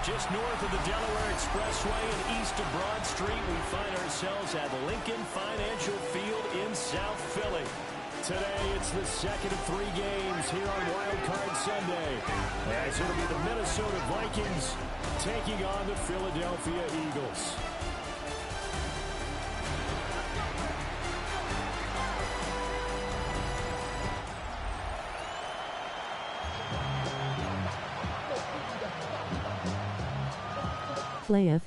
Just north of the Delaware Expressway and east of Broad Street, we find ourselves at Lincoln Financial Field in South Philly. Today, it's the second of 3 games here on Wild Card Sunday, as it'll be the Minnesota Vikings taking on the Philadelphia Eagles. Playoff.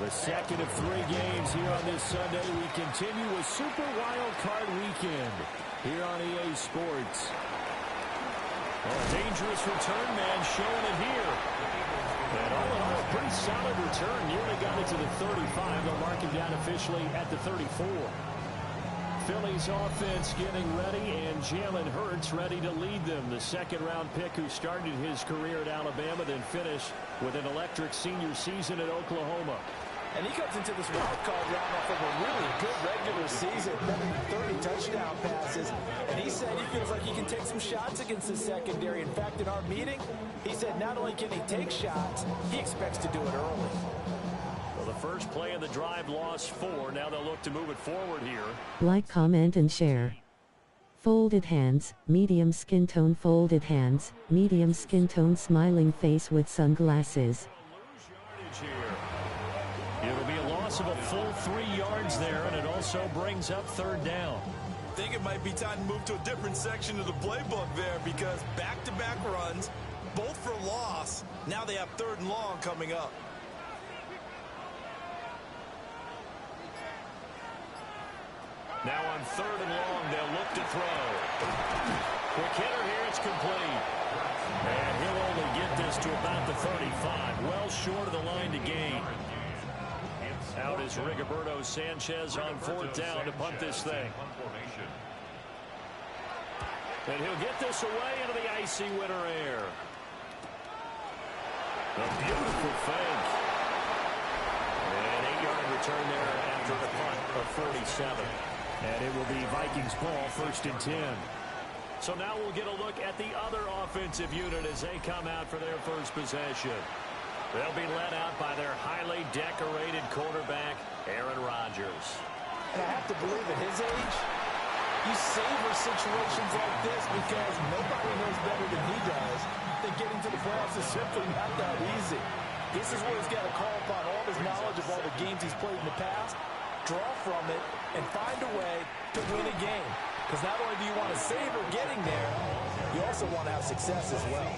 The second of 3 games here on this Sunday. We continue with Super Wild Card Weekend here on EA Sports. A dangerous return man showing it here. And all in all, a pretty solid return. Nearly got it to the 35. They'll mark him down officially at the 34. Philly's offense getting ready, and Jalen Hurts ready to lead them. The second-round pick who started his career at Alabama, then finished with an electric senior season at Oklahoma. And he comes into this wild card round off of a really good regular season, 30 touchdown passes. And he said he feels like he can take some shots against the secondary. In fact, in our meeting, he said not only can he take shots, he expects to do it early. Well, the first play of the drive lost 4. Now they'll look to move it forward here. Like, comment, and share. Folded hands, medium skin tone, folded hands, medium skin tone, smiling face with sunglasses. It'll be a loss of a full 3 yards there, and it also brings up 3rd down. I think it might be time to move to a different section of the playbook there, because back-to-back runs, both for loss. Now they have 3rd and long coming up. Now on 3rd and long, they'll look to throw. Quick hitter here, it's complete. And he'll only get this to about the 35, well short of the line to gain. Out is Rigoberto Sanchez on 4th down to punt this thing. And he'll get this away into the icy winter air. A beautiful fake. An 8-yard return there after the punt of 47. And it will be Vikings ball, 1st and 10. So now we'll get a look at the other offensive unit as they come out for their first possession. They'll be led out by their highly decorated quarterback, Aaron Rodgers. And I have to believe at his age, you savor situations like this because nobody knows better than he does playoffs is simply not that easy. This is where he's got to call upon all his knowledge of all the games he's played in the past, draw from it, and find a way to win a game. Because not only do you want to savor getting there, you also want to have success as well.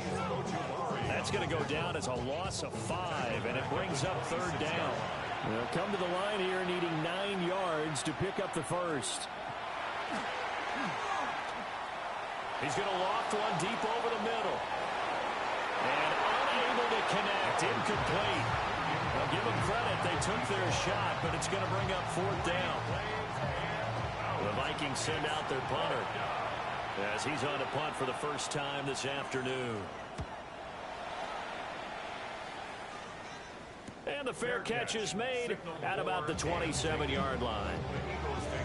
That's going to go down as a loss of 5, and it brings up third down. They'll come to the line here needing 9 yards to pick up the first. He's going to loft one deep over the middle. And unable to connect. Incomplete. Well, give them credit. They took their shot, but it's going to bring up fourth down. The Vikings send out their punter as he's on to punt for the first time this afternoon. And the fair catch is made at about the 27-yard line.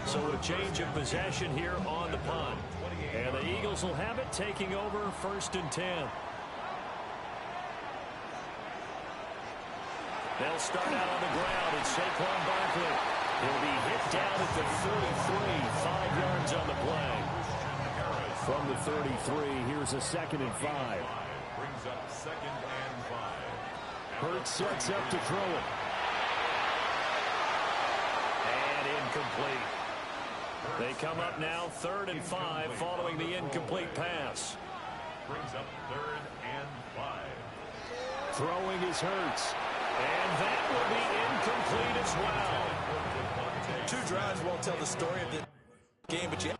So a change of possession here on the punt. And the Eagles will have it, taking over first and 10. They'll start out on the ground. It's Saquon Barkley. He'll be hit down at the 43, 5 yards on the play. From the 33, here's a 2nd and 5. Brings up 2nd and 5. Hurts sets up to throw it. And incomplete. They come up now 3rd and 5 following the incomplete pass. Brings up 3rd and 5. Throwing is Hurts. And that will be incomplete as well. 2 drives won't tell the story of the game, but you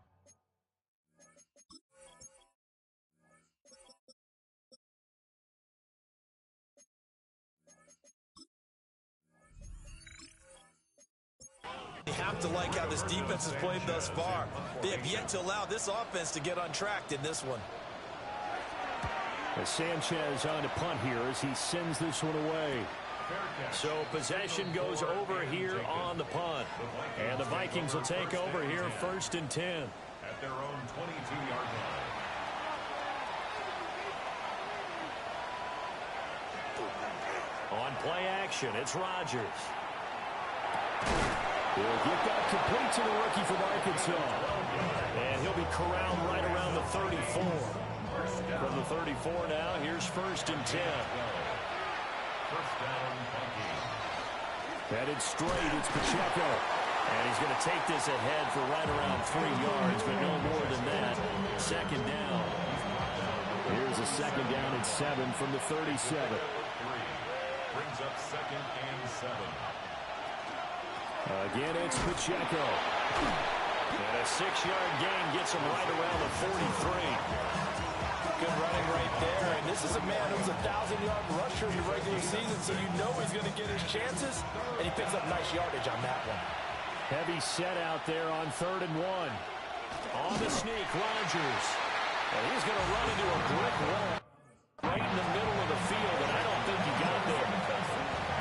have to like how this defense has played thus far. They have yet to allow this offense to get untracked in this one. As Sanchez on to punt here as he sends this one away. So possession goes over here on the punt. And the Vikings will take over here first and 10. At their own 22-yard line. On play action, it's Rodgers. He'll get that complete to the rookie from Arkansas. And he'll be corralled right around the 34. From the 34 now, here's first and 10. First down, Vikings. Headed straight, it's Pacheco. And he's going to take this ahead for right around 3 yards, but no more than that. 2nd down. Here's a 2nd down and 7 from the 37. Brings up 2nd and 7. Again, it's Pacheco. And a 6-yard gain gets him right around the 43. Good running right there. And this is a man who's a 1,000-yard rusher in the regular season, so you know he's going to get his chances. And he picks up nice yardage on that one. Heavy set out there on 3rd and 1. On the sneak, Rodgers. And he's going to run into a brick wall right in the middle of the field, and I don't think he got there.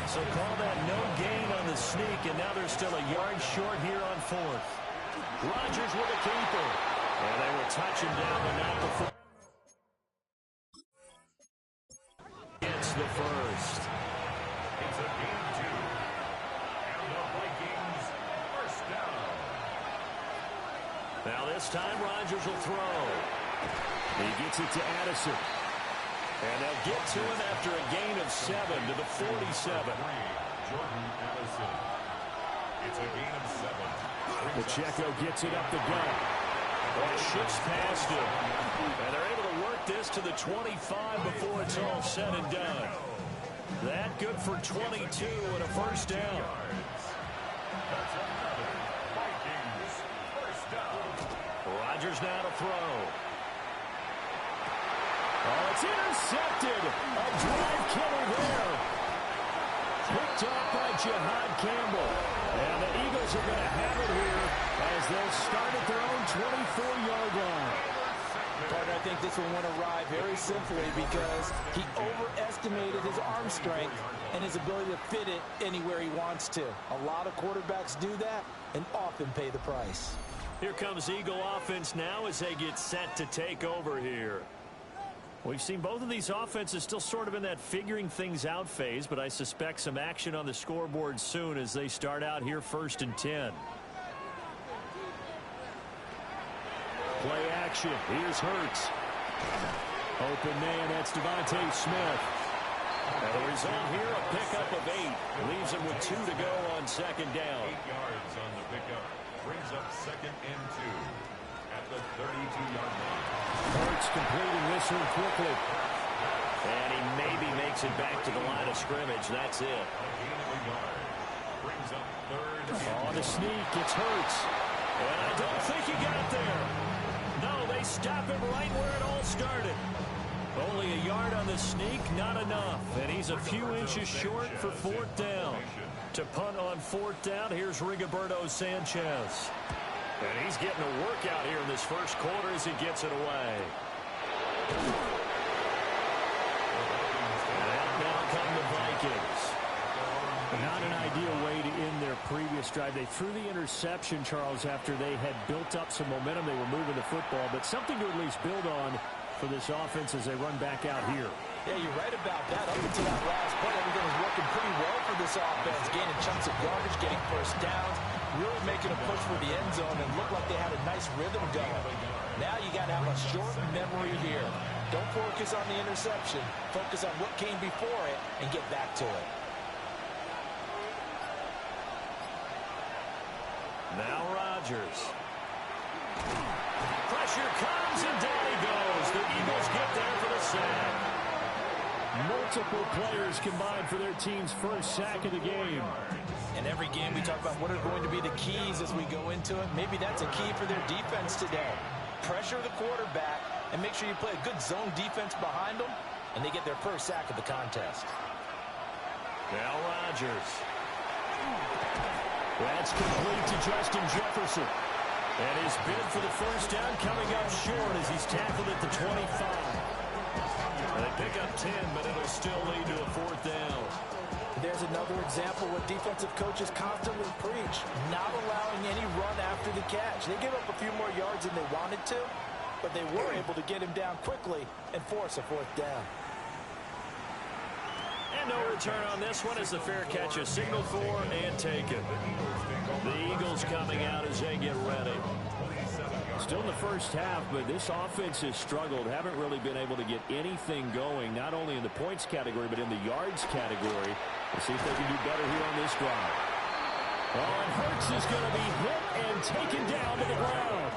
So call that no gain on the sneak, and now they're still a yard short here on 4th. Rodgers with a keeper. And they will touch him down, but not before. It's the first. It's a game 2. And the Vikings first down. Now this time Rodgers will throw. He gets it to Addison. And they'll get to him after a gain of 7 to the 47. Jordan Addison. It's a gain of 7. Pacheco gets it up the gut. And shifts past him. And they're able to work this to the 25 before it's all said and done. That good for 22 and a first down. That's another Vikings first down. Rodgers now to throw. Oh, it's intercepted. A drive killer there. Picked off by Jihad Campbell. And the Eagles are going to have it here as they'll start at their own 24-yard line. Partner, I think this one went awry very simply because he overestimated his arm strength and his ability to fit it anywhere he wants to. A lot of quarterbacks do that and often pay the price. Here comes Eagle offense now as they get set to take over here. We've seen both of these offenses still sort of in that figuring things out phase, but I suspect some action on the scoreboard soon as they start out here first and 10. Play action. Here's Hurts. Open man, that's Devontae Smith. And the result here, a pickup of 8. Leaves him with 2 to go on second down. 8 yards on the pickup. Brings up 2nd and 2 at the 32-yard line. Hurts completing this one quickly. And he maybe makes it back to the line of scrimmage. That's it. A gain of a yard. Brings up 3rd and On the sneak, it's Hurts. And I don't think he got there. No, they stop him right where it all started. Only a yard on the sneak, not enough. And he's a few inches short for 4th down. To punt on 4th down, here's Rigoberto Sanchez. And he's getting a workout here in this first quarter as he gets it away. And now come the Vikings. Not an ideal way to end their previous drive. They threw the interception, Charles, after they had built up some momentum. They were moving the football, but something to at least build on for this offense as they run back out here. Yeah, you're right about that. Up until that last play, everything was working pretty well for this offense. Gaining chunks of yardage, getting first downs, really making a push for the end zone, and looked like they had a nice rhythm going. Now you got to have a short memory here. Don't focus on the interception. Focus on what came before it and get back to it. Now Rodgers. Pressure comes and down he goes. The Eagles get there for the sack. Multiple players combined for their team's first sack of the game. In every game we talk about what are going to be the keys as we go into it. Maybe that's a key for their defense today. Pressure the quarterback and make sure you play a good zone defense behind them, and they get their first sack of the contest. Now Rodgers. That's complete to Justin Jefferson. And his bid for the first down coming up short as he's tackled at the 25. And they pick up 10, but it'll still lead to a 4th down. There's another example what defensive coaches constantly preach, not allowing any run after the catch. They give up a few more yards than they wanted to, but they were able to get him down quickly and force a 4th down. And no return on this one as the fair catch is signaled for and taken. The Eagles coming out as they get ready. Still in the first half, but this offense has struggled. Haven't really been able to get anything going, not only in the points category, but in the yards category. We'll see if they can do better here on this drive. Oh, and Hurts is going to be hit and taken down to the ground.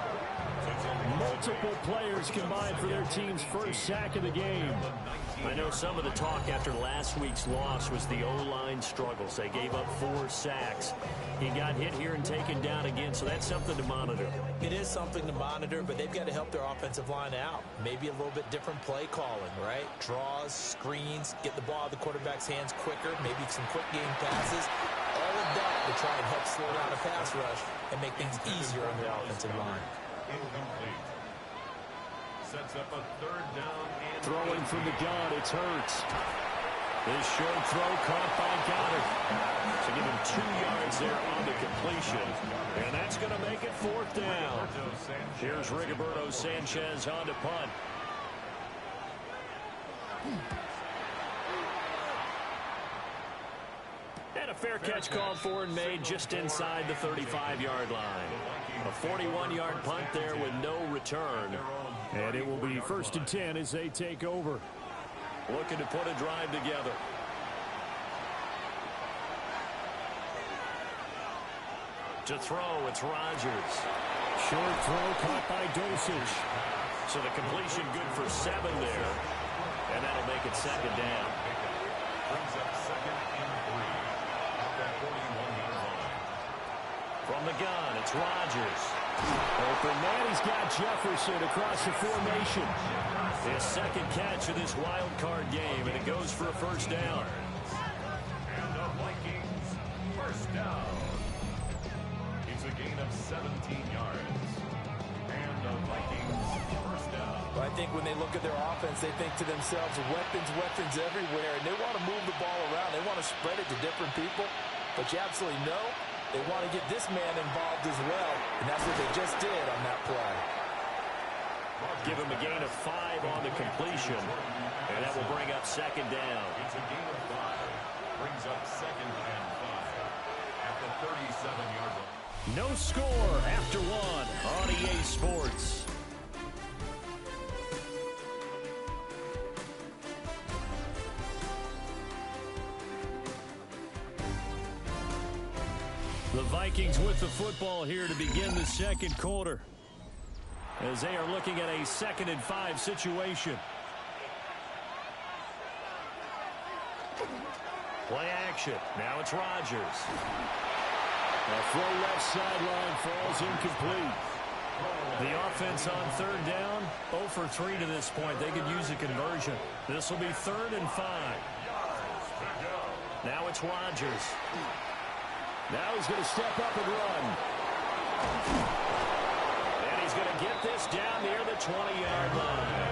Multiple players combined for their team's first sack of the game. I know some of the talk after last week's loss was the O-line struggles. They gave up 4 sacks. He got hit here and taken down again, so that's something to monitor. It is something to monitor, but they've got to help their offensive line out. Maybe a little bit different play calling, right? Draws, screens, get the ball out of the quarterback's hands quicker, maybe some quick game passes. All of that to try and help slow down a pass rush and make things easier on their offensive line. incomplete. Sets up a 3rd down and throwing from the gun, it's Hurts. His short throw caught by Goddard. So give him 2 yards there on the completion. And that's going to make it 4th down. Here's Rigoberto Sanchez on to punt. And a fair catch called for and made just inside the 35-yard line. A 41-yard punt there with no return. And it will be 1st and 10 as they take over. Looking to put a drive together. To throw, it's Rodgers. Short throw caught by Dosage. So the completion good for 7 there. And that'll make it 2nd down. brings up 2nd and 3 at that 41-yard line. From the gun, it's Rodgers. Open man, he's got Jefferson across the formation. His 2nd catch of this wild card game, and it goes for a 1st down. And the Vikings, 1st down. It's a gain of 17 yards. And the Vikings, 1st down. But I think when they look at their offense, they think to themselves, weapons everywhere, and they want to move the ball around. They want to spread it to different people. But you absolutely know they want to get this man involved as well, and that's what they just did on that play. Give him a gain of 5 on the completion, and that will bring up 2nd down. It's a gain of 5. Brings up 2nd and 5 at the 37-yard line. No score after 1 on EA Sports. The Vikings with the football here to begin the second quarter, as they are looking at a 2nd and 5 situation. Play action. Now it's Rodgers. A throw left sideline falls incomplete. The offense on 3rd down, 0 for 3 to this point. They could use a conversion. This will be 3rd and 5. Now it's Rodgers. Now he's going to step up and run. And he's going to get this down near the 20-yard line.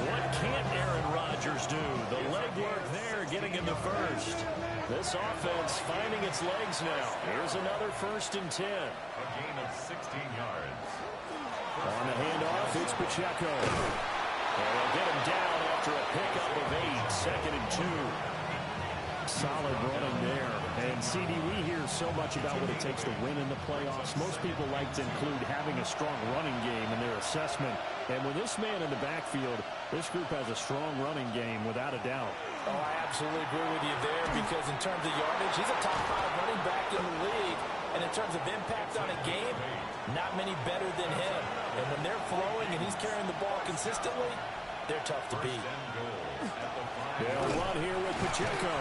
What can't Aaron Rodgers do? The legwork there getting him the first. This offense finding its legs now. Here's another 1st and 10. A gain of 16 yards. On the handoff, it's Pacheco. And they'll get him down after a pickup of 8, 2nd and 2. Solid running there. And, CD, we hear so much about what it takes to win in the playoffs. Most people like to include having a strong running game in their assessment. And with this man in the backfield, this group has a strong running game without a doubt. Oh, I absolutely agree with you there, because in terms of yardage, he's a top 5 running back in the league. And in terms of impact on a game, not many better than him. And when they're flowing and he's carrying the ball consistently, they're tough to beat. They'll run here with Pacheco.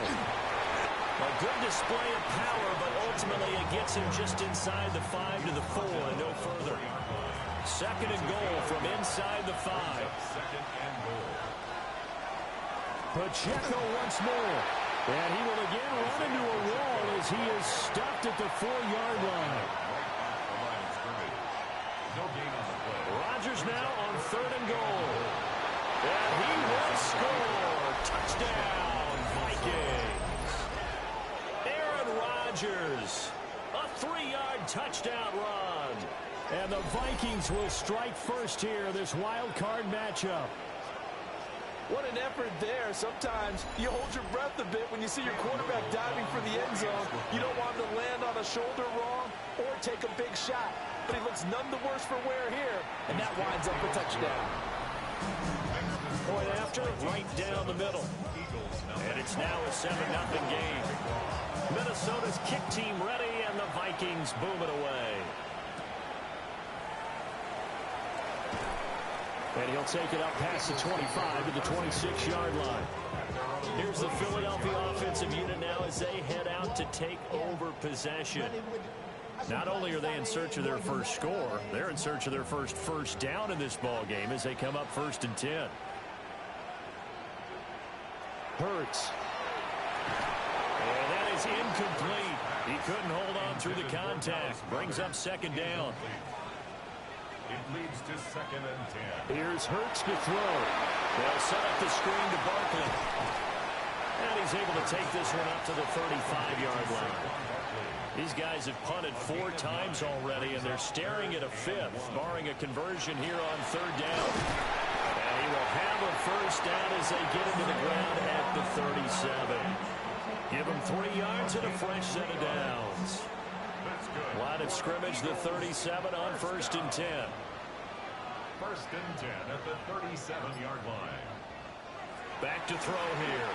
A good display of power, but ultimately it gets him just inside the 5 to the 4 and no further. 2nd and goal from inside the 5. Pacheco once more. And he will again run into a wall as he is stopped at the 4-yard line. Rodgers now on 3rd and goal. And he will score. Touchdown, Vikings. Aaron Rodgers, a 3-yard touchdown run. And the Vikings will strike first here, this wild card matchup. What an effort there. Sometimes you hold your breath a bit when you see your quarterback diving for the end zone. You don't want him to land on a shoulder wrong or take a big shot. But he looks none the worse for wear here, and that winds up a touchdown. Point after, right down the middle. And it's now a 7-0 game. Minnesota's kick team ready, and the Vikings boom it away. And he'll take it up past the 25 to the 26-yard line. Here's the Philadelphia offensive unit now as they head out to take over possession. Not only are they in search of their first score, they're in search of their first down in this ball game as they come up 1st and 10. Hurts. And that is incomplete. He couldn't hold on through the contact. Brings up 2nd down. It leads to 2nd and 10. Here's Hurts to throw. They'll set up the screen to Barkley. And he's able to take this one up to the 35-yard line. These guys have punted 4 times already, and they're staring at a 5th, barring a conversion here on 3rd down. And he will have a first down as they get into the ground at the 37. Give him 3 yards and a fresh set of downs. Line of scrimmage, the 37 on 1st and 10. 1st and 10 at the 37-yard line. Back to throw here.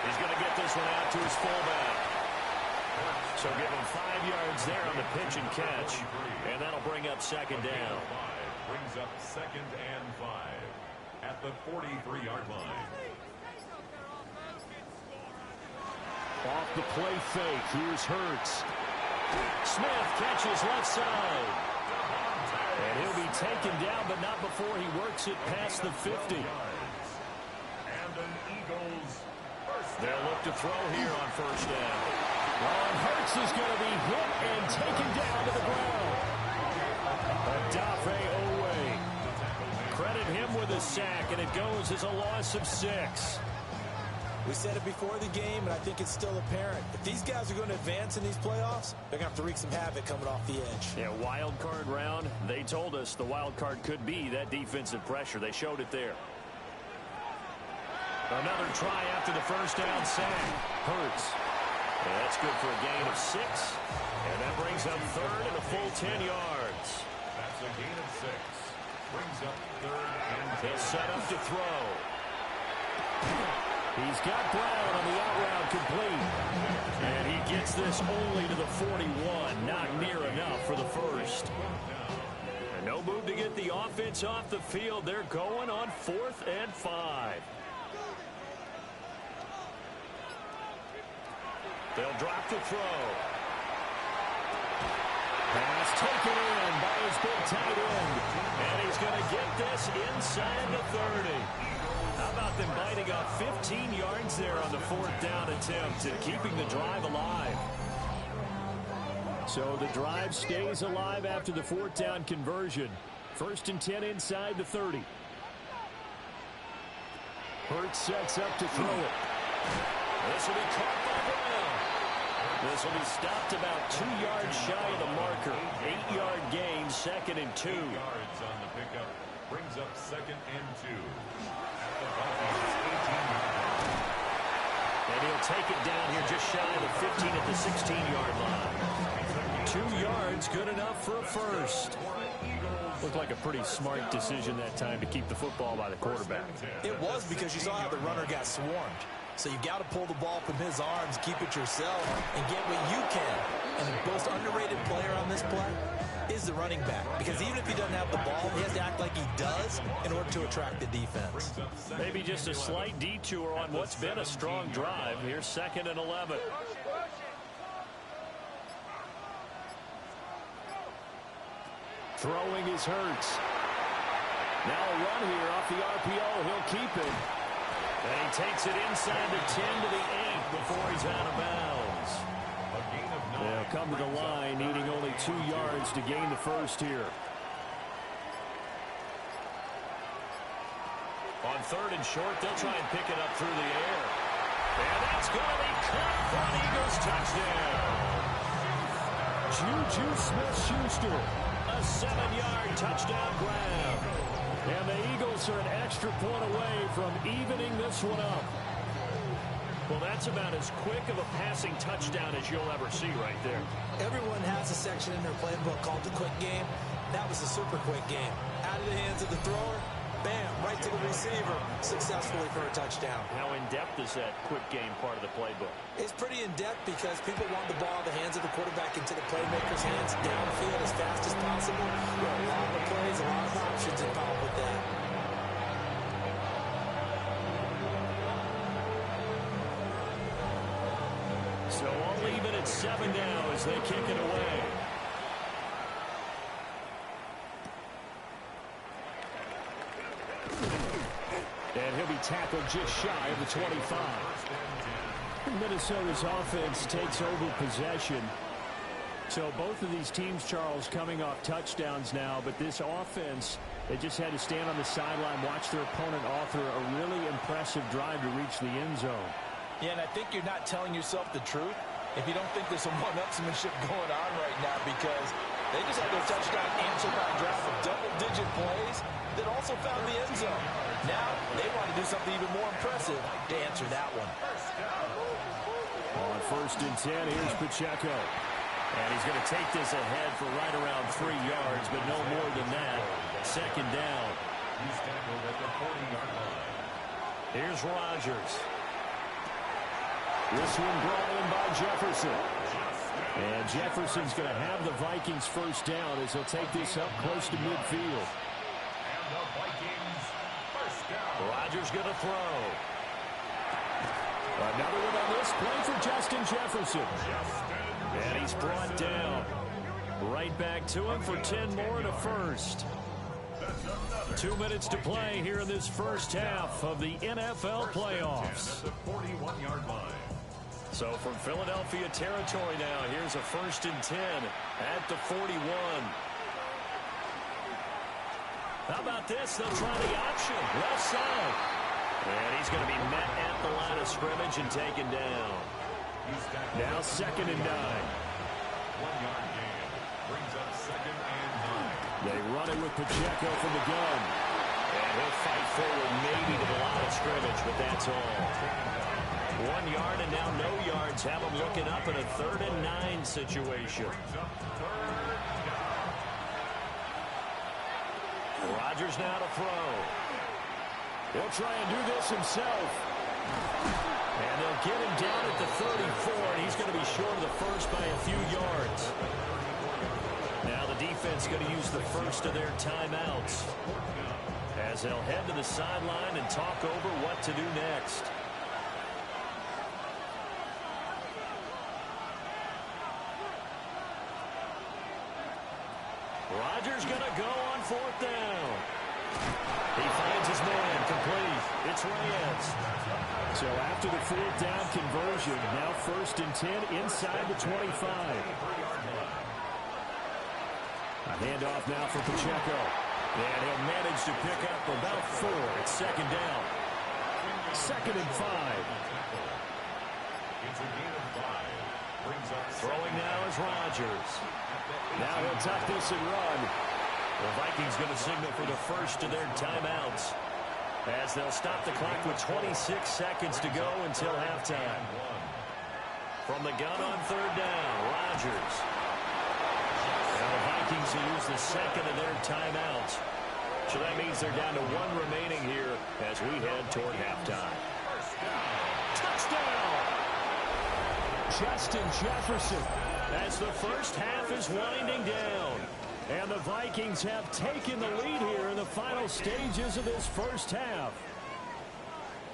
He's going to get this one out to his fullback. So give him 5 yards there on the pitch and catch. And that'll bring up 2nd down. Brings up 2nd and 5 at the 43-yard line. Off the play fake. Here's Hurts. Smith catches left side. And he'll be taken down, but not before he works it past the 50. And an Eagles first down. They'll look to throw here on 1st down. And Hurts is going to be hit and taken down to the ground. Adafe Owe. Credit him with a sack, and it goes as a loss of 6. We said it before the game, and I think it's still apparent. If these guys are going to advance in these playoffs, they're going to have to wreak some havoc coming off the edge. Yeah, wild card round. They told us the wild card could be that defensive pressure. They showed it there. Another try after the first down sack. Hurts. And that's good for a gain of 6. And that brings up 3rd and a full 10 yards. That's a gain of 6. Brings up 3rd and 10. He'll set up to throw. He's got Brown on the out route complete. And he gets this only to the 41. Not near enough for the first. And no move to get the offense off the field. They're going on 4th and 5. They'll drop the throw. Pass taken in by his big tight end. And he's going to get this inside the 30. How about them biting up 15 yards there on the 4th down attempt and keeping the drive alive? So the drive stays alive after the 4th down conversion. 1st and 10 inside the 30. Hurts sets up to throw it. This will be caught by Brown. This will be stopped about 2 yards shy of the marker. 8-yard gain, 2nd and 2. 8 yards on the pickup. Brings up 2nd and 2. And he'll take it down here just shy of the 15 at the 16-yard line. 2 yards, good enough for a first. Looked like a pretty smart decision that time to keep the football by the quarterback. It was, because you saw how the runner got swarmed. So you got to pull the ball from his arms, keep it yourself, and get what you can. And the most underrated player on this play is the running back. Because even if he doesn't have the ball, he has to act like he does in order to attract the defense. Maybe just a slight detour on what's been a strong drive. Here's 2nd and 11. Throwing is Hurts. Now a run here off the RPO. He'll keep it. And he takes it inside the 10 to the 8 before he's out of bounds. They'll come to the line, needing only 2 yards to gain the first here. On 3rd and short, they'll try and pick it up through the air. And that's going to be caught for an Eagles touchdown. Juju Smith-Schuster. A 7-yard touchdown grab. And the Eagles are an extra point away from evening this one up. Well, that's about as quick of a passing touchdown as you'll ever see right there. Everyone has a section in their playbook called the quick game. That was a super quick game. Out of the hands of the thrower, bam, right to the receiver, successfully for a touchdown. How in-depth is that quick game part of the playbook? It's pretty in-depth because people want the ball out of the hands of the quarterback into the playmaker's hands downfield as fast as possible. There are a lot of plays, a lot of options involved with that. So all even at 7 now as they kick it away. And he'll be tackled just shy of the 25. Minnesota's offense takes over possession. So both of these teams, Charles, coming off touchdowns now, but this offense, they just had to stand on the sideline, watch their opponent author a really impressive drive to reach the end zone. Yeah, and I think you're not telling yourself the truth if you don't think there's some one-upsmanship going on right now, because they just had their touchdown answered by a drive of double-digit plays that also found the end zone. Now they want to do something even more impressive to answer that one. On 1st and 10, here's Pacheco. And he's going to take this ahead for right around 3 yards, but no more than that. 2nd down. He's tackled at the 40-yard line. Here's Rodgers. This one brought in by Jefferson. And Jefferson's going to have the Vikings first down as they'll take this up close to midfield. And the Vikings first down. Rodgers going to throw. Another one on this play for Justin Jefferson. And he's brought down. Right back to him for 10 more and a first. 2 minutes to play here in this first half of the NFL playoffs. At the 41-yard line. So from Philadelphia territory now, here's a 1st and 10 at the 41. How about this? They'll try the option. Left side. And he's going to be met at the line of scrimmage and taken down. Now 2nd and 9. 1-yard gain. Brings up 2nd and 9. They run it with Pacheco from the gun. And he'll fight forward maybe to the line of scrimmage, but that's all. 1 yard and now no yards. Have him looking up in a 3rd and 9 situation. Rodgers now to throw. He'll try and do this himself. And they'll get him down at the 34, and he's going to be short of the first by a few yards. Now the defense going to use the first of their timeouts as they'll head to the sideline and talk over what to do next. Rodgers going to go on fourth down. He finds his man, complete. It's Reyes. So after the fourth down conversion, now 1st and 10 inside the 25. A handoff now for Pacheco. And he'll manage to pick up about 4 at 2nd down. 2nd and 5. It's a gain of 5. Brings up Throwing now is Rodgers. Now he'll tuck this and run. The Vikings going to signal for the first of their timeouts as they'll stop the clock with 26 seconds to go until halftime. From the gun on 3rd down, Rodgers. Now the Vikings will use the second of their timeouts. So that means they're down to 1 remaining here as we head toward halftime. Touchdown! Justin Jefferson. As the first half is winding down. And the Vikings have taken the lead here in the final stages of this first half.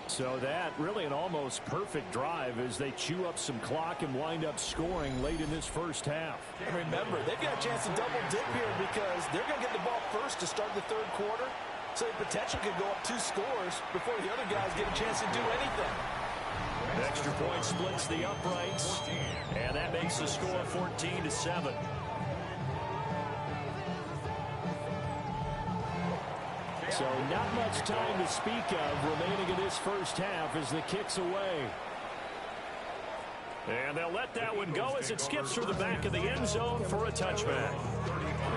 So that really an almost perfect drive as they chew up some clock and wind up scoring late in this first half. And remember, they've got a chance to double dip here because they're going to get the ball first to start the 3rd quarter. So they potentially could go up 2 scores before the other guys get a chance to do anything. Extra point splits the uprights, and that makes the score 14-7. So not much time to speak of remaining in this first half as the kick's away. And they'll let that one go as it skips through the back of the end zone for a touchback.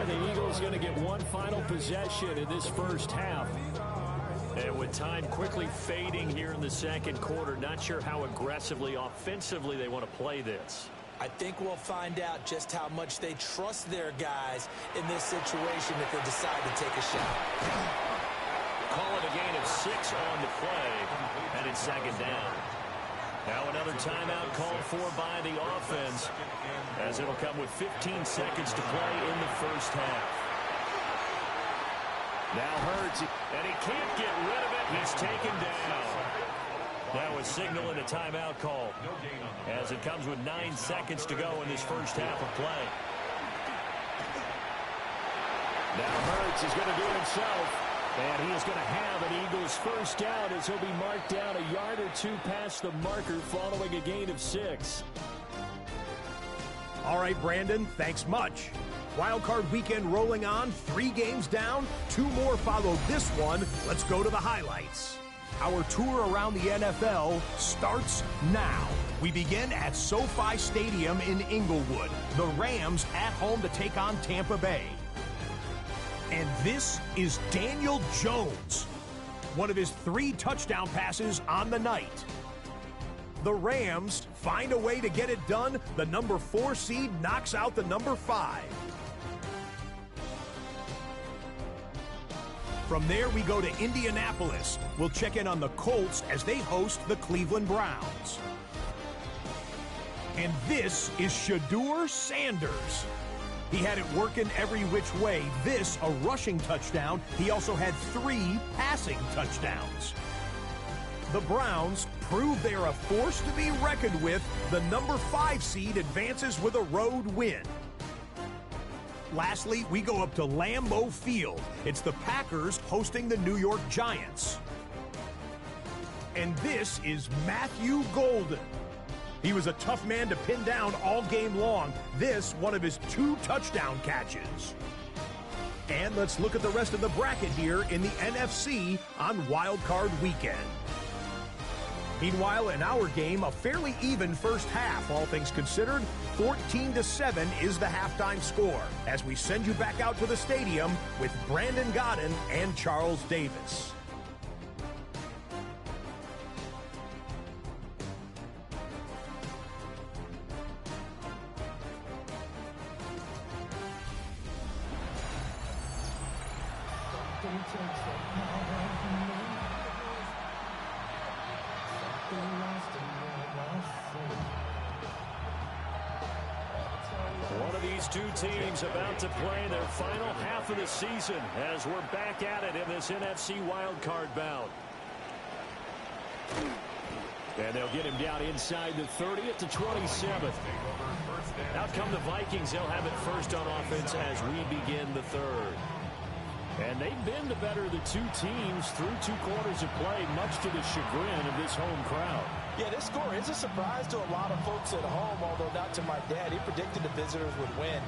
And the Eagles going to get one final possession in this first half. And with time quickly fading here in the 2nd quarter, not sure how aggressively, offensively they want to play this. I think we'll find out just how much they trust their guys in this situation if they decide to take a shot. Call it a gain of 6 on the play, and it's 2nd down. Now another timeout called for by the offense, as it'll come with 15 seconds to play in the first half. Now Hurts, and he can't get rid of it. He's taken down. That was signaling a timeout call, as it comes with 9 seconds to go in this first half of play. Now Hurts is going to do it himself. And he is going to have an Eagles first down as he'll be marked down a yard or 2 past the marker following a gain of 6. All right, Brandon, thanks much. Wild Card weekend rolling on, 3 games down, 2 more follow this one. Let's go to the highlights. Our tour around the NFL starts now. We begin at SoFi Stadium in Inglewood. The Rams at home to take on Tampa Bay. And this is Daniel Jones, one of his 3 touchdown passes on the night. The Rams find a way to get it done. The number 4 seed knocks out the number 5. From there, we go to Indianapolis. We'll check in on the Colts as they host the Cleveland Browns. And this is Shedeur Sanders. He had it working every which way. This, a rushing touchdown. He also had 3 passing touchdowns. The Browns prove they're a force to be reckoned with. The number 5 seed advances with a road win. Lastly, we go up to Lambeau Field. It's the Packers hosting the New York Giants. And this is Matthew Golden. He was a tough man to pin down all game long. This, one of his 2 touchdown catches. And let's look at the rest of the bracket here in the NFC on Wild Card Weekend. Meanwhile, in our game, a fairly even first half, all things considered. 14-7 is the halftime score as we send you back out to the stadium with Brandon Godden and Charles Davis. One of these two teams about to play their final half of the season as we're back at it in this NFC wildcard bout. And they'll get him down inside the 30 at the 27. Out come the Vikings. They'll have it first on offense as we begin the third. And they've been the better of the two teams through 2 quarters of play, much to the chagrin of this home crowd. Yeah, this score is a surprise to a lot of folks at home, although not to my dad. He predicted the visitors would win.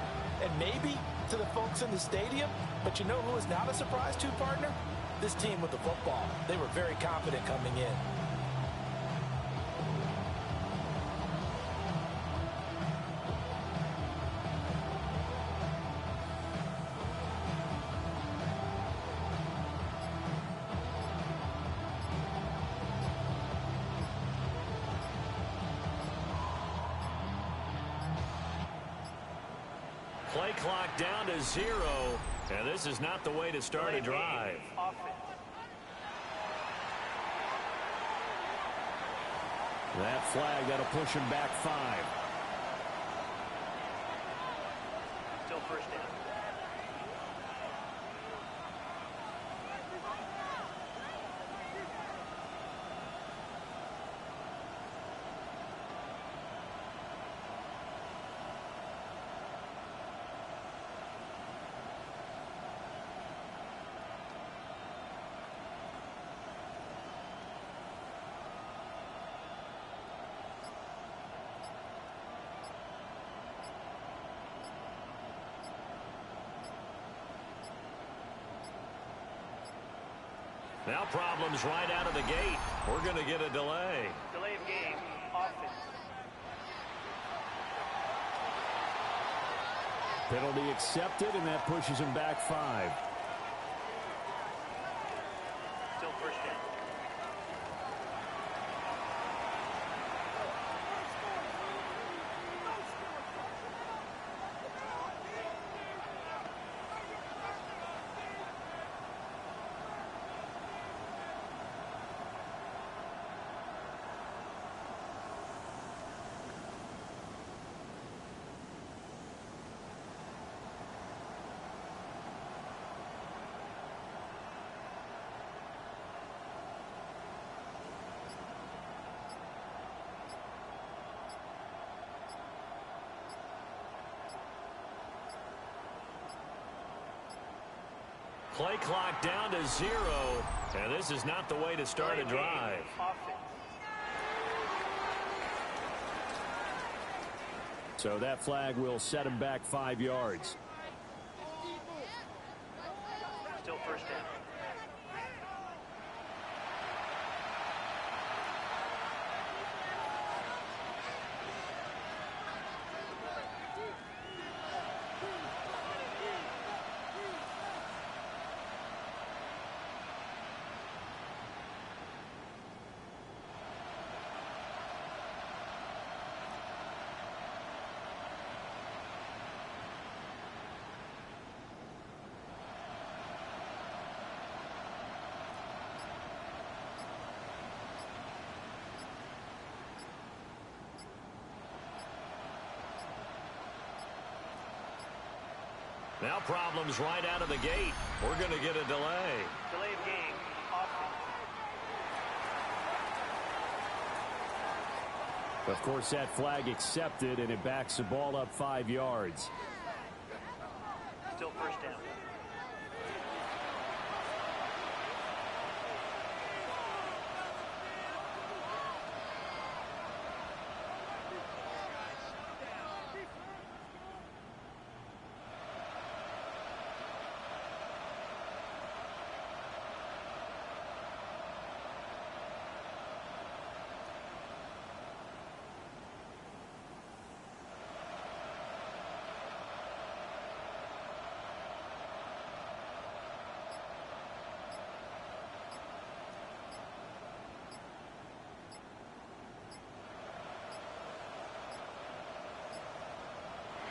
And maybe to the folks in the stadium, but you know who is not a surprise to, partner? This team with the football. They were very confident coming in. Play clock down to 0, and this is not the way to start a drive. That flag, that'll push him back 5. Still first down. Now problems right out of the gate. We're going to get a delay. Delay of game. Offense. Penalty accepted, and that pushes him back 5. Still first down. Play clock down to 0, and this is not the way to start a drive. So that flag will set him back 5 yards. Still first down. Now problems right out of the gate. We're going to get a delay. Delay of game. Offense. Of course, that flag accepted, and it backs the ball up 5 yards. Still first down.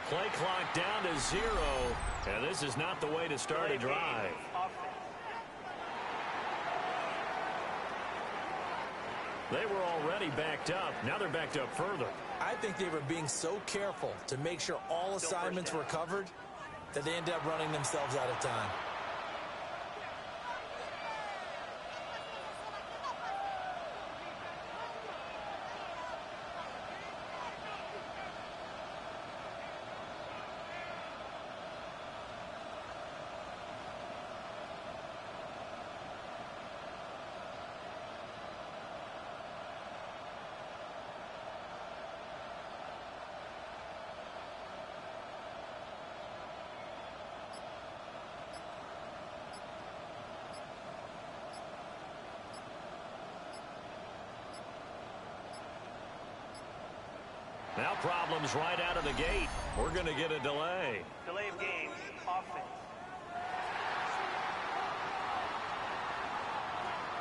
Play clock down to 0, and this is not the way to start a drive. They were already backed up. Now they're backed up further. I think they were being so careful to make sure all assignments were covered that they ended up running themselves out of time. Now problems right out of the gate. We're going to get a delay. Delay of game, offense.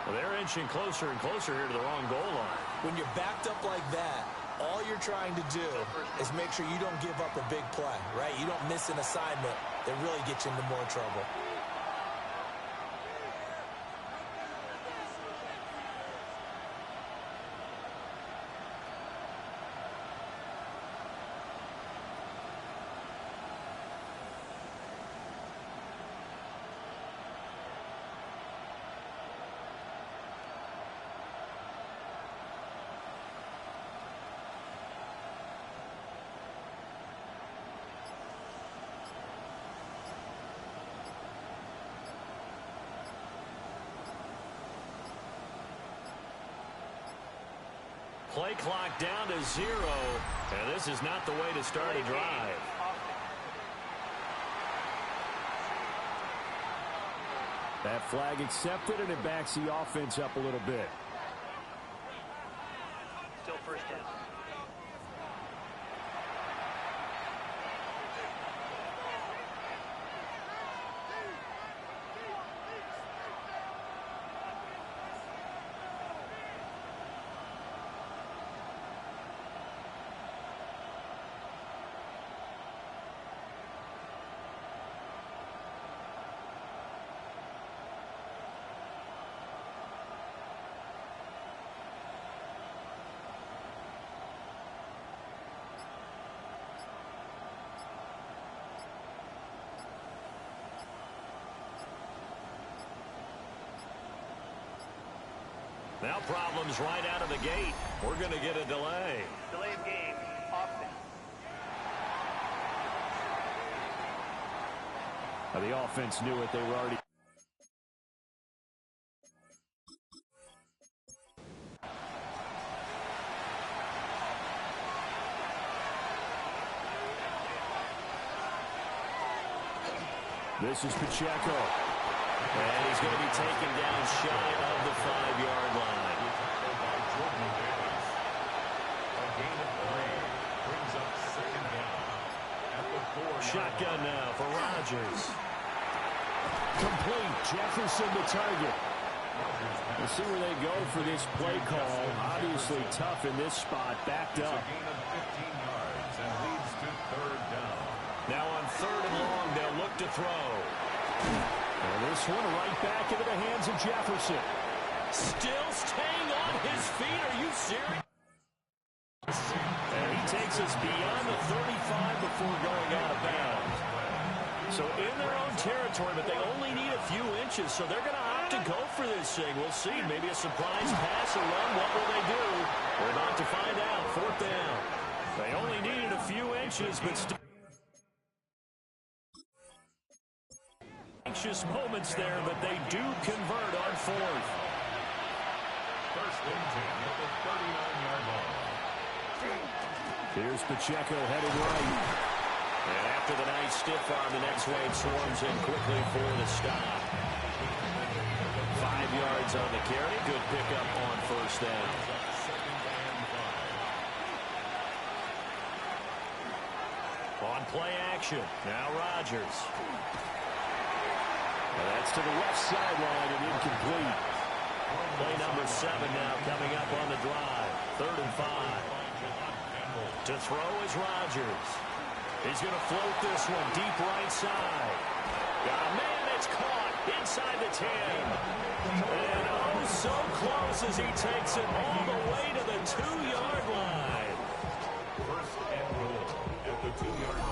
Well, they're inching closer and closer here to the wrong goal line. When you're backed up like that, all you're trying to do is make sure you don't give up a big play, right? You don't miss an assignment that really gets you into more trouble. Play clock down to 0, and this is not the way to start a drive. That flag accepted, and it backs the offense up a little bit. Still first down. Now problems right out of the gate. We're going to get a delay. Delay of game, offense. Now, the offense knew it. They were already... This is Pacheco. And he's going to be taken down shy of the 5-yard line. A gain of 3 brings up second down at the 4-yard Shotgun line. now for Rodgers. Complete. Jefferson the target. We'll see where they go for this play call. Obviously tough in this spot. Backed It's up. a gain of 15 yards and leads to third down. Now on 3rd and long, they'll look to throw. And this one right back into the hands of Jefferson. Still staying on his feet. Are you serious? And he takes us beyond the 35 before going out of bounds. So in their own territory, but they only need a few inches, so they're going to opt to go for this thing. We'll see. Maybe a surprise pass or run. What will they do? We're about to find out. 4th down. They only needed a few inches, but still anxious moments there, but they do convert on 4th. First and 10 at the 39-yard line. Here's Pacheco headed right. And after the nice stiff arm, the next wave swarms in quickly for the stop. 5 yards on the carry. Good pickup on 1st down. On play action. Now Rodgers. And that's to the left sideline and incomplete. Play number 7 now coming up on the drive. 3rd and 5. To throw is Rodgers. He's going to float this one deep right side. Got a man, it's caught. inside the 10. And oh, so close as he takes it all the way to the 2-yard line. First and goal at the 2-yard line.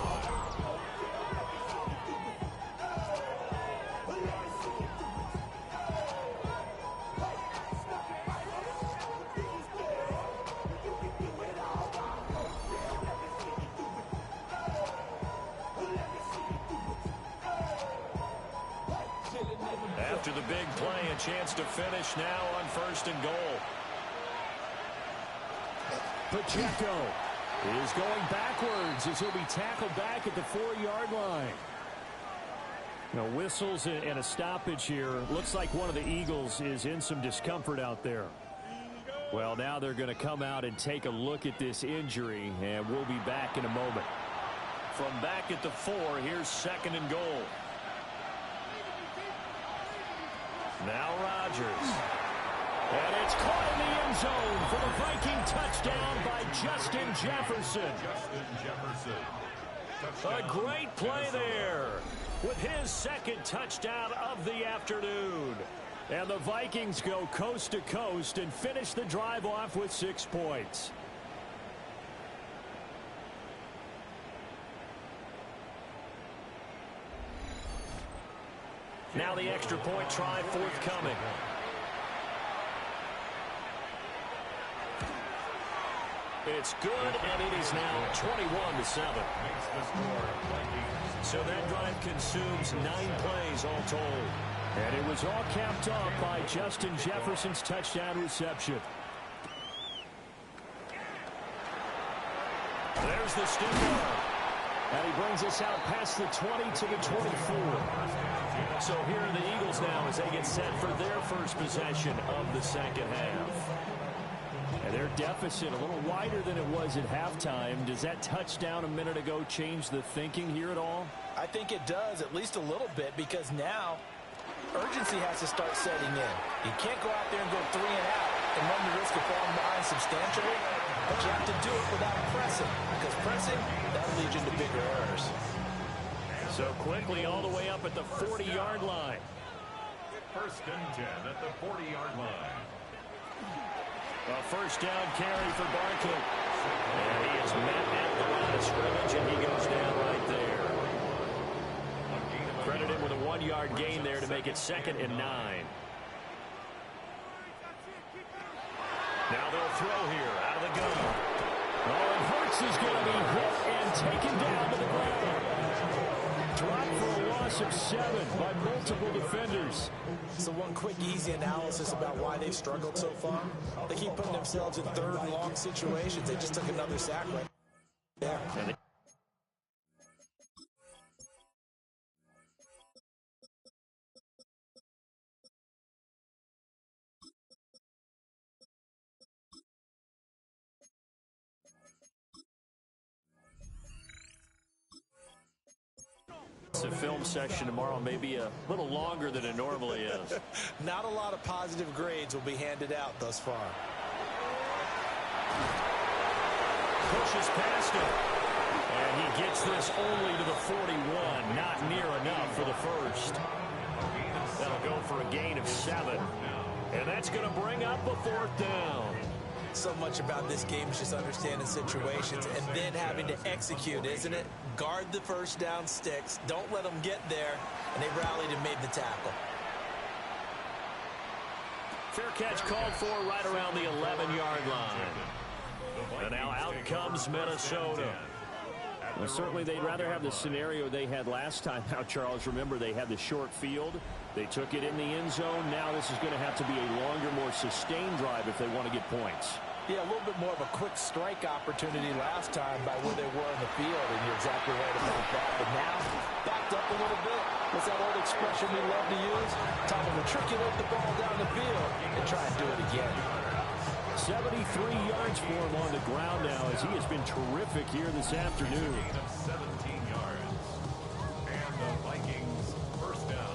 After the big play, a chance to finish now on first and goal. Pacheco is going backwards as he'll be tackled back at the 4-yard line. Now, whistles and a stoppage here. Looks like one of the Eagles is in some discomfort out there. Well, now they're going to come out and take a look at this injury, and we'll be back in a moment. From back at the 4, here's second and goal. Now Rodgers. And it's caught in the end zone for the Viking touchdown by Justin Jefferson. A great play there with his second touchdown of the afternoon. And the Vikings go coast to coast and finish the drive off with 6 points. Now the extra point try forthcoming. It's good, and it is now 21-7. So that drive consumes 9 plays all told. And it was all capped off by Justin Jefferson's touchdown reception. There's the stimmer. And he brings us out past the 20 to the 24. So here are the Eagles now as they get set for their first possession of the second half. And their deficit a little wider than it was at halftime. Does that touchdown a minute ago change the thinking here at all? I think it does, at least a little bit, because now urgency has to start setting in. You can't go out there and go 3 and out and run the risk of falling behind substantially, but you have to do it without pressing, because pressing, that leads you to bigger errors. So quickly all the way up at the 40-yard line. First and 10 at the 40-yard line. A first down carry for Barkley. And he is met at the line of scrimmage, and he goes down right there. Credited with a 1-yard gain there to make it 2nd and 9. Now they'll throw here out of the gun. Oh, and Hurts is going to be hit and taken down to the ground. Dropped for a loss of 7 by multiple defenders. So one quick, easy analysis about why they've struggled so far. They keep putting themselves in 3rd and long situations. They just took another sack right there. The film session tomorrow may be a little longer than it normally is. Not a lot of positive grades will be handed out thus far. Pushes past him. And he gets this only to the 41. Not near enough for the first. That'll go for a gain of 7. And that's going to bring up a 4th down. So much about this game is just understanding situations and then having to execute, isn't it? Guard the first down sticks. Don't let them get there. And they rallied and made the tackle. Fair catch called for right around the 11-yard line. And now out comes Minnesota. Well, certainly they'd rather have the scenario they had last time. Now, Charles, remember they had the short field. They took it in the end zone. Now this is going to have to be a longer, more sustained drive if they want to get points. Yeah, a little bit more of a quick strike opportunity last time by where they were in the field, and you're exactly right about that. But now, backed up a little bit. What's that old expression we love to use? Time to matriculate the ball down the field and try and do it again. 73 yards for him on the ground now as he has been terrific here this afternoon. 17 yards. And the Vikings first down.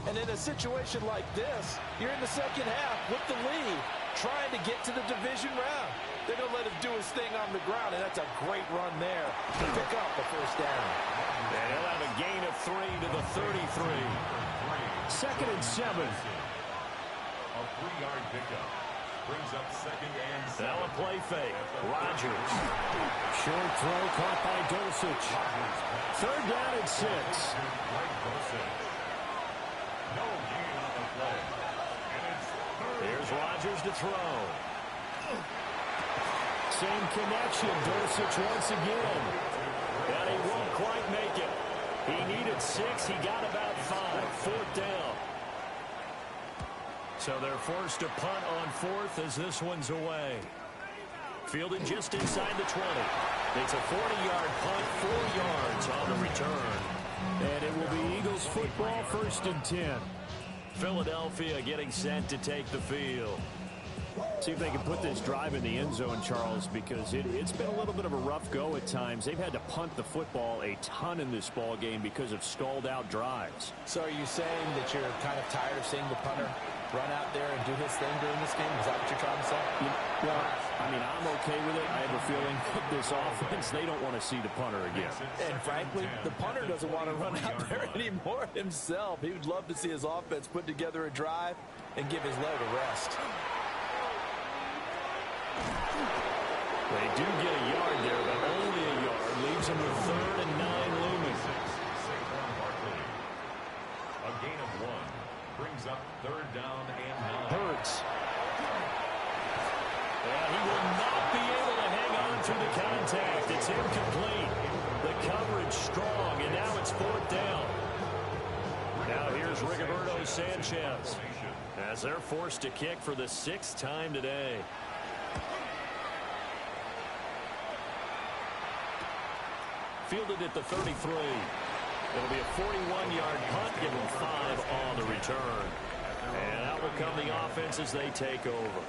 And in a situation like this, you're in the second half with the lead, trying to get to the division round. They're going to let him do his thing on the ground, and that's a great run there to pick up a first down. And he'll have a gain of 3 to the 33. 2nd and 7. A 3-yard pickup. Brings up 2nd and 7. Now a play fake. Rodgers. Short throw caught by Dulcich. 3rd down and 6. No gain on the play. And it's 3rd. Here's Rodgers to throw. Same connection. Dulcich once again. And he won't quite make it. He needed 6. He got about 5. 4th down. So they're forced to punt on 4th as this one's away. Fielded just inside the 20. It's a 40-yard punt, 4 yards on the return. And it will be Eagles football, 1st and 10. Philadelphia getting set to take the field. See if they can put this drive in the end zone, Charles, because it's been a little bit of a rough go at times. They've had to punt the football a ton in this ball game because of stalled-out drives. So are you saying that you're kind of tired of seeing the punter run out there and do his thing during this game? Is that what you're trying to say? Well, I mean, I'm okay with it. I have a feeling that this offense, they don't want to see the punter again. And frankly, the punter doesn't want to run out there anymore himself. He would love to see his offense put together a drive and give his leg a rest. They do get a yard there, but only a yard. Leaves them with 3rd and 9 looming. A gain of 1. Brings up 3rd down and 9. Hurts. And he will not be able to hang on through the contact. It's incomplete. The coverage strong, and now it's 4th down. Now here's Rigoberto Sanchez as they're forced to kick for the 6th time today. Fielded at the 33. It'll be a 41-yard punt, give them 5 on the return. And out will come the offense as they take over.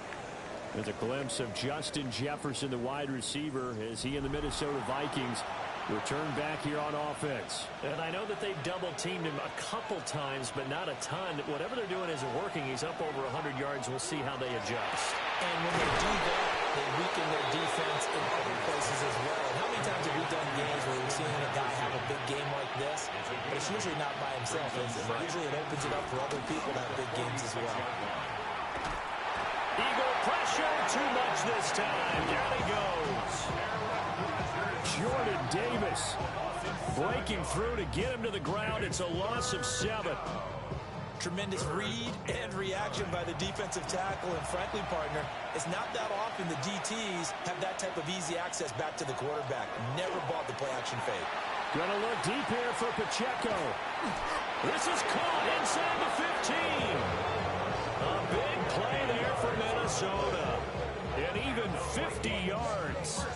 There's a glimpse of Justin Jefferson, the wide receiver, as he and the Minnesota Vikings return back here on offense. And I know that they've double-teamed him a couple times, but not a ton. Whatever they're doing isn't working. He's up over 100 yards. We'll see how they adjust. And when they do that, they weaken their defense in other places as well. And how many times have we done games where we've seen a guy have a big game like this? But it's usually not by himself, is it? Usually it opens it up for other people to have big games as well. Eagle pressure, too much this time. Down he goes. Jordan Davis breaking through to get him to the ground. It's a loss of 7. Tremendous read and reaction by the defensive tackle. And frankly, partner, it's not that often the DTs have that type of easy access back to the quarterback. Never bought the play-action fake. Gonna look deep here for Pacheco. This is caught inside the 15. A big play there for Minnesota. And even 50 yards.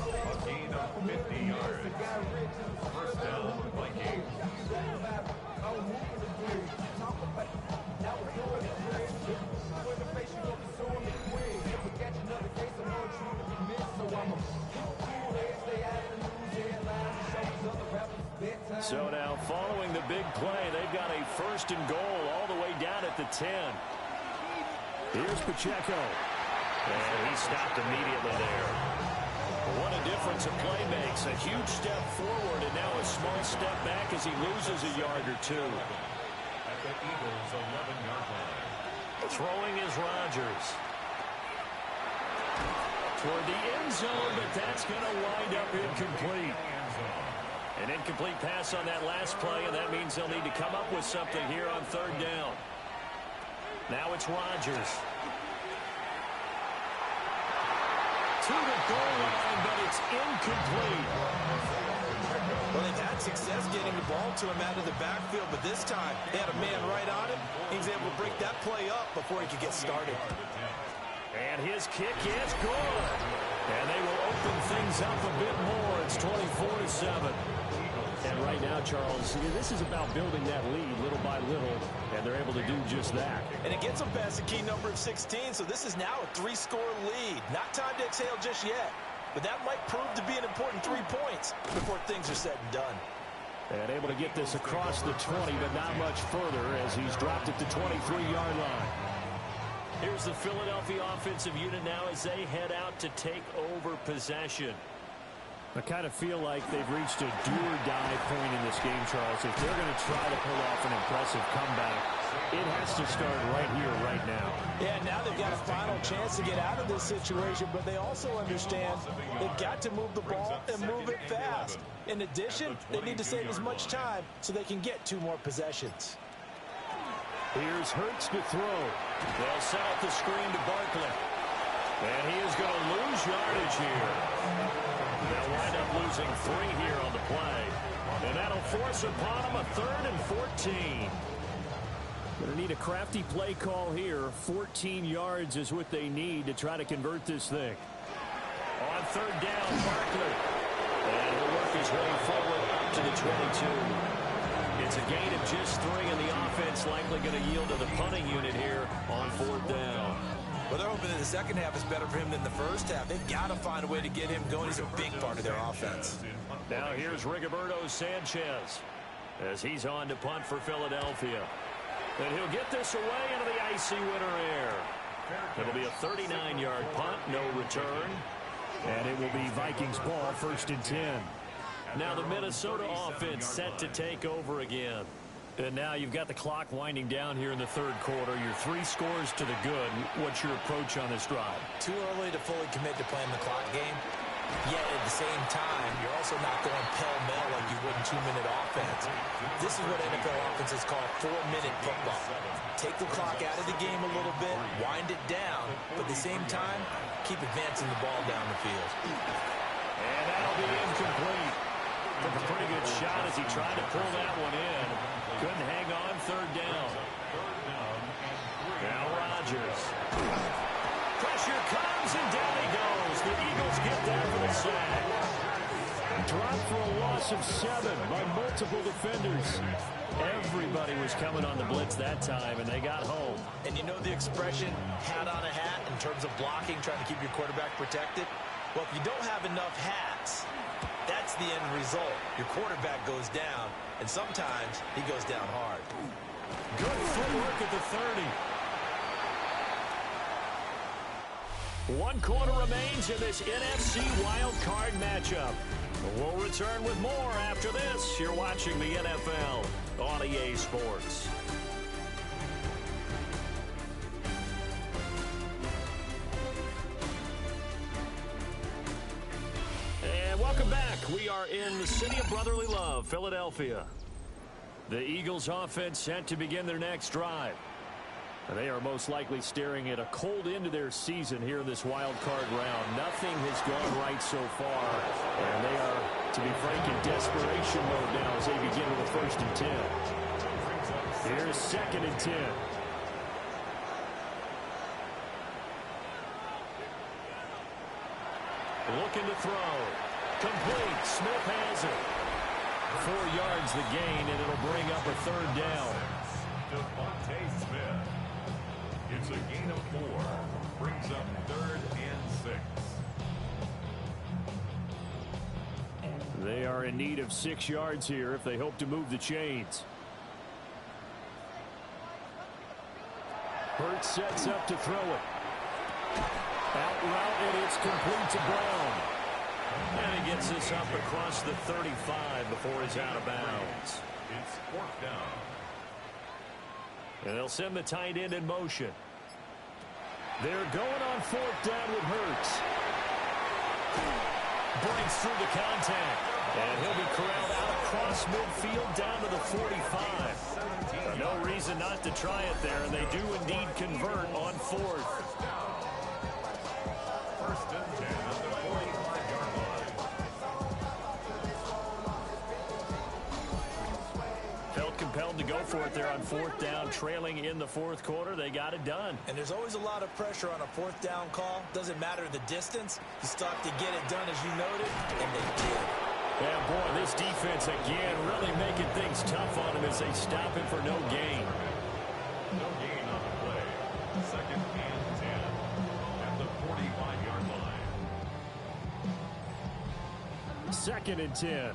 A gain of 50 yards. 1st down, Vikings. So now following the big play, they've got a 1st and goal all the way down at the 10. Here's Pacheco. And he stopped immediately there. What a difference a play makes. A huge step forward and now a small step back as he loses a yard or 2. At the Eagles' 11-yard line. Throwing is Rodgers. Toward the end zone, but that's going to wind up incomplete. An incomplete pass on that last play, and that means they'll need to come up with something here on 3rd down. Now it's Rodgers. To the goal line, but it's incomplete. Well, they've had success getting the ball to him out of the backfield, but this time they had a man right on him. He was able to break that play up before he could get started. And his kick is good. And they will open things up a bit more. It's 24-7. And right now, Charles, this is about building that lead little by little, and they're able to do just that. And it gets them past the key number of 16, so this is now a 3-score lead. Not time to exhale just yet, but that might prove to be an important 3 points before things are said and done. And able to get this across the 20, but not much further as he's dropped at the 23-yard line. Here's the Philadelphia offensive unit now as they head out to take over possession. I kind of feel like they've reached a do-or-die point in this game, Charles. If they're going to try to pull off an impressive comeback, it has to start right here, right now. Yeah, now they've got a final chance to get out of this situation, but they also understand they've got to move the ball and move it fast. In addition, they need to save as much time so they can get 2 more possessions. Here's Hurts to throw. They'll set up the screen to Barkley. And he is going to lose yardage here. They'll wind up losing 3 here on the play. And that'll force upon them a 3rd and 14. Going to need a crafty play call here. 14 yards is what they need to try to convert this thing. On 3rd down, Barkley. And he'll work his way forward up to the 22. It's a gain of just 3, and the offense likely going to yield to the punting unit here on 4th down. Well, they're hoping that the second half is better for him than the first half. They've got to find a way to get him going. He's a big part of their offense. Now here's Rigoberto Sanchez as he's on to punt for Philadelphia. And he'll get this away into the icy winter air. It'll be a 39-yard punt, no return. And it will be Vikings ball, 1st and 10. Now the Minnesota offense set to take over again. And now you've got the clock winding down here in the 3rd quarter. You're 3 scores to the good. What's your approach on this drive? Too early to fully commit to playing the clock game. Yet at the same time, you're also not going pell-mell like you would in 2-minute offense. This is what NFL offenses call 4-minute football. Take the clock out of the game a little bit, wind it down, but at the same time, keep advancing the ball down the field. And that'll be incomplete. Took a pretty good shot as he tried to pull that one in. Couldn't hang on 3rd down. Now Rodgers. Pressure comes and down he goes. The Eagles get there for the sack. Dropped for a loss of 7 by multiple defenders. Everybody was coming on the blitz that time, and they got home. And you know the expression, hat on a hat, in terms of blocking, trying to keep your quarterback protected? Well, if you don't have enough hats, that's the end result. Your quarterback goes down, and sometimes he goes down hard. Good footwork at the 30. 1 quarter remains in this NFC wild card matchup. We'll return with more after this. You're watching the NFL on EA Sports. And welcome back. We are in the city of brotherly love, Philadelphia. The Eagles offense set to begin their next drive. They are most likely staring at a cold end to their season here in this wild card round. Nothing has gone right so far, and they are, to be frank, in desperation mode now as they begin with a 1st and 10. Here's 2nd and 10. Looking to throw. Complete. Smith has it. 4 yards the gain, and it'll bring up a 3rd down. Devontae Smith. It's a gain of 4. Brings up 3rd and 6. They are in need of 6 yards here if they hope to move the chains. Hurts sets up to throw it. Out route, and it's complete to Brown. And he gets this up across the 35 before he's out of bounds. It's 4th down. And they'll send the tight end in motion. They're going on 4th down with Hurts. Breaks through the contact. And he'll be corralled out across midfield down to the 45. No reason not to try it there, and they do indeed convert on 4th. 1st and 10 at the 45-yard line. Felt compelled to go for it there on 4th down, trailing in the 4th quarter. They got it done. And there's always a lot of pressure on a 4th down call. Doesn't matter the distance. You still have to get it done, as you noted, and they did. Yeah, boy, this defense again really making things tough on him as they stop him for no gain. No gain on the play. 2nd and 10 at the 45-yard line. 2nd and 10.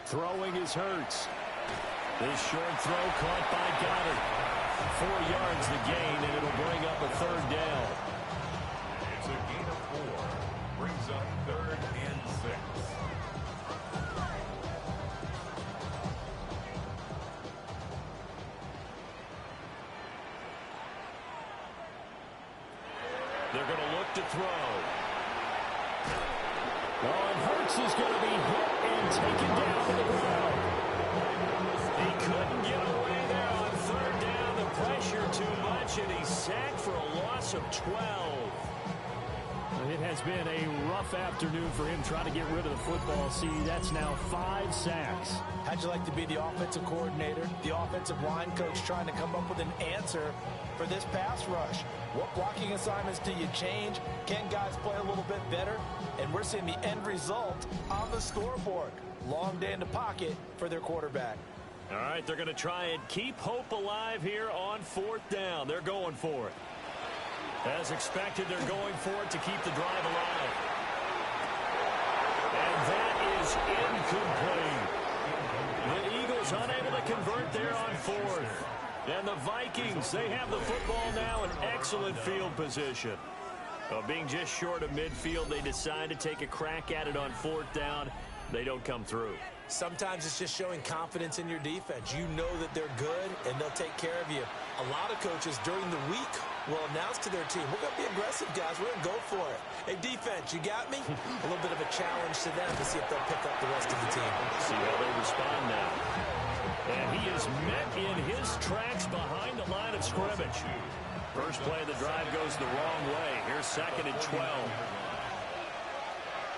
Throwing is Hurts. This short throw caught by Goddard. 4 yards the gain, and it'll bring up a third down. It's a gain of 4. Brings up 3rd and 6. They're going to look to throw. Oh, and Hurts is going to be hit and taken down to the ground. He couldn't get away there on 3rd down. The pressure too much, and he's sacked for a loss of 12. It has been a rough afternoon for him trying to get rid of the football. See, that's now 5 sacks. How'd you like to be the offensive coordinator, the offensive line coach trying to come up with an answer for this pass rush? What blocking assignments do you change? Can guys play a little bit better? And we're seeing the end result on the scoreboard. Long day in the pocket for their quarterback. All right, they're going to try and keep hope alive here on 4th down. They're going for it. As expected, they're going for it to keep the drive alive. And that is incomplete. The Eagles unable to convert there on 4th. And the Vikings, they have the football now in excellent field position. Well, being just short of midfield, they decide to take a crack at it on 4th down. They don't come through. Sometimes it's just showing confidence in your defense. You know that they're good, and they'll take care of you. A lot of coaches during the week will announce to their team, we're going to be aggressive, guys. We're going to go for it. Hey, defense, you got me? A little bit of a challenge to them to see if they'll pick up the rest of the team. See how they respond now. And he is met in his tracks behind the line of scrimmage. First play of the drive goes the wrong way. Here's 2nd and 12.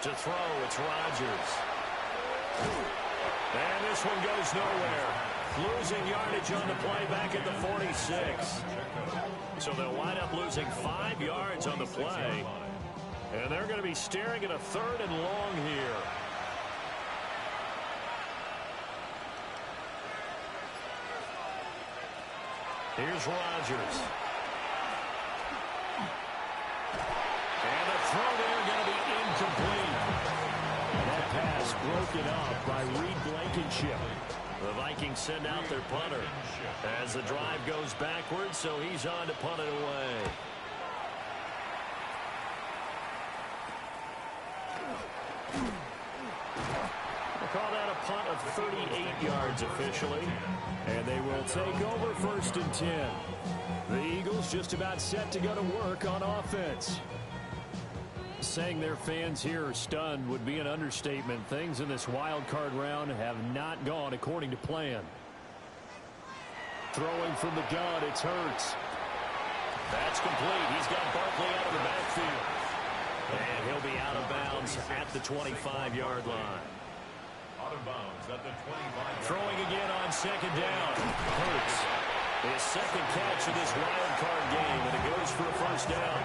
To throw, it's Rodgers. And this one goes nowhere. Losing yardage on the play back at the 46. So they'll wind up losing 5 yards on the play. And they're going to be staring at a 3rd and long here. Here's Rodgers. And the throw there going to be incomplete. That pass broken up by Reed Blankenship. The Vikings send out their punter as the drive goes backwards, so he's on to punt it away. We'll call that a punt of 38 yards officially. And they will take over 1st and 10. The Eagles just about set to go to work on offense. Saying their fans here are stunned would be an understatement. Things in this wild card round have not gone according to plan. Throwing from the gun, it's Hurts. That's complete. He's got Barkley out of the backfield. And he'll be out of bounds at the 25-yard line. Out of bounds at the 25. Throwing again on 2nd down. Hurts. His 2nd catch of this wild card game, and it goes for a 1st down.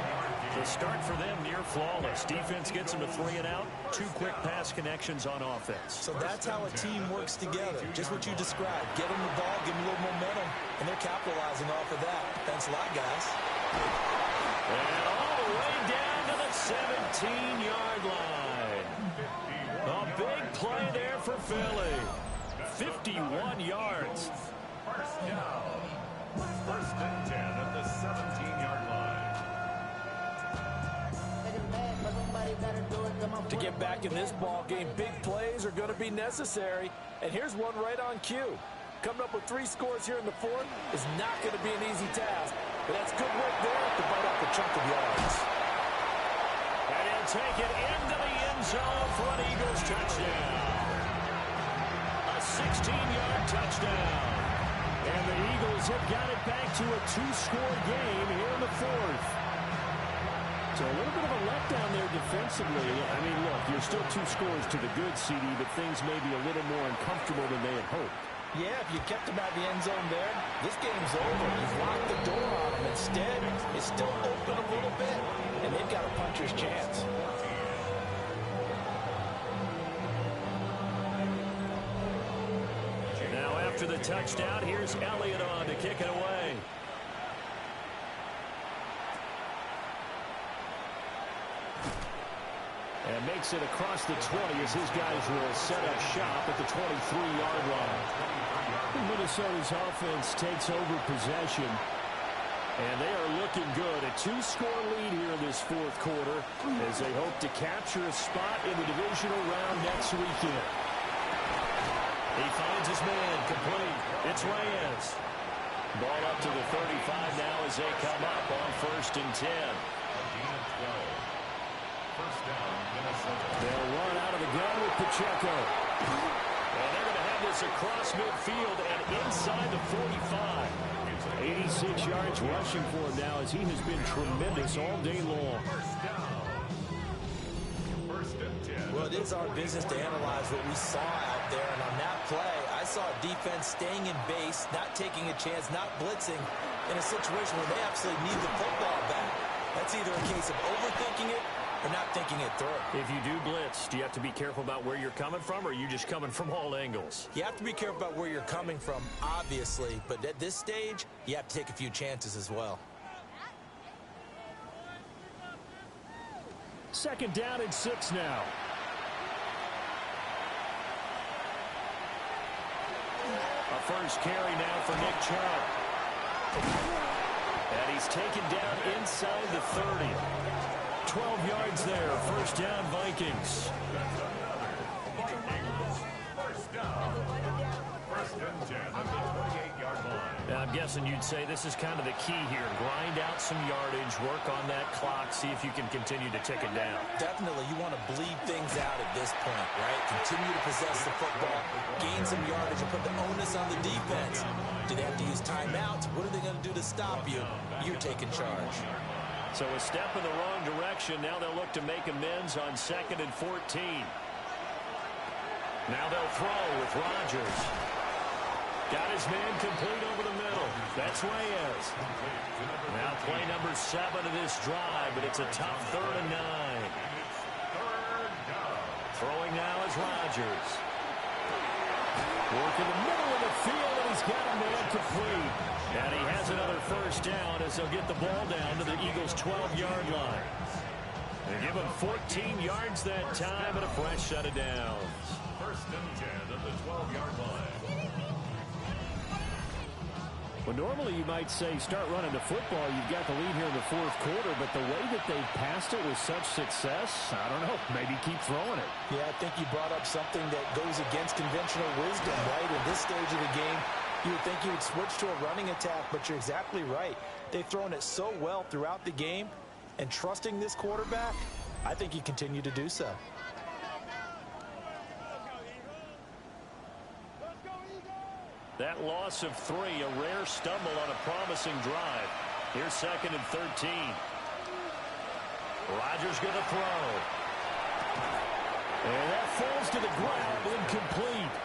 The start for them near flawless. Defense gets them to 3 and out. 2 quick pass connections on offense. So that's how a team works together. Just what you described. Get them the ball, give them a little momentum, and they're capitalizing off of that. Thanks a lot, guys. And all the way down to the 17-yard line. A big play there for Philly. 51 yards. 1st down. 1st and 10 at the 17-yard line. To get back in this ball game, big plays are going to be necessary. And here's one right on cue. Coming up with 3 scores here in the 4th is not going to be an easy task. But that's good work there to bite off a chunk of yards. And he'll take it into the end zone for an Eagles touchdown. A 16-yard touchdown. And the Eagles have got it back to a 2-score game here in the 4th. So a little bit of a letdown there defensively. I mean, look, you're still 2 scores to the good, CD, but things may be a little more uncomfortable than they had hoped. Yeah, if you kept them out of the end zone there, this game's over. You've locked the door on them. Instead, it's still open a little bit, and they've got a puncher's chance. Now after the touchdown, here's Elliott on to kick it away. And makes it across the 20 as his guys will set up shop at the 23-yard line. Minnesota's offense takes over possession. And they are looking good. A 2-score lead here in this fourth quarter as they hope to capture a spot in the divisional round next weekend. He finds his man complete. It's Reyes. Ball up to the 35 now as they come up on 1st and 10. They'll run out of the gun with Pacheco. And they're going to have this across midfield and inside the 45. 86 yards rushing for him now as he has been tremendous all day long. Well, it is our business to analyze what we saw out there. And on that play, I saw a defense staying in base, not taking a chance, not blitzing in a situation where they absolutely need the football back. That's either a case of overthinking it or not thinking it through. If you do blitz, do you have to be careful about where you're coming from, or are you just coming from all angles? You have to be careful about where you're coming from, obviously. But at this stage, you have to take a few chances as well. 2nd down and 6 now. A first carry now for Nick Chubb. And he's taken down inside the 30. 12 yards there. 1st down, Vikings. First down. 1st and 10 at the 28-yard line. Now, I'm guessing you'd say this is kind of the key here. Grind out some yardage, work on that clock, see if you can continue to tick it down. Definitely, you want to bleed things out at this point, right? Continue to possess the football, gain some yardage, and put the onus on the defense. Do they have to use timeouts? What are they going to do to stop you? You're taking charge. So a step in the wrong direction. Now they'll look to make amends on 2nd and 14. Now they'll throw with Rodgers. Got his man complete over the middle. That's Reyes. Now play number 7 of this drive, but it's a tough 3rd and 9. Throwing now is Rodgers. Work in the middle of the field, and he's got a man complete. And he has another 1st down as they'll get the ball down to the Eagles' 12-yard line. They give him 14 yards that time and a fresh set of downs. 1st and 10 at the 12-yard line. Well, normally you might say start running the football. You've got the lead here in the fourth quarter, but the way that they passed it with such success, I don't know, maybe keep throwing it. Yeah, I think you brought up something that goes against conventional wisdom, right? In this stage of the game, you would think you would switch to a running attack, but you're exactly right. They've thrown it so well throughout the game, and trusting this quarterback, I think you continue to do so. That loss of 3, a rare stumble on a promising drive. Here's 2nd and 13. Rodgers going to throw. And that falls to the ground, incomplete.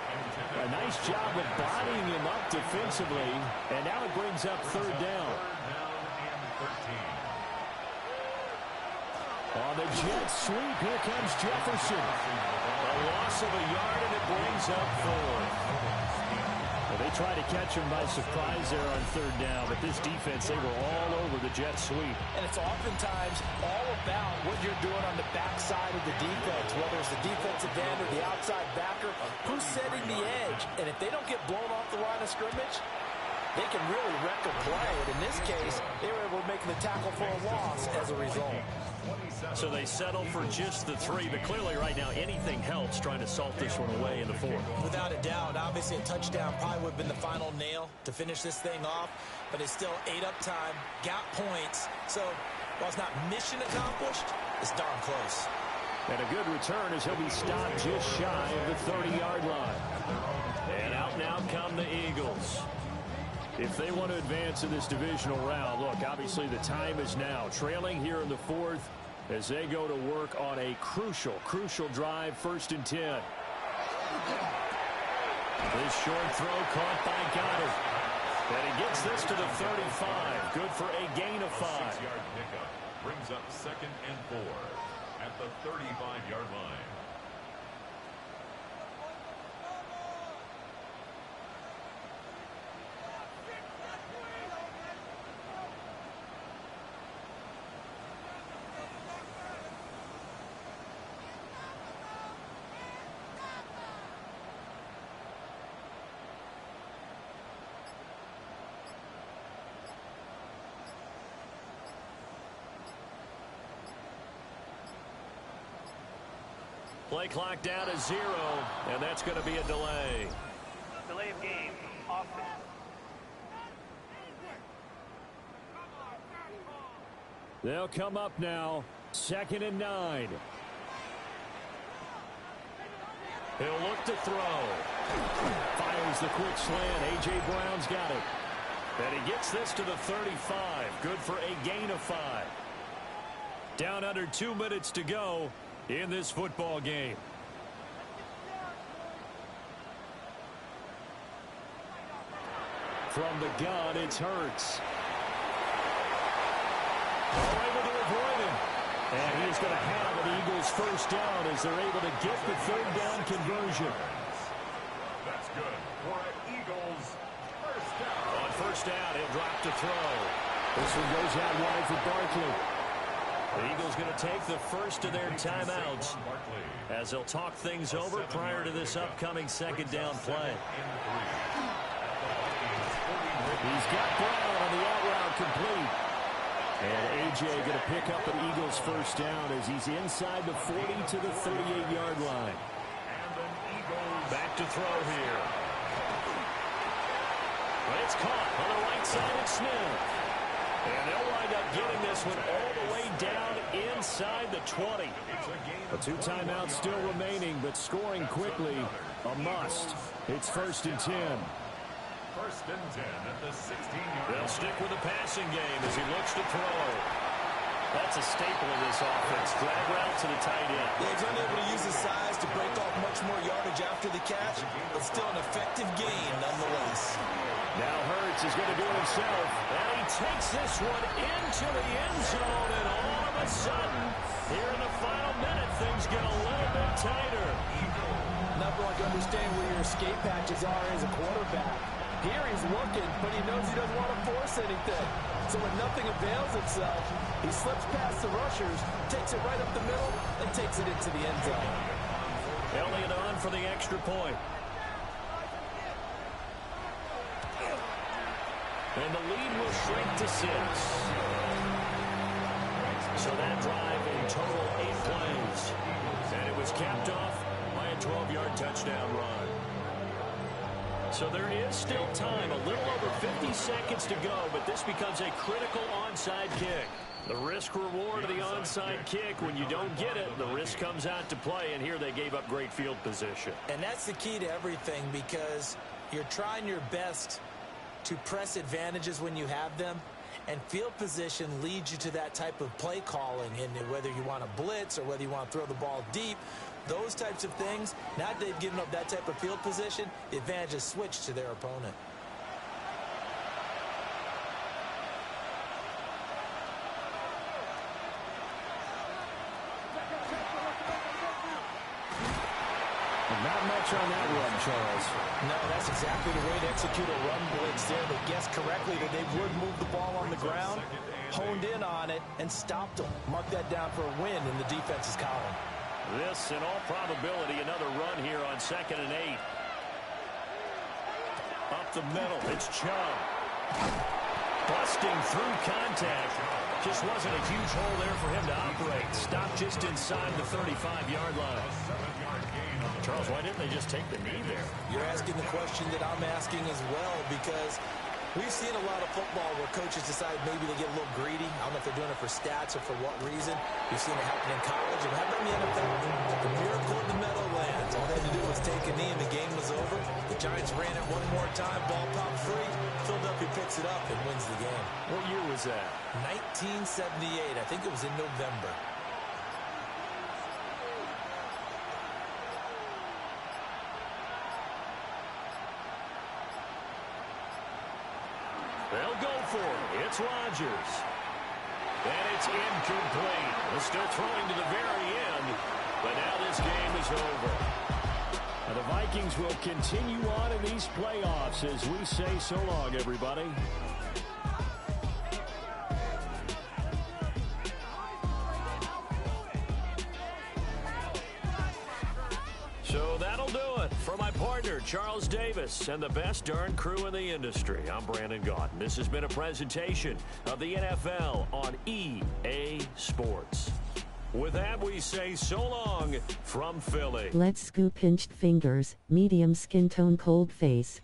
A nice job of bodying him up defensively, and now it brings up 3rd down. On the jet sweep, here comes Jefferson. A loss of a yard, and it brings up 4. Well, they try to catch him by surprise there on 3rd down, but this defense, they were all over the jet sweep. And it's oftentimes all about what you're doing on the backside of the defense, whether it's the defensive end or the outside backer, who's setting the edge. And if they don't get blown off the line of scrimmage, they can really wreck a play. And in this case, they were able to make the tackle for a loss as a result. So they settle for just the 3, but clearly right now anything helps trying to salt this one away in the 4th. Without a doubt, obviously a touchdown probably would have been the final nail to finish this thing off, but it's still ate up time, got points. So while it's not mission accomplished, it's darn close. And a good return as he'll be stopped just shy of the 30-yard line. And out now come the Eagles. If they want to advance in this divisional round, look, obviously the time is now. Trailing here in the 4th as they go to work on a crucial drive, 1st and 10. This short throw caught by Goddard. And he gets this to the 35. Good for a gain of 5. 6-yard pickup brings up 2nd and 4 at the 35-yard line. Play clock down to 0, and that's going to be a delay. Delay of game, offense. They'll come up now. 2nd and 9. He'll look to throw. Fires the quick slant. A.J. Brown's got it. And he gets this to the 35. Good for a gain of 5. Down under 2 minutes to go in this football game. From the gun, it's Hurts. Able to avoid him. And he is going to have an Eagles first down as they're able to get the 3rd down conversion. That's good for an Eagles first down. On first down, he'll drop to throw. This one goes out wide for Barkley. The Eagles going to take the first of their timeouts as they'll talk things over prior to this upcoming 2nd down play. He's got Brown on the out route complete. And A.J. going to pick up an Eagles first down as he's inside the 40 to the 38-yard line. Back to throw here. But it's caught on the right side of Smith. And they'll wind up getting this one all the way down inside the 20. A 2 timeouts still remaining, but scoring quickly, a must. It's 1st and 10. 1st and 10 at the 16-yard. They'll stick with the passing game as he looks to throw. That's a staple of this offense. Drag route to the tight end. Yeah, he's unable to use his size to break off much more yardage after the catch, but still an effective gain nonetheless. Now Hurts is going to do it himself. And he takes this one into the end zone, and all of a sudden, here in the final minute, things get a little bit tighter. Nothing like understand where your escape patches are as a quarterback. Here he's looking, but he knows he doesn't want to force anything. So when nothing avails itself, he slips past the rushers, takes it right up the middle, and takes it into the end zone. Elliott on for the extra point. And the lead will shrink to 6. So that drive in total 8 plays. And it was capped off by a 12-yard touchdown run. So there is still time, a little over 50 seconds to go, but this becomes a critical onside kick. The risk-reward of the onside kick, when you don't get it, the risk comes out to play, and here they gave up great field position. And that's the key to everything, because you're trying your best to press advantages when you have them, and field position leads you to that type of play calling, and whether you want to blitz or whether you want to throw the ball deep, those types of things. Now that they've given up that type of field position, the advantage is switched to their opponent. Not much on that run, Charles. No, that's exactly the way to execute a run blitz there. They guessed correctly that they would move the ball on the ground, honed in on it, and stopped them. Mark that down for a win in the defense's column. This, in all probability, another run here on 2nd and 8. Up the middle, it's Chubb. Busting through contact. Just wasn't a huge hole there for him to operate. Stopped just inside the 35-yard line. Charles, why didn't they just take the knee there? You're asking the question that I'm asking as well, because we've seen a lot of football where coaches decide maybe they get a little greedy. I don't know if they're doing it for stats or for what reason. We've seen it happen in college. And how about in the NFL? The miracle in the Meadowlands. All they had to do was take a knee and the game was over. The Giants ran it one more time. Ball popped free. Philadelphia picks it up and wins the game. What year was that? 1978. I think it was in November. They'll go for it. It's Rodgers. And it's incomplete. They're still throwing to the very end, but now this game is over. And the Vikings will continue on in these playoffs as we say so long, everybody. So that'll do it for my partner, Charles Davis, and the best darn crew in the industry. I'm Brandon Gaudin. This has been a presentation of the NFL on EA Sports. With that, we say so long from Philly. Let's scoop pinched fingers, medium skin tone, cold face.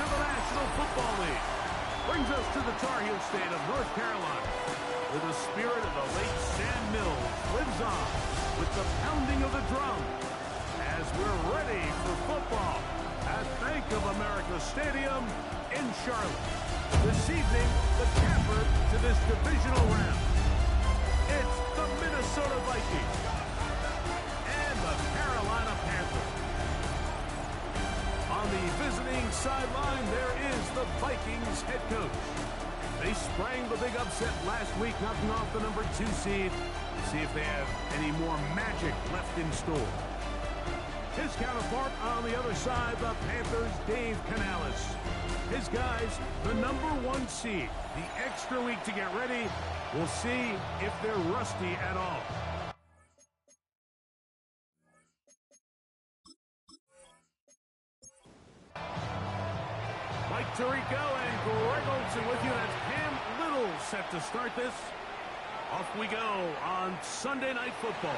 to the National Football League. Brings us to the Tar Heel state of North Carolina, where the spirit of the late Sam Mills lives on with the pounding of the drum as we're ready for football at Bank of America Stadium in Charlotte. This evening, the capper to this divisional round. It's the Minnesota Vikings and the Carolina Panthers. On the visiting sideline, there is the Vikings head coach. They sprang the big upset last week, knocking off the number 2 seed. See if they have any more magic left in store. His counterpart on the other side, the Panthers' Dave Canales. His guys, the number 1 seed. The extra week to get ready. We'll see if they're rusty at all. Mike Tirico and Greg Olsen with you. That's Cam Little set to start this. Off we go on Sunday Night Football.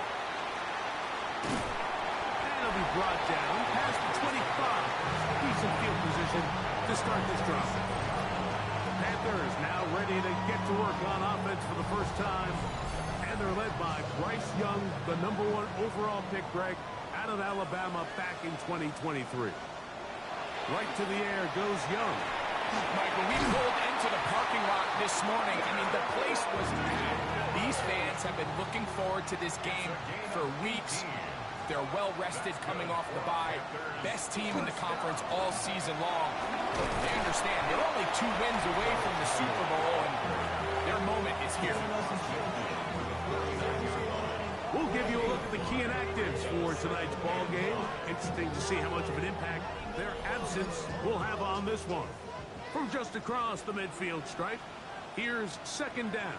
And it'll be brought down past the 25. Decent field position to start this drive. Panthers now ready to get to work on offense for the first time. And they're led by Bryce Young, the number 1 overall pick, Greg, out of Alabama back in 2023. Right to the air goes Young. Mike, when we pulled into the parking lot this morning, I mean, the place was packed. These fans have been looking forward to this game for weeks. They're well-rested coming off the bye. Best team in the conference all season long. They understand they're only 2 wins away from the Super Bowl, and their moment is here. We'll give you a look at the key inactives for tonight's ball game. Interesting to see how much of an impact their absence will have on this one. From just across the midfield stripe, here's second down.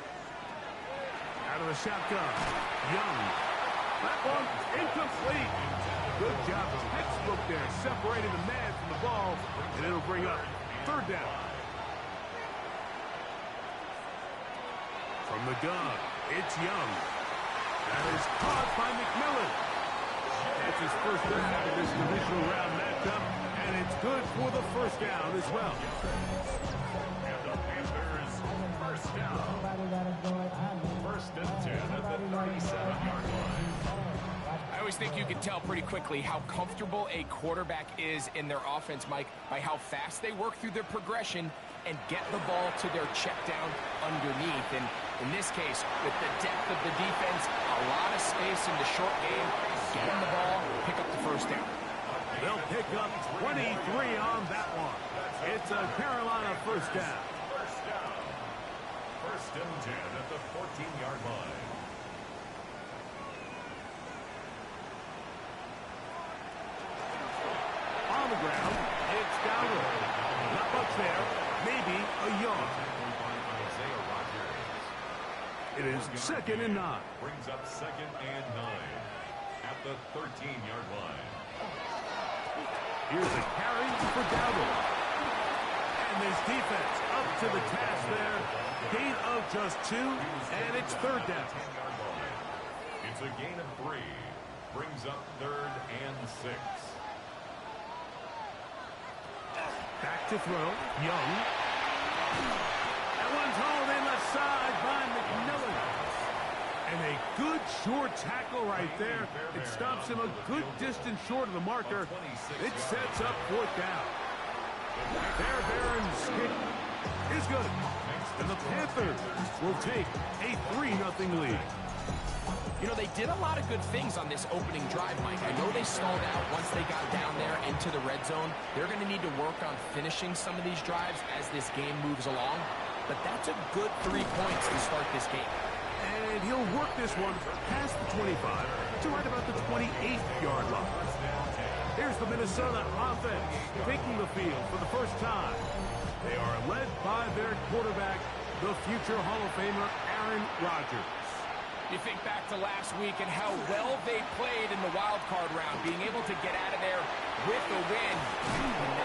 Out of the shotgun, Young. That one incomplete. Good job, textbook there, separating the man from the ball, and it'll bring up third down. From the gun, it's Young. That is caught by McMillan. That's his first down of this divisional round matchup, and it's good for the first down as well. And the Panthers, first down. First and 10 at the 37-yard line. I always think you can tell pretty quickly how comfortable a quarterback is in their offense, Mike, by how fast they work through their progression and get the ball to their check down underneath. And in this case, with the depth of the defense, a lot of space in the short game, get them the ball, pick up the first down. They'll pick up 23 on that one. It's a Carolina first down. First and 10 at the 14-yard line. On the ground, it's Dowdle. Not much there. Maybe a yard. It is second and 9. Brings up second and 9 at the 13-yard line. Here's a carry for Dowdle. And this defense up to the task there. Gain of just 2, and it's third down. It's a gain of 3. Brings up third and 6. Back to throw. Young. That one's hauled in left side by McMillan. And a good short tackle right there. It stops him a good distance short of the marker. It sets up fourth down. Barron's kick is good. And the Panthers will take a 3-0 lead. You know, they did a lot of good things on this opening drive, Mike. I know they stalled out once they got down there into the red zone. They're going to need to work on finishing some of these drives as this game moves along. But that's a good 3 points to start this game. And he'll work this one past the 25 to right about the 28-yard line. Here's the Minnesota offense taking the field for the first time. They are led by their quarterback, the future Hall of Famer, Aaron Rodgers. You think back to last week and how well they played in the wild card round, being able to get out of there with a win.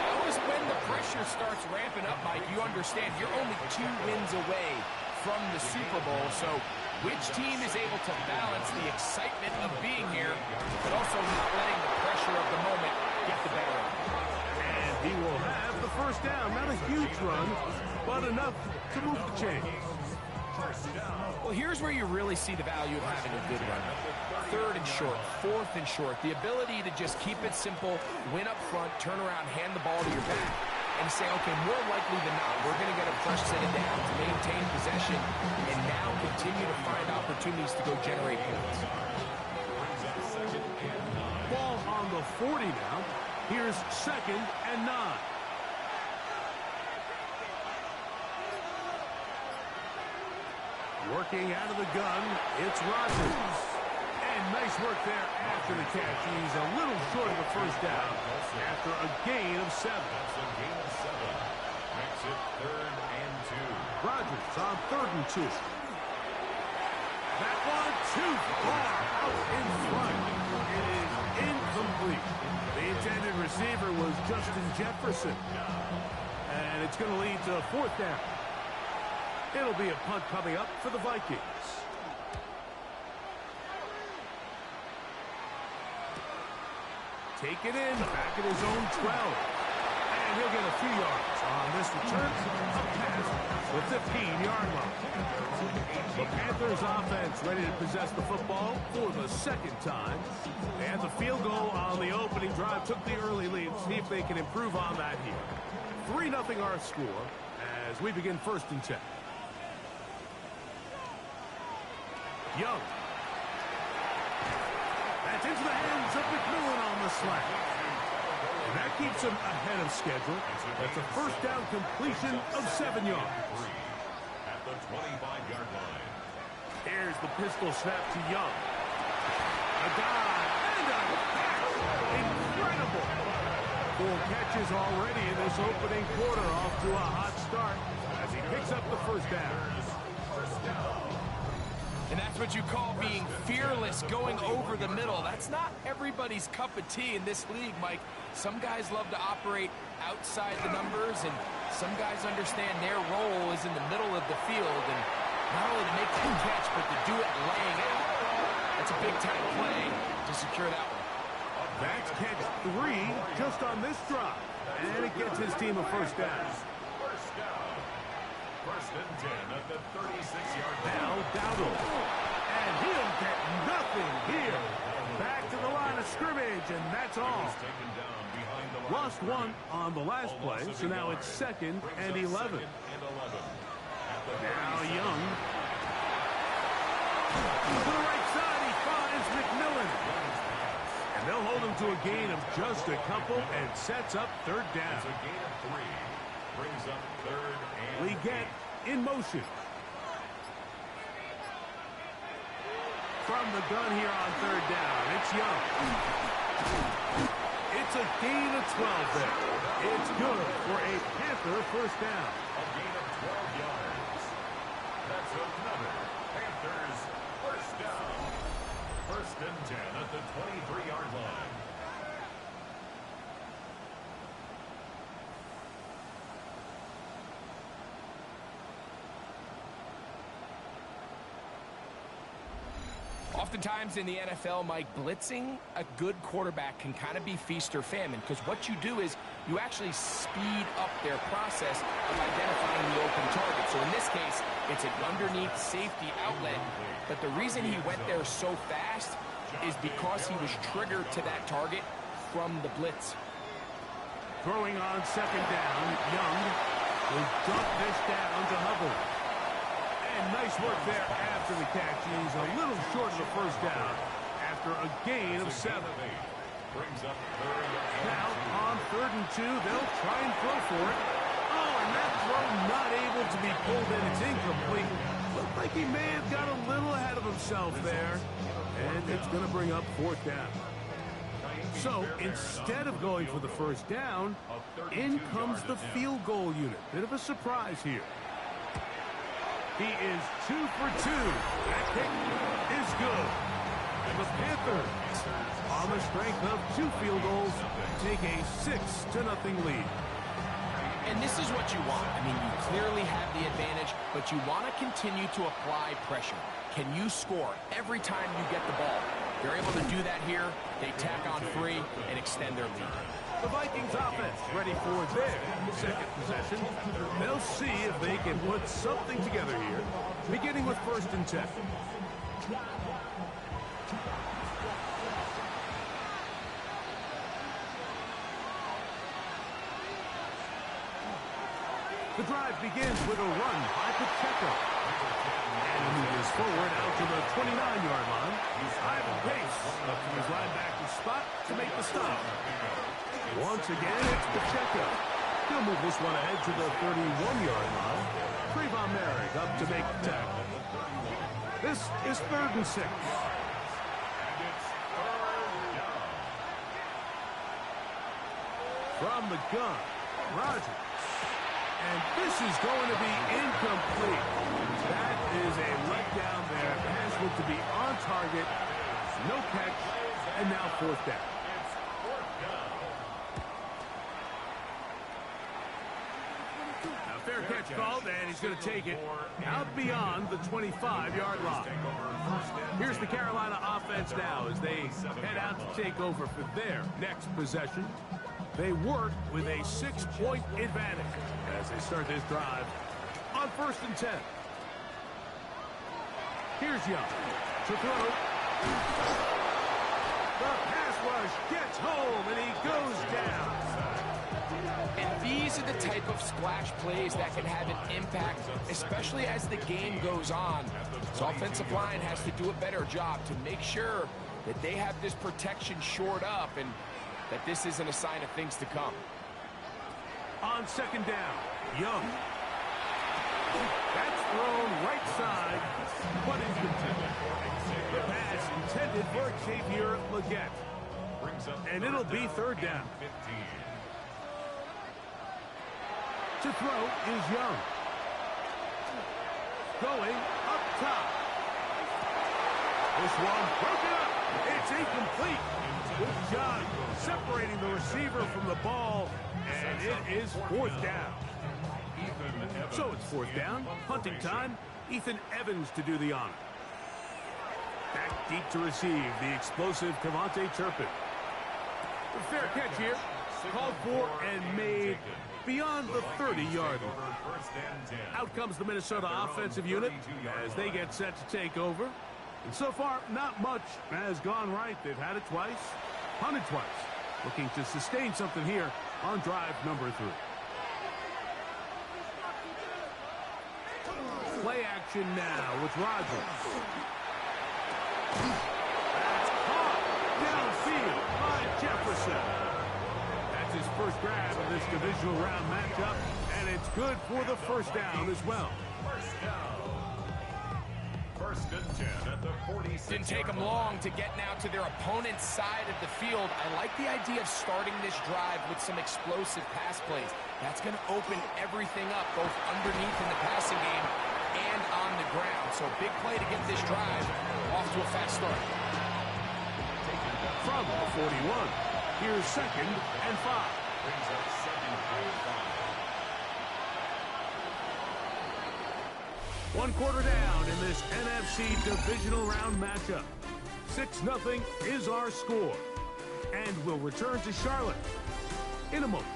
Now is when the pressure starts ramping up, Mike. You understand you're only 2 wins away from the Super Bowl, so which team is able to balance the excitement of being here, but also not letting the pressure of the moment get the better of them? And He will have the first down. Not a huge run, but enough to move the chains. Well, here's where you really see the value of having a good run. 3rd and short, 4th and short. The ability to just keep it simple, win up front, turn around, hand the ball to your back, and say, okay, more likely than not, we're going to get a fresh set of downs, maintain possession, and now continue to find opportunities to go generate points. Ball on the 40 now. Here's 2nd and 9. Working out of the gun, it's Rodgers. And nice work there after the catch. He's a little short of the first down after a gain of 7. That's a gain of 7. Makes it 3rd and 2. Rodgers on 3rd and 2. That one too far out in front. It is incomplete. The intended receiver was Justin Jefferson. And it's going to lead to a 4th down. It'll be a punt coming up for the Vikings. Take it in, back at his own 12. And he'll get a few yards on this return. A pass, the 15-yard line. The Panthers offense ready to possess the football for the 2nd time. They had the field goal on the opening drive, took the early lead. See if they can improve on that here. 3-0 our score as we begin 1st and 10. Young. That's into the hands of McMillan on the slant. And that keeps him ahead of schedule. That's a first down completion of 7 yards. At the 25-yard line. Here's the pistol snap to Young. A dive and a catch. Incredible. 4 catches already in this opening quarter, off to a hot start as he picks up the first down. And that's what you call being fearless, going over the middle. That's not everybody's cup of tea in this league, Mike. Some guys love to operate outside the numbers, and some guys understand their role is in the middle of the field, and not only to make the catch, but to do it laying out. That's a big-time play to secure that one. That's catch 3 just on this drive, and it gets his team a first down. First down. 1st and 10 at the 36-yard line. Now Dowdle. And he'll get nothing here. Back to the line of scrimmage, and that's all. Taken down behind the line. Lost 1 on the last play, so now it's 2nd and 11. Now Young. To the right side, he finds McMillan. And they'll hold him to a gain of just a couple and sets up 3rd down. It's a gain of 3. Brings up 3rd and We get in motion. From the gun here on 3rd down, it's Young. It's a gain of 12 there. It's good for a Panther first down. a gain of 12 yards. That's another Panthers first down. 1st and 10 at the 23-yard line. Oftentimes in the NFL, Mike, blitzing a good quarterback can kind of be feast or famine, because what you do is you actually speed up their process of identifying the open target. So in this case, it's an underneath safety outlet, but the reason he went there so fast is because he was triggered to that target from the blitz. Throwing on 2nd down, Young will dump this down to Hubbard. And nice work there after the catch. He's a little short of the first down after a gain of 7. Brings up 3rd and Now on 3rd and 2, they'll try and throw for it. Oh, and that throw not able to be pulled in. It's incomplete. Looked like he may have got a little ahead of himself there. And it's going to bring up 4th down. So instead of going for the first down, in comes the field goal unit. Bit of a surprise here. He is 2 for 2. That kick is good. And the Panthers, on the strength of 2 field goals, take a 6-0 lead. And this is what you want. I mean, you clearly have the advantage, but you want to continue to apply pressure. Can you score every time you get the ball? They're able to do that here. They tack on 3 and extend their lead. The Vikings offense ready for their second possession. They'll see if they can put something together here, beginning with 1st and 10. The drive begins with a run by Pacheco. And he moves forward out to the 29-yard line. High pace up to his linebacker's spot to make the stop. Once again, it's Pacheco. He'll move this one ahead to the 31-yard line. Trayvon Merrick up to make the tackle. This is 3rd and 6. From the gun, Rodgers. And this is going to be incomplete. That is a letdown there. Pass looked to be on target. No catch. And now 4th down. Now fair catch called, and he's going to take it out beyond the 25-yard line. Here's the Carolina offense now as they head out to take over for their next possession. They work with a 6-point advantage as they start this drive on 1st and 10. Here's Young to throw. The pass rush gets home, and he goes down. And these are the type of splash plays that can have an impact, especially as the game goes on. This offensive line has to do a better job to make sure that they have this protection shored up and that this isn't a sign of things to come. On 2nd down, Young. That's thrown right side, but incomplete. The pass intended for Xavier Legette. And it'll be 3rd down. To throw is Young. Going up top. This one broken up. It's incomplete. Good job separating the receiver from the ball, and it is 4th down. So it's 4th down, punting time. Ethan Evans to do the honor. Back deep to receive the explosive Cavante Turpin. The fair catch here, called for and made beyond the 30-yard line. Out comes the Minnesota offensive unit as they get set to take over. And so far, not much has gone right. They've had it twice, punted twice. Looking to sustain something here on drive number 3. Play action now with Rodgers. That's caught downfield by Jefferson. That's his first grab of this divisional round matchup, and it's good for the 1st down as well. 1st and 10 at the 46. Didn't take them long to get now to their opponent's side of the field. I like the idea of starting this drive with some explosive pass plays. That's going to open everything up, both underneath in the passing game and on the ground. So big play to get this drive off to a fast start. From the 41, here's 2nd and 5. Brings up 2nd and 5. 1 quarter down in this NFC divisional round matchup. 6-0 is our score. And we'll return to Charlotte in a moment.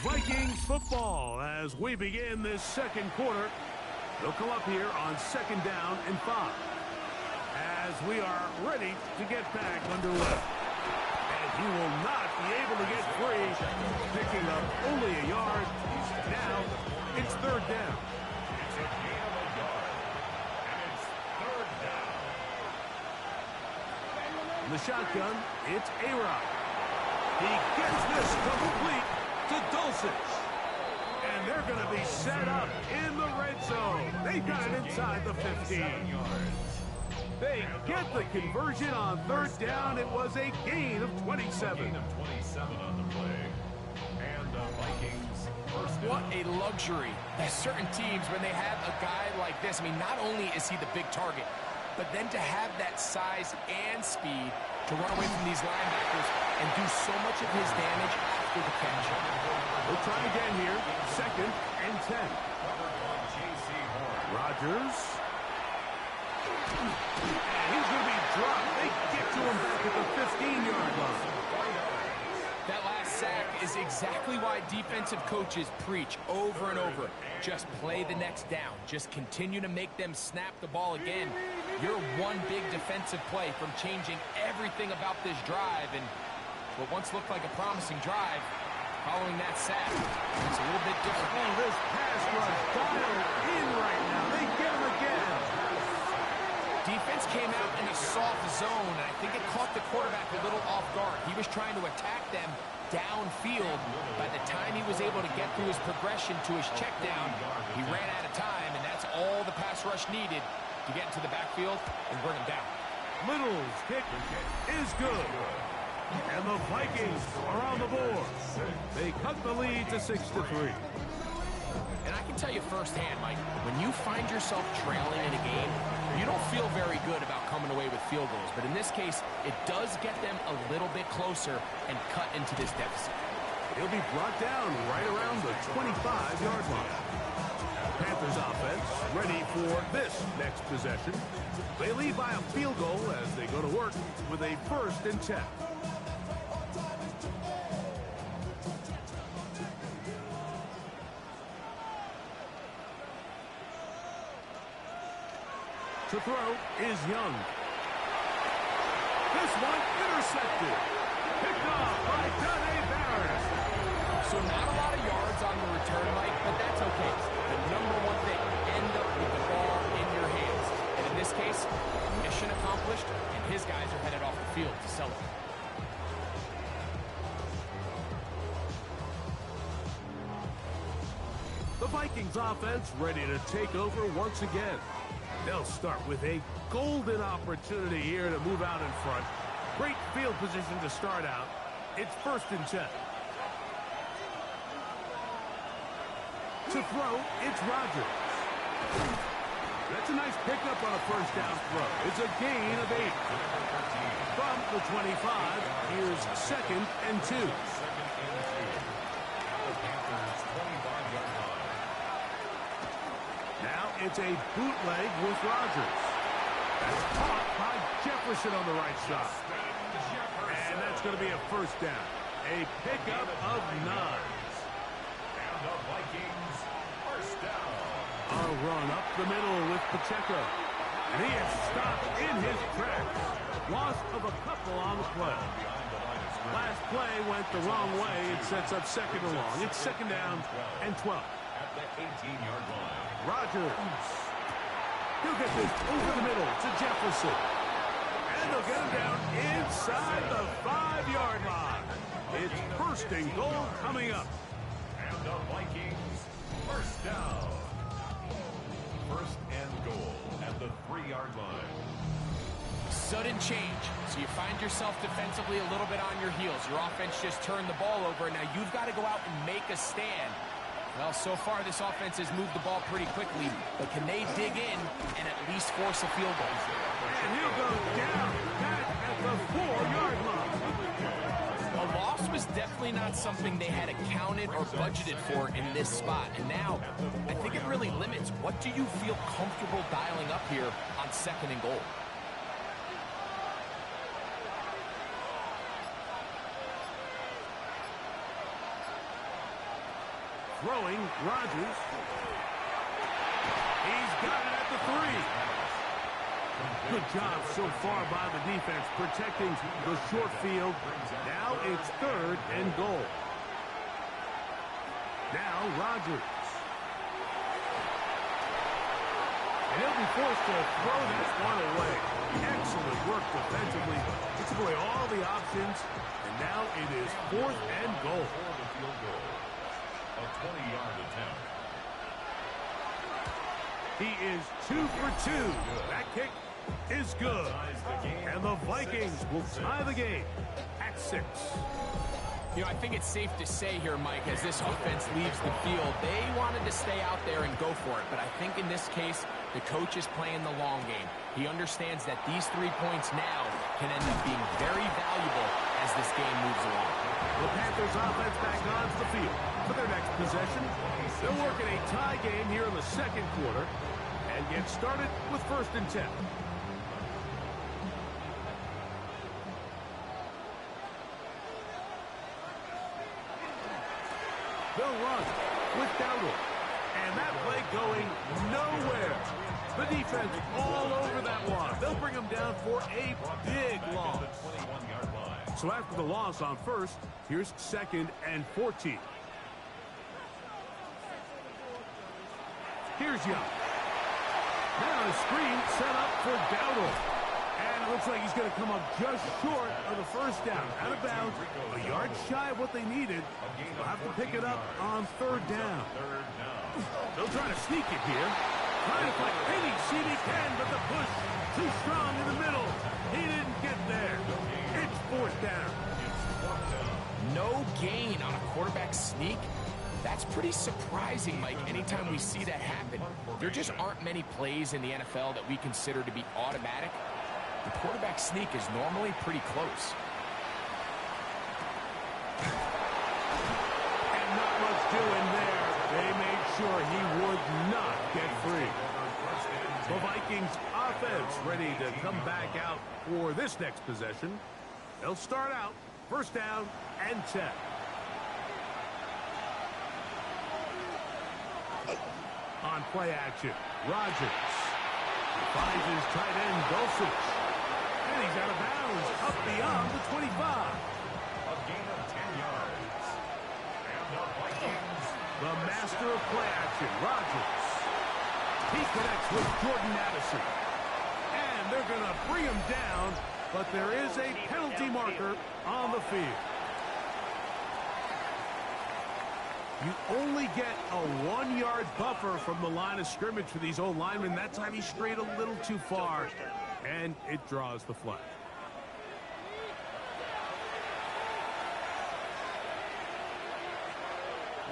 Vikings football as we begin this 2nd quarter. They'll come up here on 2nd down and 5 as we are ready to get back underway. He will not be able to get free, picking up only a yard. Now, it's 3rd down. It's a gain of a yard, and it's 3rd down. In the shotgun, it's A-Rod. He gets this complete to Dulcich. And they're going to be set up in the red zone. They got it inside the 15. They get the conversion on 3rd down. It was a gain of 27. Gain of 27 on the play. And the Vikings first down. What a luxury that certain teams, when they have a guy like this, I mean, not only is he the big target, but then to have that size and speed to run away from these linebackers and do so much of his damage after the catch. We'll try again here. 2nd and 10. Rodgers. And he's going to be dropped. They get to him back at the 15-yard line. That last sack is exactly why defensive coaches preach over and over. Just play the next down. Just continue to make them snap the ball again. You're one big defensive play from changing everything about this drive. And what once looked like a promising drive, following that sack, it's a little bit different. Oh, this pass rush dialed in right now. They get him again. Defense came out in a soft zone, and I think it caught the quarterback a little off guard. He was trying to attack them downfield. By the time he was able to get through his progression to his check down, he ran out of time, and that's all the pass rush needed to get into the backfield and bring him down. Little's kick is good. And the Vikings are on the board. They cut the lead to 6-3. And I can tell you firsthand, Mike, when you find yourself trailing in a game, you don't feel very good about coming away with field goals. But in this case, it does get them a little bit closer and cut into this deficit. He'll be brought down right around the 25-yard line. Panthers offense ready for this next possession. They lead by a field goal as they go to work with a 1st and 10. To throw is Young. This one intercepted. Picked off by Dante Barrett. So not a lot of yards on the return, Mike, but that's okay. The number one thing, end up with the ball in your hands. And in this case, mission accomplished, and his guys are headed off the field to celebrate. The Vikings offense ready to take over once again. They'll start with a golden opportunity here to move out in front. Great field position to start out. It's 1st and 10. To throw, it's Rodgers. That's a nice pickup on a 1st down throw. It's a gain of 8. From the 25, here's 2nd and 2. Now it's a bootleg with Rodgers. That's caught by Jefferson on the right side. And that's going to be a 1st down. A pickup of 9. And the Vikings, 1st down. A run up the middle with Pacheco. And he is stopped in his tracks. Loss of a couple on the play. Last play went the wrong way. It sets up 2nd and long. It's 2nd down and 12. At the 18-yard line. Rodgers. He'll get this over the middle to Jefferson. And they'll get him down inside the 5-yard line. It's 1st and goal coming up. And the Vikings, 1st down. 1st and goal at the 3-yard line. Sudden change. So you find yourself defensively a little bit on your heels. Your offense just turned the ball over. Now you've got to go out and make a stand. Well, so far this offense has moved the ball pretty quickly, but can they dig in and at least force a field goal? And he'll go down back at the 4-yard line. A loss was definitely not something they had accounted or budgeted for in this spot. And now, I think it really limits what do you feel comfortable dialing up here on 2nd and goal. Throwing, Rodgers. He's got it at the 3. Good job so far by the defense protecting the short field. Now it's 3rd and goal. Now Rodgers. And he'll be forced to throw this one away. Excellent work defensively. It's away all the options. And now it is 4th and goal. A 20-yard attempt. He is 2 for 2. That kick is good. And the Vikings will tie the game at 6. You know, I think it's safe to say here, Mike, as this offense leaves the field, they wanted to stay out there and go for it. But I think in this case, the coach is playing the long game. He understands that these 3 points now can end up being very valuable as this game moves along. The Panthers offense back onto the field for their next possession. They'll work in a tie game here in the 2nd quarter. and get started with 1st and 10. They'll run with Dowdle. And that play going nowhere. The defense all over that one. They'll bring him down for a big loss. So after the loss on 1st, here's 2nd and 14. Here's Young. Now a screen set up for Dowdle. And it looks like he's going to come up just short of the 1st down. Out of bounds, a yard shy of what they needed. They'll have to pick it up on 3rd down. They'll try to sneak it here. Trying to find any seam he can, but the push too strong in the middle. He didn't get there. It's 4th down. No gain on a quarterback sneak. That's pretty surprising, Mike, anytime we see that happen. There just aren't many plays in the NFL that we consider to be automatic. The quarterback sneak is normally pretty close. And not much doing there. They made sure he would not get free. The Vikings offense ready to come back out for this next possession. They'll start out 1st down and 10. On play action, Rodgers finds his tight end, Dulcich. And he's out of bounds, up beyond the 25. A gain of 10 yards. And the Vikings. The master of play action, Rodgers. He connects with Jordan Addison. And they're going to bring him down, but there is a penalty marker on the field. You only get a 1-yard buffer from the line of scrimmage for these old linemen. That time he strayed a little too far, and it draws the flag.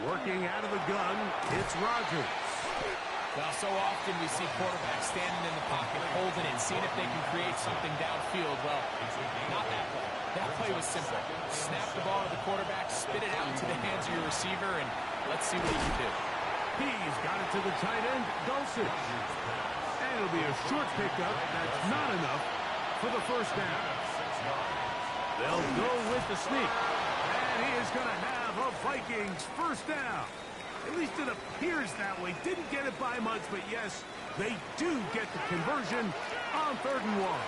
Working out of the gun, it's Rodgers. Well, so often we see quarterbacks standing in the pocket, holding it, seeing if they can create something downfield. Well, not that play. That play was simple. Snap the ball to the quarterback, spit it out into the hands of your receiver, and let's see what he can do. He's got it to the tight end, Dulcich. And it'll be a short pickup. That's not enough for the 1st down. They'll go with the sneak. And he is going to have a Vikings 1st down. At least it appears that way. Didn't get it by much, but yes, they do get the conversion on 3rd and 1.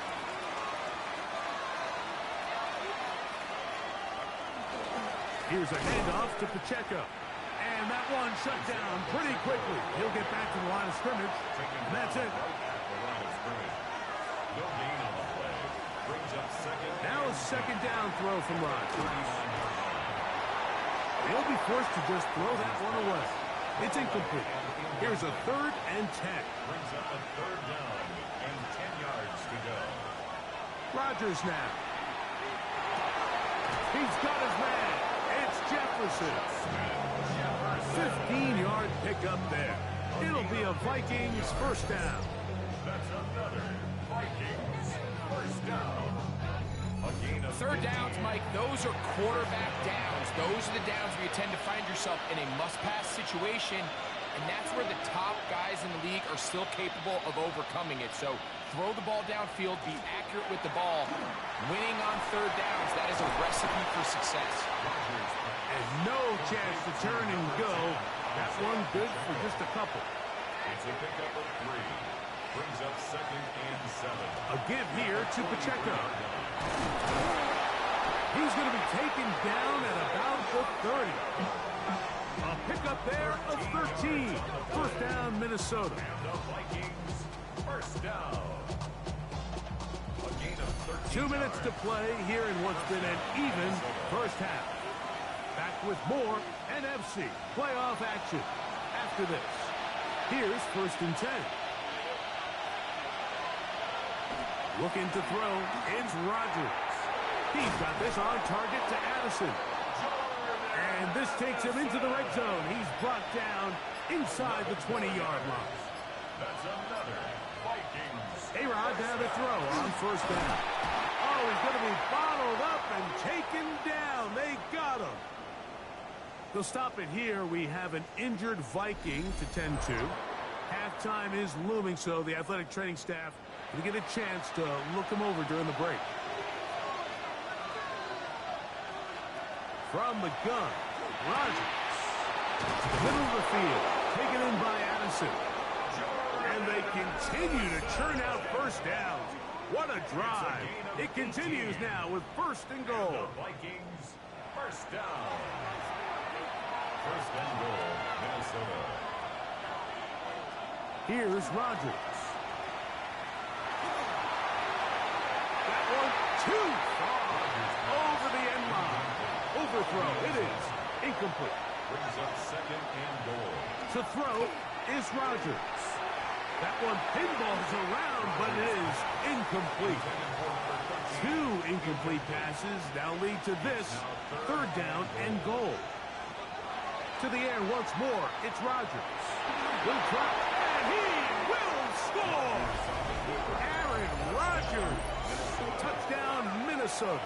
Here's a handoff to Pacheco. And that one shut down pretty quickly. He'll get back to the line of scrimmage. And that's it. No gain on the play. Brings up 2nd. Now a 2nd down throw from Rodgers. They'll be forced to just throw that one away. It's incomplete. Here's a 3rd and 10. Brings up a 3rd down and 10 yards to go. Rodgers now. He's got his man. It's Jefferson. 15-yard pickup there. It'll be a Vikings 1st down. That's another Vikings 1st down. A gain of 3rd downs, Mike, those are quarterback downs. Those are the downs where you tend to find yourself in a must-pass situation, and that's where the top guys in the league are still capable of overcoming it. So throw the ball downfield, be accurate with the ball. Winning on 3rd downs, that is a recipe for success. And no chance to turn and go. That one good for just a couple. It's a pickup of 3. Brings up 2nd and 7. A give here to Pacheco. He's going to be taken down at about the 30. A pickup there of 13. 1st down, Minnesota. And the Vikings 1st down. A gain of 13 2 minutes to play here in what's been an even 1st half. Back with more NFC playoff action after this. Here's 1st and 10. Looking to throw, it's Rodgers. He's got this on target to Addison. And this takes him into the red zone. He's brought down inside the 20-yard line. That's another Vikings. A-Rod down to throw on 1st down. Oh, he's going to be bottled up and taken down. They got him. They'll stop it here. We have an injured Viking to tend to. Halftime is looming, so the athletic training staff will get a chance to look them over during the break. From the gun, Rogers. Middle of the field, taken in by Addison. And they continue to churn out first downs. What a drive. It continues now with first and goal. Vikings, first down. First and goal, Minnesota. Here's Rogers. That one too far. Over the end line. Overthrow. It is incomplete. Brings up second and goal. To throw is Rogers. That one pinballs around, but it is incomplete. Two incomplete passes now lead to this third down and goal. To the air once more, it's Rogers. Will drop, and he will score! Aaron Rodgers. Touchdown, Minnesota.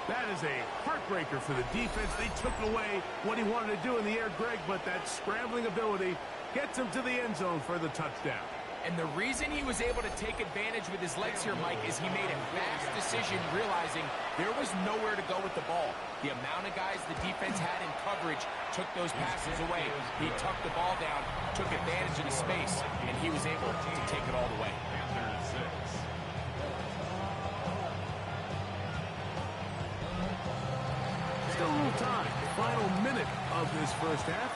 That is a heartbreaker for the defense. They took away what he wanted to do in the air, Greg, but that scrambling ability gets him to the end zone for the touchdown. And the reason he was able to take advantage with his legs here, Mike, is he made a fast decision realizing there was nowhere to go with the ball. The amount of guys the defense had in coverage took those passes away. He tucked the ball down, took advantage of the space, and he was able to take it all the way. Panthers 6. Still a little time. Final minute of this first half.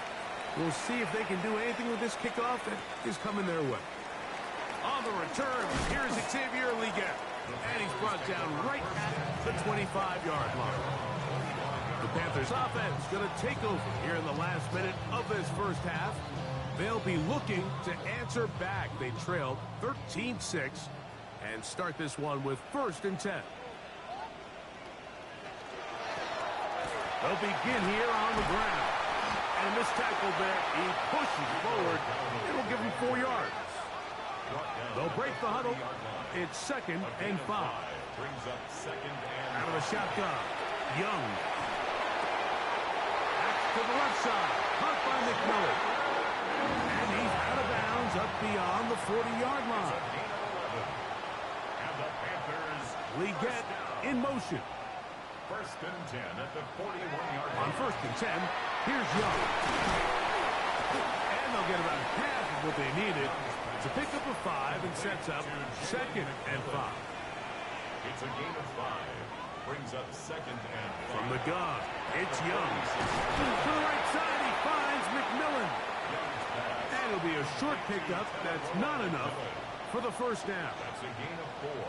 We'll see if they can do anything with this kickoff that is coming their way. On the return, here's Xavier Leggett. And he's brought down right at the 25-yard line. The Panthers offense going to take over here in the last minute of this first half. They'll be looking to answer back. They trailed 13-6 and start this one with first and 10. They'll begin here on the ground. And this tackle there, he pushes forward. It'll give him 4 yards. They'll break the huddle. It's second and 5. Brings up second and out of the shotgun. Young. Back to the left side. Caught by McMillan. And he's out of bounds up beyond the 40-yard line. And the Panthers Leggett in motion. first and 10 at the 41-yard line. On first and 10, here's Young. And they'll get about half of what they needed to pick up a 5 and sets up second and 5. It's a gain of 5. Brings up second and 5. From the gun, it's Young. To the right side, he finds McMillan. And it'll be a short pickup that's not enough for the first down. That's a gain of 4.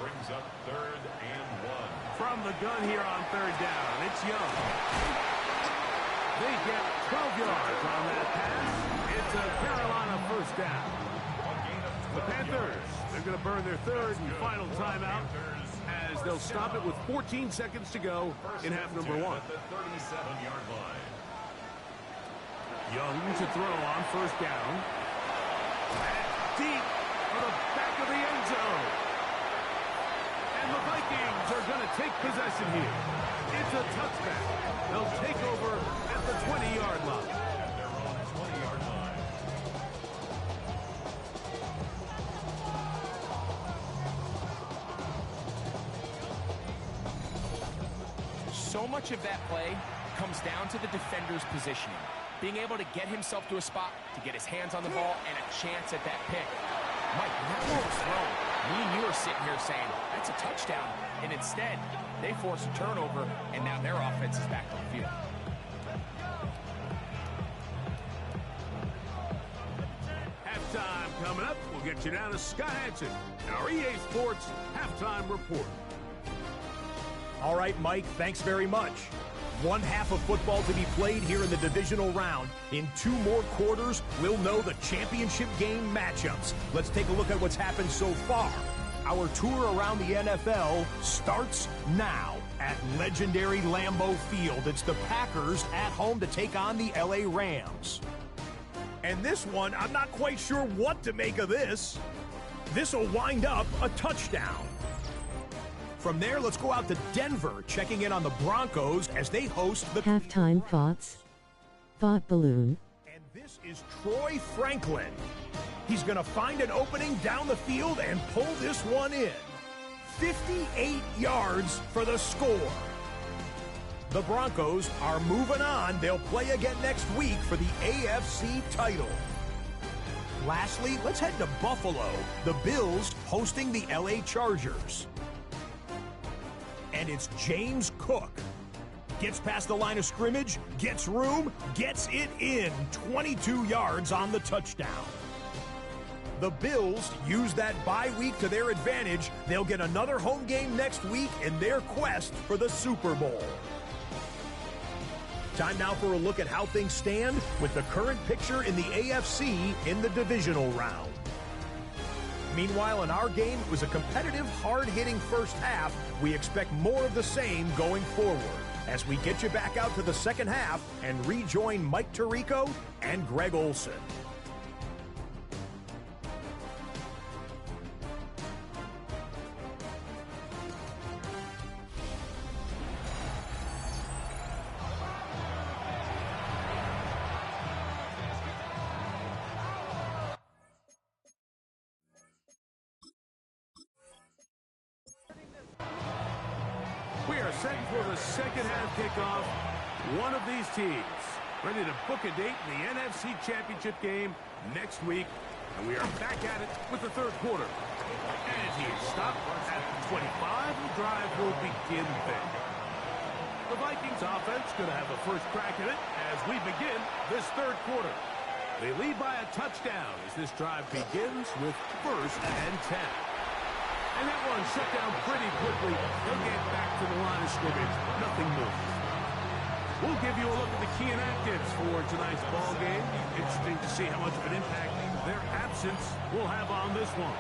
Brings up third and 1. From the gun here on third down, it's Young. They get 12 yards on that pass. It's a Carolina first down. The Panthers, they're going to burn their third and final timeout as they'll stop it with 14 seconds to go in half number 1. At the 37-yard line. Young to throw on first down. And deep for the back of the end zone. And the Vikings are going to take possession here. It's a touchback. They'll take over at the 20-yard line. At their own 20-yard line. So much of that play comes down to the defender's positioning. Being able to get himself to a spot, to get his hands on the ball, and a chance at that pick. Mike, when that ball was thrown, me and you are sitting here saying, that's a touchdown. And instead, they force a turnover, and now their offense is back on the field. Halftime coming up. We'll get you down to Scott Hansen, our EA Sports Halftime Report. All right, Mike, thanks very much. One half of football to be played here in the divisional round. In 2 more quarters, we'll know the championship game matchups. Let's take a look at what's happened so far. Our tour around the NFL starts now at legendary Lambeau Field. It's the Packers at home to take on the LA Rams. And this one, I'm not quite sure what to make of this. This will wind up a touchdown. From there, let's go out to Denver, checking in on the Broncos as they host the halftime thoughts. Thought balloon. And This is Troy Franklin. He's going to find an opening down the field and pull this one in. 58 yards for the score. The Broncos are moving on. They'll play again next week for the AFC title. Lastly, let's head to Buffalo. The Bills hosting the LA Chargers. And it's James Cook. Gets past the line of scrimmage, gets room, gets it in. 22 yards on the touchdown. The Bills use that bye week to their advantage. They'll get another home game next week in their quest for the Super Bowl. Time now for a look at how things stand with the current picture in the AFC in the divisional round. Meanwhile, in our game, it was a competitive, hard-hitting first half. We expect more of the same going forward as we get you back out to the second half and rejoin Mike Tirico and Greg Olson. We are set for the second half kickoff. One of these teams ready to book a date in the NFC Championship game next week. And we are back at it with the third quarter. And he is stopped at the 25. The drive will begin there. The Vikings offense going to have a first crack at it as we begin this third quarter. They lead by a touchdown as this drive begins with 1st and 10. And that one shut down pretty quickly. They'll get back to the line of scrimmage. Nothing more. We'll give you a look at the key inactives for tonight's ball game. Interesting to see how much of an impact their absence will have on this one.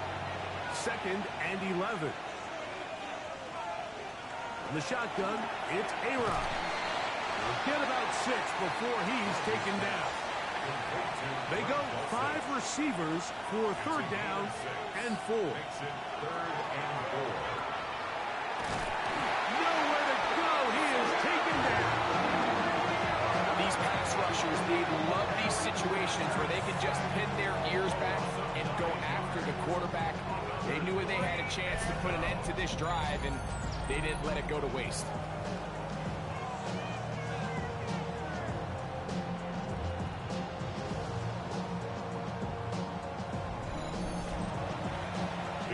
2nd and 11. On the shotgun, it's A-Rod. They'll get about 6 before he's taken down. They go 5 receivers for 3rd down and 4. Nowhere to go. He is taken down. These pass rushers, they love these situations where they can just pin their ears back and go after the quarterback. They knew they had a chance to put an end to this drive, and they didn't let it go to waste.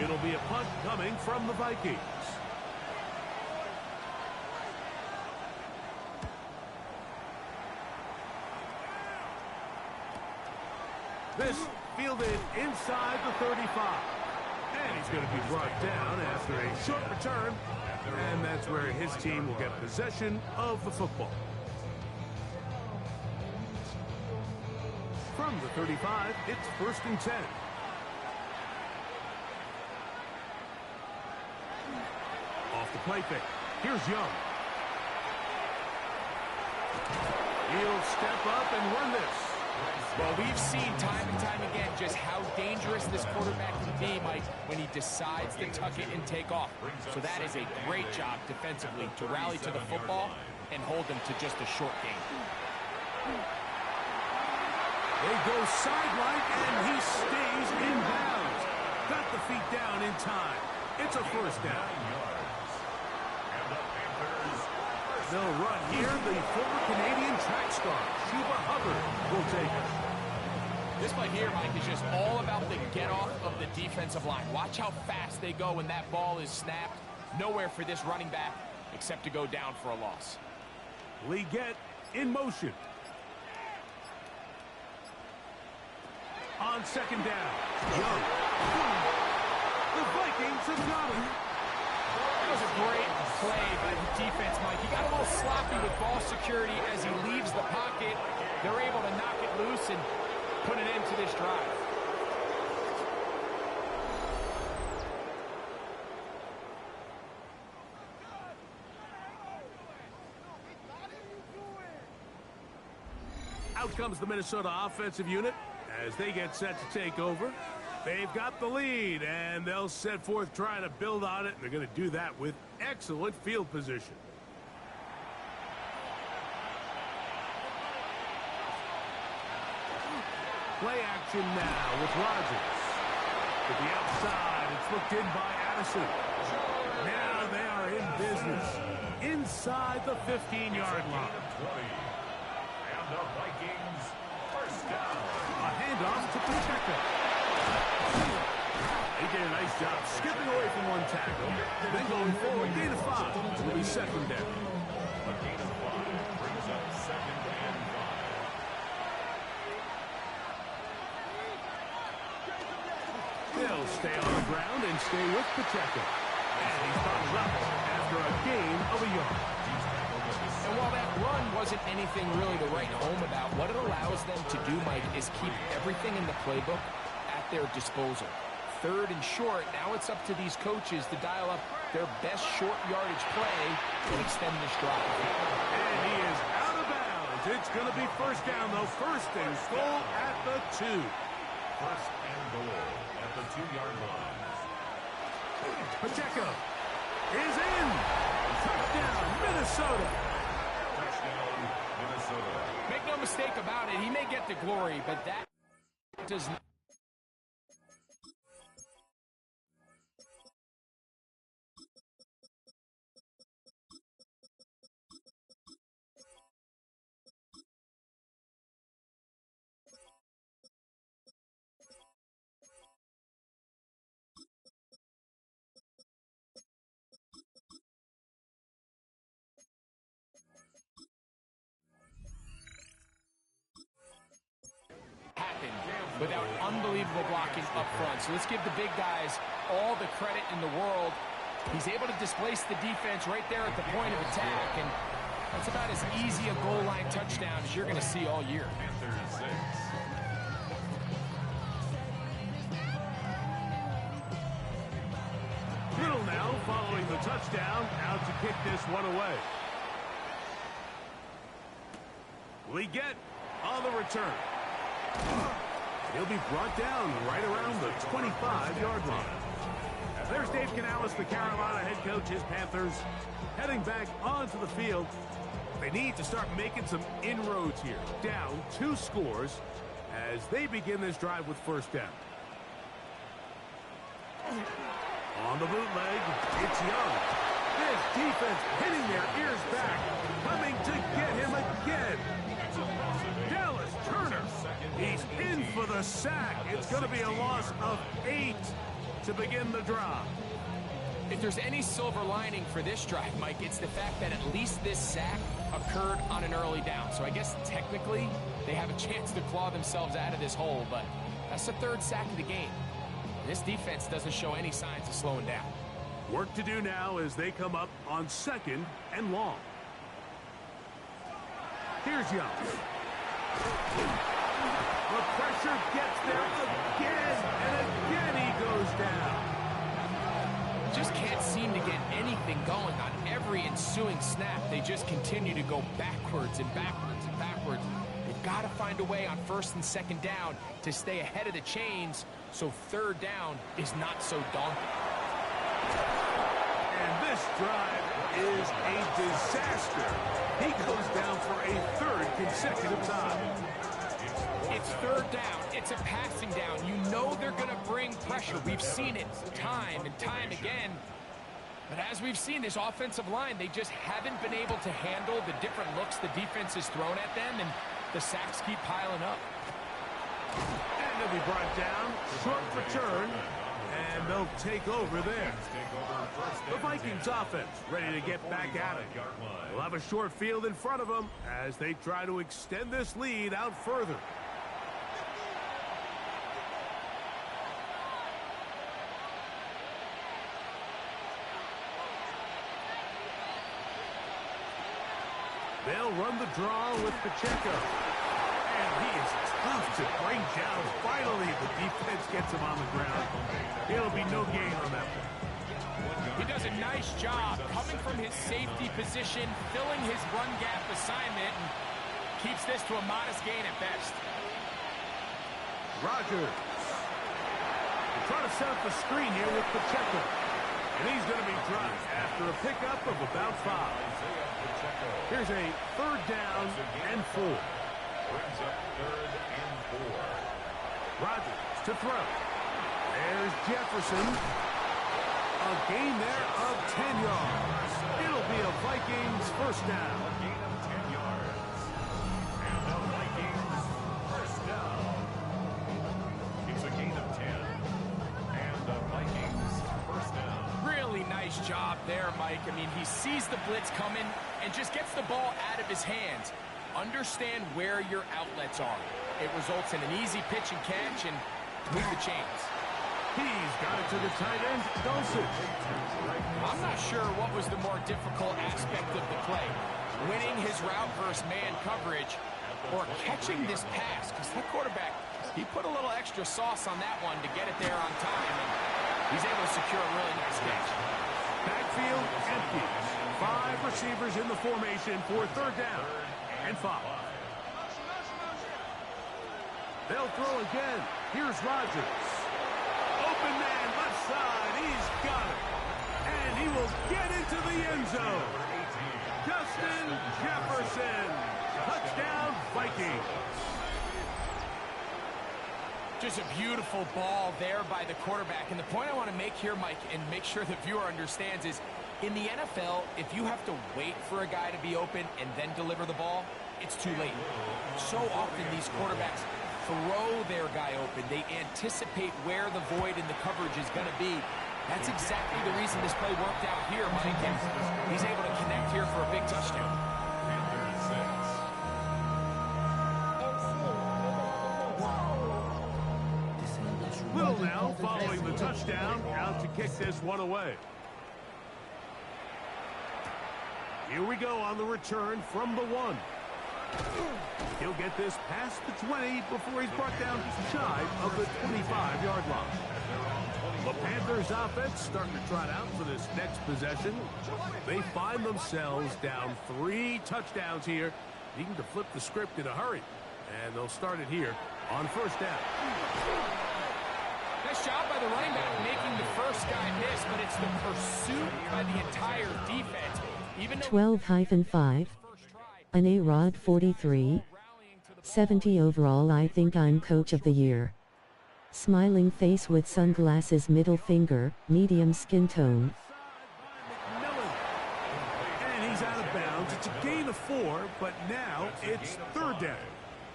It'll be a punt coming from the Vikings. This fielded inside the 35. And he's going to be brought down after a short return. And that's where his team will get possession of the football. From the 35, it's 1st and 10. Off the play fake. Here's Young. He'll step up and run this. Well, we've seen time and time again just how dangerous this quarterback can be, Mike, when he decides to tuck it and take off. So that is a great job defensively to rally to the football and hold them to just a short game. They go sideline, and he stays in bounds. Got the feet down in time. It's a 1st down. They'll run here. The former Canadian track star, Chuba Hubbard, will take it. This play here, Mike, is just all about the get-off of the defensive line. Watch how fast they go when that ball is snapped. Nowhere for this running back except to go down for a loss. Lee Gett in motion. On 2nd down, Young. The Vikings have got him. That was a great play by the defense, Mike. He got a little sloppy with ball security as he leaves the pocket. They're able to knock it loose and put an end to this drive. Out comes the Minnesota offensive unit as they get set to take over. They've got the lead, and they'll set forth trying to build on it, and they're going to do that with excellent field position. Play action now with Rodgers. To the outside, it's looked in by Addison. Now they are in business. Inside the 15-yard line. And the Vikings first down. A handoff to Pacheco. He did a nice job skipping away from one tackle, then going forward, gain of 5. It will be second down. A gain of 5 brings up second and 5. They'll stay on the ground and stay with Pacheco. And he's bottled up after a gain of a yard. And while that run wasn't anything really to write home about, what it allows them to do, Mike, is keep everything in the playbook at their disposal. Third and short, now it's up to these coaches to dial up their best short yardage play and extend this drive. And he is out of bounds. It's going to be first down, though. First and goal at the 2. First and goal at the 2-yard line. Pacheco is in. Touchdown, Minnesota. Touchdown, Minnesota. Make no mistake about it, he may get the glory, but that does not. Without unbelievable blocking up front. So let's give the big guys all the credit in the world. He's able to displace the defense right there at the point of attack, and that's about as easy a goal line touchdown as you're going to see all year. Panthers 6. Little now following the touchdown, out to kick this one away. Leggett on the return. He'll be brought down right around the 25-yard line. There's Dave Canales, the Carolina head coach. His Panthers heading back onto the field. They need to start making some inroads here. Down 2 scores as they begin this drive with first down. On the bootleg, it's Young. This defense hitting their ears back, coming to get him again. Dallas Turner, he's in for the sack. It's going to be a loss of 8 to begin the drive. If there's any silver lining for this drive, Mike, it's the fact that at least this sack occurred on an early down. So I guess technically they have a chance to claw themselves out of this hole, but that's the 3rd sack of the game. This defense doesn't show any signs of slowing down. Work to do now as they come up on 2nd and long. Here's Young. The pressure gets there again, and again he goes down. Just can't seem to get anything going on every ensuing snap. They just continue to go backwards and backwards and backwards. They've got to find a way on 1st and 2nd down to stay ahead of the chains so 3rd down is not so daunting. And this drive is a disaster. He goes down for a 3rd consecutive time. It's 3rd down. It's a passing down. You know they're going to bring pressure. We've seen it time and time again. But as we've seen, this offensive line, they just haven't been able to handle the different looks the defense has thrown at them, and the sacks keep piling up. And they'll be brought down, short return, and they'll take over there. The Vikings offense ready to get back at it. They'll have a short field in front of them as they try to extend this lead out further. They'll run the draw with Pacheco. And he is tough to bring down. Finally, the defense gets him on the ground. It'll be no gain on that one. He does a nice job coming from his safety position, filling his run gap assignment, and keeps this to a modest gain at best. Rodgers. They're trying to set up the screen here with Pacheco. And he's going to be dropped after a pickup of about 5. Here's a 3rd down and 4. Brings up 3rd and 4. Rodgers to throw. There's Jefferson. A gain there of 10 yards. It'll be a Vikings first down. A gain of 10 yards. And the Vikings first down. It's a gain of 10. And the Vikings first down. Really nice job there, Mike. I mean, he sees the blitz coming and just gets the ball out of his hands. Understand where your outlets are. It results in an easy pitch and catch and move the chains. He's got it to the tight end, Dulcich. I'm not sure what was the more difficult aspect of the play. Winning his route versus man coverage or catching this pass. Because that quarterback, he put a little extra sauce on that one to get it there on time. And he's able to secure a really nice catch. Backfield empty. 5 receivers in the formation for third down and 5. They'll throw again. Here's Rodgers. Open man, left side. He's got it. And he will get into the end zone. Justin Jefferson. Touchdown, Vikings. Just a beautiful ball there by the quarterback. And the point I want to make here, Mike, and make sure the viewer understands is, in the NFL, if you have to wait for a guy to be open and then deliver the ball, it's too late. So often these quarterbacks throw their guy open. They anticipate where the void in the coverage is going to be. That's exactly the reason this play worked out here, Mike. And he's able to connect here for a big touchdown. Little now following the touchdown, out to kick this one away. Here we go on the return from the 1. He'll get this past the 20 before he's brought down shy of the 25-yard line. The Panthers offense starting to trot out for this next possession. They find themselves down 3 touchdowns here, needing to flip the script in a hurry. And they'll start it here on first down. Nice job by the running back making the first guy miss, but it's the pursuit by the entire defense. 12-5. An A-Rod 43. 70 overall. I think I'm coach of the year. Smiling face with sunglasses, middle finger, medium skin tone. And he's out of bounds. It's a gain of 4, but now it's third down.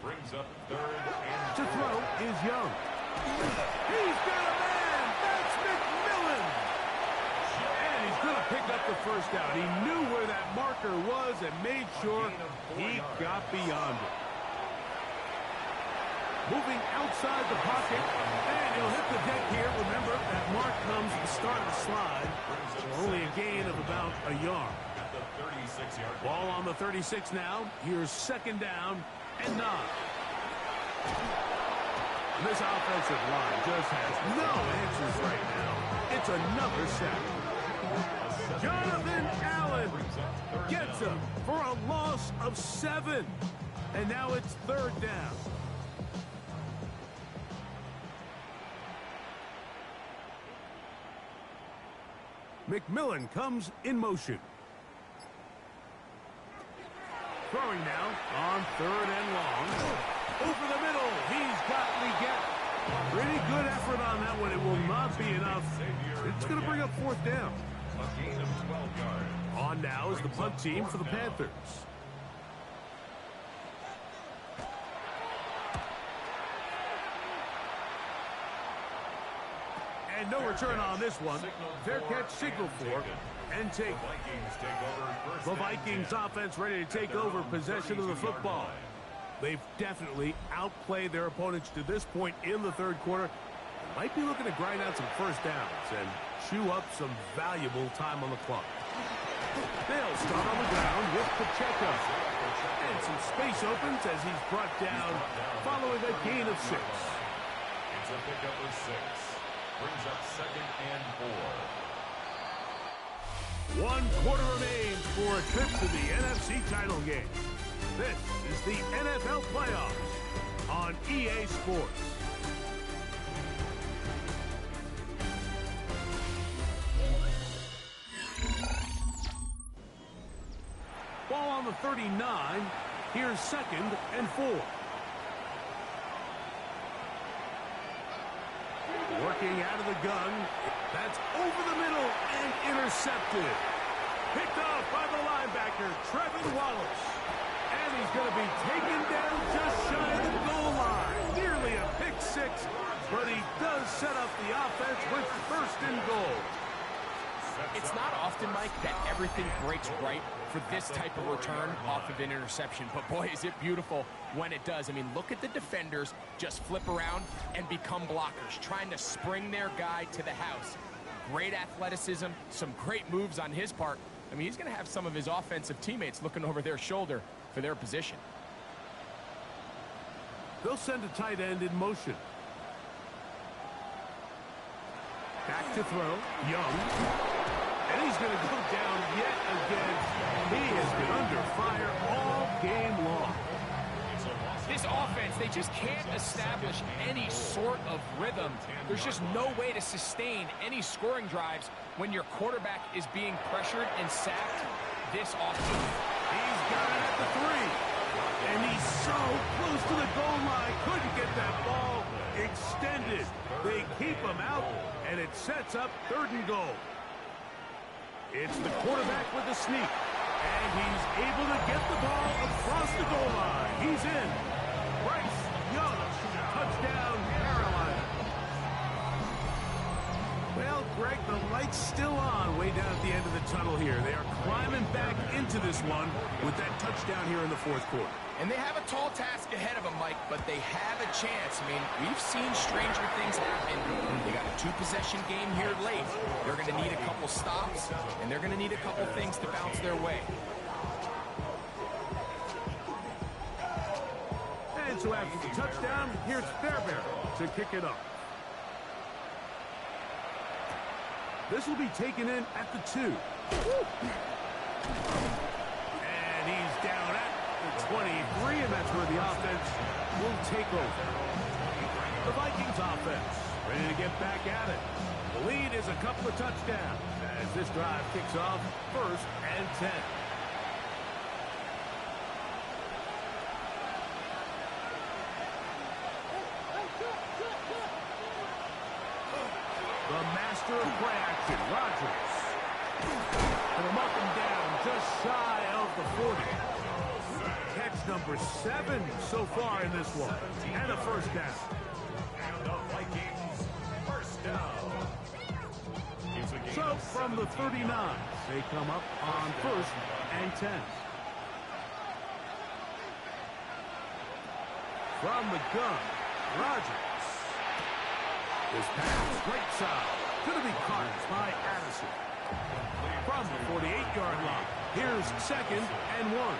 Brings up third and to throw is Young. He's got a man. That's McMillan. And he's going to pick up the first down. He knew where that marker was and made sure he got beyond it. Moving outside the pocket, and he'll hit the deck here. Remember, that mark comes at the start of the slide. So only a gain of about a yard. at the 36-yard line. Ball on the 36 now. Here's second down and 9. This offensive line just has no answers right now. It's another sack. Jonathan Allen gets him for a loss of 7. And now it's third down. McMillan comes in motion. Throwing now on third and long. Over the middle, he's got Leggett. Pretty good effort on that one. It will not be enough. It's going to bring up fourth down. A gain of 12 yards. On now is the punt team for the Panthers. And no return on this one. Fair catch signal for and take. The Vikings offense ready to take over possession of the football. They've definitely outplayed their opponents to this point in the third quarter. Might be looking to grind out some first downs and chew up some valuable time on the clock. They'll start on the ground with Pacheco. And some space opens as he's brought down following a gain of 6. It's a pickup of 6. Brings up second and 4. 1 quarter remains for a trip to the NFC title game. This is the NFL playoffs on EA Sports. Ball on the 39. Here's second and 4. Working out of the gun. That's over the middle and intercepted. Picked off by the linebacker, Trevin Wallace. And he's going to be taken down just shy of the goal line. Nearly a pick six, but he does set up the offense with first and goal. It's not often, Mike, that everything breaks right for this type of return off of an interception. But, boy, is it beautiful when it does. I mean, look at the defenders just flip around and become blockers, trying to spring their guy to the house. Great athleticism, some great moves on his part. I mean, he's going to have some of his offensive teammates looking over their shoulder for their position. They'll send a tight end in motion. Back to throw. Young. And he's going to go down yet again. He has been under fire all game long. This offense, they just can't establish any sort of rhythm. There's just no way to sustain any scoring drives when your quarterback is being pressured and sacked this often. He's got it at the 3. And he's so close to the goal line. Couldn't get that ball extended. They keep him out, and it sets up 3rd and goal. It's the quarterback with the sneak. And he's able to get the ball across the goal line. He's in. Bryce Young, touchdown, Carolina. Well, Greg, the light's still on way down at the end of the tunnel here. They are climbing back into this one with that touchdown here in the 4th quarter. And they have a tall task ahead of them, Mike, but they have a chance. I mean, we've seen stranger things happen. They got a 2-possession game here late. They're going to need a couple stops, and they're going to need a couple things to bounce their way. And so after the touchdown, here's Fairbairn to kick it off. This will be taken in at the 2. And he's down at the 23, and that's where the offense will take over. The Vikings offense ready to get back at it. The lead is a couple of touchdowns as this drive kicks off 1st and 10. The master of play action, Rodgers. Put him up and down, just shy of the 40. Catch number 7 so far in this one. And a 1st down. And the Vikings, 1st down. So from the 39, they come up on 1st and 10. From the gun, Rodgers. This pass, right side, going to be caught by Addison. From the 48-yard line, here's 2nd and 1.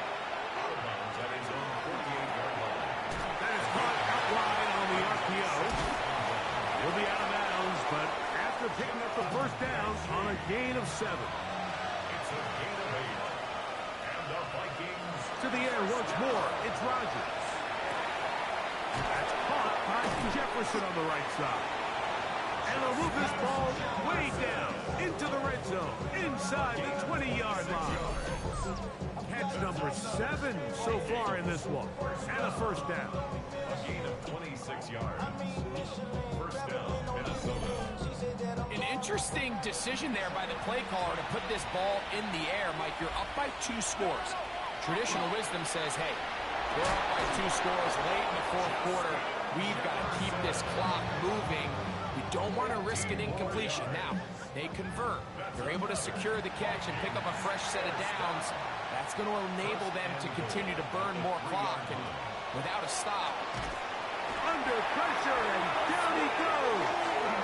That is caught out wide on the RPO. He'll be out of bounds, but after picking up the 1st down on a gain of 7. It's a gain of 8. And the Vikings To the air once more, it's Rodgers. That's caught by Jefferson on the right side. And they'll move this ball way down into the red zone, inside the 20-yard line. Catch number 7 so far in this one, and a 1st down. a gain of 26 yards. 1st down, Minnesota. An interesting decision there by the play caller to put this ball in the air. Mike, you're up by 2 scores. Traditional wisdom says, hey, we're up by 2 scores late in the 4th quarter. We've got to keep this clock moving. We don't want to risk an incompletion. Now, they convert. They're able to secure the catch and pick up a fresh set of downs. That's going to enable them to continue to burn more clock. And without a stop. Under pressure, and down he goes.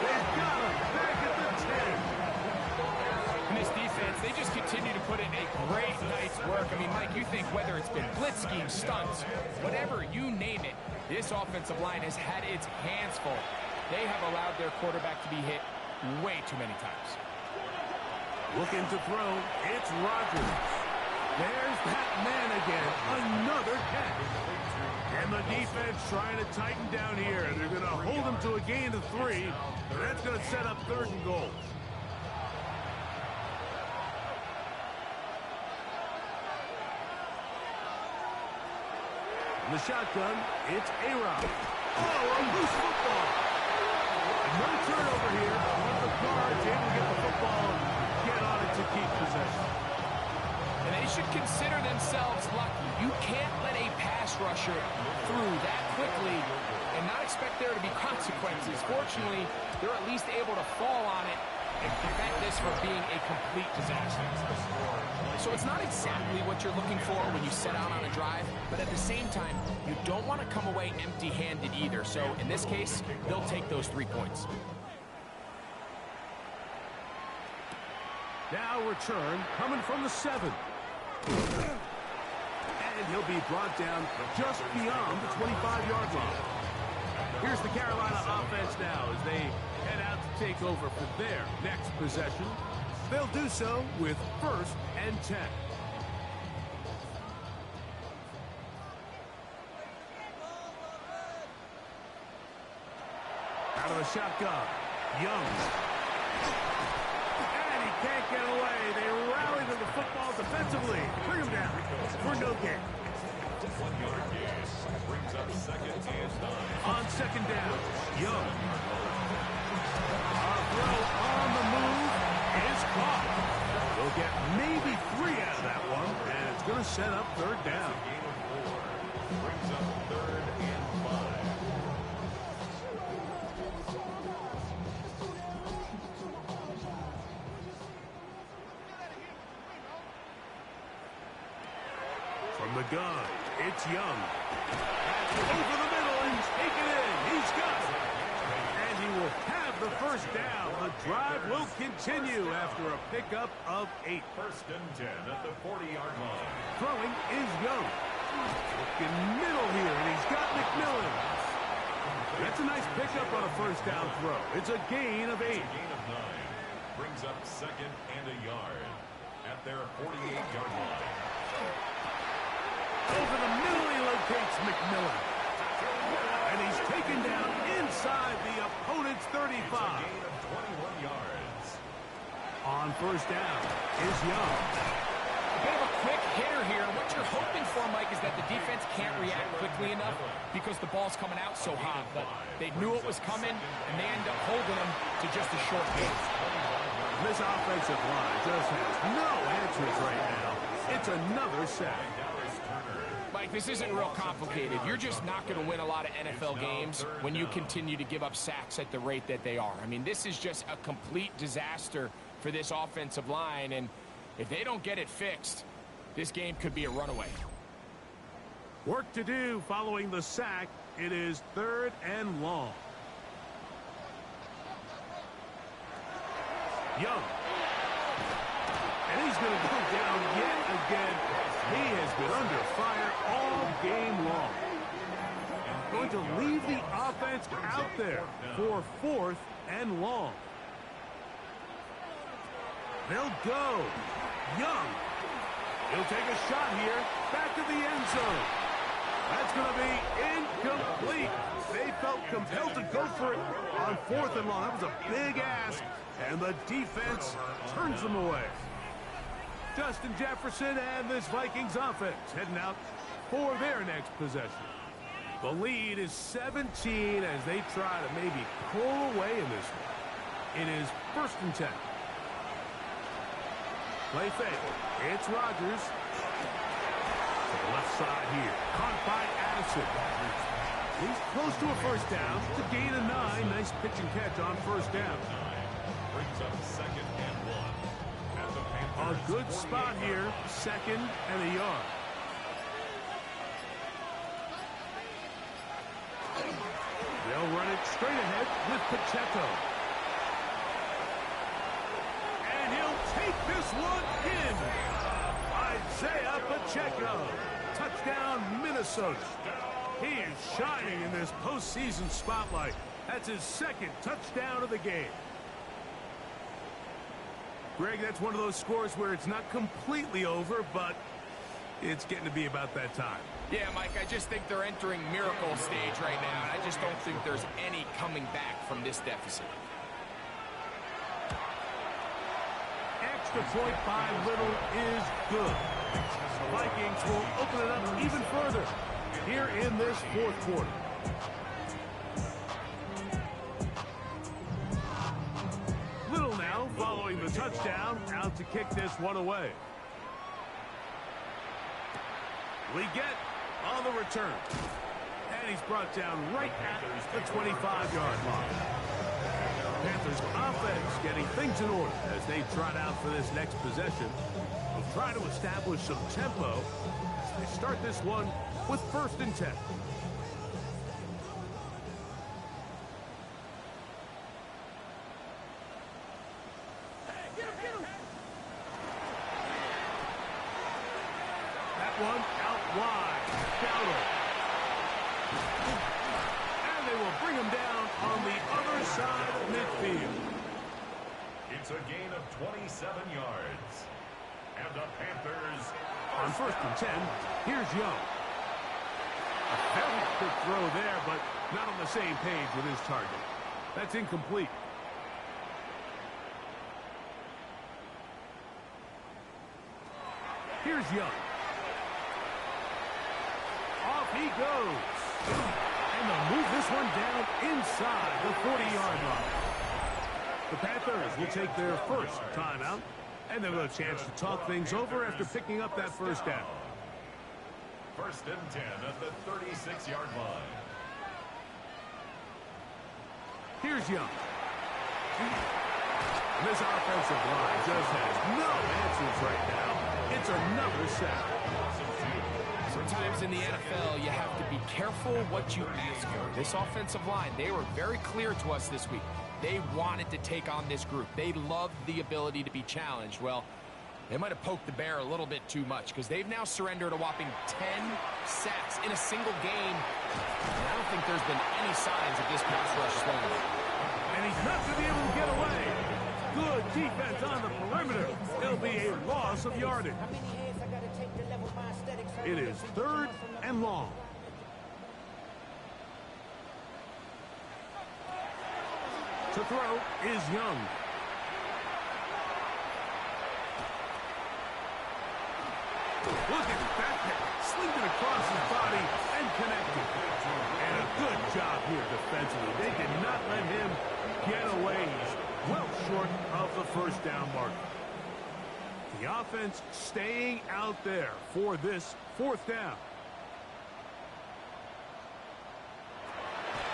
They've got him back at the 10. And this defense, they just continue to put in a great night's work. I mean, Mike, you think whether it's been blitz scheme, stunts, whatever you name it, this offensive line has had its hands full. They have allowed their quarterback to be hit way too many times. Looking to throw, it's Rodgers. There's that man again, another catch. And the defense trying to tighten down here. They're going to hold him to a gain of 3. That's going to set up 3rd and goal. In the shotgun, it's A-Rod. Oh, a loose football. No turnover here. But the Cards able to get the football, get on it to keep possession. And they should consider themselves lucky. You can't let a pass rusher through that quickly and not expect there to be consequences. Fortunately, they're at least able to fall on it and prevent this from being a complete disaster. So it's not exactly what you're looking for when you set out on a drive, but at the same time, you don't want to come away empty-handed either. So in this case, they'll take those 3 points. Now return coming from the 7. And he'll be brought down just beyond the 25-yard line. Here's the Carolina offense now as they head out to take over for their next possession. They'll do so with 1st and 10. Out of the shotgun, Young. And he can't get away. They rally to the football defensively. Bring him down for no gain. 1 yard gain brings up 2nd and 9. On 2nd down, Young. A throw on the move is caught. They'll get maybe 3 out of that one, and it's going to set up 3rd down. Gain of 4 brings up 3rd and 5. From the gun, it's Young. Over the middle and take it in. He's got it. And he will have the 1st down. The drive will continue after a pickup of 8. 1st and 10 at the 40-yard line. Throwing is Young. Looking middle here, and he's got McMillan. That's a nice pickup on a 1st down throw. It's a gain of 8. Gain of 9 brings up 2nd and a yard at their 48-yard line. Over the middle, he locates McMillan. And he's taken down inside the opponent's 35. Gain of 21 yards. On 1st down is Young. A bit of a quick hitter here, and what you're hoping for, Mike, is that the defense can't react quickly enough because the ball's coming out so hot. But they knew it was coming, and they end up holding them to just a short gain. This offensive line just has no answers right now. It's another sack. Mike, this isn't real complicated. You're just not going to win a lot of NFL games when you continue to give up sacks at the rate that they are. I mean, this is just a complete disaster for this offensive line, and if they don't get it fixed, this game could be a runaway. Work to do following the sack. It is 3rd and long. Young. And he's going to go down yet again. He has been under fire all game long. Going to leave the offense out there for 4th and long. They'll go. Young. He'll take a shot here. Back to the end zone. That's going to be incomplete. They felt compelled to go for it on 4th and long. That was a big ask, and the defense turns them away. Justin Jefferson and this Vikings offense heading out for their next possession. The lead is 17 as they try to maybe pull away in this one. It is 1st and 10. Play fake. It's Rodgers. To the left side here. Caught by Addison. He's close to a 1st down. To gain a 9. Nice pitch and catch on 1st down. Brings up 2nd and 1. A good spot here, 2nd and a yard. They'll run it straight ahead with Pacheco. And he'll take this one in. Isaiah Pacheco. Touchdown, Minnesota. He is shining in this postseason spotlight. That's his 2nd touchdown of the game. Greg, that's one of those scores where it's not completely over, but it's getting to be about that time. Yeah, Mike, I just think they're entering miracle stage right now, and I just don't think there's any coming back from this deficit. Extra point by Little is good. The Vikings will open it up even further here in this 4th quarter. the touchdown, out to kick this one away. We get on the return. And he's brought down right at the 25-yard line. Panthers offense getting things in order as they trot out for this next possession. They'll try to establish some tempo as they start this one with 1st and 10. That one out wide. Down. And they will bring him down on the other side of midfield. It's a gain of 27 yards. And the Panthers on 1st and 10, here's Young. A very quick throw there, but not on the same page with his target. That's incomplete. Here's Young. Off he goes. And they'll move this one down inside the 40-yard line. The Panthers will take their first timeout, and they'll have a chance to talk things over after picking up that first down. 1st and 10 at the 36-yard line. Here's Young. This offensive line just has no answers right now. It's another sack. Sometimes in the NFL, you have to be careful what you ask for. This offensive line, they were very clear to us this week. They wanted to take on this group. They loved the ability to be challenged. Well, they might have poked the bear a little bit too much because they've now surrendered a whopping 10 sacks in a single game. And I don't think there's been any signs of this pass rush slowing down. And he's not going to be able to get away. Good defense on the perimeter. It'll be a loss of yardage. It is 3rd and long. To throw is Young. Look at that. Slinged it across his body and connected. And a good job here defensively. They did not let him get away. He's well short of the 1st down mark. The offense staying out there for this 4th down.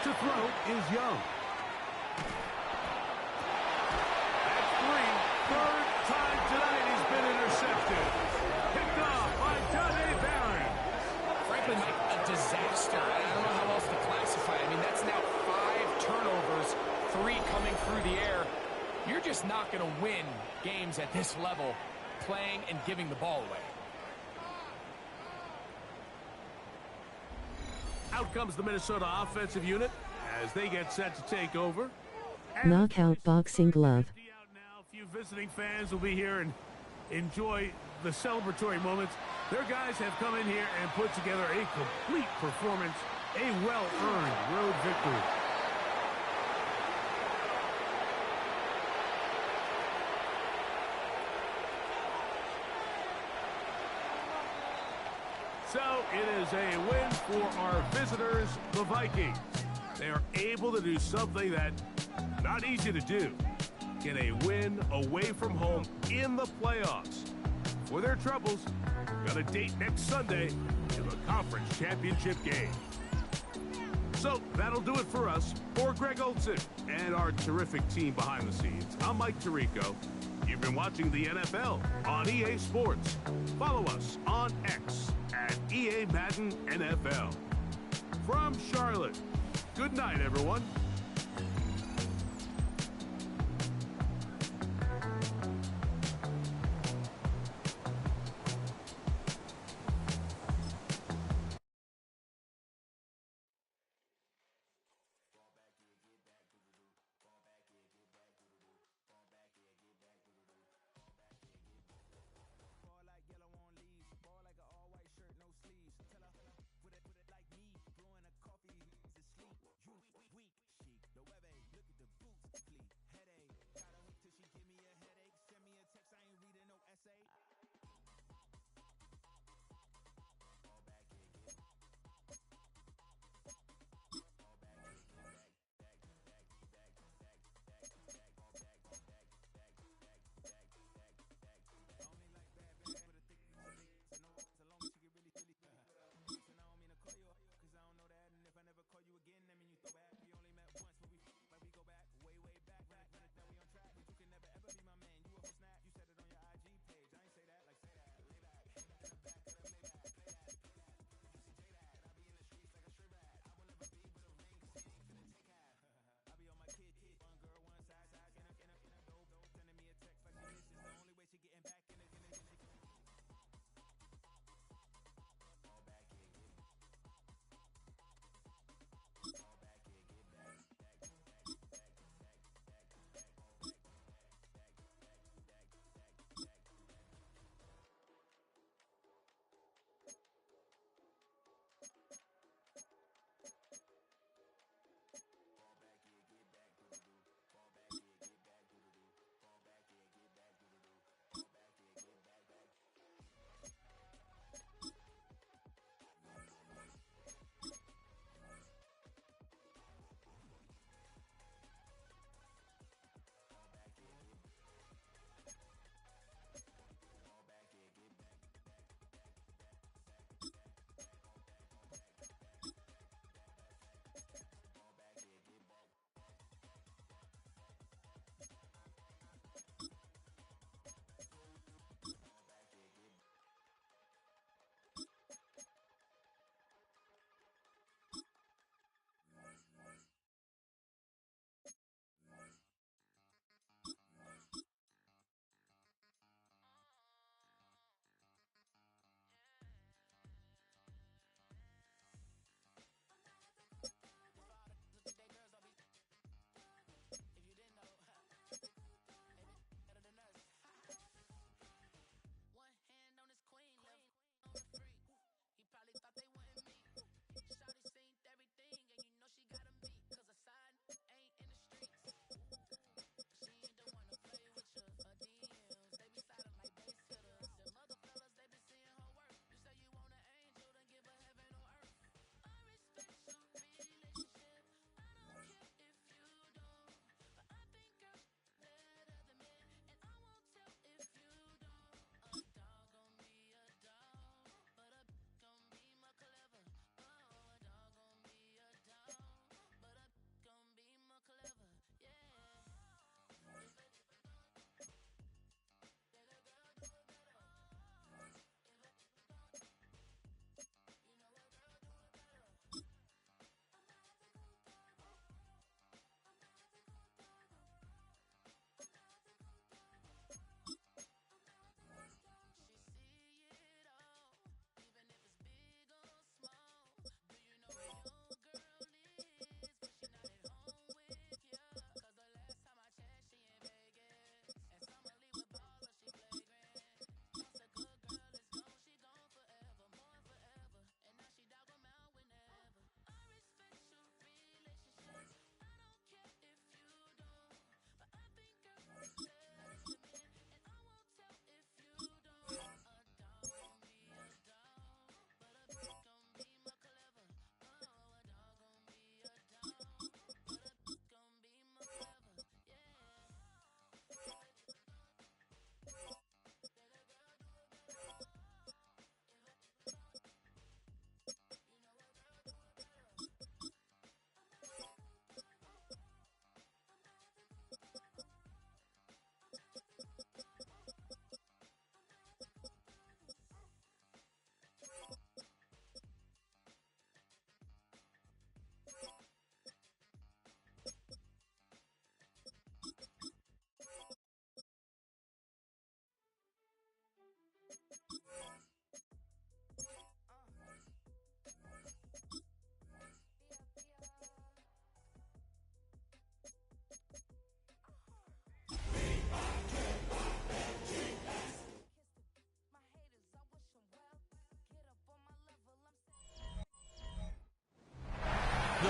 To throw is Young. That's 3. 3rd time tonight he's been intercepted. Picked off by Johnny Barron. Frankly, Mike, a disaster. I don't know how else to classify it. I mean, that's now 5 turnovers, 3 coming through the air. You're just not going to win games at this level playing and giving the ball away. Out comes the Minnesota offensive unit as they get set to take over. Knockout boxing glove. A few visiting fans will be here and enjoy the celebratory moments. Their guys have come in here and put together a complete performance, a well-earned road victory. So it is a win for our visitors, the Vikings. They are able to do something that not easy to do. Get a win away from home in the playoffs. For their troubles, got a date next Sunday in the conference championship game. So that'll do it for us. For Greg Olson and our terrific team behind the scenes, I'm Mike Tirico. You've been watching the NFL on EA Sports. Follow us on X at EA Madden NFL. From Charlotte, good night, everyone. Weak.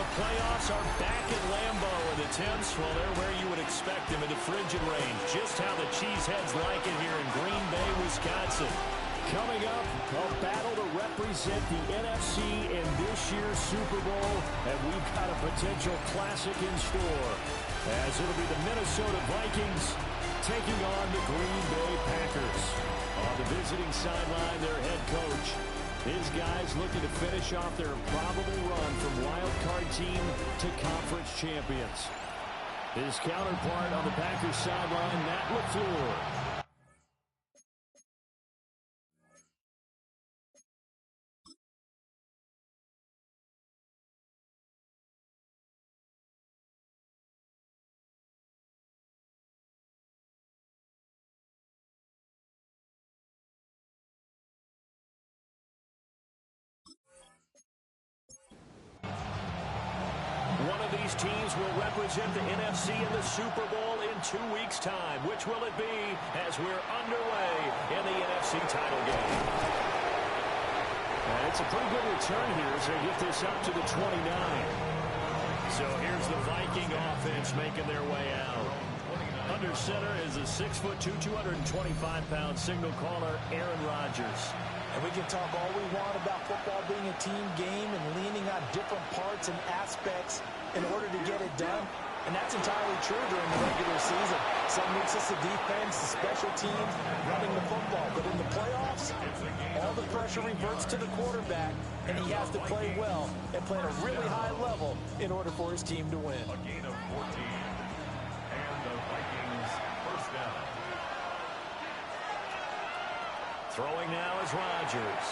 the playoffs are back at Lambeau, and the temps, well, they're where you would expect them in the frigid range. Just how the Cheeseheads like it here in Green Bay, Wisconsin. Coming up, a battle to represent the NFC in this year's Super Bowl, and we've got a potential classic in store, as it'll be the Minnesota Vikings taking on the Green Bay Packers. On the visiting sideline, their head coach. His guys looking to finish off their probable run from wild card team to conference champions. His counterpart on the Packers sideline, Matt LaFleur. One of these teams will represent the NFC in the Super Bowl in 2 weeks' time. Which will it be as we're underway in the NFC title game? And it's a pretty good return here as they get this up to the 29. So here's the Viking offense making their way out. Under center is a 6'2", 225-pound signal caller, Aaron Rodgers. And we can talk all we want about football being a team game and leaning on different parts and aspects in order to get it done. And that's entirely true during the regular season. Some weeks it's the defense, the special teams, running the football. But in the playoffs, all the pressure reverts to the quarterback, and he has to play well and play at a really high level in order for his team to win. A gain of 14. And the Vikings first down. Throwing now is Rodgers.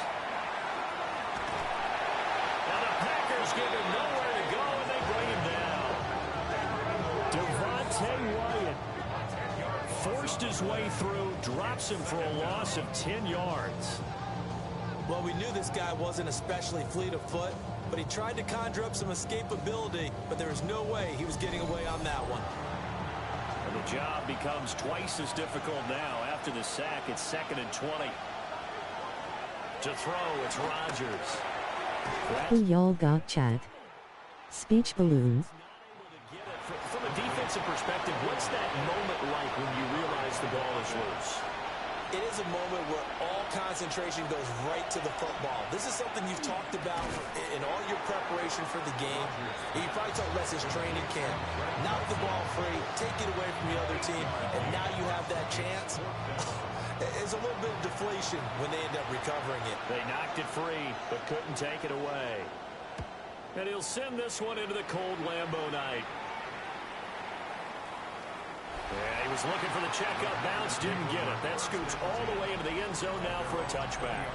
Now the Packers give him nowhere to go, and they bring him down. Devontae Wyatt Forced his way through, drops him for a loss of 10 yards. Well, we knew this guy wasn't especially fleet of foot, but he tried to conjure up some escapability, but there was no way he was getting away on that one. And the job becomes twice as difficult now after the sack. It's 2nd and 20. To throw, it's Rodgers. Who y'all got, chat? Speech balloon. From a defensive perspective, what's that moment like when you realize the ball is loose? It is a moment where all concentration goes right to the football. This is something you've talked about in all your preparation for the game. You probably told Wes his training camp. Knock the ball free, take it away from the other team, and now you have that chance. It's a little bit of deflation when they end up recovering it. They knocked it free, but couldn't take it away. And he'll send this one into the cold Lambeau night. Yeah, he was looking for the checkup bounce, didn't get it. That scoots all the way into the end zone now for a touchback.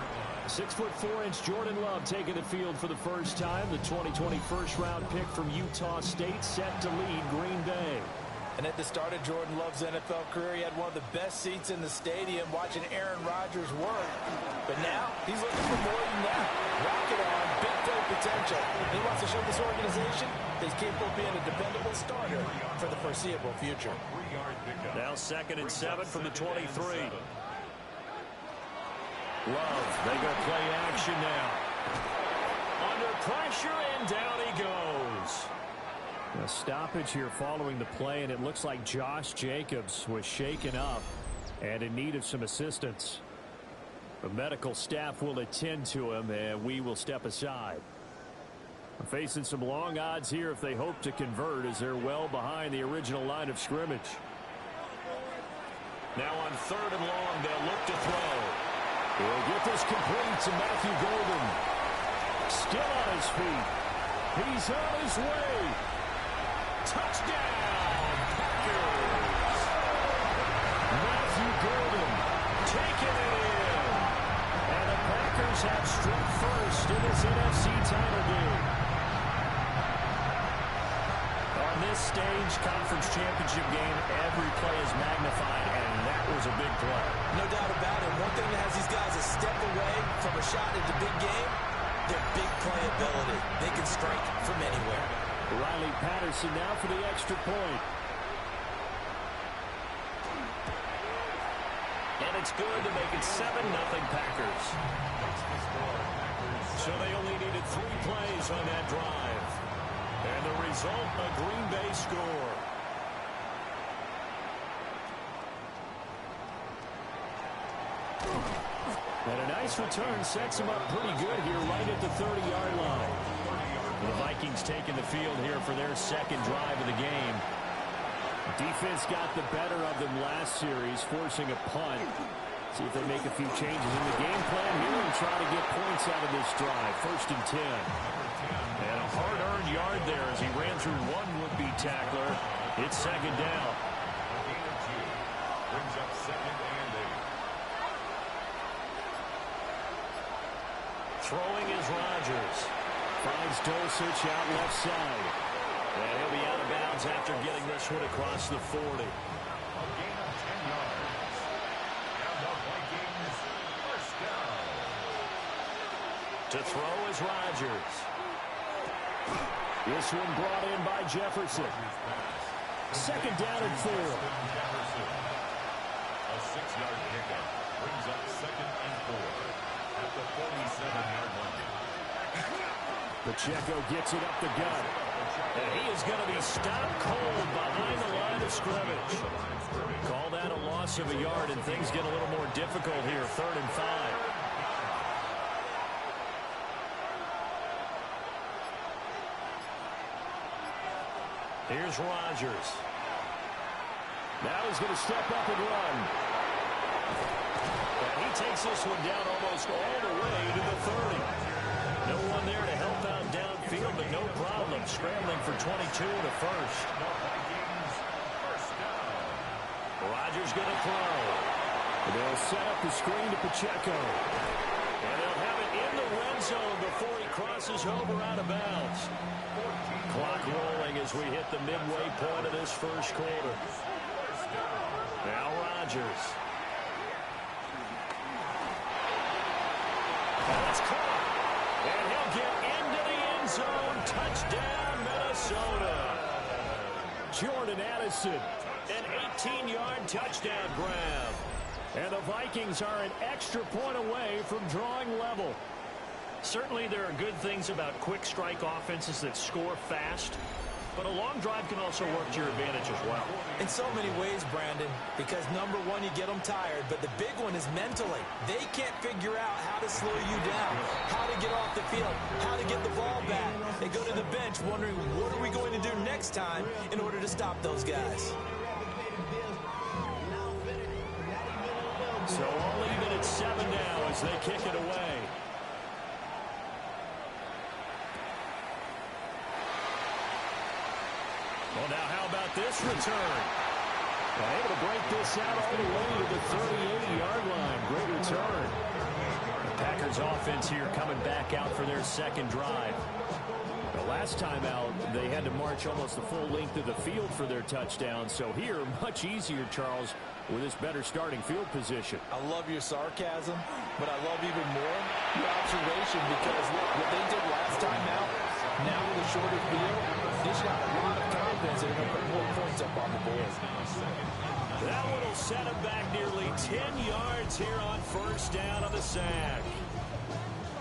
6'4" Jordan Love taking the field for the first time. The 2020 first-round pick from Utah State set to lead Green Bay. And at the start of Jordan Love's NFL career, he had one of the best seats in the stadium watching Aaron Rodgers work. But now, he's looking for more than that. Rocket on, big play potential. He wants to show this organization that he's capable of being a dependable starter for the foreseeable future. Now 2nd and 7 from the 23. Love, they go play action now. Under pressure, and down he goes. A stoppage here following the play, and it looks like Josh Jacobs was shaken up and in need of some assistance. The medical staff will attend to him, and we will step aside. Facing some long odds here if they hope to convert, as they're well behind the original line of scrimmage. Now on 3rd and long, they'll look to throw. He'll get this complete to Matthew Golden. Still on his feet. He's on his way. Touchdown, Packers! Matthew Golden taking it in. And the Packers have struck first in this NFC title game. On this stage, conference championship game, every play is magnified, and that was a big play. No doubt about it. One thing that has these guys a step away from a shot at the big game, their big play ability. They can strike from anywhere. Riley Patterson now for the extra point. And it's good to make it 7-0 Packers. So they only needed 3 plays on that drive. And the result, a Green Bay score. And a nice return sets him up pretty good here right at the 30-yard line. The Vikings taking the field here for their second drive of the game. Defense got the better of them last series, forcing a punt. See if they make a few changes in the game plan here and try to get points out of this drive. 1st and 10. And a hard-earned yard there as he ran through one would-be tackler. It's 2nd down. Brings up 2nd and 8. Throwing is Rodgers. Finds Dulcich out left side. And he'll be out of bounds after getting this one across the 40. A gain of 10 yards. And the Vikings first down. To throw is Rodgers. This one brought in by Jefferson. 2nd down and 4. Jefferson. A 6-yard pickup brings up 2nd and 4 at the 47-yard line. Pacheco gets it up the gut. And he is going to be stopped cold behind the line of scrimmage. Call that a loss of a yard, and things get a little more difficult here. 3rd and 5. Here's Rodgers. Now he's going to step up and run. And he takes this one down almost all the way to the 30. No one there to help out downfield, but no problem. Scrambling for 22 and a first. Rodgers going to throw. They'll set up the screen to Pacheco. And they'll have it in the red zone before he crosses over out of bounds. Clock rolling as we hit the midway point of this first quarter. Now Rodgers. That's caught. And he'll get into the end zone. Touchdown, Minnesota. Jordan Addison, an 18-yard touchdown grab. And the Vikings are an extra point away from drawing level. Certainly there are good things about quick strike offenses that score fast, but a long drive can also work to your advantage as well. In so many ways, Brandon, because number one, you get them tired, but the big one is mentally. They can't figure out how to slow you down, how to get off the field, how to get the ball back. They go to the bench wondering, what are we going to do next time in order to stop those guys? So all even at 7 now as they kick it away. Well, now how about this return? Able to break this out all the way to the 38-yard line. Great return. The Packers offense here coming back out for their second drive. The last time out, they had to march almost the full length of the field for their touchdown. So here, much easier, Charles, with this better starting field position. I love your sarcasm, but I love even more your observation, because look, what they did last time out, now with a shorter field, they should have a lot of confidence and they're going to put more points up on the board. That one will set him back nearly 10 yards here on 1st down on the sack.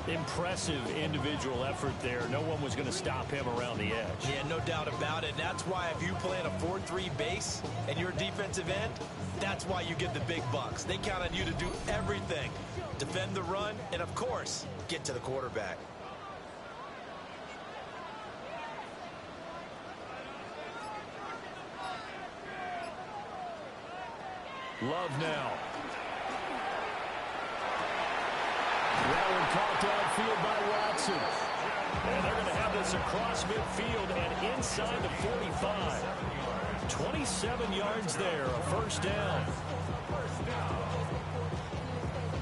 Impressive individual effort there. No one was going to stop him around the edge. Yeah, no doubt about it. That's why if you play in a 4-3 base and you're a defensive end, that's why you get the big bucks. They count on you to do everything. Defend the run and, of course, get to the quarterback. Love now. That one caught downfield by Watson. And they're going to have this across midfield and inside the 45. 27 yards there, a 1st down.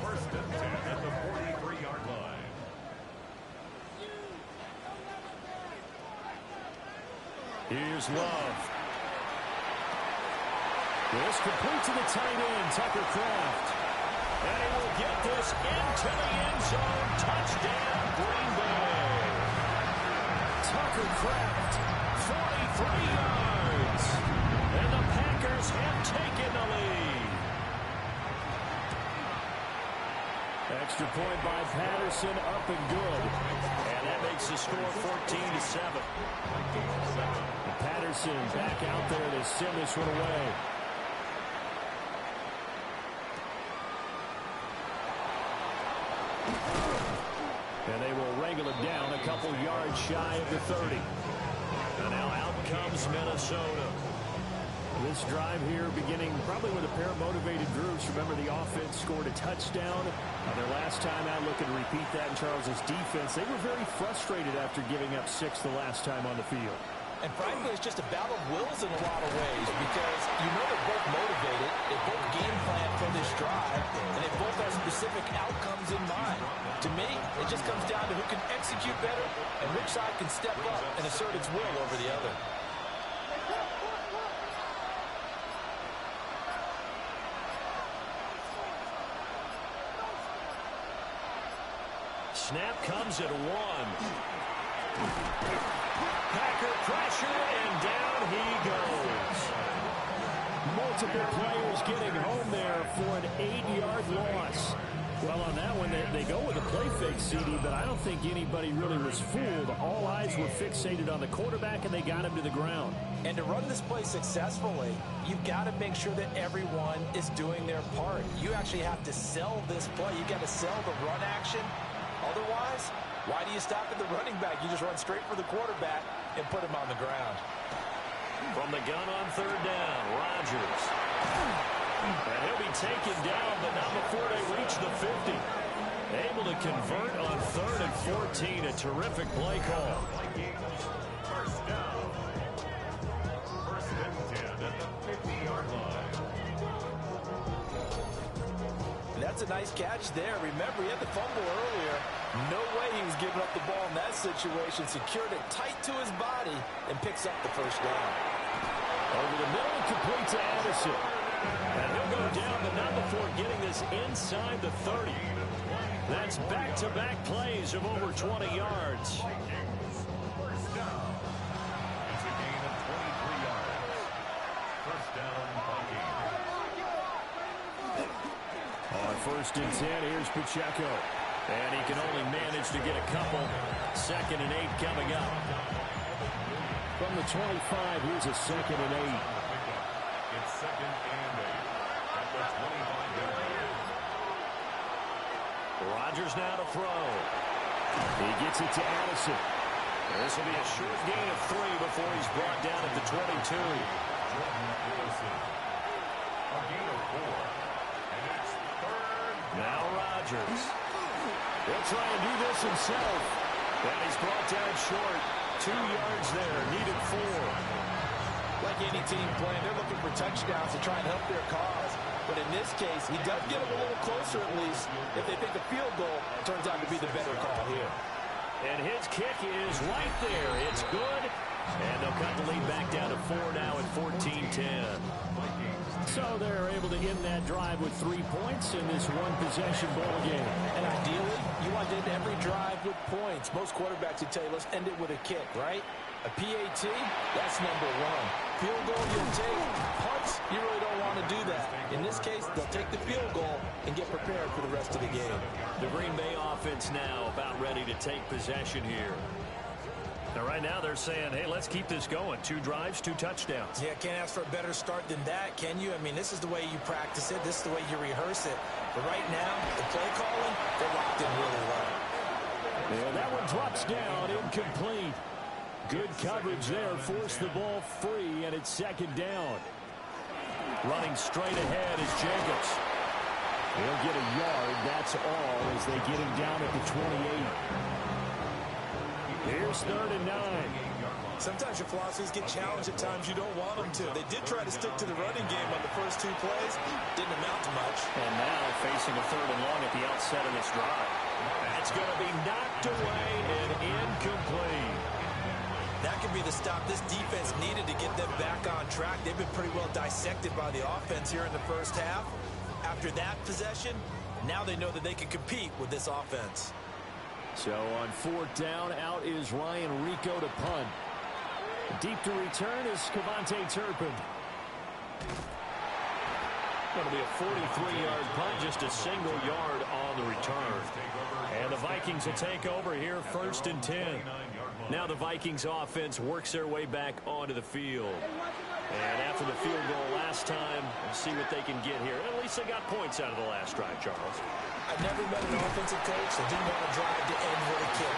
1st and 10 at the 43-yard line. Here's Love. This complete to the tight end, Tucker Kraft. And he will get this into the end zone. Touchdown, Green Bay. Tucker Kraft, 43 yards. And the Packers have taken the lead. Extra point by Patterson, up and good. And that makes the score 14-7. Patterson back out there to send this one away. And they will wrangle it down a couple yards shy of the 30. And now out comes Minnesota. This drive here beginning probably with a pair of motivated groups. Remember, the offense scored a touchdown their last time out. Looking to repeat that in Charles's defense. They were very frustrated after giving up 6 the last time on the field. And frankly, it's just a battle of wills in a lot of ways because you know they're both motivated. They both game plan for this drive, and they both have specific outcomes in mind. To me, it just comes down to who can execute better and which side can step up and assert its will over the other. Snap comes at 1. Packer pressure, and down he goes. Multiple players getting home there for an 8-yard loss. Well, on that one, they go with a play fake, CD, but I don't think anybody really was fooled. All eyes were fixated on the quarterback, and they got him to the ground. And to run this play successfully, you've got to make sure that everyone is doing their part. You actually have to sell this play. You've got to sell the run action. Otherwise, why do you stop at the running back? You just run straight for the quarterback and put him on the ground. From the gun on 3rd down, Rodgers. And he'll be taken down, but not before they reach the 50. Able to convert on 3rd and 14. A terrific play call. First down. 1st and 10 at the 50-yard line. That's a nice catch there. Remember, he had the fumble earlier. No way he was giving up the ball in that situation. Secured it tight to his body and picks up the 1st down. Over the middle, complete to Addison. And he'll go down, but not before getting this inside the 30. That's back-to-back plays of over 20 yards. First down. It's a gain of 23 yards. First down, Vikings. On 1st and 10, here's Pacheco. And he can only manage to get a couple. 2nd and 8 coming up. From the 25, here's a 2nd and 8. It's 2nd and 8 at the 25-yard line. Rodgers now to throw. He gets it to Addison. This will be a short gain of 3 before he's brought down at the 22. A gain of 4. And it's 3rd. Now Rodgers. He'll try and do this himself. And he's brought down short. 2 yards there. Needed 4. Like any team playing, they're looking for touchdowns to try and help their cause. But in this case, he does get them a little closer at least if they think the field goal turns out to be the better call here. And his kick is right there. It's good. And they'll cut the lead back down to 4 now at 14-10. So they're able to end that drive with 3 points in this one-possession ball game. And ideally, you want to end every drive with points. Most quarterbacks would tell you, let's end it with a kick, right? A PAT, that's number 1. Field goal, you'll take. Punts, you really don't want to do that. In this case, they'll take the field goal and get prepared for the rest of the game. The Green Bay offense now about ready to take possession here. Now, right now, they're saying, hey, let's keep this going. 2 drives, 2 touchdowns. Yeah, can't ask for a better start than that, can you? I mean, this is the way you practice it. This is the way you rehearse it. But right now, the play calling, they're locked in really well. And that one drops down, incomplete. Good coverage there, forced the ball free, and it's 2nd down. Running straight ahead is Jacobs. He'll get a yard, that's all, as they get him down at the 28. Here's 3rd and 9. Sometimes your philosophies get challenged at times you don't want them to. They did try to stick to the running game on the first 2 plays. Didn't amount to much. And now facing a 3rd and long at the outset of this drive. That's going to be knocked away and incomplete. That could be the stop this defense needed to get them back on track. They've been pretty well dissected by the offense here in the first half. After that possession, now they know that they can compete with this offense. So on 4th down, out is Ryan Rico to punt. Deep to return is Cavante Turpin. Going to be a 43-yard punt, just a single yard on the return. And the Vikings will take over here, 1st and 10. Now the Vikings offense works their way back onto the field. And after the field goal last time, we'll see what they can get here. At least they got points out of the last drive, Charles. I've never met an offensive coach that didn't want to drive to end with a kick.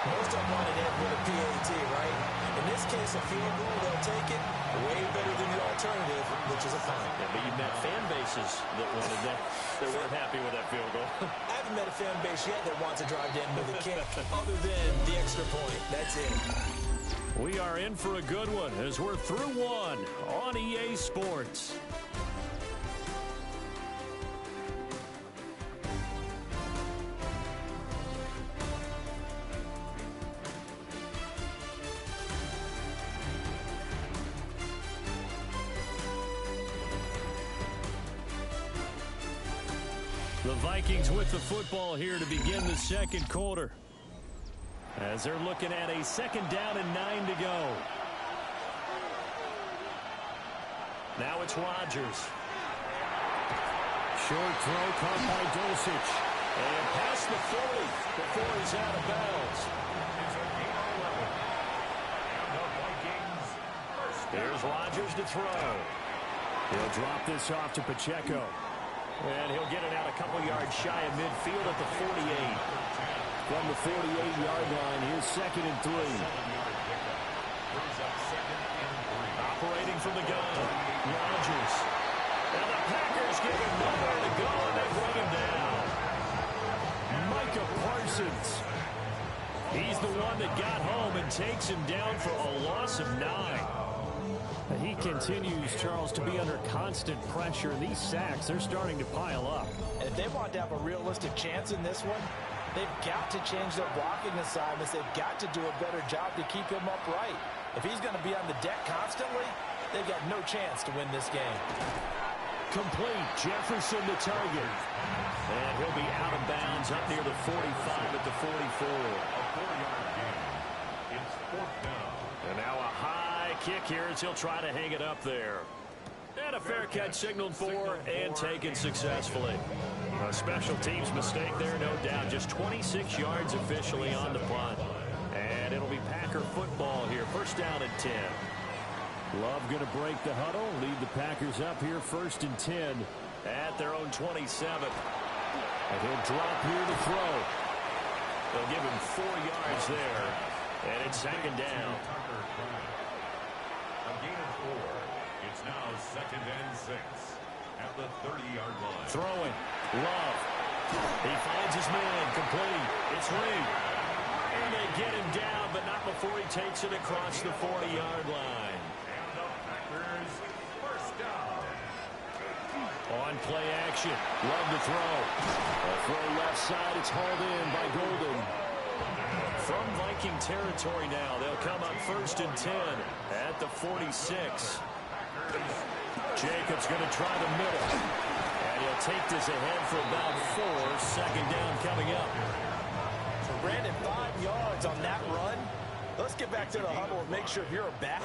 Most of them want to end with a PAT, right? In this case, a field goal, they'll take it. Way better than the alternative, which is a punt. Yeah, but you've met fan bases that wanted that. They weren't happy with that field goal. I haven't met a fan base yet that wants to drive to end with a kick, other than the extra point. That's it. We are in for a good one as we're through one on EA Sports. The Vikings with the football here to begin the second quarter, as they're looking at a 2nd down and 9 to go. Now it's Rodgers. Short throw caught by Dulcich. And past the 40 before he's out of bounds. Here's Rodgers to throw. He'll drop this off to Pacheco. And he'll get it out a couple yards shy of midfield at the 48. From the 48-yard line, here's 2nd and 3. Operating from the gun, Rodgers. And the Packers give him nowhere to go, and they bring him down. Micah Parsons. He's the one that got home and takes him down for a loss of 9. He continues, Charles, to be under constant pressure. These sacks, they're starting to pile up. And if they want to have a realistic chance in this one, they've got to change their blocking assignments. They've got to do a better job to keep him upright. If he's going to be on the deck constantly, they've got no chance to win this game. Complete. Jefferson the target. And he'll be out of bounds up near the 45 at the 44. It's 4th down. And now a high kick here as he'll try to hang it up there. And a fair catch signaled for and taken successfully. A special teams mistake there, no doubt. Just 26 yards officially on the punt. And it'll be Packer football here. 1st down and 10. Love going to break the huddle. Lead the Packers up here 1st and 10. At their own 27. And he'll drop here to throw. They'll give him 4 yards there. And it's 2nd down. A gain of 4. It's now 2nd and 6 at the 30-yard line. Throwing. Love. He finds his man. Complete. It's Reed. And they get him down, but not before he takes it across the 40-yard line. And the Packers, 1st down. On play action. Love to throw. A throw left side. It's hauled in by Golden. From Viking territory now, they'll come on 1st and 10 at the 46. Jacobs going to try the middle. And he'll take this ahead for about 4. 2nd down coming up. Brandon, 5 yards on that run. Let's get back to the huddle and make sure if you're a back,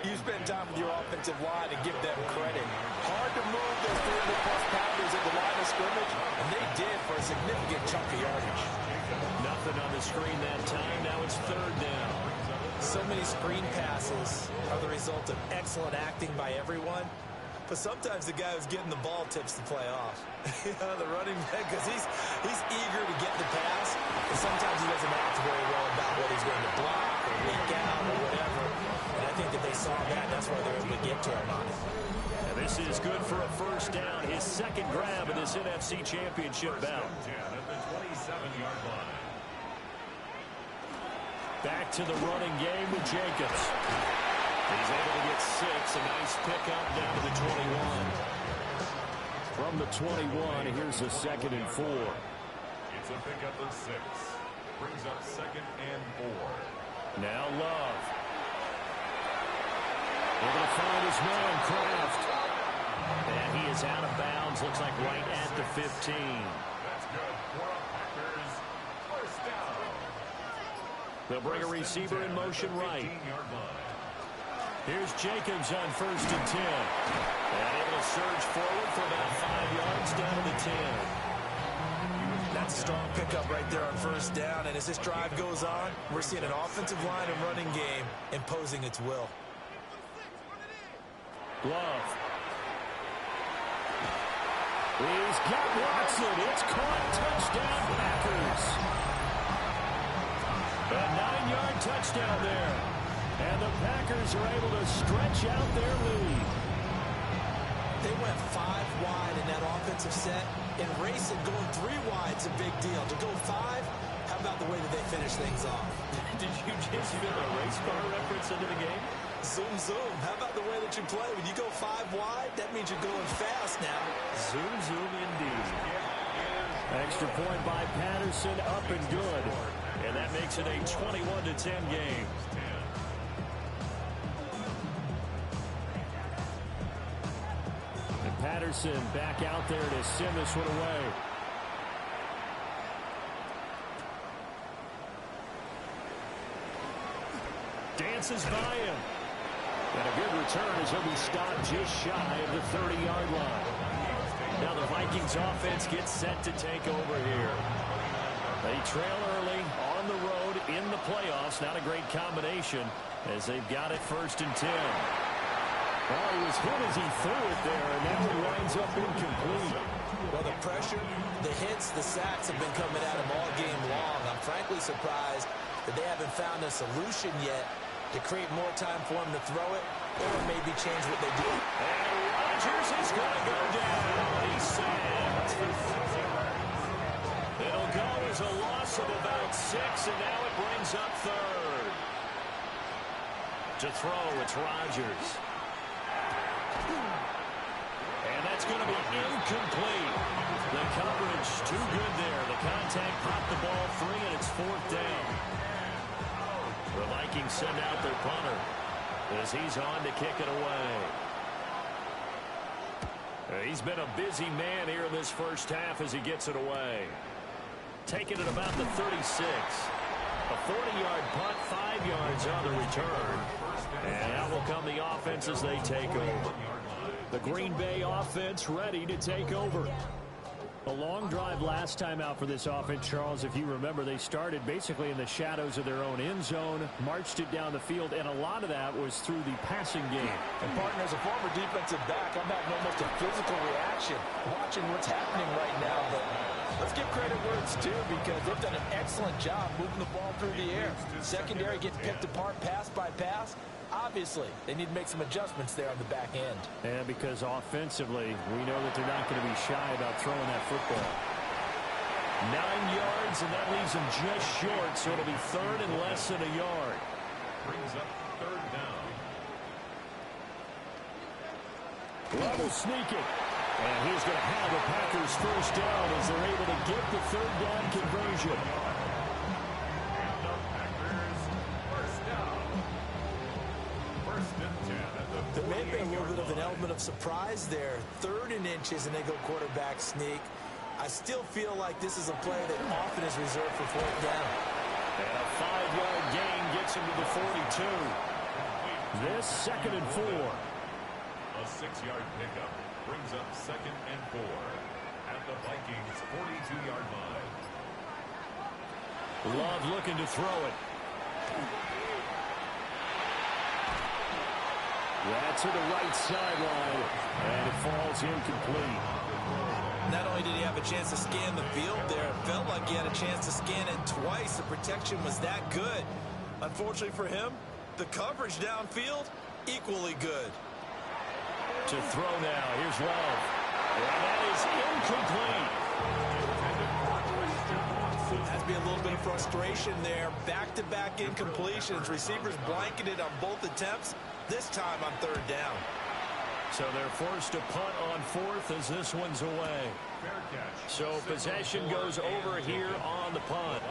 you spend time with your offensive line and give them credit. Hard to move those 300-plus pounders at the line of scrimmage, and they did for a significant chunk of yardage. Nothing on the screen that time. Now it's 3rd down. So many screen passes are the result of excellent acting by everyone. But sometimes the guy who's getting the ball tips the play off. The running back, because he's eager to get the pass, but sometimes he doesn't act very well about what he's going to block or leak out or whatever. And I think that they saw that, and that's why they were able to get to him on it. And this is good for a 1st down. His 2nd grab of this NFC Championship bout. At the 27-yard line. Back to the running game with Jacobs. He's able to get 6. A nice pickup down to the 21. From the 21, here's a 2nd and 4. It's a pickup of 6. Brings up 2nd and 4. Now Love. They're going to find his man, Kraft. And he is out of bounds. Looks like right at the 15. That's good for a Packers 1st down. They'll bring a receiver in motion right. Here's Jacobs on 1st and 10. And able to surge forward for about 5 yards down to the 10. That's a strong pickup right there on 1st down. And as this drive goes on, we're seeing an offensive line and running game imposing its will. Love. He's got Watson. It's caught. Touchdown, Packers. A 9-yard touchdown there. And the Packers are able to stretch out their lead. They went 5 wide in that offensive set. In racing, going 3 wide is a big deal. To go 5, how about the way that they finish things off? Did you just fit a race car reference into the game? Zoom, zoom. How about the way that you play? When you go 5 wide, that means you're going fast now. Zoom, zoom indeed. Extra point by Patterson, up and good. And that makes it a 21-10 game. And Patterson back out there to send this one away. Dances by him. And a good return as he'll be stopped just shy of the 30-yard line. Now the Vikings offense gets set to take over here. They trail early on the road in the playoffs. Not a great combination as they've got it 1st and 10. Well, he was hit as he threw it there, and now he winds up incomplete. Well, the pressure, the hits, the sacks have been coming at him all game long. I'm frankly surprised that they haven't found a solution yet to create more time for him to throw it or maybe change what they do. And Rodgers is going to go down. He's sacked. It'll go as a loss of about 6, and now it brings up 3rd. To throw, it's Rodgers. And that's going to be incomplete. The coverage too good there. The contact popped the ball free, and it's 4th down. The Vikings send out their punter as he's on to kick it away. He's been a busy man here in this first half as he gets it away. Taking it about the 36. A 40-yard punt, 5 yards on the return. And out will come the offense as they take over. The Green Bay offense ready to take over. A long drive last time out for this offense, Charles. If you remember, they started basically in the shadows of their own end zone, marched it down the field, and a lot of that was through the passing game. And, partner, as a former defensive back, I'm having almost a physical reaction watching what's happening right now. But let's give credit where it's due because they've done an excellent job moving the ball through the air. Secondary gets picked apart pass by pass. Obviously, they need to make some adjustments there on the back end. And because offensively, we know that they're not going to be shy about throwing that football. 9 yards, and that leaves them just short, so it'll be 3rd and less than a yard. Brings up 3rd down. Love will sneak it. And he's going to have the Packers 1st down as they're able to get the 3rd down conversion. And the Packers 1st down. 1st and 10 at the 48-yard line. There may be a little bit of an element of surprise there. 3rd and inches, and they go quarterback sneak. I still feel like this is a play that often is reserved for 4th down. And a 5-yard gain gets him to the 42. This 2nd and 4. A 6-yard pickup brings up 2nd and 4 at the Vikings 42-yard line. Love looking to throw it. That's to the right sideline, and it falls incomplete. Not only did he have a chance to scan the field there, it felt like he had a chance to scan it twice. The protection was that good. Unfortunately for him, the coverage downfield, equally good. To throw now, here's Love. And that is incomplete. Has to be a little bit of frustration there. Back-to-back incompletions. Receivers blanketed on both attempts, this time on 3rd down. So they're forced to punt on 4th as this one's away. So possession goes over here on the punt.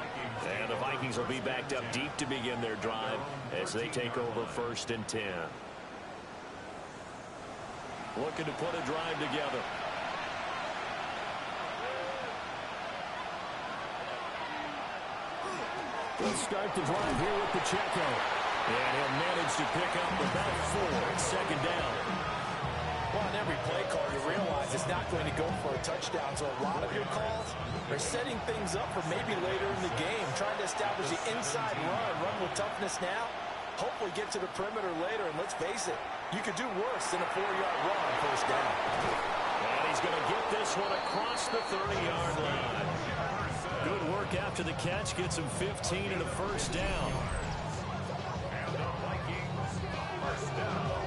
And the Vikings will be backed up deep to begin their drive as they take over 1st and 10. Looking to put a drive together. Let's start the drive here with Pacheco. And he'll manage to pick up about 4. It's second down. Well, on every play call, you realize it's not going to go for a touchdown. So a lot of your calls are setting things up for maybe later in the game, trying to establish the inside run with toughness now, hopefully get to the perimeter later. And let's face it, you could do worse than a 4-yard run on first down. And he's going to get this one across the 30-yard line. Good work after the catch. Gets him 15 and a first down. And the Vikings, first down.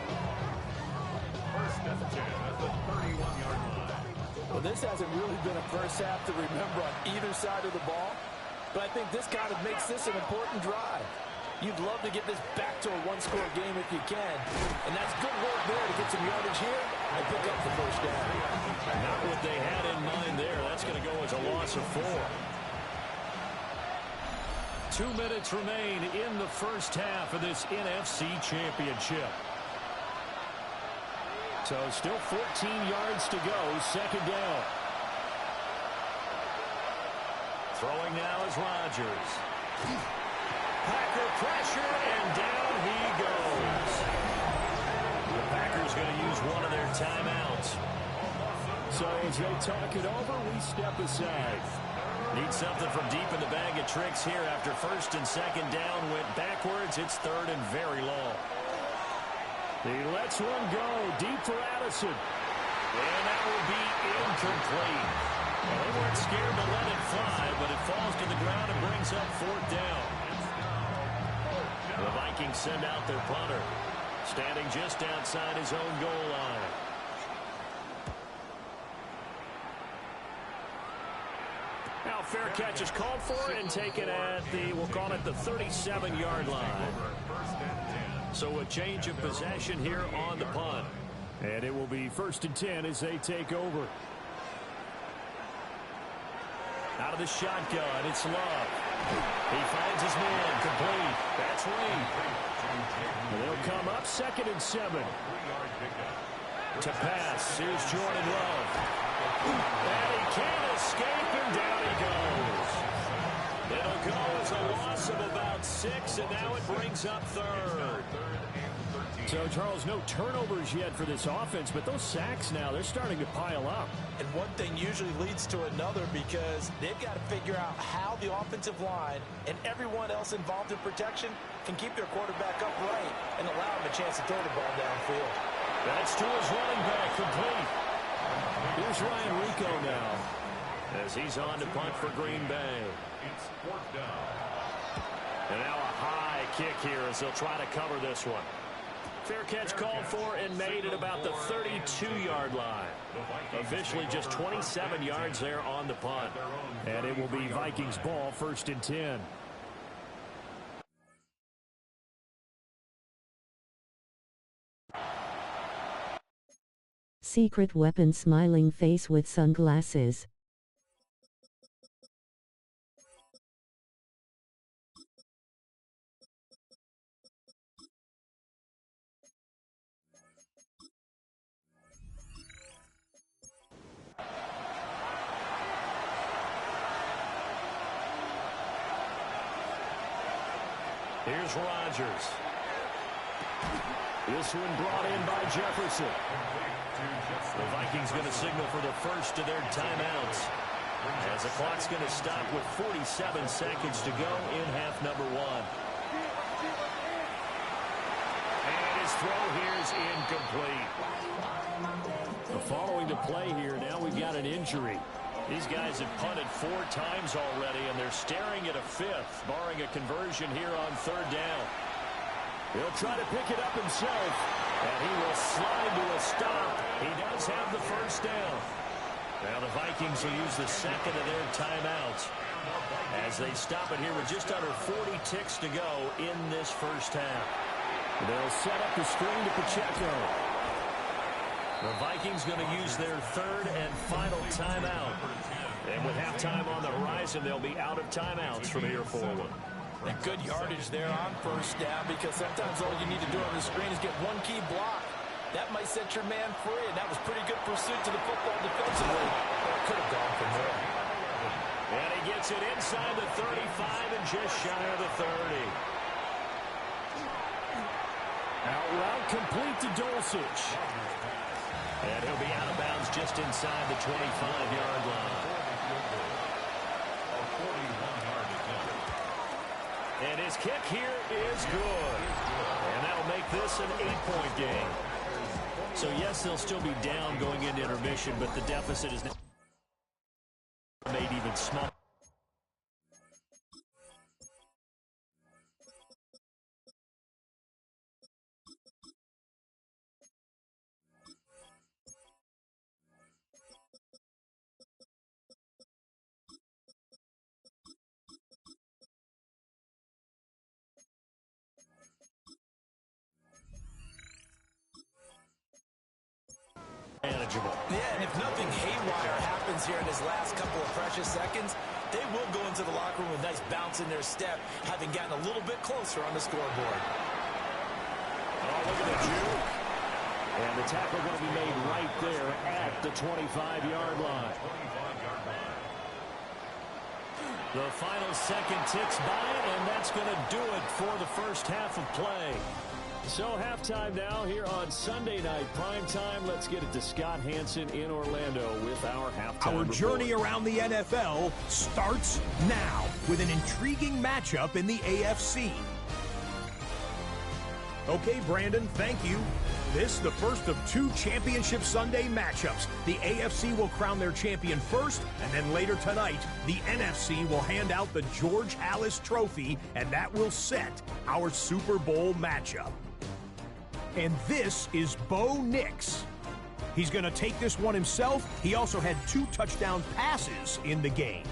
First and 10 at the 31-yard line. Well, this hasn't really been a first half to remember on either side of the ball, but I think this kind of makes this an important drive. You'd love to get this back to a one-score game if you can, and that's good work there to get some yardage here and pick up the first down. Not what they had in mind there. That's going to go as a loss of 4. 2 minutes remain in the first half of this NFC Championship. So still 14 yards to go, second down. Throwing now is Rodgers. Packer pressure, and down he goes. The Packers going to use one of their timeouts. So as they talk it over, we step aside. Need something from deep in the bag of tricks here after first and second down went backwards. It's third and very long. He lets one go deep for Addison. And that will be incomplete. Well, they weren't scared to let it fly, but it falls to the ground and brings up fourth down. The Vikings send out their punter, standing just outside his own goal line. Now fair catch is called for and taken at the, we'll call it the 37-yard line. So a change of possession here on the punt. And it will be first and 10 as they take over. Out of the shotgun, it's Love. He finds his man, complete. That's Reed. They'll come up second and 7. To pass, here's Jordan Love. And he can't escape, and down he goes. It'll go as a loss of about 6, and now it brings up third. So, Charles, no turnovers yet for this offense, but those sacks now, they're starting to pile up. And one thing usually leads to another because they've got to figure out how the offensive line and everyone else involved in protection can keep their quarterback upright and allow him a chance to throw the ball downfield. That's to his running back, complete. Here's Ryan Rico now, as he's on to punt for Green Bay. It's fourth down. And now a high kick here as they'll try to cover this one. Fair catch called for and made at about the 32-yard line. Officially just 27 yards there on the punt. And it will be Vikings ball, first and 10. Secret weapon, smiling face with sunglasses. Here's Rodgers. This one brought in by Jefferson. The Vikings going to signal for the first of their timeouts, as the clock's going to stop with 47 seconds to go in half number 1. And his throw here is incomplete. Following the play here, now we've got an injury. These guys have punted 4 times already, and they're staring at a 5th, barring a conversion here on third down. He'll try to pick it up himself, and he will slide to a stop. He does have the first down. Now the Vikings will use the second of their timeouts as they stop it here with just under 40 ticks to go in this first half. They'll set up the screen to Pacheco. The Vikings going to use their third and final timeout. And with halftime on the horizon, they'll be out of timeouts from here forward. And good yardage there on first down, because sometimes all you need to do on the screen is get one key block. That might set your man free, and that was pretty good pursuit to the football defensively. But it could have gone from there. And he gets it inside the 35 and just shy of the 30. Out route complete to Dulcich. And he'll be out of bounds just inside the 25-yard line. And his kick here is good. And that'll make this an 8-point game. So, yes, they'll still be down going into intermission, but the deficit is made even smaller. Manageable. Yeah, and if nothing haywire happens here in his last couple of precious seconds, they will go into the locker room with a nice bounce in their step, having gotten a little bit closer on the scoreboard. Oh, look at the juke. And the tackle going to be made right there at the 25-yard line. The final second ticks by, and that's going to do it for the first half of play. So halftime now here on Sunday night primetime. Let's get it to Scott Hansen in Orlando with our halftime Our report. journey around the NFL starts now with an intriguing matchup in the AFC. Okay, Brandon, thank you. This, the first of two Championship Sunday matchups. The AFC will crown their champion first, and then later tonight, the NFC will hand out the George Halas Trophy, and that will set our Super Bowl matchup. And this is Bo Nix. He's going to take this one himself. He also had 2 touchdown passes in the game.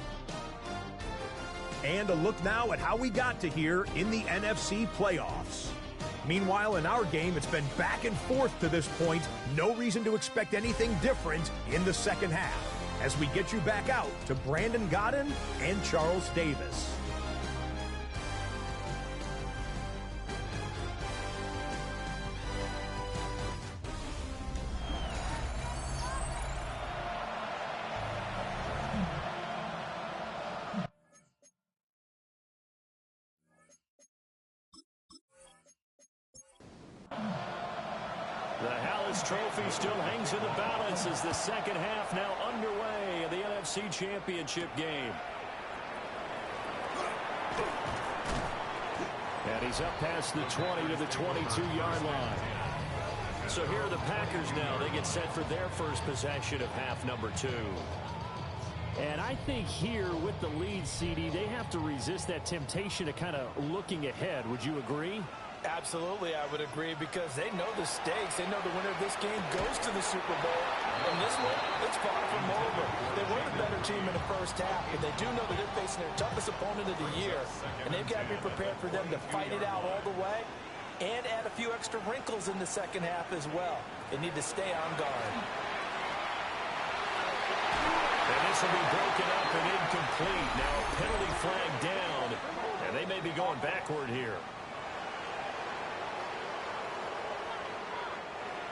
And a look now at how we got to here in the NFC playoffs. Meanwhile, in our game, it's been back and forth to this point. No reason to expect anything different in the second half, as we get you back out to Brandon Godden and Charles Davis. The Halas Trophy still hangs in the balance as the second half now underway in the NFC Championship game. And he's up past the 20 to the 22-yard line. So here are the Packers now. They get set for their first possession of half number 2. And I think here with the lead, CD, they have to resist that temptation of kind of looking ahead. Would you agree? Absolutely, I would agree, because they know the stakes. They know the winner of this game goes to the Super Bowl. And this one, it's far from over. They were the better team in the first half, but they do know that they're facing their toughest opponent of the year. And they've got to be prepared for them to fight it out all the way and add a few extra wrinkles in the second half as well. They need to stay on guard. And this will be broken up and incomplete. Now a penalty flag down, and they may be going backward here.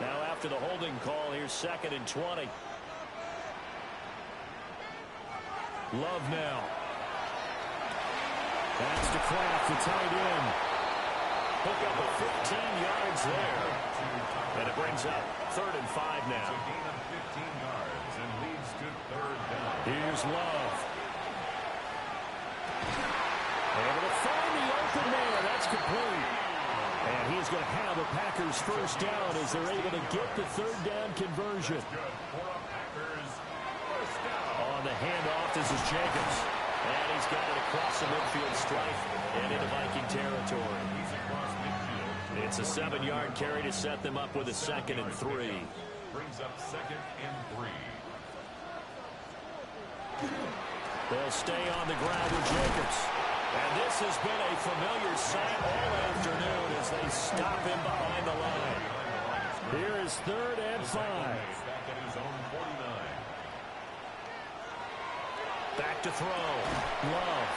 Now after the holding call, here's 2nd and 20. Love now. That's to Kraft, the tight end. Pick up a 15 yards there. And it brings up 3rd and 5 now. It's a gain of 15 yards and leads to 3rd down. Here's Love. Able to find the open man. That's complete. And he's going to have a Packers first down as they're able to get the 3rd down conversion. On the handoff, this is Jacobs. And he's got it across the midfield stripe and into Viking territory. It's a 7-yard carry to set them up with a 2nd and 3. Brings up 2nd and 3. They'll stay on the ground with Jacobs. And this has been a familiar sight all afternoon as they stop him behind the line. Here is 3rd and 5. Back at his own 49. Back to throw. Love.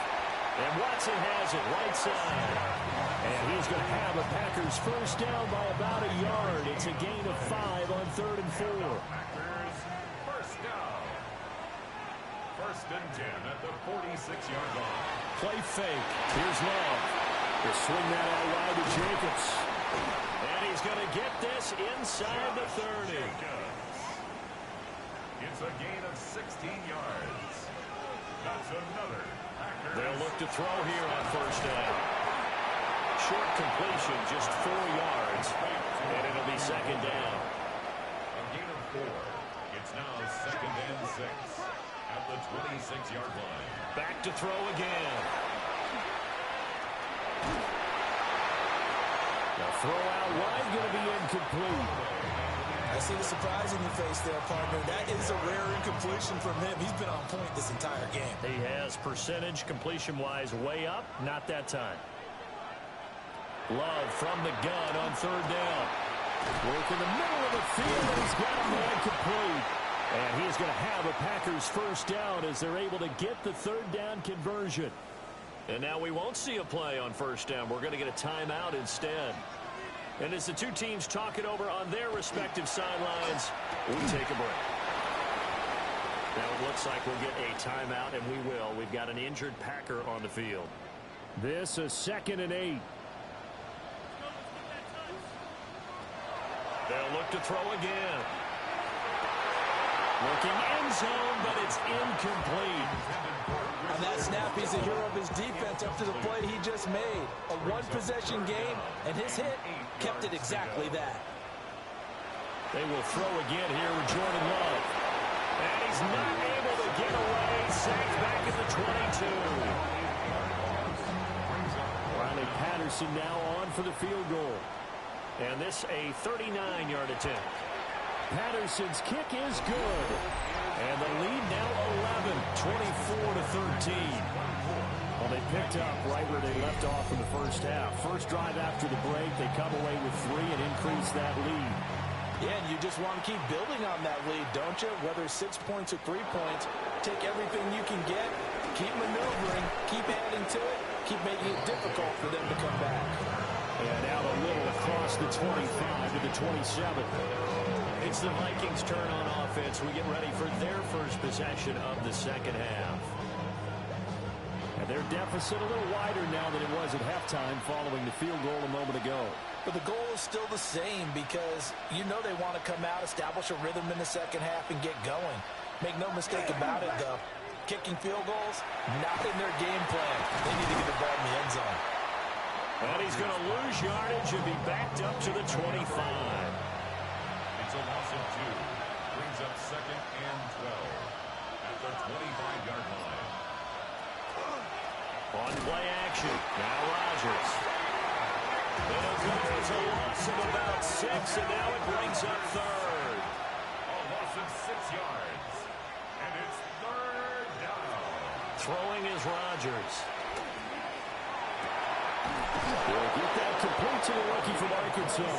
And Watson has it right side. And he's going to have a Packers first down by about a yard. It's a gain of 5 on 3rd and 4. Packers first down. 1st and 10 at the 46-yard line. Play fake. Here's Love. They swing that out wide to Jacobs. And he's going to get this inside the 30. It's a gain of 16 yards. That's another. They'll look to throw here on first down. Short completion, just 4 yards, and it'll be second down. A gain of 4. It's now second and 6 at the 26-yard line. Back to throw again. The throw out wide going to be incomplete. I see the surprise in your face there, partner. That is a rare incompletion from him. He's been on point this entire game. He has percentage completion-wise way up. Not that time. Love from the gun on third down. Work in the middle of the field, and he's got a man complete. And he's going to have a Packers first down as they're able to get the third down conversion. And now we won't see a play on first down. We're going to get a timeout instead. And as the two teams talk it over on their respective sidelines, we take a break. Now it looks like we'll get a timeout, and we will. We've got an injured Packer on the field. This is 2nd and 8. They'll look to throw again. Looking end zone, but it's incomplete. On that snap, he's a hero of his defense up to the play he just made. A one-possession game, and his hit kept it exactly that. They will throw again here with Jordan Love. And he's not able to get away. Sacked back at the 22. Riley Patterson now on for the field goal. And this a 39-yard attempt. Patterson's kick is good. And the lead now 11, 24-13. Well, they picked up right where they left off in the first half. First drive after the break, they come away with 3 and increase that lead. Yeah, and you just want to keep building on that lead, don't you? Whether 6 points or 3 points, take everything you can get, keep maneuvering, keep adding to it, keep making it difficult for them to come back. And out a little across the 25 to the 27. It's the Vikings' turn on offense. We get ready for their first possession of the second half. And their deficit a little wider now than it was at halftime following the field goal a moment ago. But the goal is still the same because you know they want to come out, establish a rhythm in the second half, and get going. Make no mistake about it, though. Kicking field goals, not in their game plan. They need to get the ball in the end zone. And he's going to lose yardage and be backed up to the 25. It's a loss of 2. Brings up 2nd and 12 at the 25-yard line. On play action. Now Rodgers. It'll go as a loss of about 6, and now it brings up 3rd. A loss of 6 yards. And it's 3rd down. Throwing is Rodgers. They'll get that complete to the rookie from Arkansas.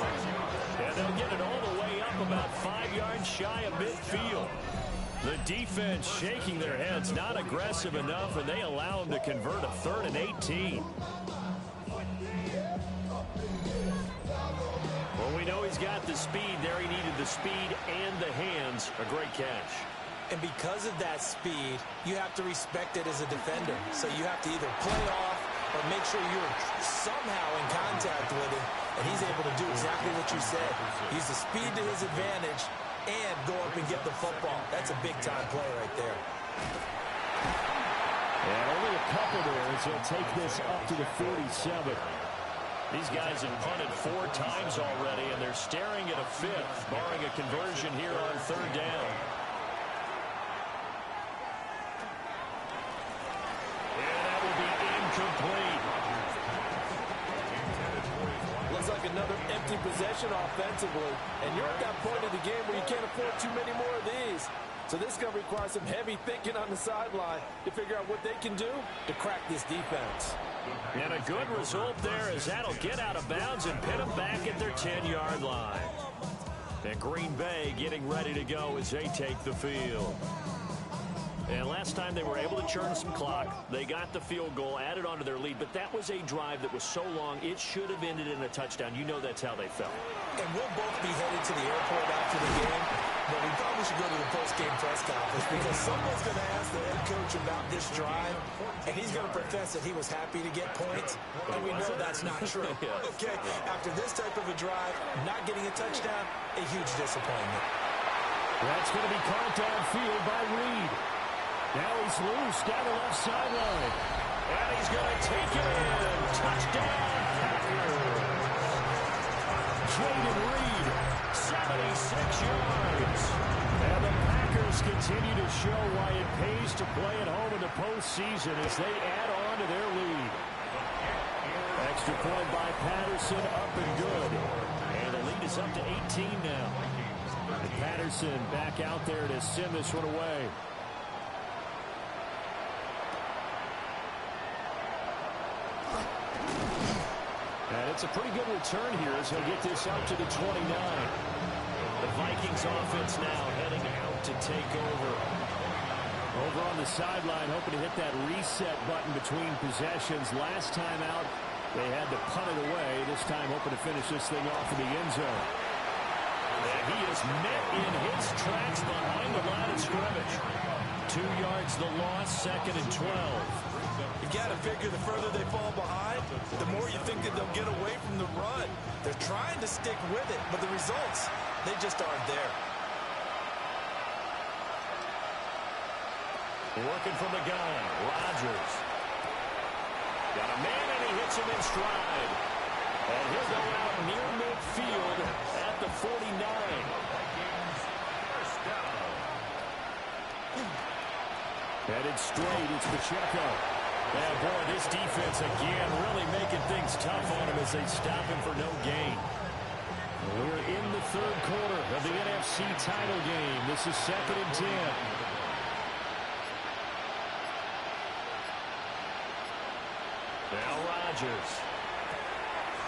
And they'll get it all the way up about 5 yards shy of midfield. The defense shaking their heads, not aggressive enough, and they allow him to convert a 3rd and 18. Well, we know he's got the speed there. He needed the speed and the hands. A great catch. And because of that speed, you have to respect it as a defender. So you have to either play off or make sure you're somehow in contact with him, and he's able to do exactly what you said. Use the speed to his advantage and go up and get the football. That's a big-time play right there. And only a couple there as he'll take this up to the 47. These guys have punted 4 times already, and they're staring at a 5th, barring a conversion here on 3rd down. Complete. Looks like another empty possession offensively, and you're at that point of the game where you can't afford too many more of these. So this is going to require some heavy thinking on the sideline to figure out what they can do to crack this defense. And a good result there as that'll get out of bounds and pin them back at their 10-yard line. And Green Bay getting ready to go as they take the field. And last time they were able to churn some clock. They got the field goal, added onto their lead, but that was a drive that was so long, it should have ended in a touchdown. You know that's how they felt. And we'll both be headed to the airport after the game. But we probably should go to the post-game press conference because someone's going to ask the head coach about this drive, and he's going to profess that he was happy to get points, and we know that's not true. Okay, after this type of a drive, not getting a touchdown, a huge disappointment. That's going to be caught downfield by Reed. Now he's loose down the left sideline. And he's going to take it in. Touchdown, Packers. Jaden Reed, 76 yards. And the Packers continue to show why it pays to play at home in the postseason as they add on to their lead. Extra point by Patterson, up and good. And the lead is up to 18 now. And Patterson back out there to send this one away. And it's a pretty good return here as he'll get this up to the 29. The Vikings offense now heading out to take over. Over on the sideline, hoping to hit that reset button between possessions. Last time out, they had to punt it away. This time hoping to finish this thing off in the end zone. And he is met in his tracks behind the line of scrimmage. 2 yards the loss, 2nd and 12. You got to figure the further they fall behind, the more you think that they'll get away from the run. They're trying to stick with it, but the results, they just aren't there. Working from the gun, Rodgers. Got a man and he hits him in stride. And he'll go out near midfield at the 49. Headed straight, it's Pacheco. Yeah, boy, this defense again really making things tough on him as they stop him for no gain. We're in the 3rd quarter of the NFC title game. This is 2nd and 10. Now Rodgers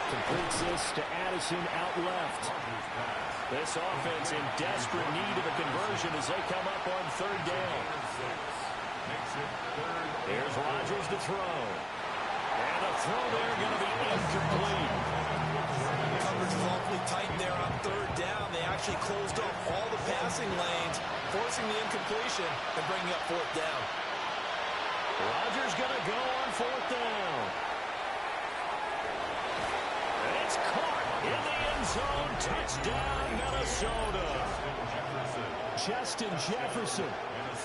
completes this to Addison out left. This offense in desperate need of a conversion as they come up on 3rd down. Here's Rodgers to throw. And a throw there going to be incomplete. Coverage is awfully tight there on 3rd down. They actually closed off all the passing lanes, forcing the incompletion and bringing up 4th down. Rodgers going to go on 4th down. And it's caught in the end zone. Touchdown, Minnesota. Justin Jefferson,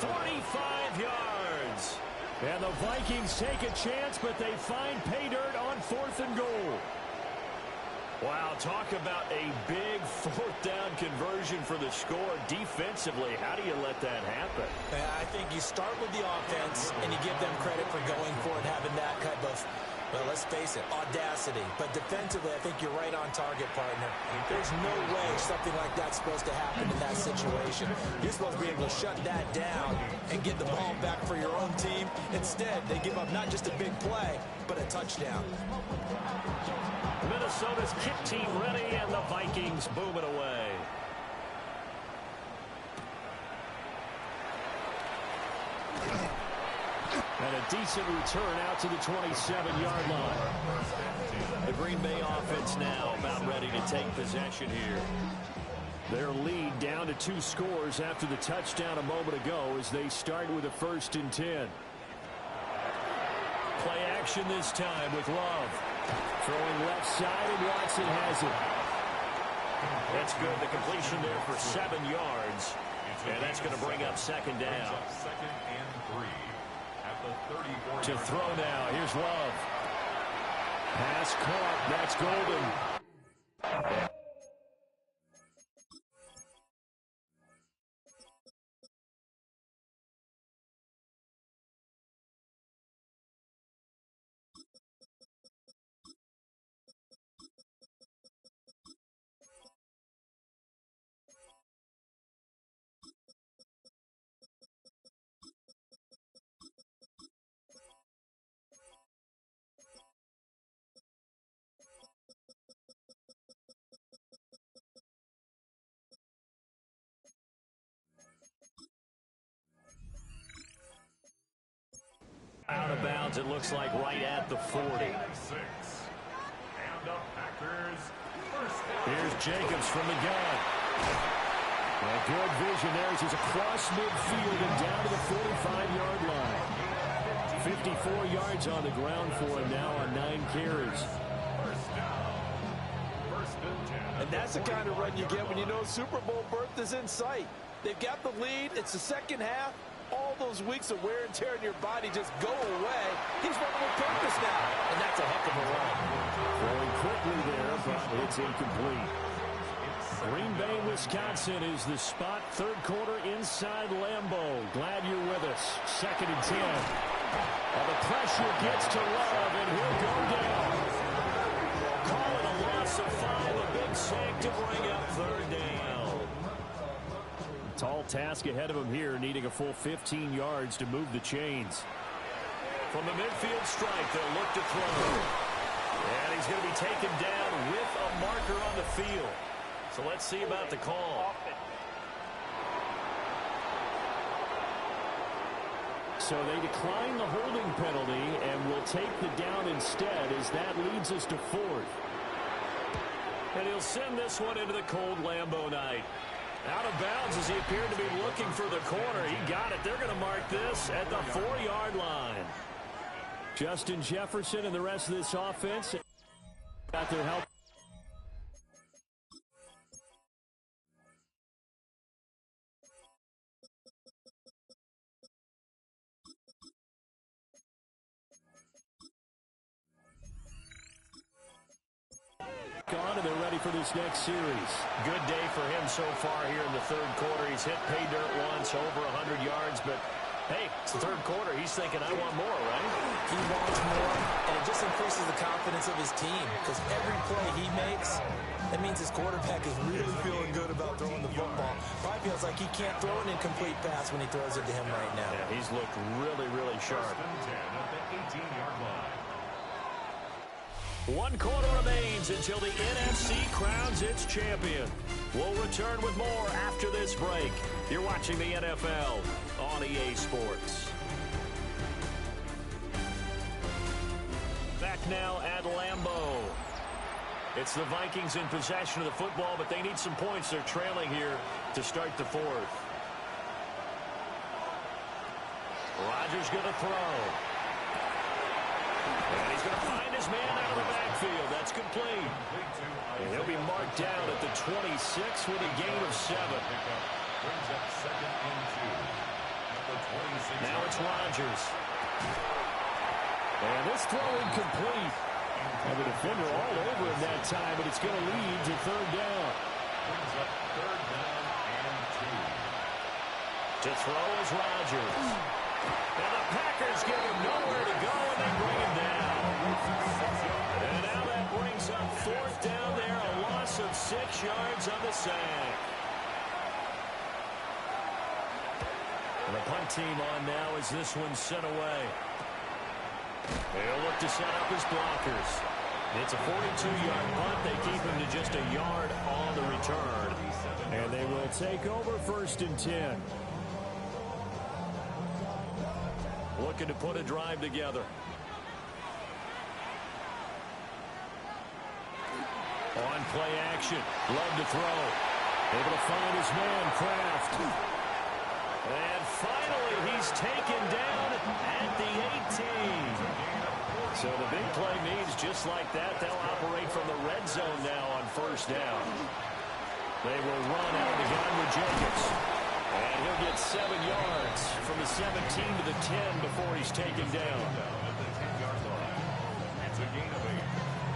45 yards. And the Vikings take a chance, but they find pay dirt on 4th and goal. Wow, talk about a big 4th down conversion for the score. Defensively, how do you let that happen? I think you start with the offense, and you give them credit for going for it, having that type of, well, let's face it, audacity. But defensively, I think you're right on target, partner. There's no way something like that's supposed to happen in that situation. You're supposed to be able to shut that down and get the ball back for your own team. Instead, they give up not just a big play, but a touchdown. Minnesota's kick team ready, and the Vikings boom it away. And a decent return out to the 27-yard line. The Green Bay offense now about ready to take possession here. Their lead down to 2 scores after the touchdown a moment ago as they start with a 1st and 10. Play action this time with Love. Throwing left side, and Watson has it. That's good. The completion there for 7 yards. And that's going to bring up 2nd down. 2nd and 3 at the 34. To throw now. Here's Love. Pass caught. That's Golden. Out of bounds, it looks like right at the 40. And the Packers first down. Here's Jacobs from the gun. And good vision there as he's across midfield and down to the 45-yard line. 54 yards on the ground for him now on 9 carries. And that's the kind of run you get when you know Super Bowl berth is in sight. They've got the lead. It's the second half. All those weeks of wear and tear in your body just go away. He's running with purpose now, and that's a heck of a run. Throwing quickly there, but it's incomplete. Green Bay, Wisconsin is the spot. Third quarter inside Lambeau. Glad you're with us. 2nd and 10. And the pressure gets to Love, and he'll go down. Call it a loss of 5. A big sack to bring up 3rd down. Tall task ahead of him here, needing a full 15 yards to move the chains. From the midfield strike, they'll look to throw. And he's going to be taken down with a marker on the field. So let's see about the call. So they decline the holding penalty and will take the down instead, as that leads us to 4th. And he'll send this one into the cold Lambeau night. Out of bounds as he appeared to be looking for the corner. He got it. They're going to mark this at the 4-yard line. Justin Jefferson and the rest of this offense got their help. On, and they're ready for this next series. Good day for him so far here in the 3rd quarter. He's hit pay dirt once, over 100 yards, but hey, it's the 3rd quarter. He's thinking, I want more, right? He wants more, and it just increases the confidence of his team, because every play he makes, that means his quarterback is really feeling good about throwing the football. Probably feels like he can't throw an incomplete pass when he throws it to him right now. Yeah, he's looked really, really sharp. 18-yard line. 1 quarter remains until the NFC crowns its champion. We'll return with more after this break. You're watching the NFL on EA Sports. Back now at Lambeau. It's the Vikings in possession of the football, but they need some points. They're trailing here to start the 4th. Rodgers going to throw. And he's going to find his man out of the backfield. That's complete. And he'll be marked down at the 26 with a gain of 7. Brings up 2nd and 2. Now it's Rodgers. And this throw incomplete. And the defender all over him that time, but it's going to lead to 3rd down. Brings up 3rd down and 2. To throw is Rodgers. And the Packers give him nowhere to go, and they bring him down. And now that brings up 4th down there, a loss of 6 yards on the sack. And the punt team on now as this one's sent away. They'll look to set up his blockers. It's a 42-yard punt. They keep him to just a yard on the return. And they will take over 1st and 10. Looking to put a drive together. On play action. Love to throw. Able to find his man, Kraft. And finally, he's taken down at the 18. So the big play means just like that, they'll operate from the red zone now on 1st down. They will run out of the gun with Jacobs. And he'll get 7 yards from the 17 to the 10 before he's taken down. It's a gain of 8.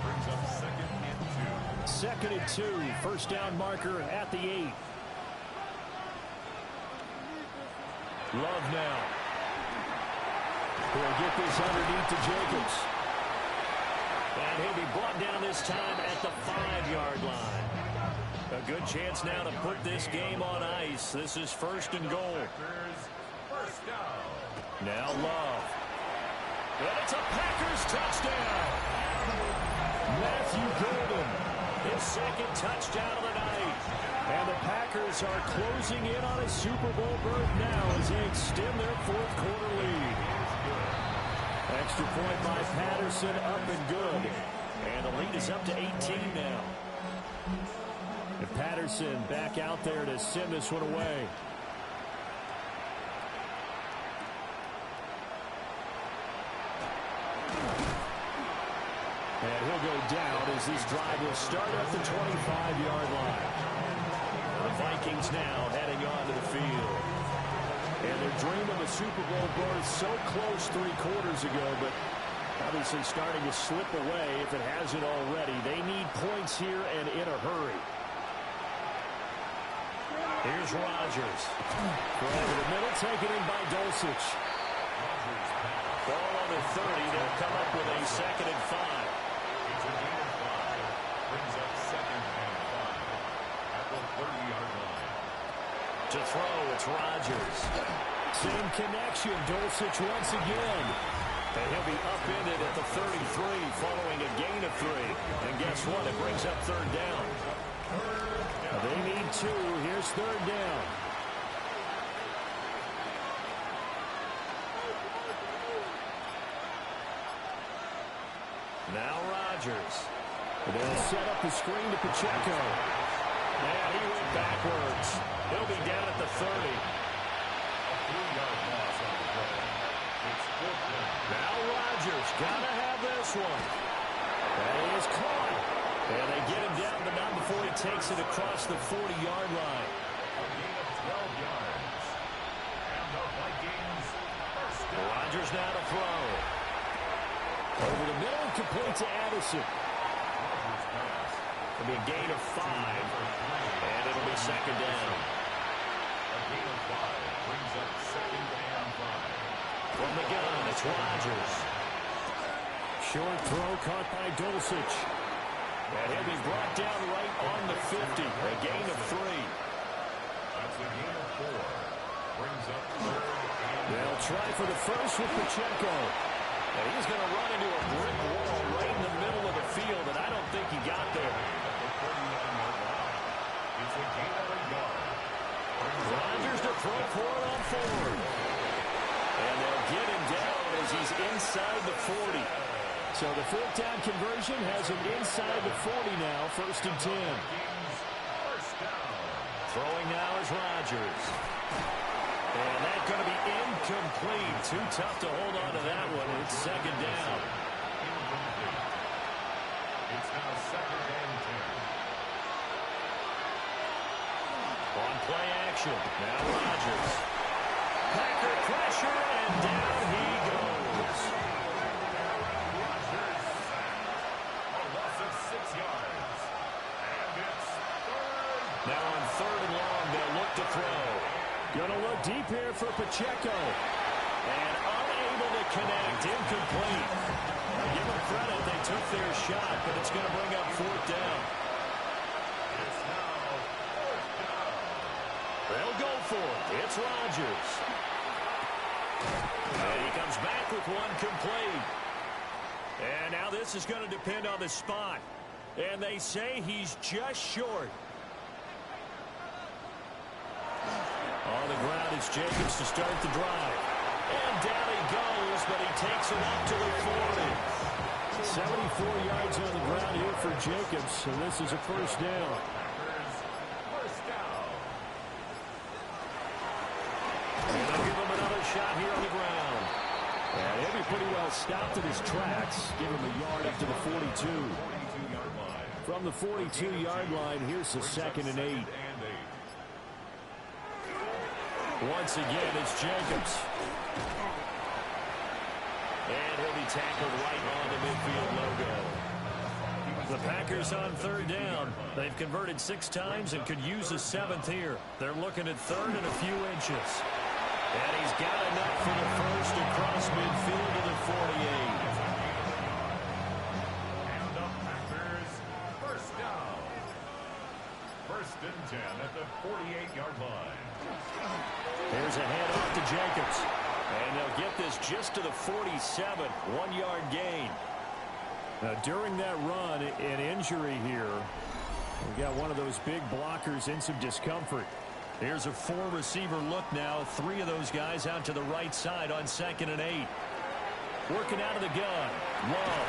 Brings up 2nd and 2. 2nd and 2. 1st down marker at the 8. Love now. He'll get this underneath to Jacobs. And he'll be brought down this time at the 5-yard line. A good chance now to put this game on ice. This is 1st and goal. First down. Now Love. And it's a Packers touchdown. Matthew Golden, his 2nd touchdown of the night. And the Packers are closing in on a Super Bowl berth now as they extend their 4th quarter lead. Extra point by Patterson, up and good. And the lead is up to 18 now. And Patterson back out there to send this one away. And he'll go down as this drive will start at the 25-yard line. The Vikings now heading onto the field. And their dream of a Super Bowl berth so close 3 quarters ago, but obviously starting to slip away if it hasn't already. They need points here and in a hurry. Here's Rodgers. Over the middle, taken in by Dulcich. Ball on the 30. They'll come up with a 2nd and 5. It's a gain of 5. Brings up 2nd and 5 at the 30-yard line. To throw, it's Rodgers. Same connection. Dulcich once again. And he'll be upended at the 33 following a gain of 3. And guess what? It brings up 3rd down. They need 2. Here's 3rd down. Now Rodgers. They'll set up the screen to Pacheco. And he went backwards. He'll be down at the 30. A 3-yard loss on the play. It's 4th down. Now Rodgers. Gotta have this one. That is caught. And they get him down, but not before he takes it across the 40-yard line. A gain of 12 yards. And the Vikings first down. Rodgers now to throw. Over the middle, complete to Addison. It'll be a gain of 5. And it'll be 2nd down. A gain of 5 brings up 2nd and 5. From the gun, it's Rodgers. Short throw caught by Dulcich. And he'll be brought down right on the 50. A gain of 3. That's a gain of 4. Brings up 3rd and They'll try for the first with Pacheco. And he's going to run into a brick wall right in the middle of the field, and I don't think he got there. at the 39-yard line. It's a gain of 1 yard. Rodgers to throw for it on 4th. And they'll get him down as he's inside the 40. So the 4th down conversion has him inside the 40 now, 1st and 10. First down. Throwing now is Rodgers. And that's going to be incomplete. Too tough to hold on to that one. It's 2nd down. Incomplete. It's now 2nd and 10. On play action. Now Rodgers. Packer pressure, and down he goes. A loss of 6 yards. And it's 3rd. Now on 3rd and long, they'll look to throw. Going to look deep here for Pacheco. And unable to connect. Incomplete. Now give them credit. They took their shot, but it's going to bring up 4th down. It's now 4th down. They'll go for it. It's Rodgers. And he comes back with one complete. And now this is going to depend on the spot. And they say he's just short. On the ground is Jacobs to start the drive. And down he goes, but he takes it up to the 40. 74 yards on the ground here for Jacobs, and this is a 1st down. First down. And they'll give him another shot here on the ground. And he'll be pretty well stopped in his tracks. Give him a yard up to the 42. 42-yard line. From the 42-yard line, here's the 2nd and 8. Once again, it's Jacobs. And he'll be tackled right on the midfield logo. The Packers on 3rd down. They've converted 6 times and could use a 7th here. They're looking at 3rd and a few inches. And he's got enough for the first across midfield to the 48. And the Packers first down. 1st and 10 at the 48-yard line. Here's a handoff to Jacobs. And they'll get this just to the 47. 1-yard gain. Now, during that run, an injury here. We got one of those big blockers in some discomfort. Here's a 4-receiver look now. 3 of those guys out to the right side on 2nd and 8. Working out of the gun. Love.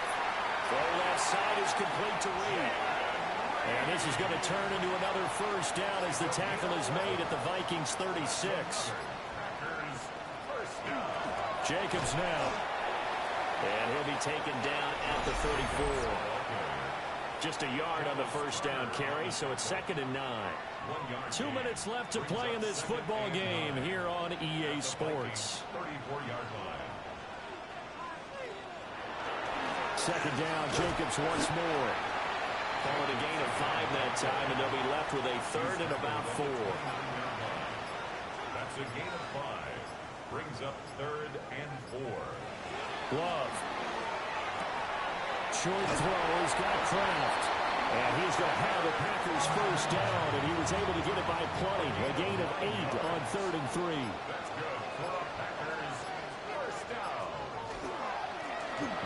Throw left side is complete to Reed. And this is going to turn into another first down as the tackle is made at the Vikings 36. Jacobs now. And he'll be taken down at the 34. Just a yard on the first down carry, so it's 2nd and 9. 2 minutes left to play in this football game here on EA Sports. 34-yard line. 2nd down, Jacobs once more. Call it a gain of 5 that time, and they'll be left with a 3rd and about 4. That's a gain of 5. Brings up 3rd and 4. Love. Short throw. He's got Kraft. And he's going to have the Packers first down, and he was able to get it by plenty. A gain of 8 on 3rd and 3. That's good for the Packers. First down.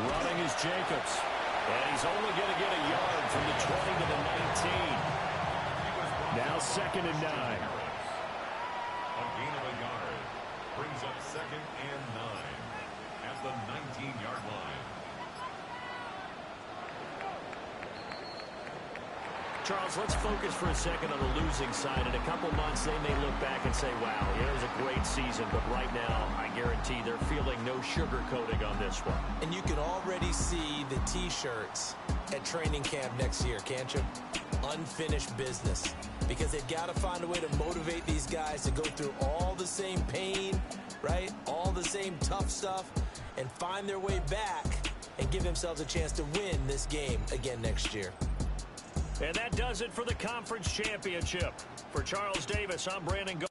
Running is Jacobs. And he's only going to get a yard from the 20 to the 19. Now 2nd and 9. A gain of a yard. Brings up 2nd and 9 at the 19-yard line. Charles, let's focus for a second on the losing side. In a couple months, they may look back and say, wow, it was a great season. But right now, I guarantee they're feeling no sugarcoating on this one. And you can already see the T-shirts at training camp next year, can't you? Unfinished business. Because they've got to find a way to motivate these guys to go through all the same pain, right? All the same tough stuff, and find their way back and give themselves a chance to win this game again next year. And that does it for the conference championship. For Charles Davis, I'm Brandon Go.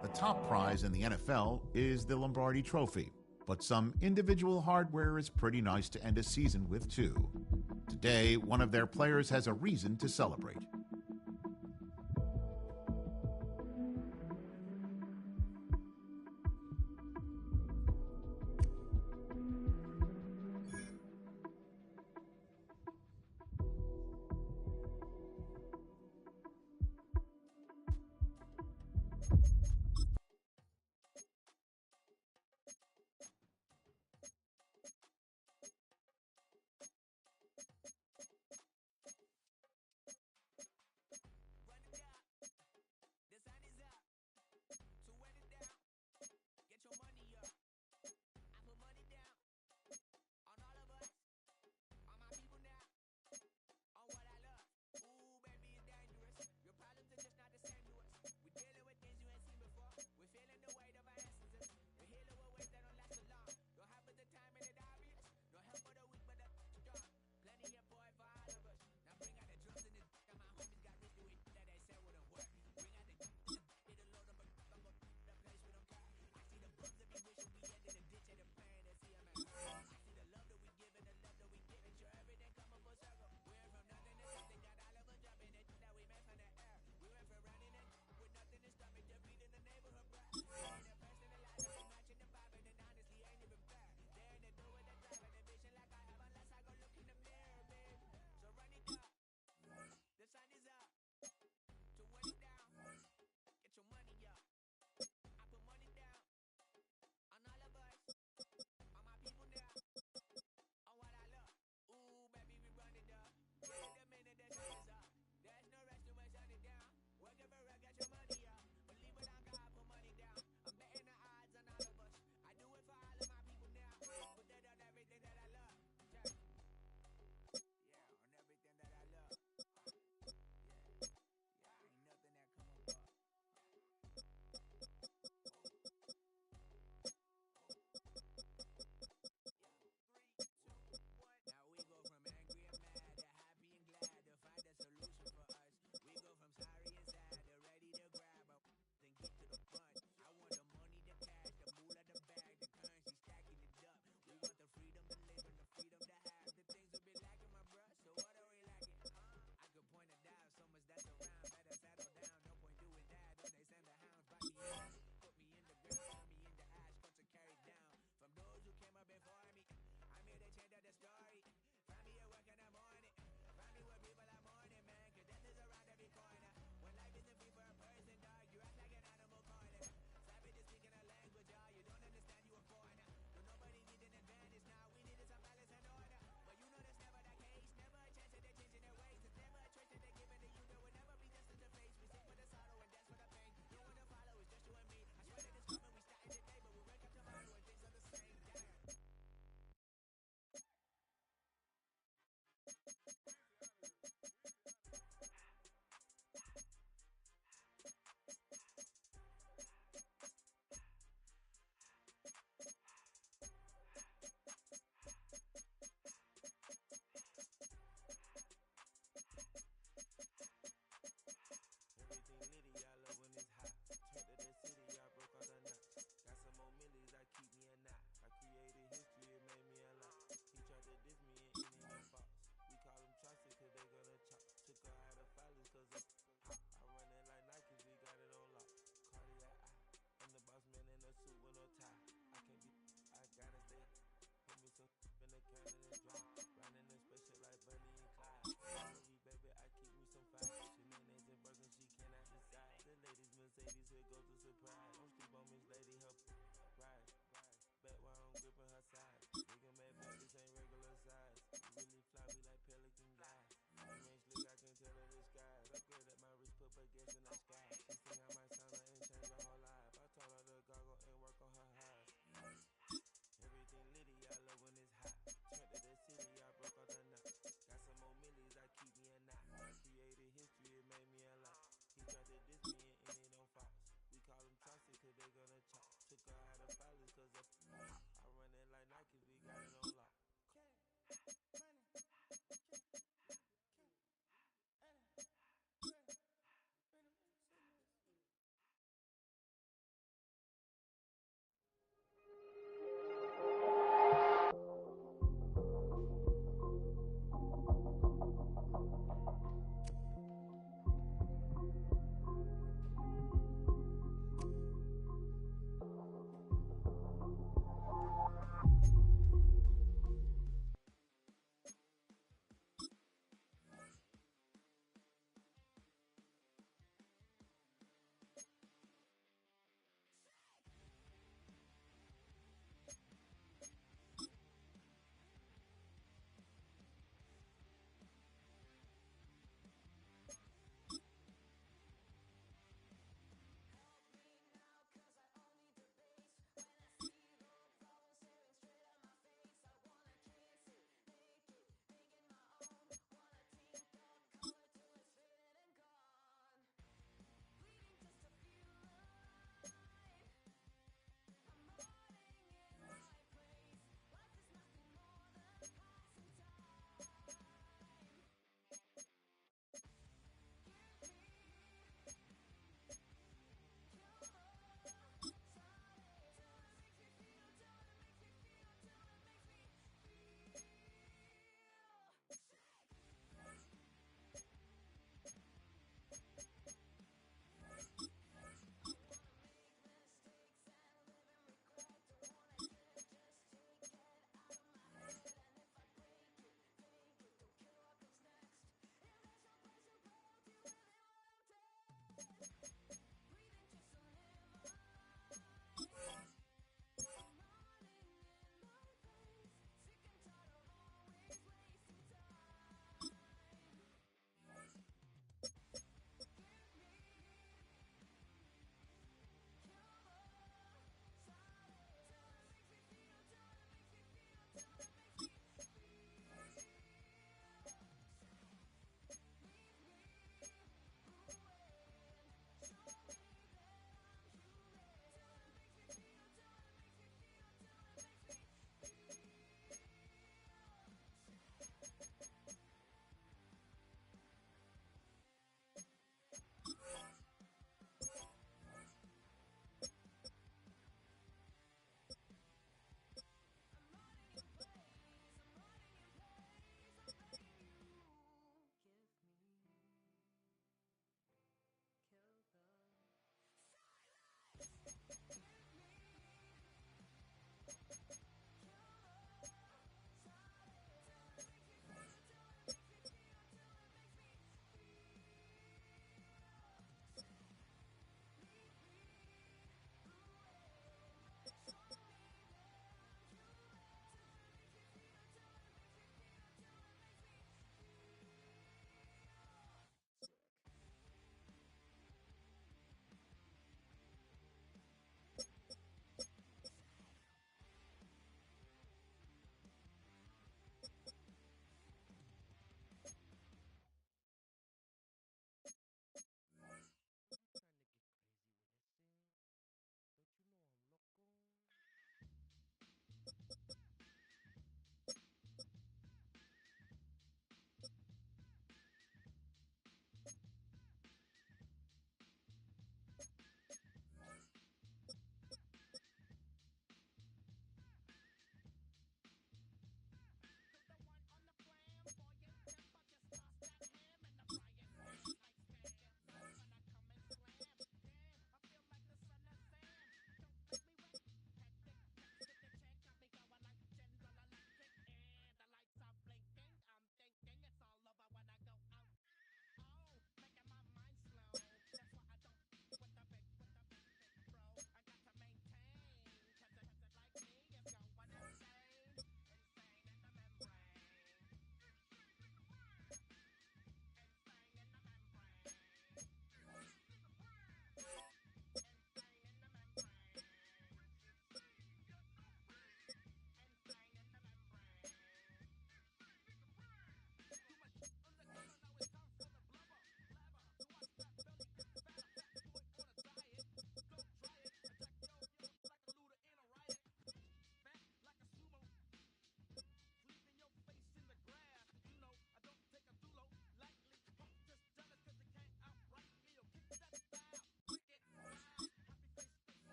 The top prize in the NFL is the Lombardi Trophy, but some individual hardware is pretty nice to end a season with too. Today, one of their players has a reason to celebrate.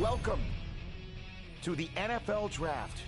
Welcome to the NFL Draft.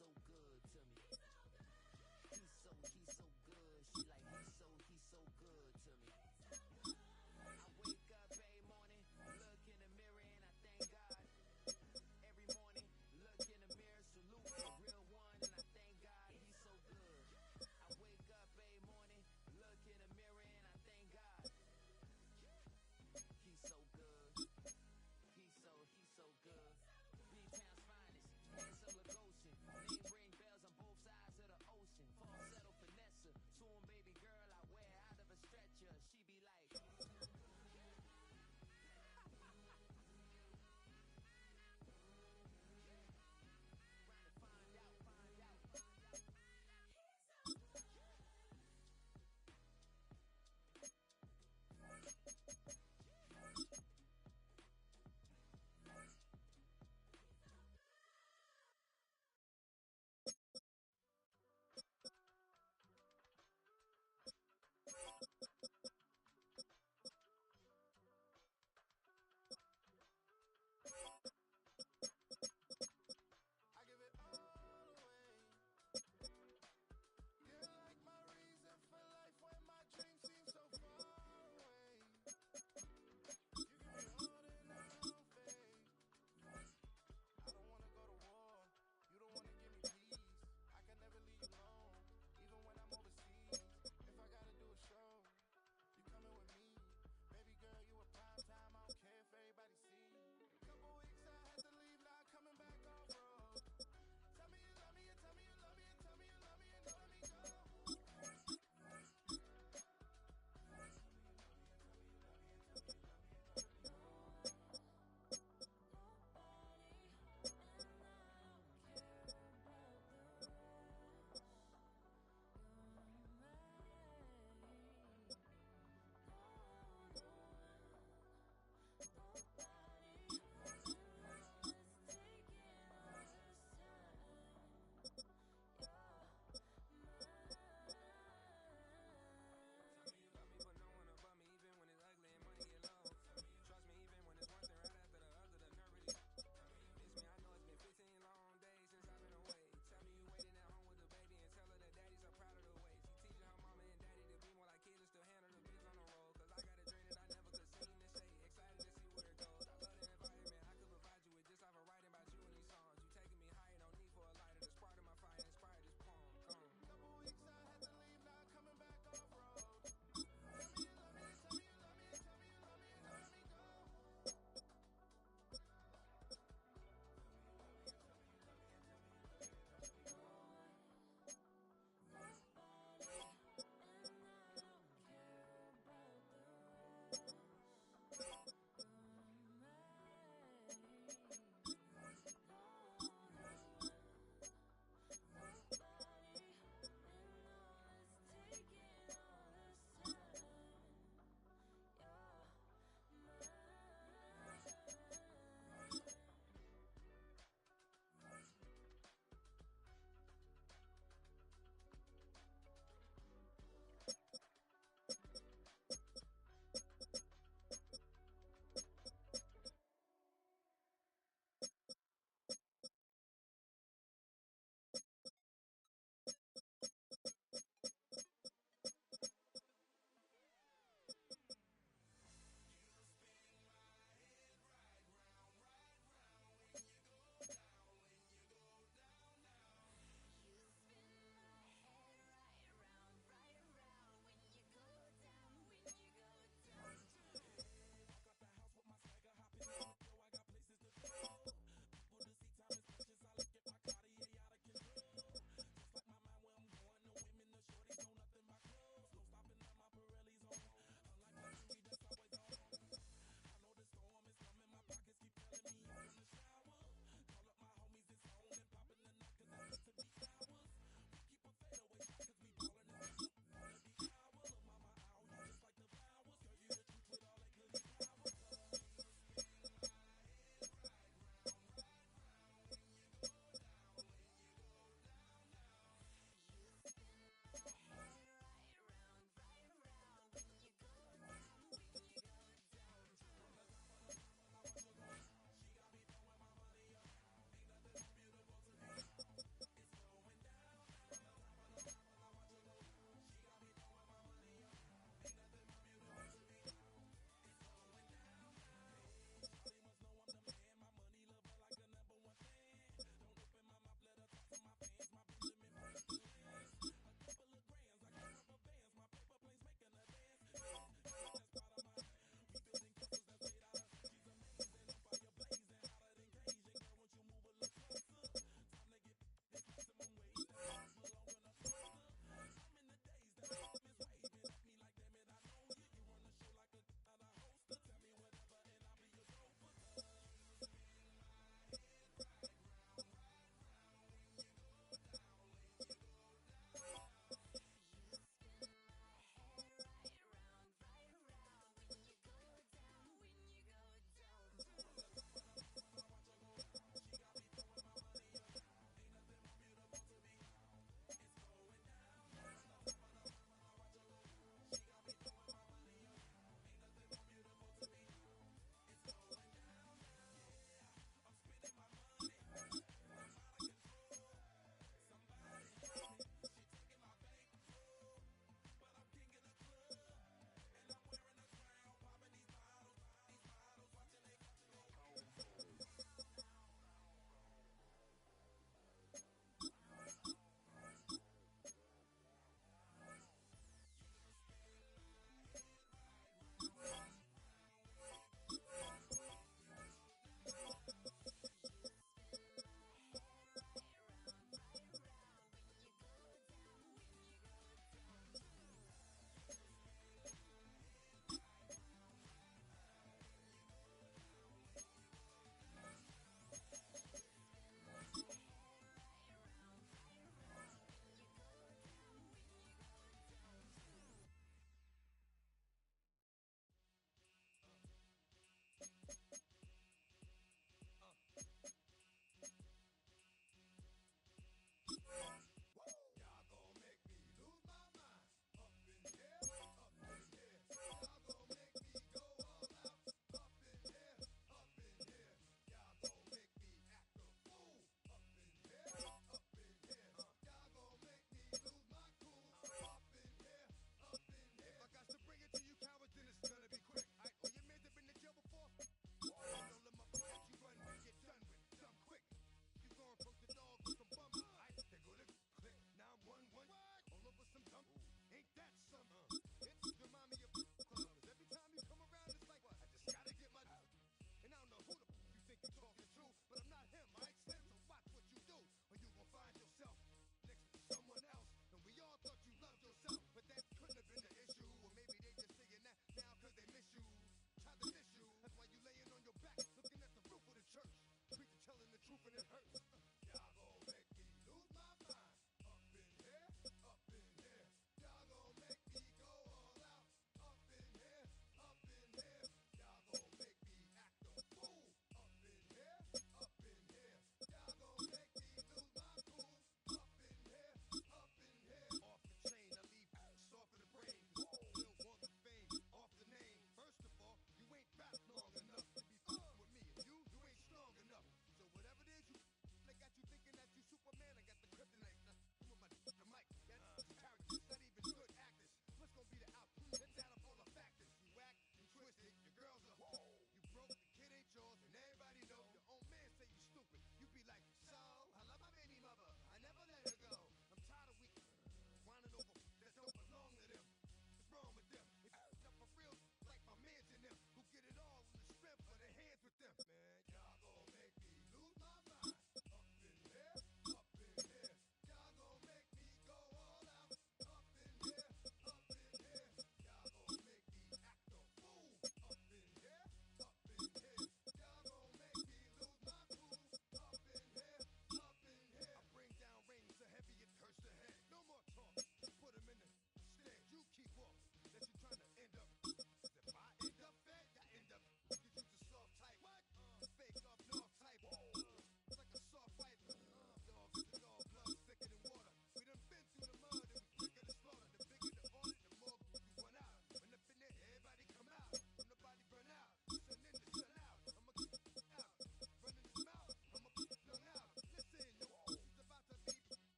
so good to me. He's so good. She like, he's so good to me. I wake up every morning, look in the mirror and I thank God. Every morning, look in the mirror, salute the real one and I thank God he's so good. I wake up every morning, look in the mirror and I thank God. He's so good. He's so good. B-Town's finest, handsome Lagosian. Name ring bells,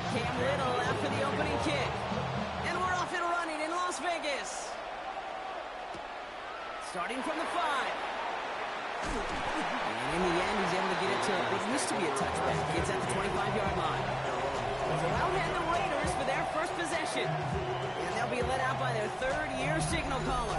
Cam Little after the opening kick. And we're off and running in Las Vegas. Starting from the 5. And in the end, he's able to get it to what used to be a touchback. Gets at the 25-yard line. So out head the Raiders for their first possession. And they'll be let out by their third-year signal caller.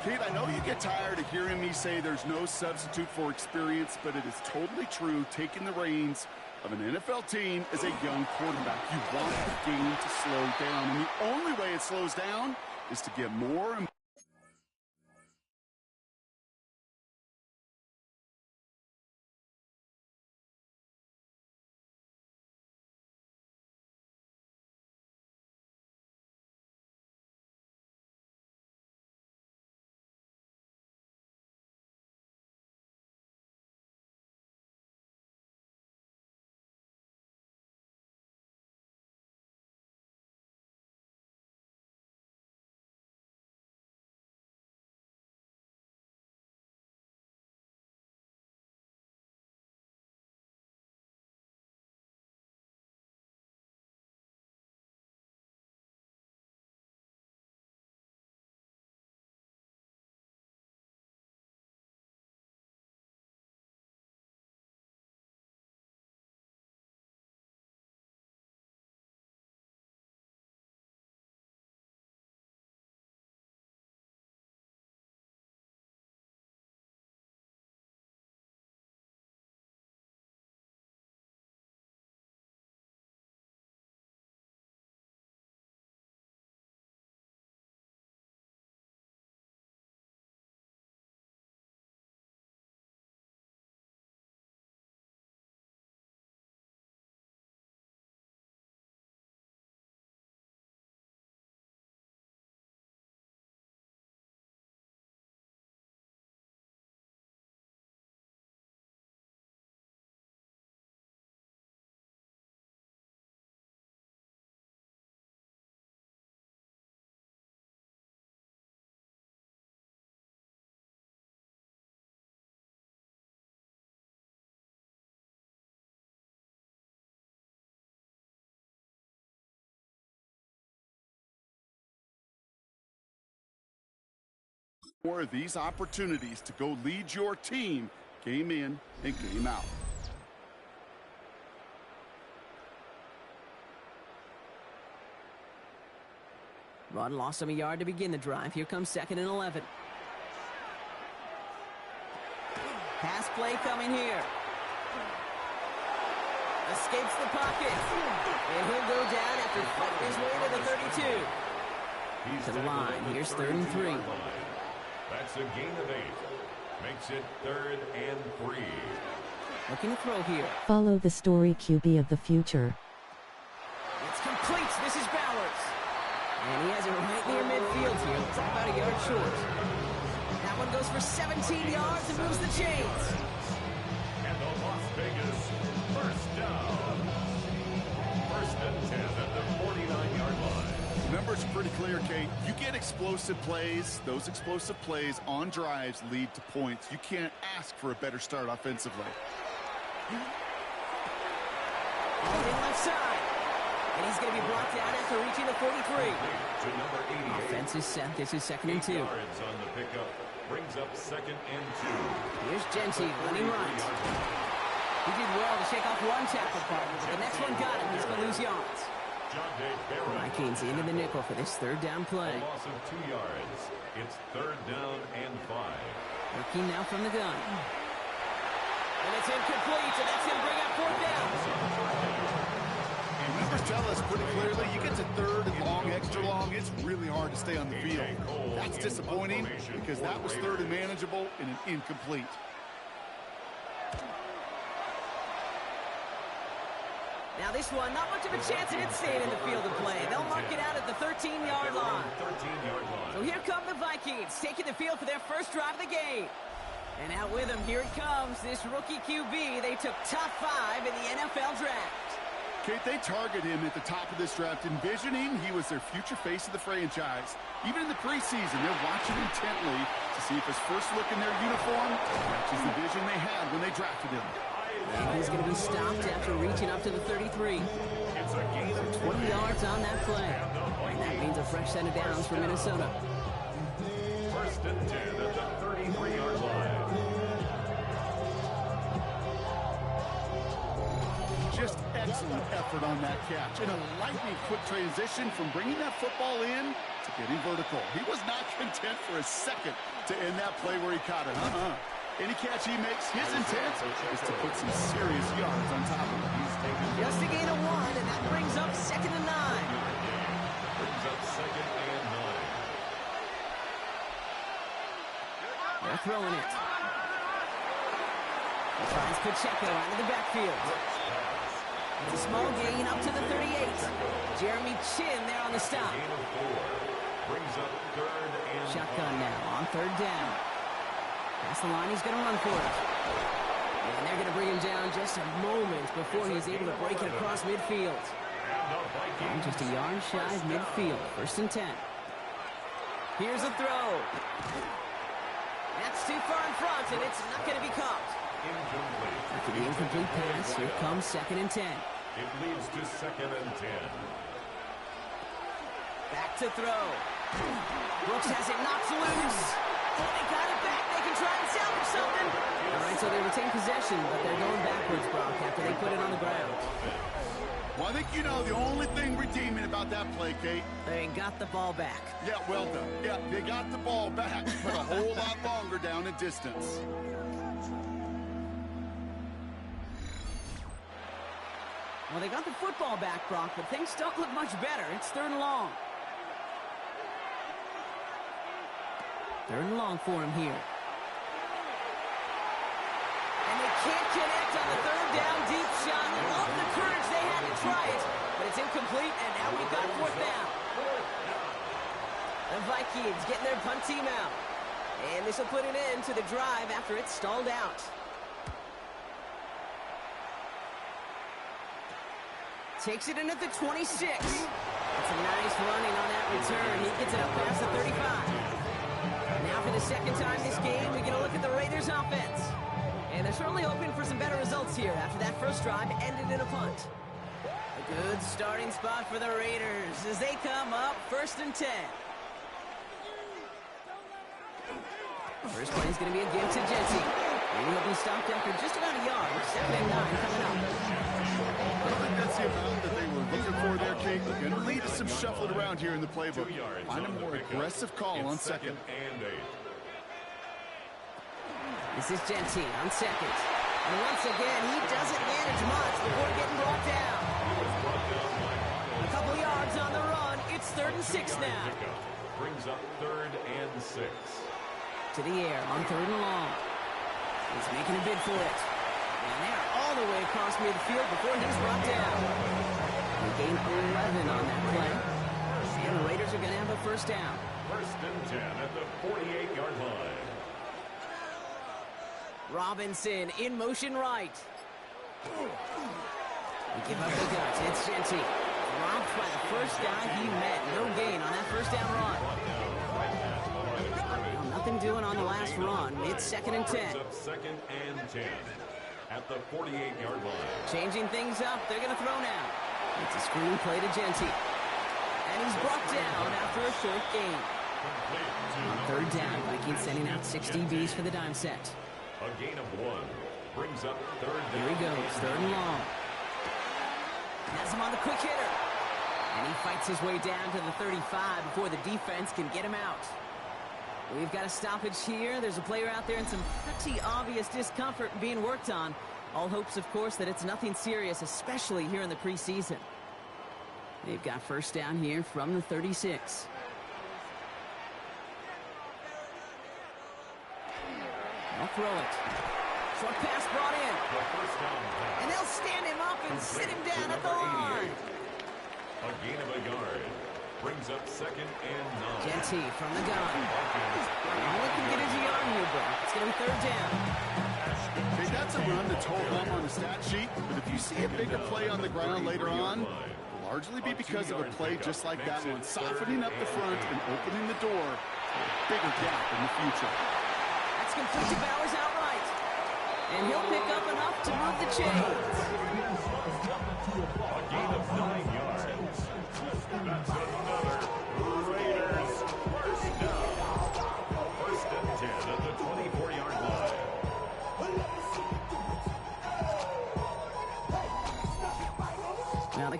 Kate, I know you get tired of hearing me say there's no substitute for experience, but it is totally true. Taking the reins of an NFL team as a young quarterback, you want the game to slow down. And the only way it slows down is to get more and more of these opportunities to go lead your team game in and game out. Rod lost him a yard to begin the drive. Here comes 2nd and 11. Pass play coming here. Escapes the pocket. And he'll go down after fighting his way to the 32. To the line. Here's 3rd and 3. That's a gain of 8. Makes it 3rd and 3. Looking to throw here. Follow the story QB of the future. It's complete. This is Bowers. And he has it right near midfield here. It's about a yard short. That one goes for 17 yards and moves the chains. And the Las Vegas first down. 1st and 10 at the 49-yard line. The numbers are pretty clear, Kate. You get explosive plays. Those explosive plays on drives lead to points. You can't ask for a better start offensively. On the left side. And he's going to be brought down after reaching the 43. To number 88. Offense is set. This is 2nd and 2. Yards on the pickup. Brings up 2nd and 2. Here's Genty running right. He did well to shake off one tackle partner, but the next one got him. He's going to lose yards. Vikings into the nickel for this 3rd down play. A loss of 2 yards. It's 3rd down and 5. Looking now from the gun. And it's incomplete, and that's going to bring up 4th down. And numbers tell us pretty clearly, you get to 3rd and long, extra long, it's really hard to stay on the field. That's disappointing because that was 3rd and manageable and an incomplete. Now this one, not much of a chance of it staying in the field of play. They'll mark it out at the 13-yard line. So here come the Vikings, taking the field for their first drive of the game. And out with him, here it comes, this rookie QB they took top 5 in the NFL draft. Kate, they target him at the top of this draft, envisioning he was their future face of the franchise. Even in the preseason, they're watching intently to see if his first look in their uniform matches the vision they had when they drafted him. And he's going to be stopped after reaching up to the 33. It's a 20 yards on that play. And that means a fresh set of downs for Minnesota. First and 10 at the 33-yard line. Just excellent effort on that catch. And a lightning quick transition from bringing that football in to getting vertical. He was not content for a second to end that play where he caught it. Any catch he makes, his intent is to put some serious yards on top of it. Just a gain of 1, and that brings up 2nd and 9. Brings up 2nd and 9. They're throwing it. He finds Pacheco out of the backfield. It's a small gain up to the 38. Jeremy Chin there on the stop. Brings up 3rd and Shotgun now on 3rd down. Past the line, he's going to run for it. And they're going to bring him down just a moment before he's able to break it across midfield. And just a yard shy of midfield. 1st and 10. Here's a throw. That's too far in front, and it's not going to be caught. After the incomplete pass, here comes 2nd and 10. It leads to 2nd and 10. Back to throw. Brooks has it knocked loose. Oh, they got it back. They can try and salvage something. All right, so they retain possession, but they're going backwards, Brock, after they put it on the ground. Well, I think you know the only thing redeeming about that play, Kate. They got the ball back. Yeah, well done. Yeah, they got the ball back, but a whole lot longer down in distance. Well, they got the football back, Brock, but things don't look much better. It's 3rd and long. 3rd and long for him here. And they can't connect on the 3rd down deep shot. Love the courage they had to try it, but it's incomplete, and now we've got 4th down. The Vikings getting their punt team out. And this will put an end to the drive after it's stalled out. Takes it in at the 26. It's a nice running on that return. He gets it up past the 35. Now for the 2nd time this game, we get a look at the Raiders offense. And they're certainly hoping for some better results here after that first drive ended in a punt. A good starting spot for the Raiders as they come up 1st and 10. First play is going to be a give to Jency. And he'll be stopped after just about a yard. 2nd and 9 coming up. I don't think that's the amount that they were looking for there, Kate. They're going to lead to some shuffling around here in the playbook. Find a more aggressive call on 2nd. And 8. This is Jency on 2nd. And once again, he doesn't manage much before getting brought down. A couple yards on the run. It's 3rd and 6 now. Brings up 3rd and 6. To the air on 3rd and long. He's making a bid for it. And they're all the way across midfield before he's brought down. They gain 11 on that play. And the Raiders are going to have a 1st down. 1st and 10 at the 48-yard line. Robinson in motion right. They give up the guts. It's Jency. Dropped by the first guy he met. No gain on that 1st down run. Nothing doing on the last run. It's 2nd and 10. 2nd and 10 at the 48-yard line. Changing things up. They're going to throw now. It's a screen play to Jency. And he's brought down after a short gain. On 3rd down, Vikings sending out 6 DBs for the dime set. A gain of 1 brings up 3rd down. Here he goes, 3rd and long. Has him on the quick hitter. And he fights his way down to the 35 before the defense can get him out. We've got a stoppage here. There's a player out there in some pretty obvious discomfort being worked on. All hopes, of course, that it's nothing serious, especially here in the preseason. They've got 1st down here from the 36. They'll throw it. Short pass brought in. And they'll stand him up and sit him down at the line. A gain of a yard. Brings up 2nd and 9. Jency from the gun. All it can get is a yard here, bro. It's going to be 3rd down. Hey, that's a run that's hold on the stat sheet, but if you see a bigger play on the ground later on, it'll largely be because of a play just like that one, softening up the front and opening the door to a bigger gap in the future. That's complete to Bowers outright. And he'll pick up enough to move the chains. A gain of 9 yards.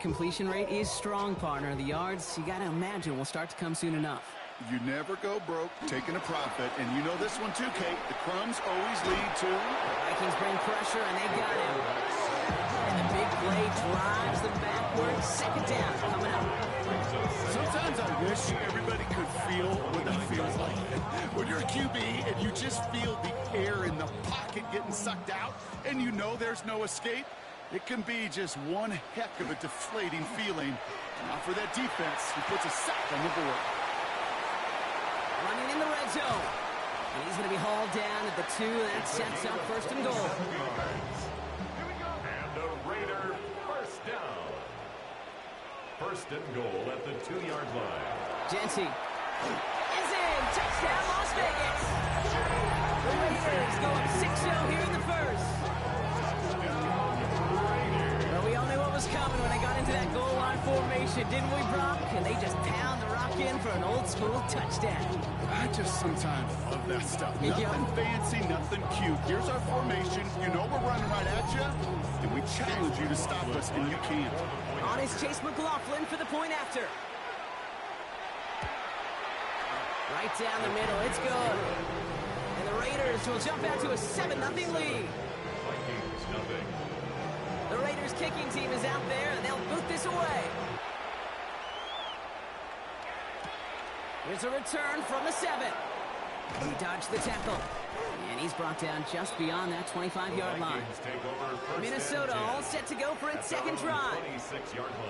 completion rate is strong, partner. The yards, you got to imagine, will start to come soon enough. You never go broke taking a profit, and you know this one too, Kate. The crumbs always lead to... Vikings bring pressure, and they got him. And the big play drives them backwards. Second down coming up. Sometimes I wish everybody could feel what that feels like. When you're a QB and you just feel the air in the pocket getting sucked out, and you know there's no escape, it can be just one heck of a deflating feeling. Now for that defense, who puts a sack on the board. Running in the red zone. And he's going to be hauled down at the 2. That sets up first and goal. And a Raider first down. First and goal at the 2-yard line. Jency is in. Touchdown, Las Vegas. The Raiders go up 6-0 here in the first. Well, we all knew what was coming when they got into that goal line formation, didn't we, Brock? And they just pound the rock in for an old-school touchdown. I just sometimes love that stuff. Nothing fancy, nothing cute. Here's our formation. You know we're running right at you, and we challenge you to stop us, and you can't. On is Chase McLaughlin for the point after. Right down the middle. It's good. And the Raiders will jump out to a 7-0 lead. Vikings nothing. The Raiders kicking team is out there, and they'll boot this away. Here's a return from the 7. He dodged the tackle. And he's brought down just beyond that 25-yard line. Minnesota all set to go for its second drive.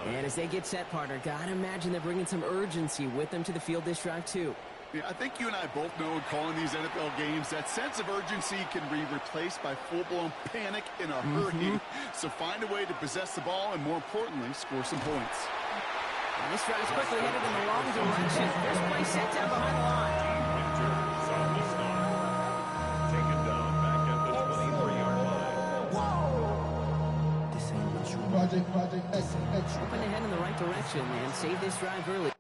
And as they get set, partner, gotta imagine they're bringing some urgency with them to the field this drive, too. Yeah, I think you and I both know in calling these NFL games that sense of urgency can be replaced by full-blown panic in a hurry. So find a way to possess the ball and, more importantly, score some points. And this drive is quickly headed in the wrong direction. First play set down behind the line. Taken down back at the 23-yard line. Project X. Hoping to head in the right direction and save this drive early.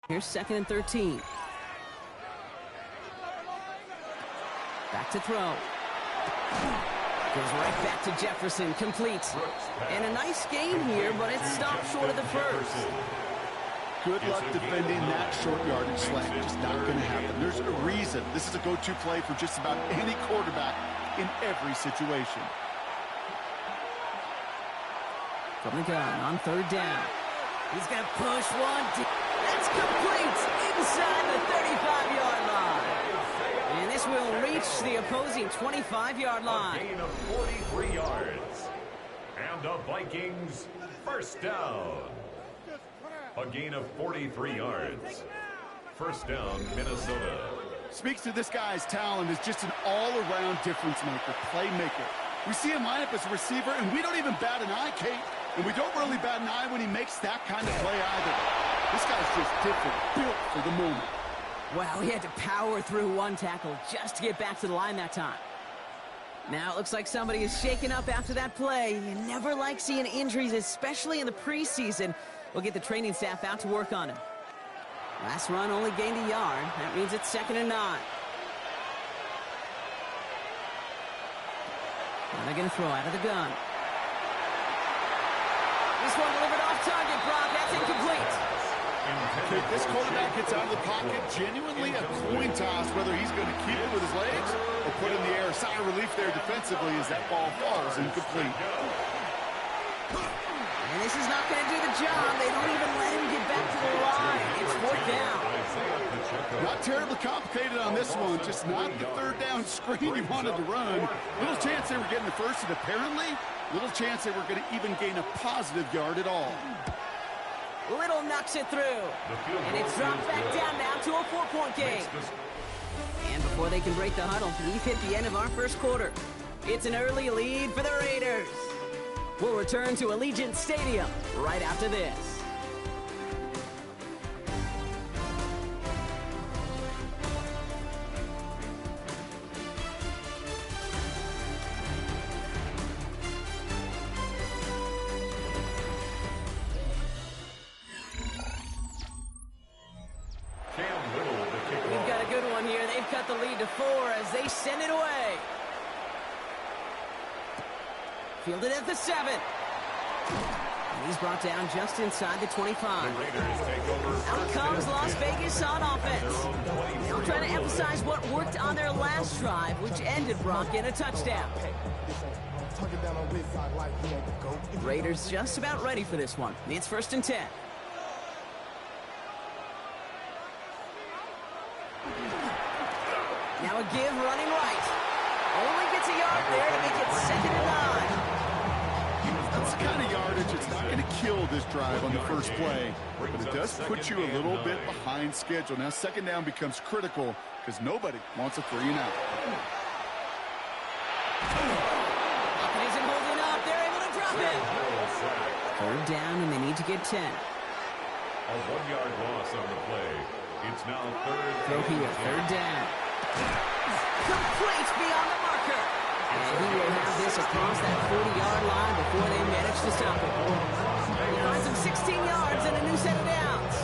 Here's 2nd and 13. Back to throw. Goes right back to Jefferson, complete. And a nice game here, but it stopped short of the first. Good luck defending that short yardage slant. Just not going to happen. There's a reason this is a go-to play for just about any quarterback in every situation. From the gun on 3rd down. He's going to push one. That's complete inside the 35-yard line. And this will reach the opposing 25-yard line. A gain of 43 yards. And the Vikings first down. A gain of 43 yards. First down, Minnesota. Speaks to this guy's talent as just an all-around difference maker, playmaker. We see him line up as a receiver, and we don't even bat an eye, Kate. And we don't really bat an eye when he makes that kind of play either. This guy's just different, built for the moment. Wow, he had to power through one tackle just to get back to the line that time. Now it looks like somebody is shaken up after that play. You never like seeing injuries, especially in the preseason. We'll get the training staff out to work on him. Last run only gained a yard. That means it's 2nd and 9. Now they're going to throw out of the gun. This one delivered off target, Brock. That's incomplete. If this quarterback gets out of the pocket, genuinely a coin toss whether he's going to keep it with his legs or put it in the air. Sigh of relief there defensively as that ball falls incomplete. And this is not going to do the job. They don't even let him get back to the line. It's 4th down. Not terribly complicated on this one. Just not the 3rd down screen he wanted to run. Little chance they were getting the first, and apparently little chance they were going to even gain a positive yard at all. Little knocks it through. And it's dropped back down now to a 4-point game. And before they can break the huddle, we've hit the end of our first quarter. It's an early lead for the Raiders. We'll return to Allegiant Stadium right after this. We've got a good one here. They've cut the lead to 4 as they send it away. Fielded at the 7. And he's brought down just inside the 25. Out comes Las Vegas on offense. They'll try to emphasize what worked on their last drive, which ended Brock in a touchdown. Raiders just about ready for this one. It's 1st and 10. Now a give running right. Only gets a yard there to make it 2nd and 9. That's the kind of yardage it's not going to kill this drive on the first play, but it does put you a little bit behind schedule. Now 2nd down becomes critical because nobody wants a 3 and out. Pocket isn't holding up. They're able to drop it. 3rd down, and they need to get 10. A 1-yard loss on the play. It's now 3rd. Throw here, 3rd down. Complete beyond the marker. And he will have this across that 40-yard line before they manage to stop it. He finds him 16 yards and a new set of downs.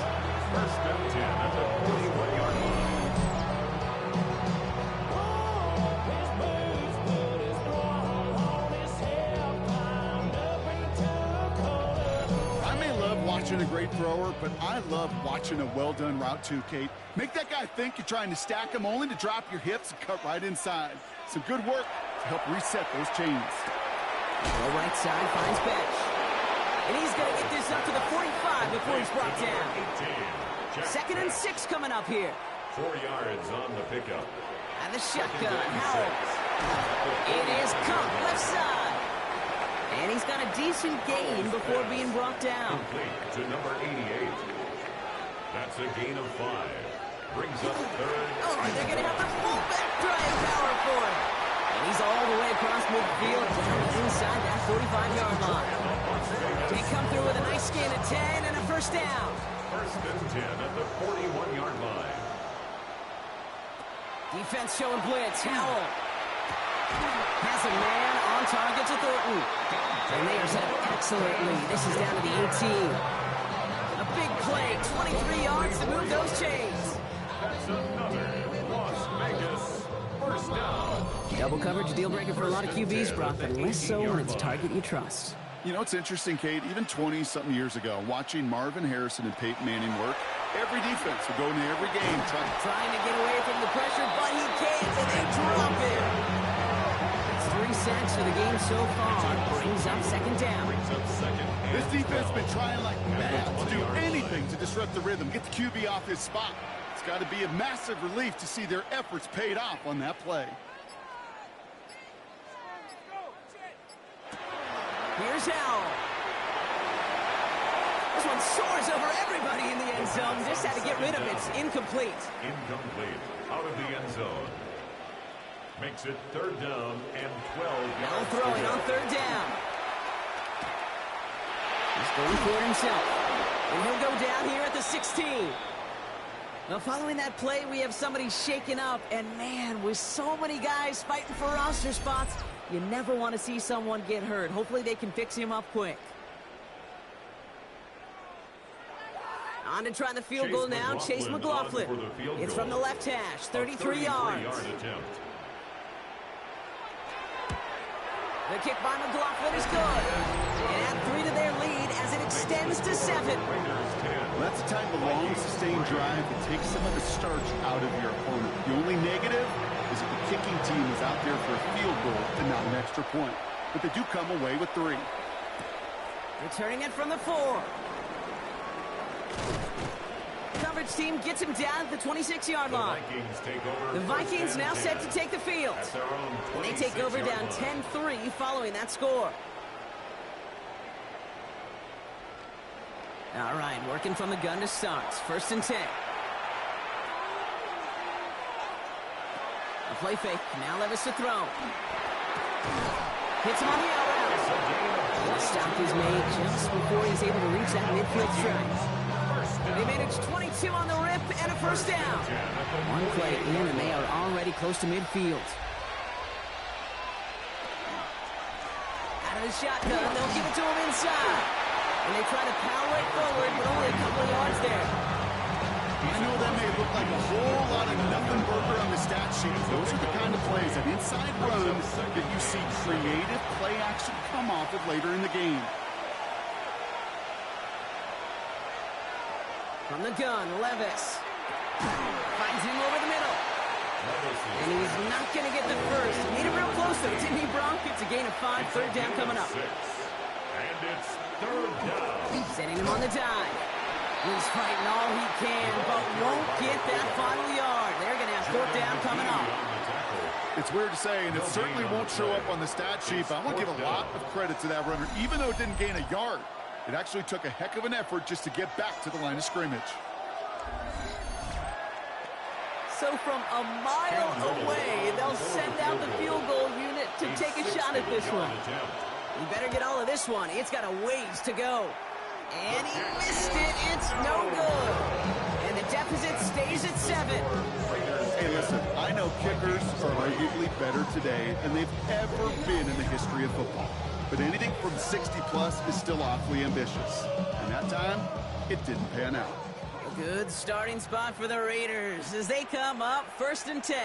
1st and 10 at the 41-yard line. I may love watching a great thrower, but I love watching a well-done route too, Kate. Make that guy think you're trying to stack him only to drop your hips and cut right inside. Some good work to help reset those chains. The right side finds Bench. And he's going to get this up to the 45 before he's brought down. 2nd and 6 coming up here. 4 yards on the pickup. And the shotgun, Howell. It is Cup left side. And he's got a decent gain before being brought down. Complete to number 88. That's a gain of 5. Brings up 3rd. Oh, they're going to have the fullback drive power for him. And he's all the way across midfield down inside that 45-yard line. They come through with a nice gain of 10 and a 1st down. 1st and 10 at the 41-yard line. Defense showing blitz. Howell has a man on target to Thornton. And they are set up excellently. This is down to the 18. A big play, 23 yards to move those chains. That's another Las Vegas 1st down. Double coverage deal breaker for a lot of QBs, Brock, but less so when it's a target you trust. You know, it's interesting, Kate, even 20-something years ago, watching Marvin Harrison and Peyton Manning work, every defense would go into every game trying to get away from the pressure, but he can't, and they drop it. It's 3 sacks for the game so far. Brings up 2nd down. This defense has been trying like mad to do anything to disrupt the rhythm, get the QB off his spot. It's got to be a massive relief to see their efforts paid off on that play. Here's Howell. This one soars over everybody in the end zone. Just had to get rid of it. It's incomplete. Incomplete. Out of the end zone. Makes it 3rd down and 12. Now throwing on 3rd down. He's going for it himself. And he'll go down here at the 16. Now following that play, we have somebody shaken up. And man, with so many guys fighting for roster spots, you never want to see someone get hurt. Hopefully they can fix him up quick. On to try the field goal now, Chase McLaughlin. It's from the left hash, 33 yards. The kick by McLaughlin is good. And add 3 to their lead as it extends to 7. Well, that's the type of long, sustained drive that takes some of the starch out of your opponent. The only negative is that the kicking team is out there for a field goal and not an extra point. But they do come away with 3. Returning it from the 4. Coverage team gets him down at the 26-yard line. The Vikings now set to take the field. And they take over down 10-3 following that score. All right, working from the gun to start. 1st and 10. A play fake. Now Levis to throw. Hits him on the out route. The stop is made just before he's able to reach that midfield strike. They managed 22 on the rip and a 1st down. 1 play in and they are already close to midfield. Out of the shotgun, they'll give it to him inside. And they try to power it forward, but only a couple of yards there. I know that may look like a whole lot of nothing burger on the stat sheet. Those are the kind of plays, that inside run, that you see creative play action come off of later in the game. From the gun, Levis. Finds him over the middle. And he's not going to get the first. Made it real close, though, didn't he, Bronk? It's a gain of 5, 3rd down coming up. And it's 3rd down. Setting him on the dive. He's fighting all he can, but won't get that final yard. They're going to have 4th down coming up. It's weird to say, and it certainly won't show up on the stat sheet, but I want to give a lot of credit to that runner, even though it didn't gain a yard. It actually took a heck of an effort just to get back to the line of scrimmage. So from a mile away, they'll send out the field goal unit to take a shot at this one. You better get all of this one. It's got a ways to go. And he missed it. It's no good. And the deficit stays at 7. Hey, listen, I know kickers are arguably better today than they've ever been in the history of football. But anything from 60-plus is still awfully ambitious. And that time, it didn't pan out. A good starting spot for the Raiders as they come up 1st and 10.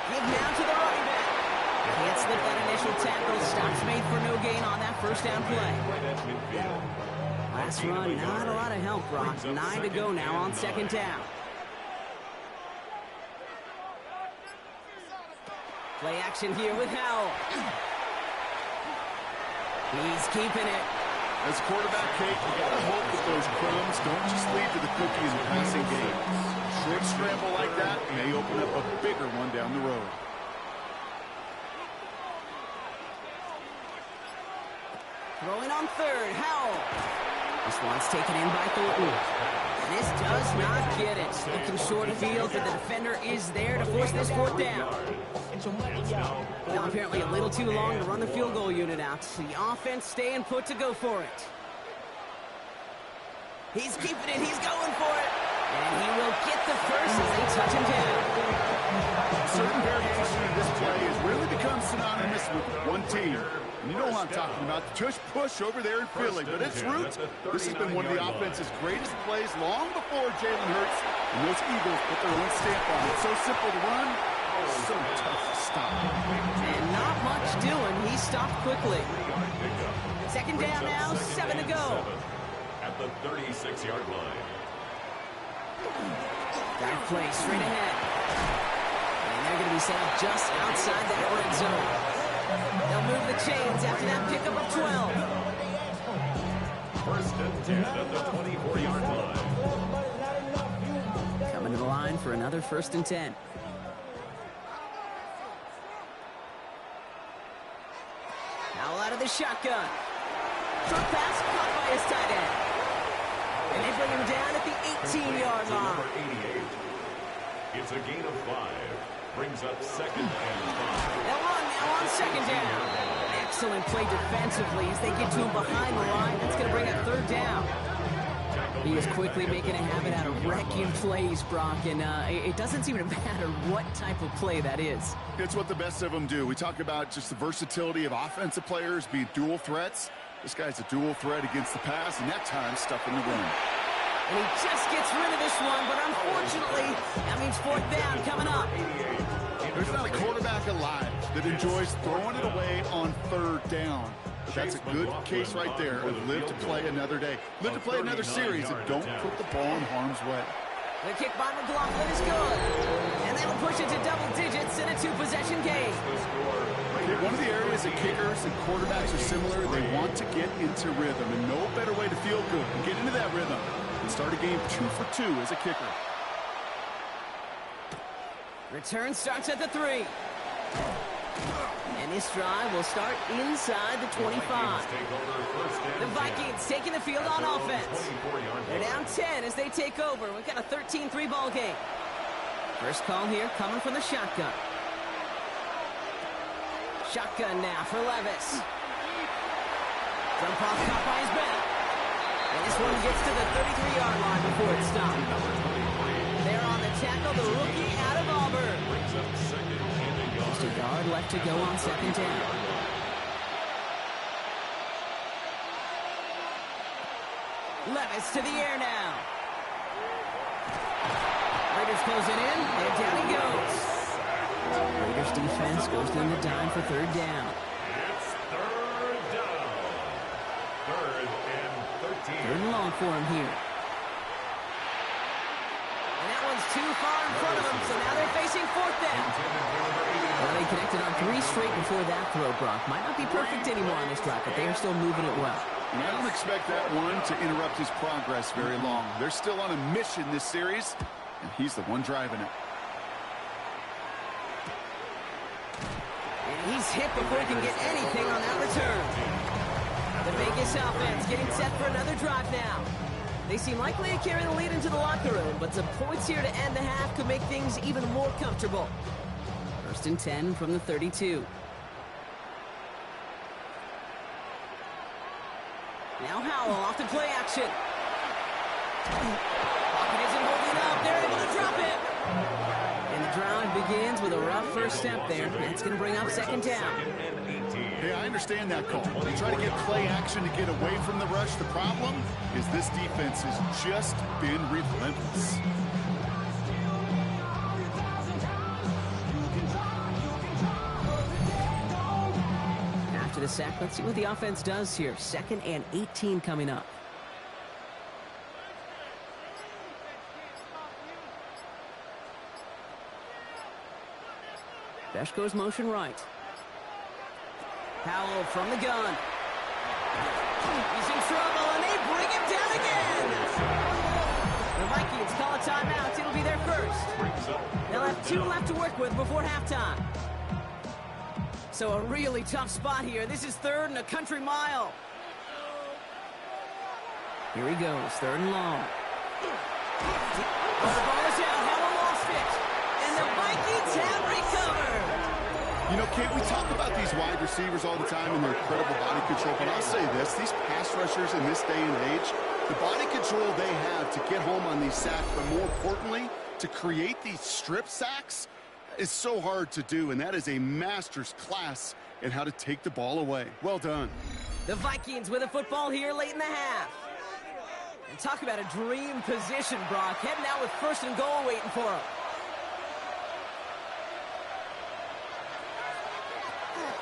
Give now to the running back. Can't slip that initial tackle. Stops made for no gain on that 1st down play. Last run, not a lot of help, Brock. 9 to go now on 2nd down. Play action here with Howell. He's keeping it. As a quarterback, Kate, you got to hope that those crumbs don't just lead to the cookie in the passing game. A short scramble like that may open up a bigger one down the road. Throwing on 3rd, Howell. This one's taken in by Thornton. And this does not get it. Looking short field, and the defender is there to force this 4th down. Now apparently a little too long to run the field goal unit out. The offense staying put to go for it. He's keeping it. He's going for it. And he will get the first as they touch him down. Certain variation of this play has really become synonymous with one team. And you know what I'm talking about. The tush push over there in Philly. But its roots, this has been one of the offense's greatest plays long before Jalen Hurts and those Eagles put their own stamp on it. So simple to run, so tough to stop. And not much doing. He stopped quickly. 2nd down now, 7 to go. At the 36-yard line. Got a play straight ahead. And they're going to be set up just outside that red zone. They'll move the chains after that pickup of 12. 1st and 10 at the 24-yard line. Coming to the line for another 1st and 10. Howell out of the shotgun. Short pass caught by his tight end. And they bring him down at the 18-yard line. Number 88. It's a gain of 5. Brings up 2nd and 5. They'll run now on 2nd down. Excellent play defensively as they get to him behind the line. That's going to bring up 3rd down. He is quickly making a habit out of wrecking plays, Brock, and it doesn't seem to matter what type of play that is. It's what the best of them do. We talk about just the versatility of offensive players being dual threats. This guy's a dual threat against the pass, and that time stuff in the run. And he just gets rid of this one, but unfortunately, that means fourth down coming up. There's not a quarterback alive that enjoys throwing it away on third down. That's a good case right there of live to play another day. Live to play another series and don't put the ball in harm's way. The kick by McLaughlin is good. And that'll push it to double digits in a two-possession game. Okay, one of the areas that kickers and quarterbacks are similar, they want to get into rhythm. And no better way to feel good and get into that rhythm than start a game 2 for 2 as a kicker. Return starts at the 3. And this drive will start inside the 25. The Vikings taking the field on offense. They're down 10 as they take over. We've got a 13-3 ball game. First call here coming from the shotgun. Shotgun now for Levis. Jump off caught by his back. And this one gets to the 33-yard line before it's stopped. They're on the tackle, the rookie out of Auburn. Just a yard left to go on second down. Levis to the air now. Raiders close it in, and down he goes. Raiders defense goes down the dime for third down. It's third down. Third and 13. Third and long for him here. And that one's too far in front of him, so now they're facing fourth down. Well, they connected on 3 straight before that throw, Brock. Might not be perfect anymore on this drive, but they are still moving it well. And I don't expect that one to interrupt his progress very long. They're still on a mission this series, and he's the one driving it. And he's hit before he can get anything on that return. The Vegas offense getting set for another drive now. They seem likely to carry the lead into the locker room, but some points here to end the half could make things even more comfortable. First and 10 from the 32. Now Howell off to play action. Pocket isn't holding up. They're able to drop it. And the drive begins with a rough first step there. That's going to bring up second down. Hey, I understand that call. They try to get play action to get away from the rush. The problem is this defense has just been relentless. After the sack, let's see what the offense does here. Second and 18 coming up. Besh goes motion right. Howell from the gun. He's in trouble, and they bring him down again. The Vikings call a timeout. It'll be their first. They'll have 2 left to work with before halftime. So a really tough spot here. This is third and a country mile. Here he goes, third and long. The ball is out. Howell lost it. And the Vikings have recovered. You know, Kate, we talk about these wide receivers all the time and their incredible body control, but I'll say this, these pass rushers in this day and age, the body control they have to get home on these sacks, but more importantly, to create these strip sacks is so hard to do, and that is a master's class in how to take the ball away. Well done. The Vikings with a football here late in the half. And talk about a dream position, Brock. Heading out with first and goal waiting for him.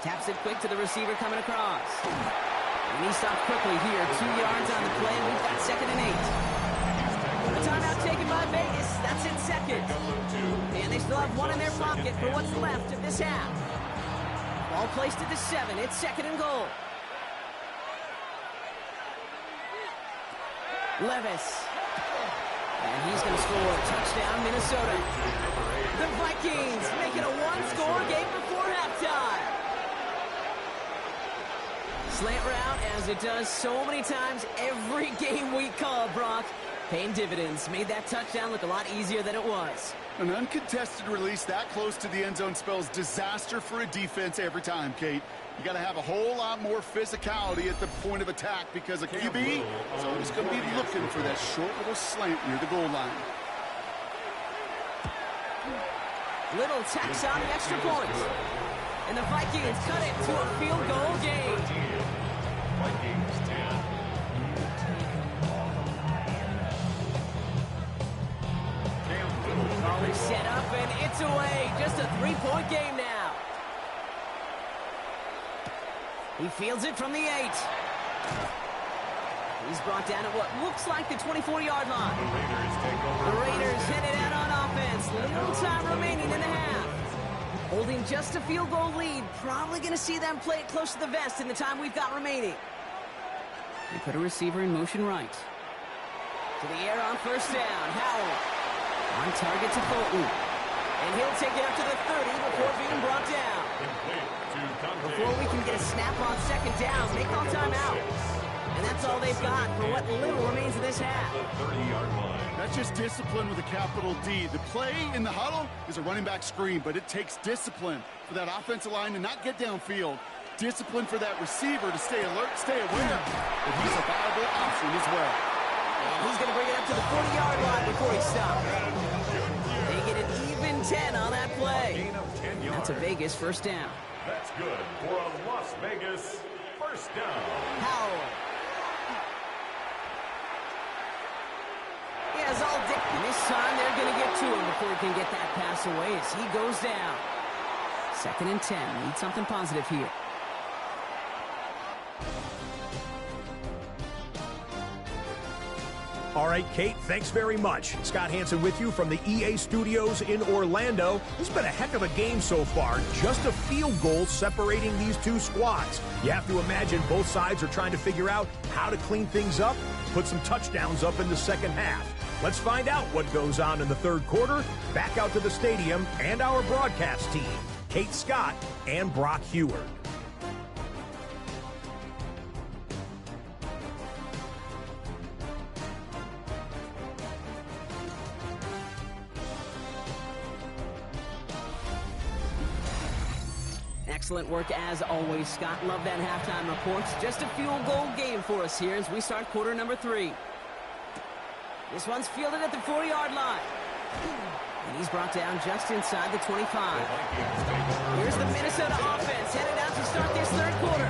Taps it quick to the receiver coming across. And he stopped quickly here. 2 yards on the play. We've got second and 8. The timeout taken by Vegas. That's in second. And they still have 1 in their pocket for what's left of this half. Ball placed at the 7. It's second and goal. Levis. And he's going to score a touchdown, Minnesota. The Vikings make it a 1-score game before halftime. Slant route, as it does so many times every game we call, Brock. Paying dividends. Made that touchdown look a lot easier than it was. An uncontested release that close to the end zone spells disaster for a defense every time, Kate. You got to have a whole lot more physicality at the point of attack because a QB is always going to be looking for that short little slant near the goal line. Little tax on the extra point. And the Vikings cut it to a field goal game. Vikings 10. set up, and it's away. Just a three-point game now. He fields it from the 8. He's brought down at what looks like the 24-yard line. The Raiders take over. The Raiders headed out on offense. Little time remaining in the half. Holding just a field goal lead. Probably going to see them play it close to the vest in the time we've got remaining. They put a receiver in motion right. To the air on first down. Howell on target to Fulton. And he'll take it up to the 30 before being brought down. Before we can get a snap on second down, they call timeout. And that's all they've got for what little remains of this half. That's just discipline with a capital D. The play in the huddle is a running back screen, but it takes discipline for that offensive line to not get downfield. Discipline for that receiver to stay alert, stay aware that he's a viable option as well. And he's going to bring it up to the 40-yard line before he stops. They get an even 10 on that play. That's a Vegas first down. That's good for a Las Vegas first down. Howell. He has all day. And this time they're going to get to him before he can get that pass away as he goes down. 2nd and 10. Need something positive here. All right, Kate, thanks very much. Scott Hansen with you from the EA Studios in Orlando. This has been a heck of a game so far. Just a field goal separating these two squads. You have to imagine both sides are trying to figure out how to clean things up, put some touchdowns up in the second half. Let's find out what goes on in the third quarter. Back out to the stadium and our broadcast team, Kate Scott and Brock Heward. Excellent work as always, Scott. Love that halftime reports. Just a field goal game for us here as we start quarter number 3. This one's fielded at the 40-yard line. And he's brought down just inside the 25. Here's the Minnesota offense headed out to start this third quarter.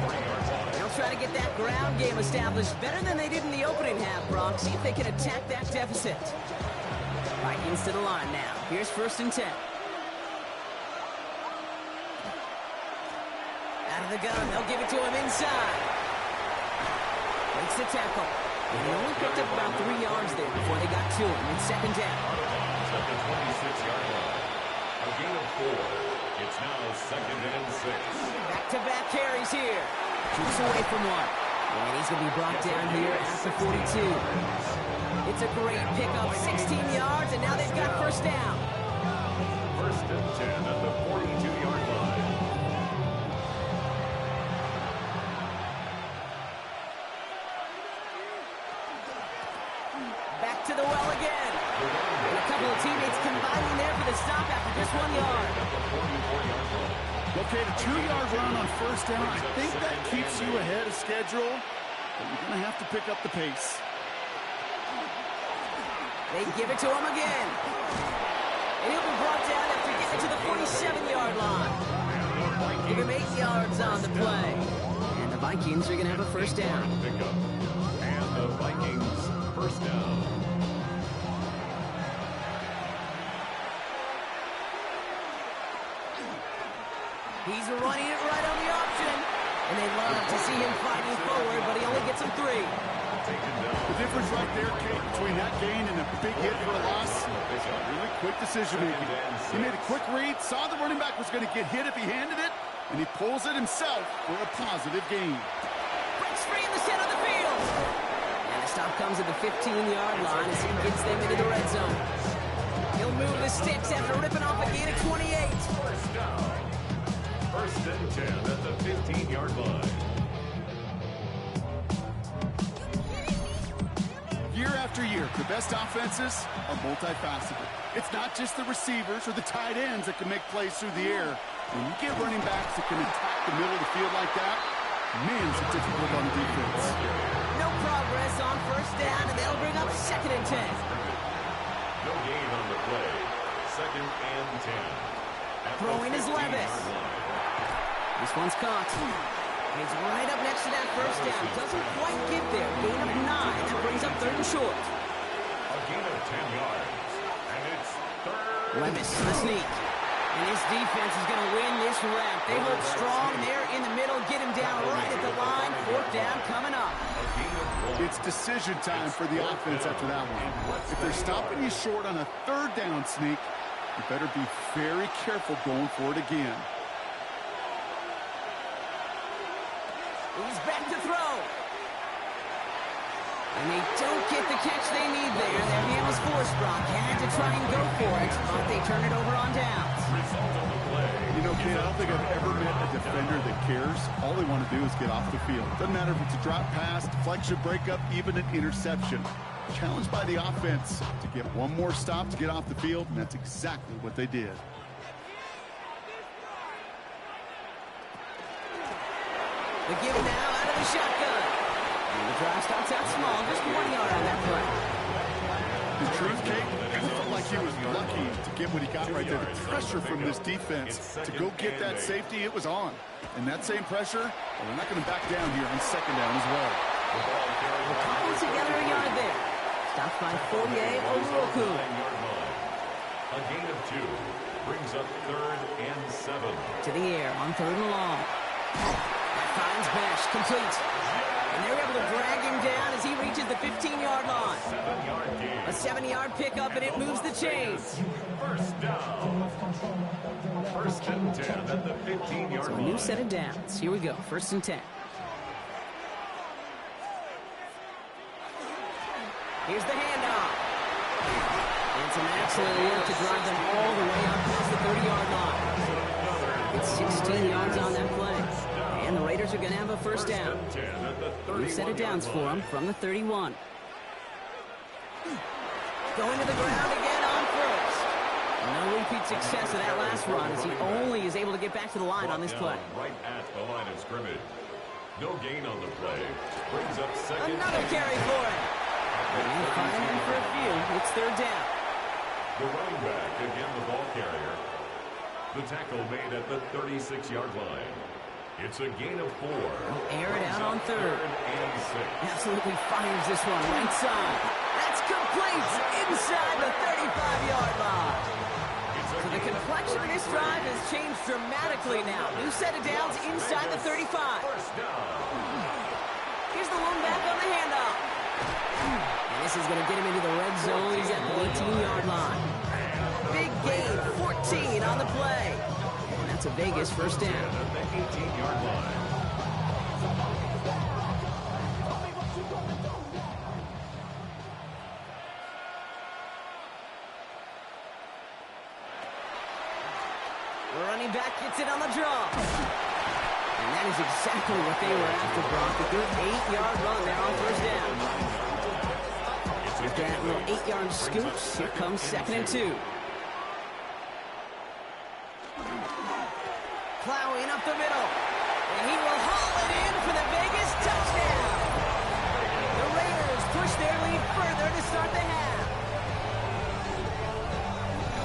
They'll try to get that ground game established better than they did in the opening half, Brock. See if they can attack that deficit. Vikings to the line now. Here's 1st and 10. Out of the gun, they'll give it to him inside. Makes the tackle. And he only picked up about 3 yards there before they got to him in 2nd down. At the 26-yard line. A gain of 4. It's now 2nd and 6. Back-to-back carries here. Keeps away from one. And he's going to be brought down here at the 42. It's a great pickup, 16 yards, and now they've got first down. 1st and 10 at the 42-yard line. Back to the well again. And a couple of teammates combining there for the stop after just 1 yard. Okay, the 2-yard run on first down, I think that keeps you ahead of schedule, but you're going to have to pick up the pace. They give it to him again. And he'll be brought down after getting to the 47-yard line. Give him 8 yards on the play. And the Vikings are going to have a first down. And the Vikings first down. He's running it right on the option. And they love to see him fighting forward, but he only gets him 3. The difference right there, Kate, between that gain and a big hit for a loss, really quick decision-making. He made a quick read, saw the running back was going to get hit if he handed it, and he pulls it himself for a positive gain. Breaks free in the center of the field. And the stop comes at the 15-yard line as he gets them into the red zone. He'll move the sticks after ripping off a gain of 28. First down. 1st and 10 at the 15-yard line. Year after year, the best offenses are multifaceted. It's not just the receivers or the tight ends that can make plays through the air. When you get running backs that can attack the middle of the field like that, man, it's a difficult on defense. No progress on first down, and they'll bring up 2nd and 10. No gain on the play. 2nd and 10. Throwing is Levis. This one's caught. He's right up next to that first down. Doesn't quite get there. Gain of 9. That brings up 3rd and short. A gain of 10 yards. And it's 3rd Levis, the sneak. And this defense is going to win this round. They hold strong there in the middle, get him down right at the line. Fourth down coming up. It's decision time for the offense after that one. If they're stopping you short on a third down sneak, you better be very careful going for it again. He's back to throw. And they don't get the catch they need there. Their hand was forced. Brock had to try and go for it, but they turn it over on downs. You know, Kate, I don't think I've ever met a defender that cares. All they want to do is get off the field. Doesn't matter if it's a drop pass, deflection, breakup, even an interception. Challenged by the offense to get one more stop to get off the field, and that's exactly what they did. The give now out of the shotgun. And the drive starts out small, just 1 yard on that play. The truth, Kate, I felt like he was lucky to get what he got right there. The pressure from this defense to go get that safety, it was on. And that same pressure, well, they're not going to back down here on second down as well. We're cobbling together a yard there. Stopped by Fourier over Oku. A gain of 2 brings up 3rd and 7. To the air on 3rd and long. That finds Bash, complete. And they're able to drag him down as he reaches the 15-yard line. 7-yard gain. A 7-yard pickup, and it moves the chains. First down. 1st and 10 at the 15-yard So a line. new set of downs. Here we go, 1st and 10. Here's the handoff. And some excellent work to drive them all the way up past the 30-yard line. It's 16 yards on that play. And the Raiders are going to have a first down. New set of downs for them from the 31. Going to the ground again on first. No repeat success of that last run as he only is able to get back to the line on this play. Right at the line of scrimmage. No gain on the play. Brings up 2nd. Another carry for him. And firing for a few. It's 3rd down. The running back, again the ball carrier. The tackle made at the 36-yard line. It's a gain of 4. Air it out on 3rd. And 6. Absolutely fires this one right side. That's complete inside the 35-yard line. So the complexion of this drive has changed dramatically now. New set of downs inside the 35. Here's the one back on the handoff. And this is going to get him into the red zone. He's at the 18-yard line. Big gain, 14 on the play. And that's a Vegas first down. At the 18-yard line. The running back gets it on the draw. And that is exactly what they were after, Brock. A good 8-yard run there on first down. With that little 8-yard scooch, here comes 2nd and 2. Plowing up the middle. And he will haul it in for the Vegas touchdown. The Raiders push their lead further to start the half.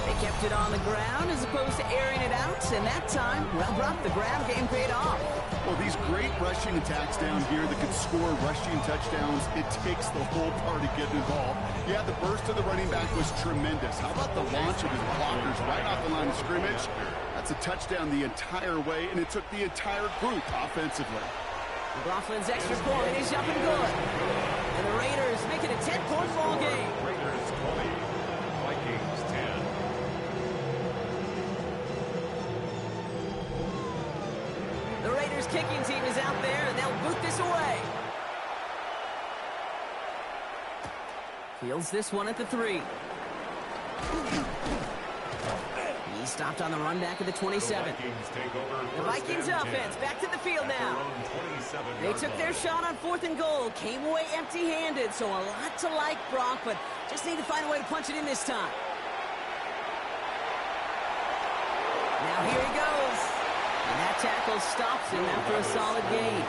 They kept it on the ground as opposed to airing it out, and that time, well, Brock, the ground game paid off. Well, these great rushing attacks down here that can score rushing touchdowns, it takes the whole party getting involved. Yeah, the burst of the running back was tremendous. How about the launch of his blockers right off the line of scrimmage? That's a touchdown the entire way, and it took the entire group offensively. McLaughlin's extra point is up and good. And the Raiders make it a 10-point ball game. Raiders 20, Vikings 10. The Raiders kicking team is out there, and they'll boot this away. Fields this one at the 3. He stopped on the run back at the 27. The Vikings offense back to the field now. They took their shot on 4th and goal, came away empty-handed, so a lot to like, Brock, but just need to find a way to punch it in this time. Now here he goes. And that tackle stops him after a solid gain.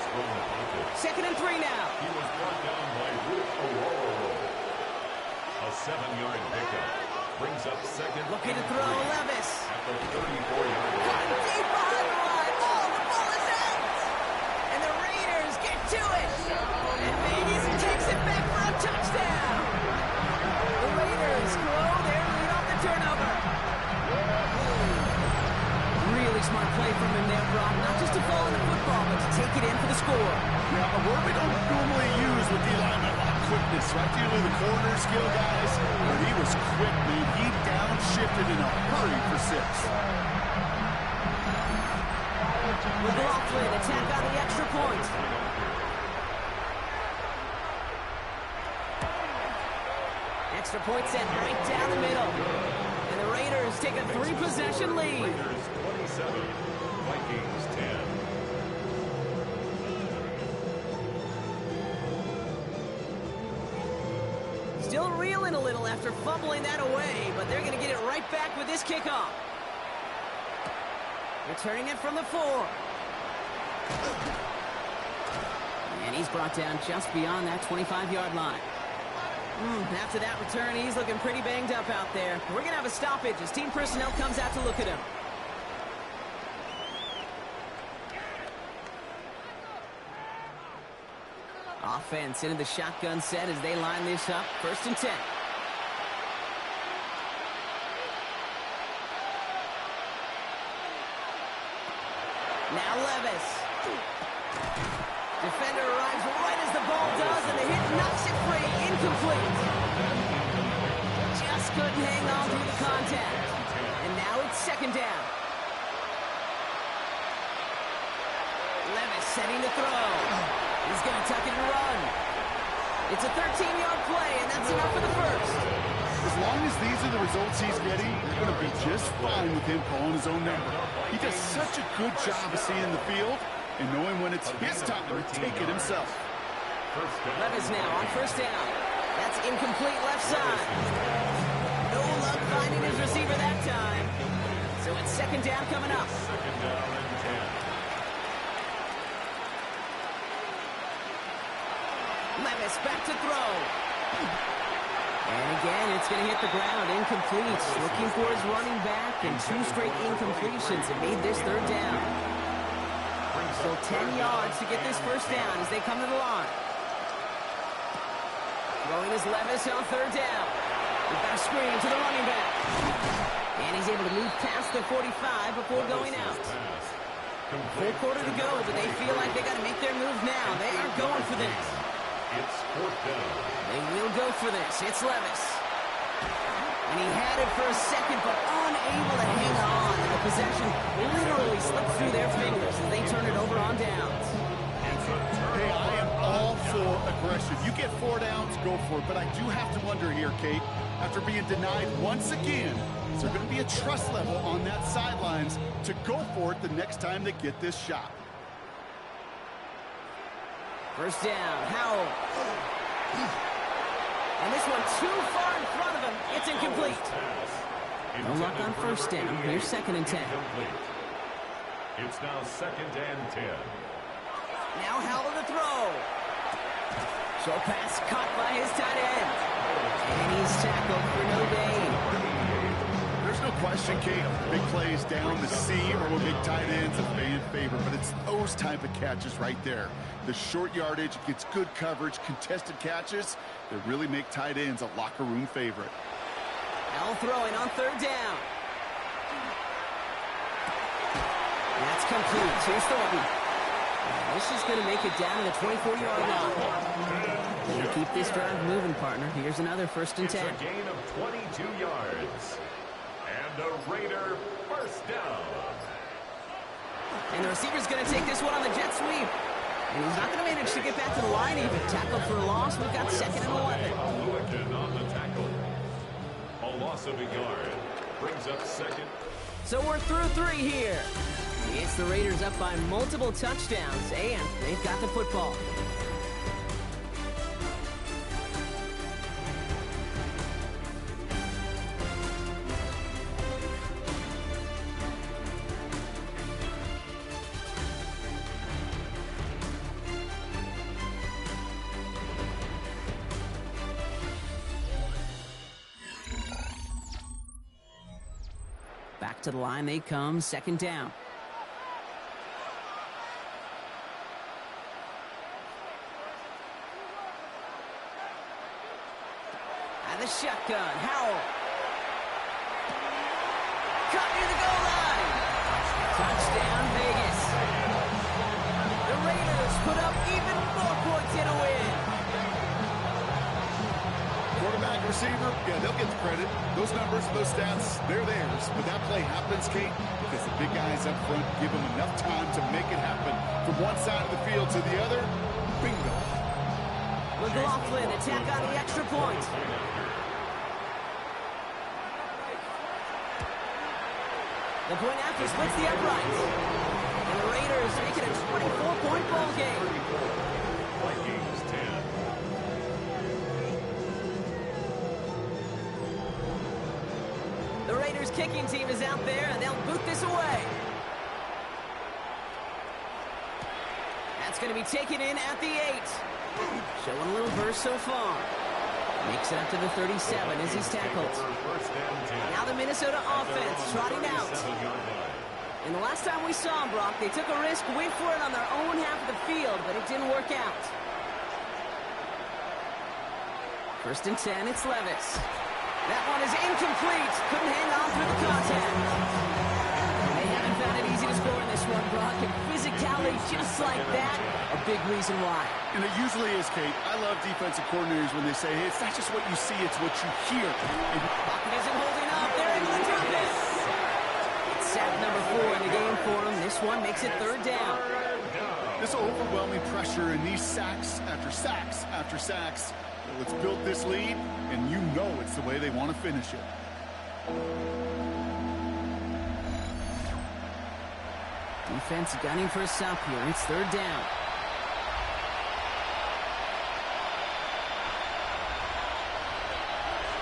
2nd and 3 now. He was brought down by Ruth Aurora. A 7-yard pickup. Brings up 2nd. Looking to throw Levis. At the 34-yard line. Deep behind the line. Oh, the ball is out. And the Raiders get to it. And Vegas takes it back for a touchdown. The Raiders grow their lead off the turnover. play from him there, Brock. Not just to fall in the football, but to take it in for the score. Yeah, a word we don't normally use with the alignment, quickness, right? Usually the corner skill guys, but he was quick, man. He downshifted in a hurry for 6. McLaughlin attack on the extra point. Extra point sent right down the middle. And the Raiders take a 3-possession lead. Raiders 27, Vikings 10. Still reeling a little after fumbling that away, but they're going to get it right back with this kickoff. Returning it from the 4. And he's brought down just beyond that 25-yard line. After that return, he's looking pretty banged up out there. We're going to have a stoppage as team personnel comes out to look at him. Offense into the shotgun set as they line this up. 1st and 10. Now Levis. Defender arrives right as the ball does, and the hit knocks it free. Incomplete. Just couldn't hang on through the contact. And now it's 2nd down. Levis setting the throw. He's going to tuck it and run. It's a 13-yard play, and that's enough for the 1st. As long as these are the results he's getting, they're going to be just fine with him calling his own number. He does such a good job of seeing the field and knowing when it's his time to take it himself. Levis now on 1st down. That's incomplete left side. No luck finding his receiver that time. So it's 2nd down coming up. 2nd down and 10. Levis back to throw. And again, it's going to hit the ground. Incomplete. Looking for his running back, and 2 straight incompletions have made this 3rd down. Still 10 yards to get this 1st down as they come to the line. Throwing is Levis on 3rd down. We've got a screen to the running back. And he's able to move past the 45 before going out. Full quarter to go, but they feel like they got to make their move now. They are going for this. It's 4th down. They will go for this. It's Levis. And he had it for a second, but unable to hang on. And the possession literally slipped through their fingers as they turn it over on downs. Hey, I am all for aggression. You get 4 downs, go for it. But I do have to wonder here, Kate, after being denied once again, is there going to be a trust level on that sidelines to go for it the next time they get this shot? 1st down, Howell. And this one too far in front of him. It's incomplete. No luck on 1st down. Here's 2nd and 10. It's now 2nd and 10. Now Howell to throw. Short pass caught by his tight end. And he's tackled for no gain. There's no question, Kate, big plays down the seam or with big tight ends a fan favorite, but it's those type of catches right there. The short yardage gets good coverage, contested catches that really make tight ends a locker room favorite. Howell throwing on 3rd down. That's complete. Here's Thornton. This is going to make it down to the 24-yard line. We'll keep this drive moving, partner. Here's another 1st and 10. It's a gain of 22 yards. And a Raider 1st down. And the receiver's going to take this one on the jet sweep. And he's not going to manage to get back to the line even. Tackled for a loss. We've got 2nd and 11. Lewickin on the tackle. A loss of a yard. Brings up 2nd. So we're through 3 here. It's the Raiders up by multiple touchdowns, and they've got the football. Back to the line they come, 2nd down. The shotgun, Howell. Cut near the goal line. Touchdown, put up even more points in a win. Quarterback, receiver, yeah, they'll get the credit. Those numbers, those stats, they're theirs. But that play happens, Kate, because the big guys up front give them enough time to make it happen. From one side of the field to the other, bingo. McLaughlin attack on the extra point. The point after splits the uprights. And the Raiders make it a 24-point ball game. Vikings 10. The Raiders kicking team is out there, and they'll boot this away. That's going to be taken in at the 8. Showing a little burst so far. Makes it up to the 37 as he's tackled. Now the Minnesota offense trotting out. And the last time we saw them, Brock, they took a risk, went for it on their own half of the field, but it didn't work out. 1st and 10, it's Levis. That one is incomplete. Couldn't hang on through the contact. They haven't found it easy to score in this one, Brock. And physicality just like that, a big reason why. And it usually is, Kate. I love defensive coordinators when they say, hey, it's not just what you see, it's what you hear. Pocket isn't holding up. They're able to drop it. It's sack number 4 in the game for them. This one makes it 3rd down. This overwhelming pressure and these sacks after sacks after sacks. It's built this lead, and you know it's the way they want to finish it. Defense gunning for a stop here. It's 3rd down.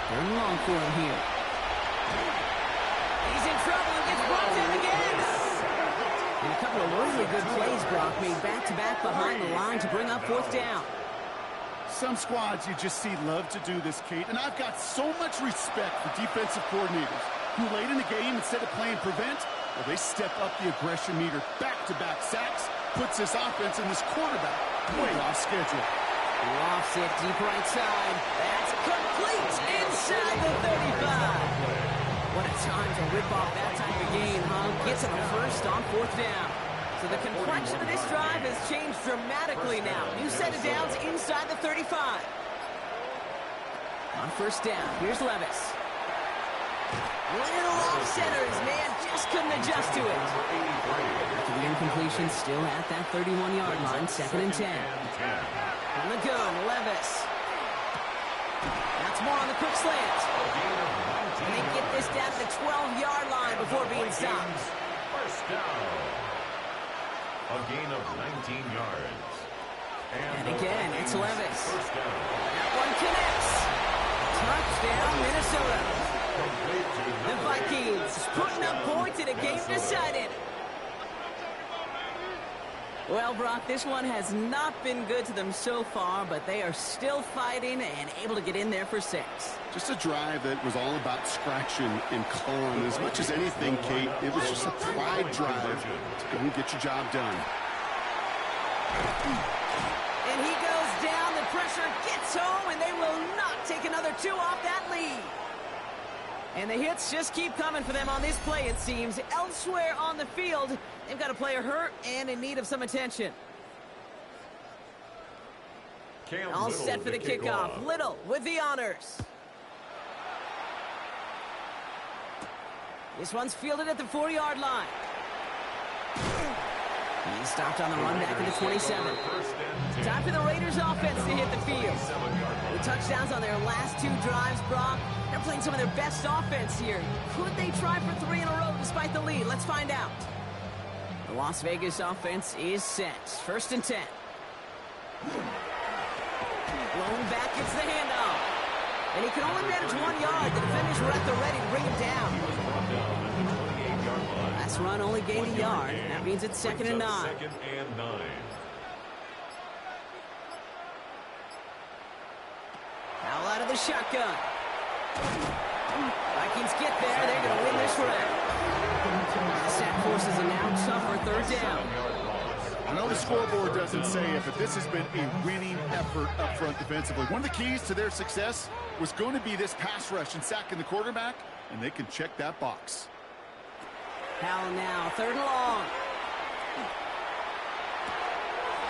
Third and long for him here. He's in trouble and gets brought down again. And a couple of really good plays, Brock, made back-to-back behind the line to bring up 4th down. Some squads you just see love to do this, Kate, and I've got so much respect for defensive coordinators who late in the game, instead of playing prevent, well, they step up the aggression meter. Back-to-back sacks puts this offense and this quarterback way off schedule. Lofts it deep right side. That's complete inside the 35. What a time to rip off that type of game, huh? Gets him a first on 4th down. So the complexion of this drive has changed dramatically now. New set of downs inside the 35. On 1st down, here's Levis. Little off center, his man just couldn't adjust to it. After the incompletion, still at that 31-yard line, 2nd and 10. On the gun, Levis. That's more on the quick slant. And they get this down to the 12-yard line before being stopped. First down. A gain of 19 yards. And again, it's Levis. That one connects. Touchdown, Minnesota. The Vikings putting up points in a game decided. Well, Brock, this one has not been good to them so far, but they are still fighting and able to get in there for 6. Just a drive that was all about scratching and clawing. As much as anything, Kate, it was just a pride drive to go and get your job done. And he goes down, the pressure gets home, and they will not take another 2 off that lead. And the hits just keep coming for them on this play, it seems. Elsewhere on the field, they've got a player hurt and in need of some attention. All set for the kickoff. Little with the honors. This one's fielded at the 4-yard line. He stopped on the run back at the 27. Time for the Raiders offense to hit the field. The touchdowns on their last 2 drives, Brock. They're playing some of their best offense here. Could they try for 3 in a row despite the lead? Let's find out. The Las Vegas offense is set. 1st and 10. Blown back, gets the handoff. And he can only manage 1 yard. The defenders were at the ready to bring him down. Last run only gained a yard. That means it's 2nd and 9. Foul out of the shotgun. Vikings get there. They're going to win this round. The sack forces a now tougher 3rd down. I know the scoreboard doesn't say it, but this has been a winning effort up front defensively. One of the keys to their success was going to be this pass rush and sacking the quarterback, and they can check that box. Powell now, 3rd and long.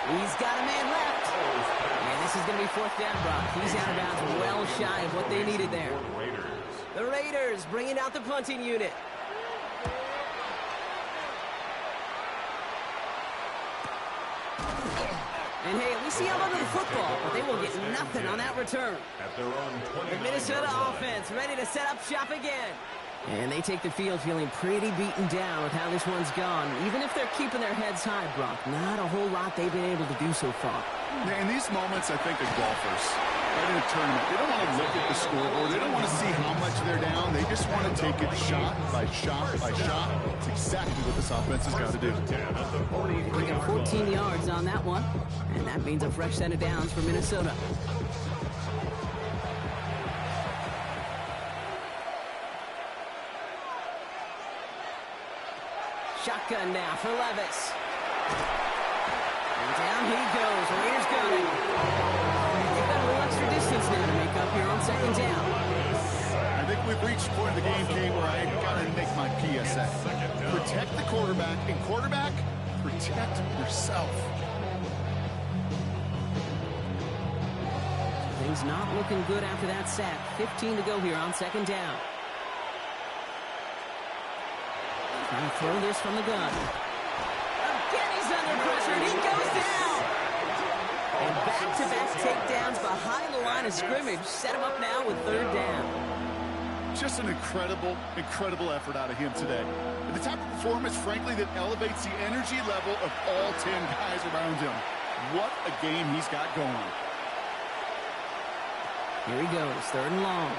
He's got a man left. And this is going to be fourth down, Brock. He's out of bounds well shy of what they needed there. The Raiders bringing out the punting unit. And hey, at least he held onto the football, but they will get nothing on that return. The Minnesota offense ready to set up shop again. And they take the field feeling pretty beaten down with how this one's gone. Even if they're keeping their heads high, Brock, not a whole lot they've been able to do so far. In these moments, I think of golfers right in a tournament. They don't want to look at the scoreboard. They don't want to see how much they're down. They just want to take it shot by shot by shot. It's exactly what this offense has got to do. They got 14 yards on that one, and that means a fresh set of downs for Minnesota. Shotgun now for Levis. And down he goes. Raiders got it. They've got a little extra distance now to make up here on second down. I think we've reached the point of the game, Kate, where I got to make my PSA. Protect the quarterback, and quarterback, protect yourself. Things not looking good after that sack. 15 to go here on second down. Trying to throw this from the gun. Again, he's under pressure, and he goes down. And back-to-back takedowns behind the line of scrimmage set him up now with third down. Just an incredible, incredible effort out of him today. And the type of performance, frankly, that elevates the energy level of all 10 guys around him. What a game he's got going. Here he goes, third and long.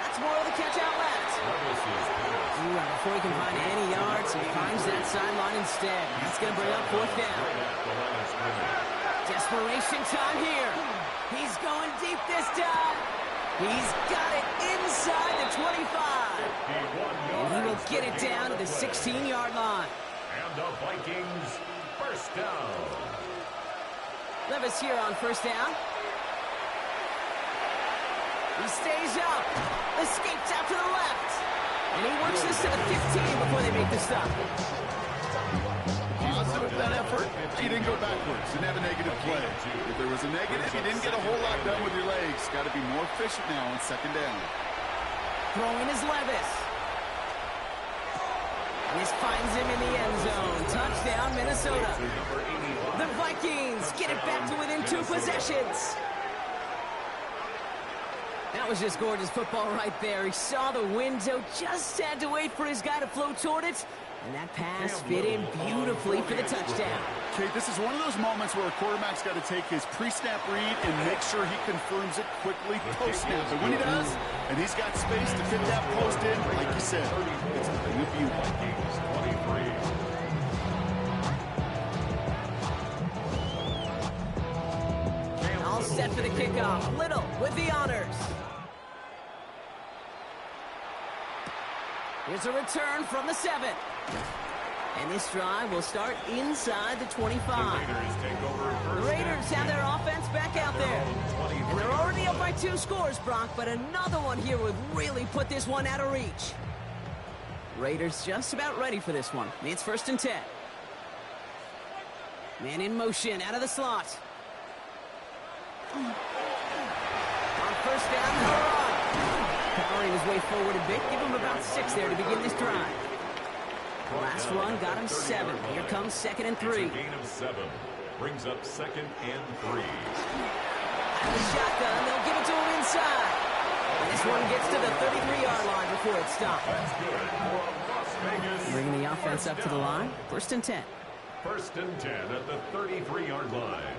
That's more of the catch out left. Before he can find any yards, he finds that sideline instead. That's going to bring up fourth down. Desperation time here. He's going deep this time. He's got it inside the 25. And he will get it down to the 16-yard line. And the Vikings first down. Levis here on first down. He stays up. Escapes out to the left. And he works this to the 15 before they make the stop. Positive that effort. He didn't go backwards. Didn't have a negative play. If there was a negative, you didn't get a whole lot done with your legs. Got to be more efficient now on second down. Throwing is Levis. And this finds him in the end zone. Touchdown, Minnesota. The Vikings get it back to within 2 possessions. That was just gorgeous football right there. He saw the window, just had to wait for his guy to float toward it. And that pass fit in beautifully for the touchdown. Kate, this is one of those moments where a quarterback's got to take his pre-snap read and make sure he confirms it quickly post-snap. And when he does, and he's got space to fit that post in, like you said, it's a thing of beauty. All set for the kickoff. Little with the honors. Here's a return from the 7. And this drive will start inside the 25. The Raiders have their offense back out there. And they're already up by 2 scores, Brock, but another one here would really put this one out of reach. Raiders just about ready for this one. It's first and 10. Man in motion out of the slot. On first down, they'll run. Powering his way forward a bit. Give him about 6 there to begin this drive. The last run got him 7. Here comes second and 3. It's a gain of 7. Brings up second and 3. Out of the shotgun, they'll give it to him inside. And this one gets to the 33-yard line before it stops. Bringing the offense up to the line. First and 10. First and 10 at the 33-yard line.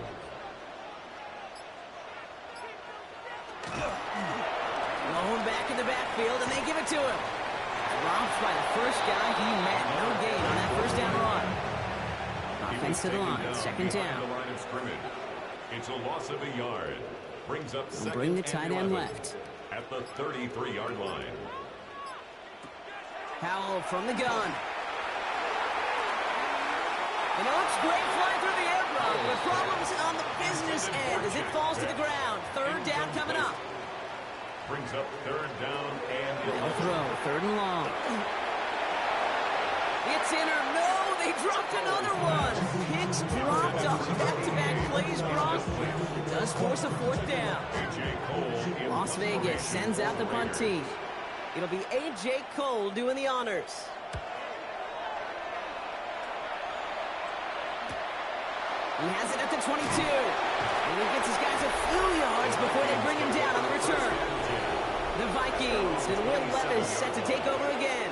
Blown back in the backfield, and they give it to him. Dropped by the first guy he met. No gain on that first down run. Offense to the line. Second down. The line of scrimmage. It's a loss of a yard. Brings up second. Bring the tight end left. At the 33-yard line. Howell from the gun. And it looks great flying through the air, Brock, but problems on the business end as it falls to the ground. Third down coming up. Brings up third down and they'll throw. Third and long. It's in or no, they dropped another one. Hicks dropped on back-to-back plays, Brock. It does force a fourth down. Las Vegas sends out the punt team. It'll be A.J. Cole doing the honors. He has it at the 22. And he gets his guys a few yards before they bring him down on the return. The Vikings and Will Levis set to take over again.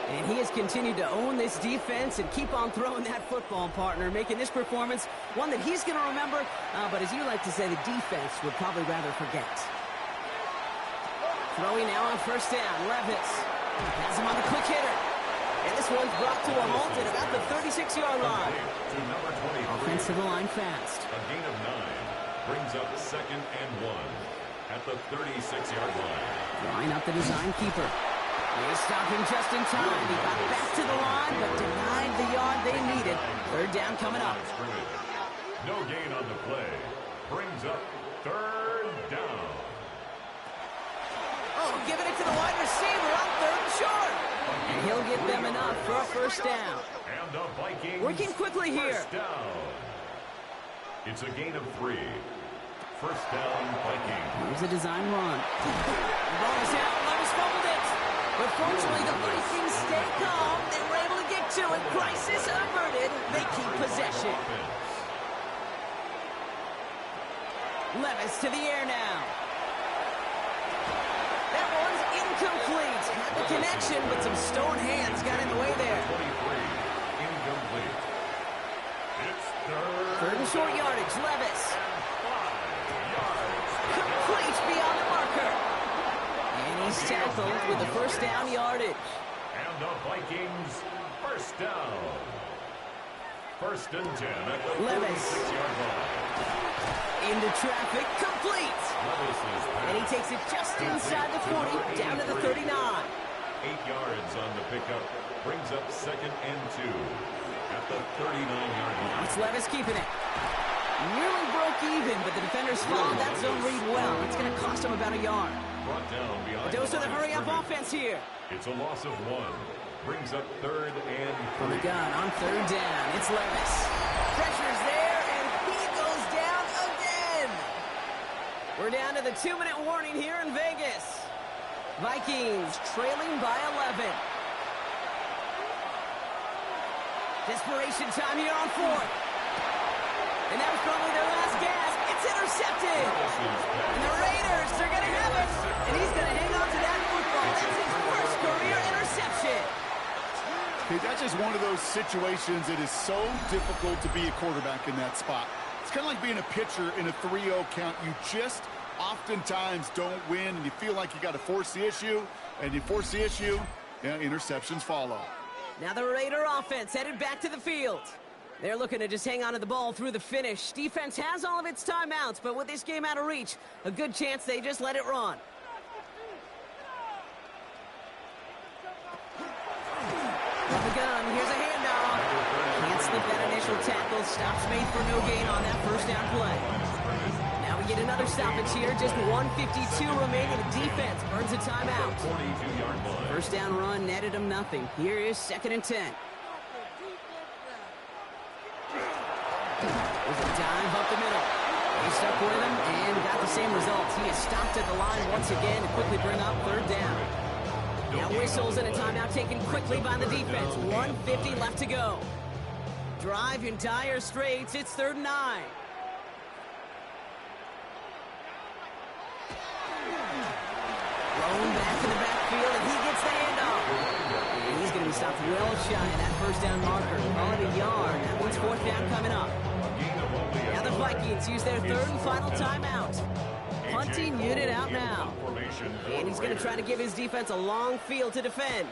And he has continued to own this defense and keep on throwing that football, partner, making this performance one that he's going to remember. But as you like to say, the defense would probably rather forget. Throwing now on first down, Levis. Has him on the quick hitter. And this one's brought to a halt at about the 36-yard line. Offensive line fast. A gain of 9 brings up 2nd and 1 at the 36-yard line. Line up the design keeper. They stopped him just in time. He got back to the line, but denied the yard they needed. Third down coming up. No gain on the play. Brings up 3rd down. Oh, giving it to the wide receiver on 3rd and short. And he'll get them enough for a first down. And the Vikings working quickly here. First down. It's a gain of 3. First down, Vikings. Here's a design run. The ball is out. Levis fumbled it. But fortunately, the Vikings stay calm. They were able to get to it. Crisis averted. They keep possession. Levis to the air now. That one's incomplete. Had the connection, but some stone hands got in the way there. 23, incomplete. It's 3rd and short yardage. Levis. Complete beyond the marker. And he's tackled with the first down yardage. And the Vikings first down. 1st and 10 at the 36-yard line. Into traffic, complete. And he takes it just inside the 40, down to the 39. 8 yards on the pickup. Brings up 2nd and 2 at the 39-yard line. It's Levis keeping it. Nearly broke even, but the defenders followed that zone read well. It's going to cost him about a yard. Brought down behind. A dose of the hurry-up offense here. It's a loss of 1. Brings up 3rd and 3. On the gun on 3rd down. It's Levis. Pressure's there, and he goes down again. We're down to the 2-minute warning here in Vegas. Vikings trailing by 11. Desperation time here on 4th. And that was probably their last gasp. It's intercepted. And the Raiders are going to have it. And he's going to hang on to that football. That's his first career interception. Okay, that's just one of those situations that is so difficult to be a quarterback in that spot. It's kind of like being a pitcher in a 3-0 count. You just oftentimes don't win, and you feel like you got to force the issue, and you force the issue, interceptions follow. Now the Raider offense headed back to the field. They're looking to just hang on to the ball through the finish. Defense has all of its timeouts, but with this game out of reach, a good chance they just let it run. From the gun, here's a handoff. Can't slip that initial tackle. Stops made for no gain on that first down play. Now we get another stoppage here. Just 1:52 remaining. The defense burns a timeout. First down run netted them nothing. Here is 2nd and 10. There's a dive up the middle. He stuck with him and got the same results. He is stopped at the line once again to quickly bring up 3rd down. Now whistles and a timeout taken quickly by the defense. 1:50 left to go. Drive in dire straits. It's 3rd and 9. Thrown back in the backfield, and he gets the handoff. And he's going to be stopped well shy of that first down marker. Call it a yard. That means 4th down coming up. Now the Vikings use their 3rd and final timeout. Punting unit out now. And he's going to try to give his defense a long field to defend.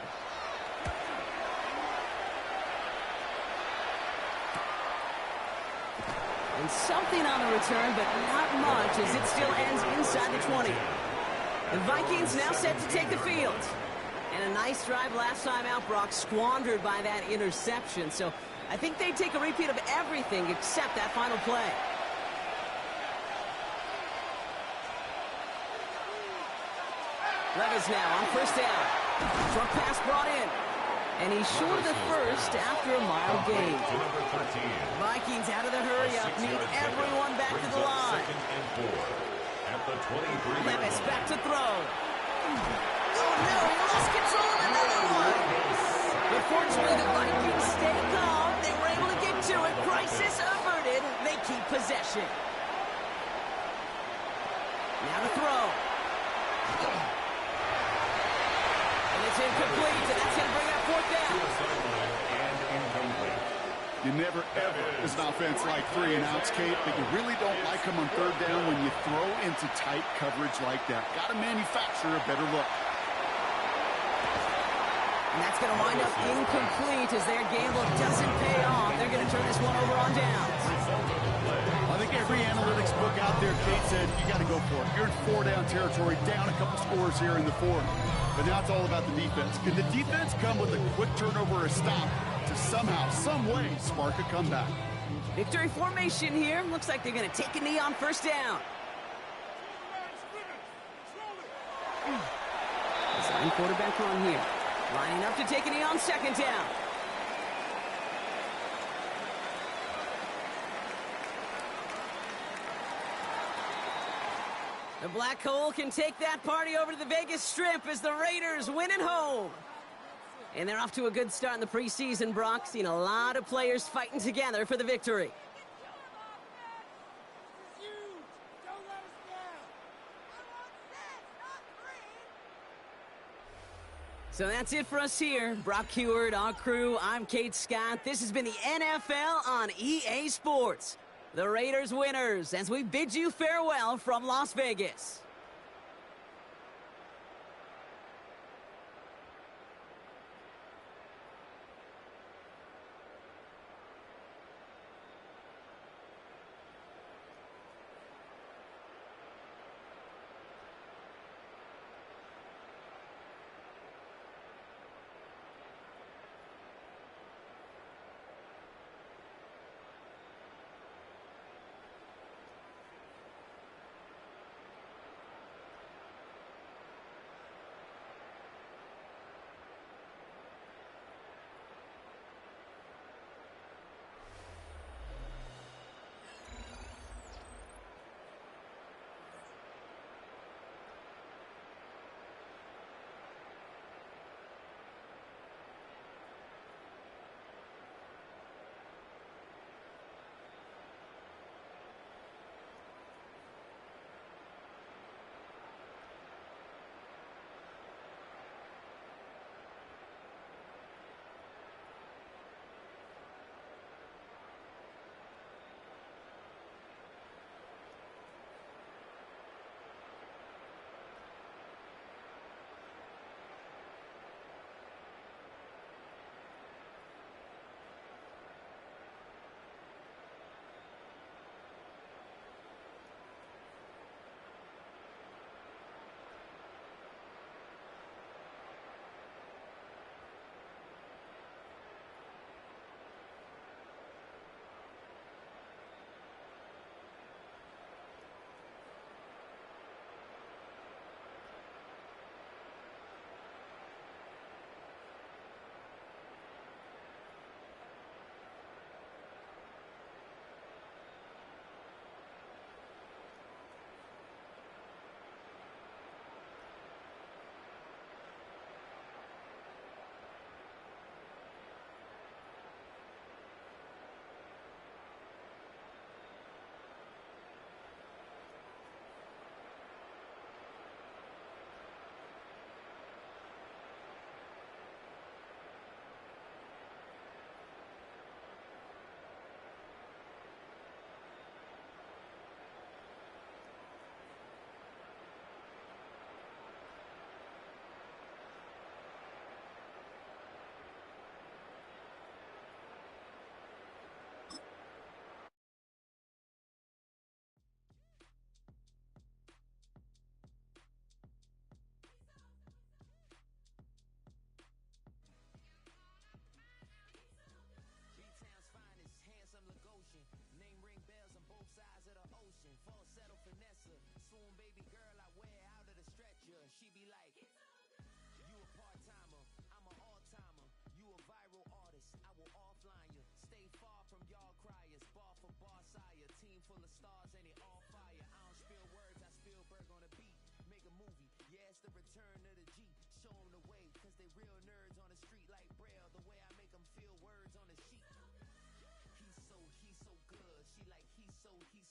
And something on the return, but not much, as it still ends inside the 20. The Vikings now set to take the field. And a nice drive last time out, Brock, squandered by that interception. So I think they take a repeat of everything except that final play. Levis now on first down. Short pass brought in. And he's short of the first after a mild gain. Vikings out of the hurry-up, need everyone back to the line. Levis back to throw. Oh no, he lost control of another one. But fortunately, the Vikings stay calm. They were able to get to it. Crisis averted. They keep possession. Now the throw. And it's incomplete, and that's going to bring up fourth down. You never, ever, as an offense, like 3 and outs, Kate, but you really don't like them on third down when you throw into tight coverage like that. Got to manufacture a better look. And that's going to wind up incomplete as their gamble doesn't pay off. They're going to turn this one over on downs. I think every analytics book out there, Kate, said you got to go for it. You're in 4-down territory, down a couple scores here in the fourth. But now it's all about the defense. Can the defense come with a quick turnover or a stop to somehow, some way, spark a comeback? Victory formation here. Looks like they're going to take a knee on first down. Design quarterback run here. Lining up to take a knee on second down. The Black Hole can take that party over to the Vegas Strip as the Raiders win at home. And they're off to a good start in the preseason, Brock. Seen a lot of players fighting together for the victory. So that's it for us here. Brock Heward, our crew, I'm Kate Scott. This has been the NFL on EA Sports. The Raiders winners as we bid you farewell from Las Vegas.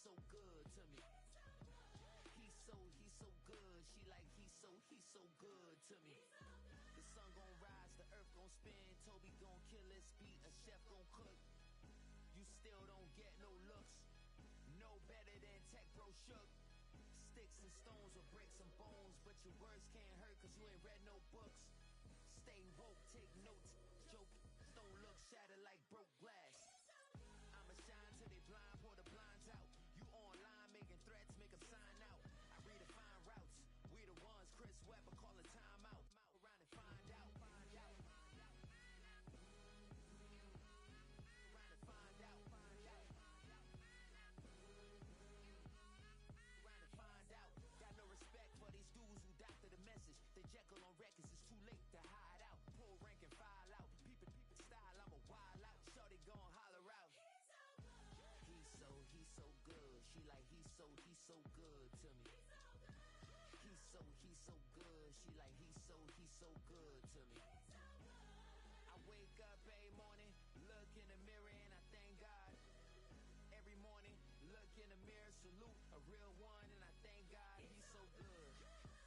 so good to me. He's so good. She like he's so good to me. The sun gon' rise, the earth gon' spin. Toby gon' kill this beat, a chef gon' cook. You still don't get no looks. No better than Tech Bro Shook. Sticks and stones will break some bones, but your words can't hurt cause you ain't read no books. Stay woke, take notes, joke, don't look shattered like broke glass. I'ma shine till they blind, pour the blinds out. You online making threats, make them sign out. I redefine routes, we the ones Chris Webber call a timeout. Around and find out. Got no respect for these dudes who doctor the message. They Jekyll on records, it's too late to hide out. Pull rank and file out. Peep it style, I'm a wild out. Shorty gon' holler out. He's so good. She like he's so good to me. He's so good. She like he's so good to me. I wake up every morning, look in the mirror and I thank God. Every morning, look in the mirror, salute a real one and I thank God he's so good.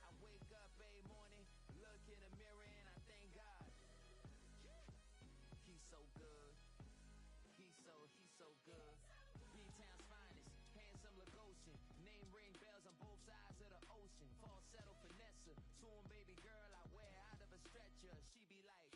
I wake up every morning, look in the mirror and I thank God. He's so good. He's so good. B-Town's finest, handsome Lagosian. Name ring bells on both sides of the ocean. Falsetto finesse, soon baby girl I wear out of a stretcher. She be like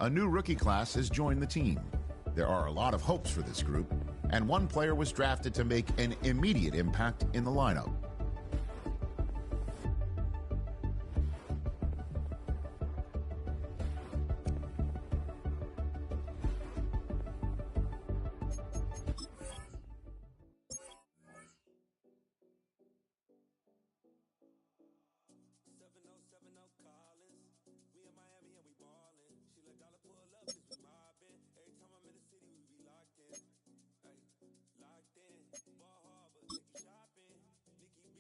A new rookie class has joined the team. There are a lot of hopes for this group, and one player was drafted to make an immediate impact in the lineup. Locked in, Bar Harbor, take you shopping. Nikki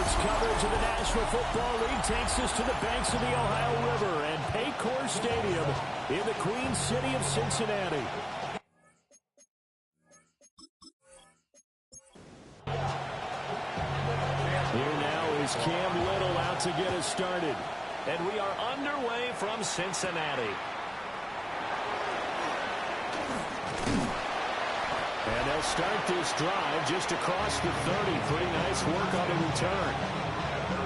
Sports coverage of the National Football League takes us to the banks of the Ohio River and Paycor Stadium in the Queen City of Cincinnati. Here now is Cam Little out to get us started. And we are underway from Cincinnati. And they'll start this drive just across the 30. Pretty nice work on the return.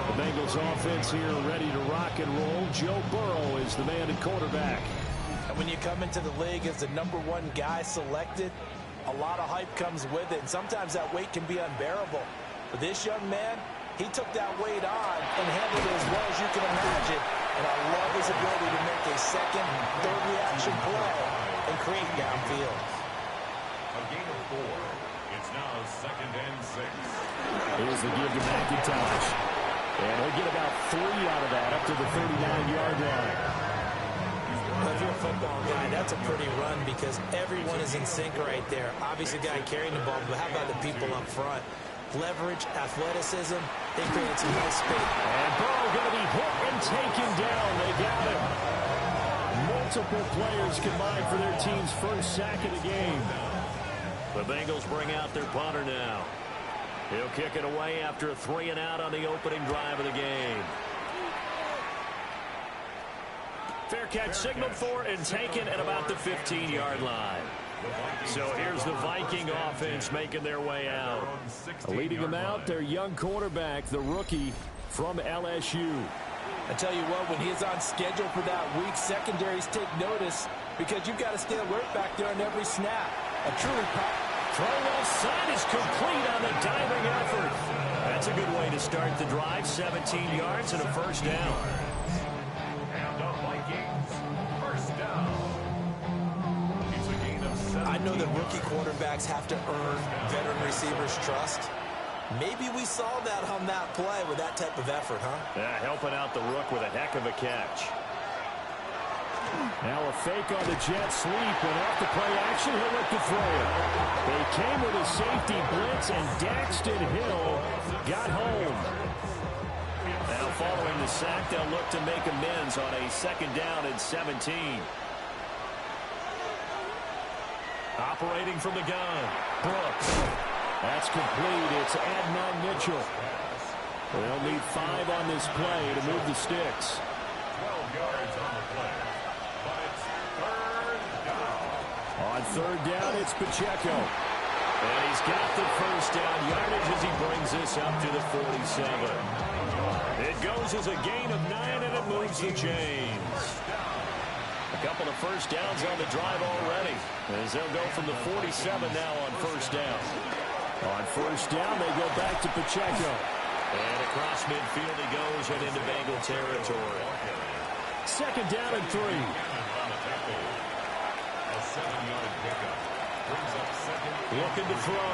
The Bengals offense here ready to rock and roll. Joe Burrow is the man at quarterback. And when you come into the league as the #1 guy selected, a lot of hype comes with it. And sometimes that weight can be unbearable. But this young man, he took that weight on and handled it as well as you can imagine. And I love his ability to make a second, third reaction play and create downfield. A gain of 4. It's now 2nd and 6. Here's the give to McIntosh. And he'll get about 3 out of that up to the 39-yard line. If you're a football guy, that's a pretty run because everyone is in sync right there. Obviously, the guy carrying the ball, but how about the people up front? Leverage, athleticism, they created some nice space. And Burrow going to be hit and taken down. They got it. Multiple players combined for their team's first sack of the game. The Bengals bring out their punter now. He'll kick it away after a 3 and out on the opening drive of the game. Fair catch signaled for and taken at about the 15-yard line. So here's the Viking offense making their way out. Leading them out, their young quarterback, the rookie from LSU. I tell you what, when he's on schedule for that week, secondaries take notice because you've got to stay alert back there on every snap. A truly throw left side is complete on the diving effort. That's a good way to start the drive. 17 yards and a first down. And the Vikings, first down. It's a gain of 7. I know that rookie quarterbacks have to earn veteran receivers' trust. Maybe we saw that on that play with that type of effort, huh? Yeah, helping out the rook with a heck of a catch. Now a fake on the jet sweep, and off the play action, he'll look to throw it. They came with a safety blitz, and Daxton Hill got home. Now following the sack, they'll look to make amends on a 2nd down and 17. Operating from the gun, Brooks. That's complete. It's Adnan Mitchell. They'll need 5 on this play to move the sticks. 12 yards on the play. But it's 3rd down. On 3rd down, it's Pacheco. And he's got the first down yardage as he brings this up to the 47. It goes as a gain of 9, and it moves the chains. A couple of first downs on the drive already, as they'll go from the 47 now on 1st down. On 1st down, they go back to Pacheco. And across midfield he goes and into Bengal territory. 2nd down and 3. A 7-yard pickup. Brings up 2nd. Looking to throw.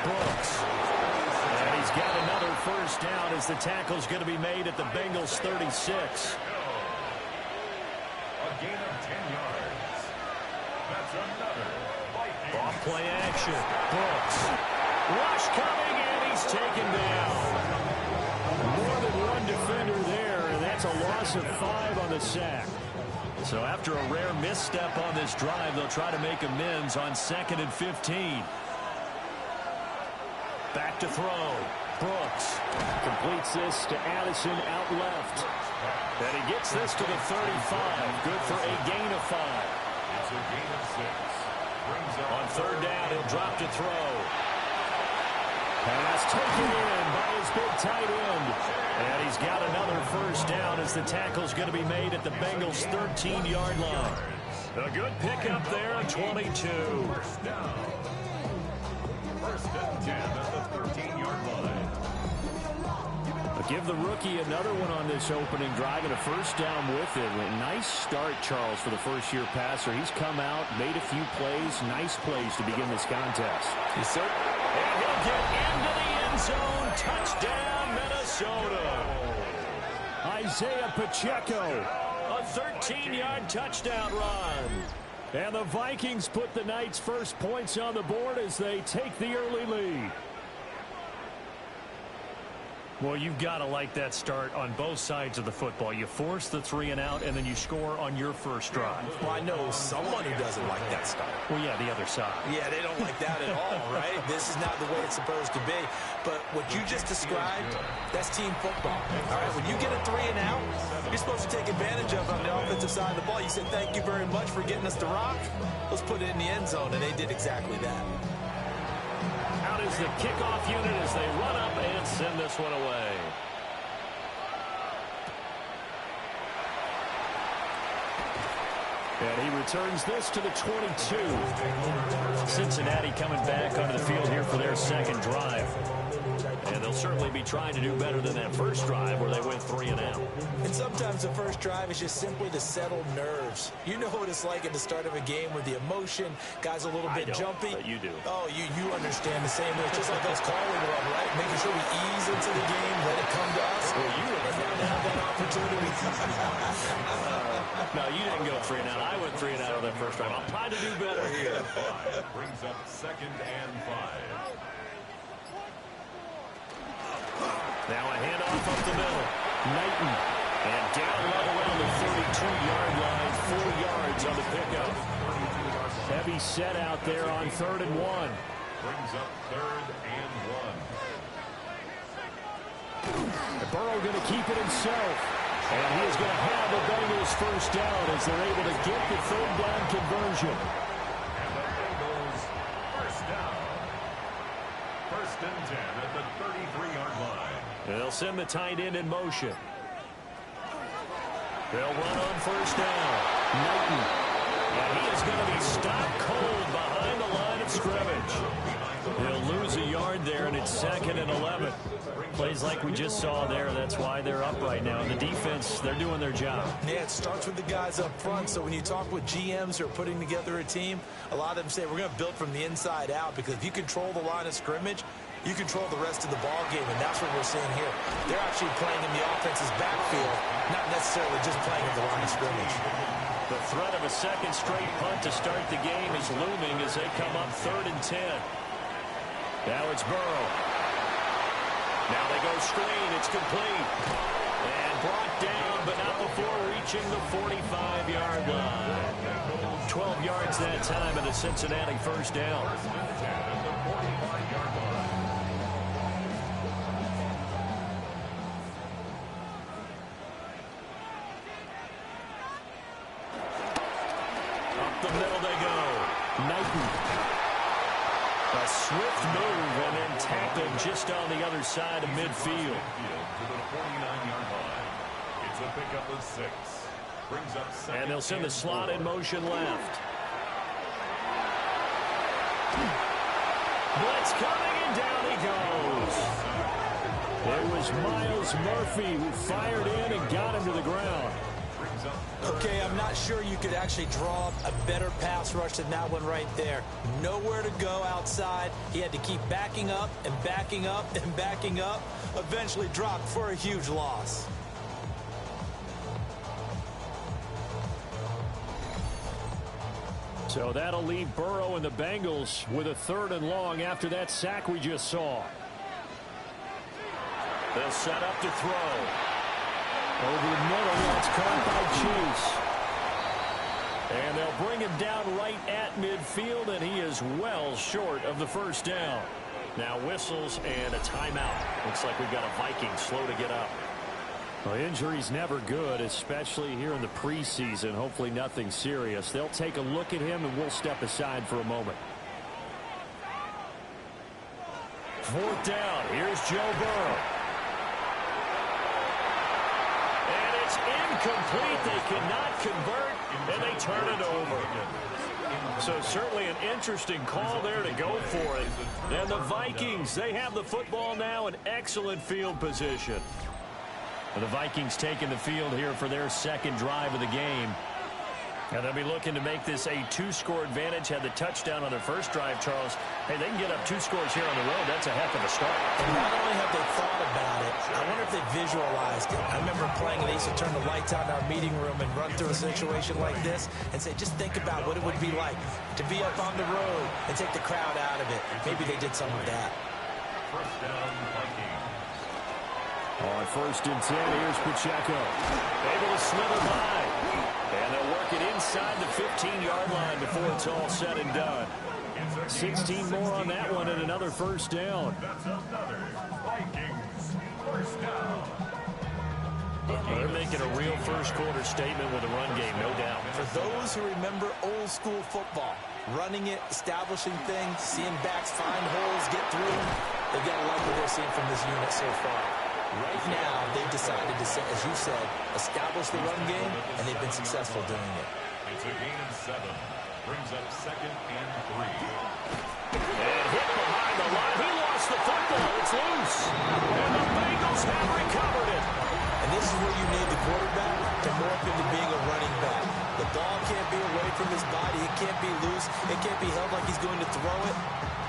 Brooks. And he's got another first down as the tackle's going to be made at the Bengals 36. A gain of 10 yards. That's another Vikings. Off play action. Brooks. Rush coming, and he's taken down. More than one defender there, and that's a loss of 5 on the sack. So after a rare misstep on this drive, they'll try to make amends on 2nd and 15. Back to throw. Brooks completes this to Addison out left. And he gets this to the 35. Good for a gain of 5. It's a gain of 6. Brings up on 3rd down, he'll drop to throw. Pass taken in by his big tight end. And he's got another first down as the tackle's going to be made at the Bengals' 13-yard line. A good pickup there on 22. First down. 1st and 10 at the 13-yard line. Give the rookie another one on this opening drive and a first down with it. A nice start, Charles, for the first-year passer. He's come out, made a few plays, nice plays to begin this contest. Yes, sir. And he'll get into the end zone. Touchdown, Minnesota. Isaiah Pacheco, a 13-yard touchdown run. And the Vikings put the Knights' first points on the board as they take the early lead. Well, you've got to like that start on both sides of the football. You force the 3 and out, and then you score on your first drive. Well, I know someone who doesn't like that start. Well, yeah, the other side. Yeah, they don't like that at all, right? This is not the way it's supposed to be. But what you just described, that's team football. All right, when you get a 3 and out, you're supposed to take advantage of it on the offensive side of the ball. You said, thank you very much for getting us the rock. Let's put it in the end zone, and they did exactly that. Out is the kickoff unit as they run up and send this one away. And he returns this to the 22. Cincinnati coming back onto the field here for their second drive. And they'll certainly be trying to do better than that first drive where they went 3 and out. And sometimes the first drive is just simply to settle nerves. You know what it's like at the start of a game where the emotion, guys a little bit jumpy. But you do. Oh, you understand the same way. It's just like us calling it, right? Making sure we ease into the game, let it come to us. Well, you were now to have that opportunity. No, you didn't go 3 and out. I went 3 and out on that first drive. I'll try to do better here. Brings up 2nd and 5. Now a handoff up the middle. Knighton. And down level around the 32-yard line. 4 yards on the pickup. Heavy set out there on 3rd and 1. Brings up 3rd and 1. And Burrow going to keep it himself. And he is going to have the Bengals first down as they're able to get the 3rd down conversion. And the Bengals first down. 1st and 10 at the 33-yard line. They'll send the tight end in motion. They'll run on first down. Knighton. And he is going to be stopped cold behind the line of scrimmage. They'll lose a yard there, and it's 2nd and 11. Plays like we just saw there. That's why they're up right now. And the defense, they're doing their job. Yeah, it starts with the guys up front. So when you talk with GMs who are putting together a team, a lot of them say we're going to build from the inside out, because if you control the line of scrimmage, you control the rest of the ball game, and that's what we're seeing here. They're actually playing in the offense's backfield, not necessarily just playing at the line of scrimmage. The threat of a second straight punt to start the game is looming as they come up 3rd and 10. Now it's Burrow. Now they go screen. It's complete. And brought down, but not before reaching the 45-yard line. 12 yards that time at a Cincinnati first down. Up the middle they go. Knighton. A swift move and then tackling just on the other side of midfield. To the 49-yard line. It's a pickup of 6. Brings up 2nd and they'll send the slot in motion left. Blitz coming, and down he goes. It was Miles Murphy who fired in and got him to the ground. Okay, I'm not sure you could actually draw up a better pass rush than that one right there. Nowhere to go outside. He had to keep backing up and backing up and backing up. Eventually dropped for a huge loss. So that'll leave Burrow and the Bengals with a 3rd and long after that sack we just saw. They'll set up to throw. Over the middle, that's caught by Chase. And they'll bring him down right at midfield, and he is well short of the first down. Now whistles and a timeout. Looks like we've got a Viking slow to get up. Well, injury's never good, especially here in the preseason. Hopefully nothing serious. They'll take a look at him, and we'll step aside for a moment. 4th down. Here's Joe Burrow. Incomplete. They cannot convert, and they turn it over. So certainly an interesting call there to go for it. And the Vikings, they have the football now in excellent field position. And the Vikings taking the field here for their second drive of the game. And they'll be looking to make this a 2-score advantage. Had the touchdown on their first drive, Charles. Hey, they can get up 2 scores here on the road. That's a heck of a start. And not only have they thought about it, I wonder if they visualized it. I remember playing, and they used to turn the lights on in our meeting room and run through a situation like this and say, just think about what it would be like to be up on the road and take the crowd out of it. Maybe they did some of that. First down, Vikings. On 1st and 10, here's Pacheco. Able to slither by. And they'll work it inside the 15-yard line before it's all said and done. 16 more on that one and another first down. That's another Vikings first down. They're making a real first-quarter statement with a run game, no doubt. For those who remember old-school football, running it, establishing things, seeing backs find holes, get through them, they've got to like what they're seeing from this unit so far. Right now, they've decided to, as you said, establish the run game, and they've been successful doing it. It's a gain of 7. Brings up 2nd and 3. And hit behind the line. He lost the football. It's loose. And the Bengals have recovered it. And this is where you need the quarterback to morph into being a running back. The ball can't be away from his body. It can't be loose. It can't be held like he's going to throw it.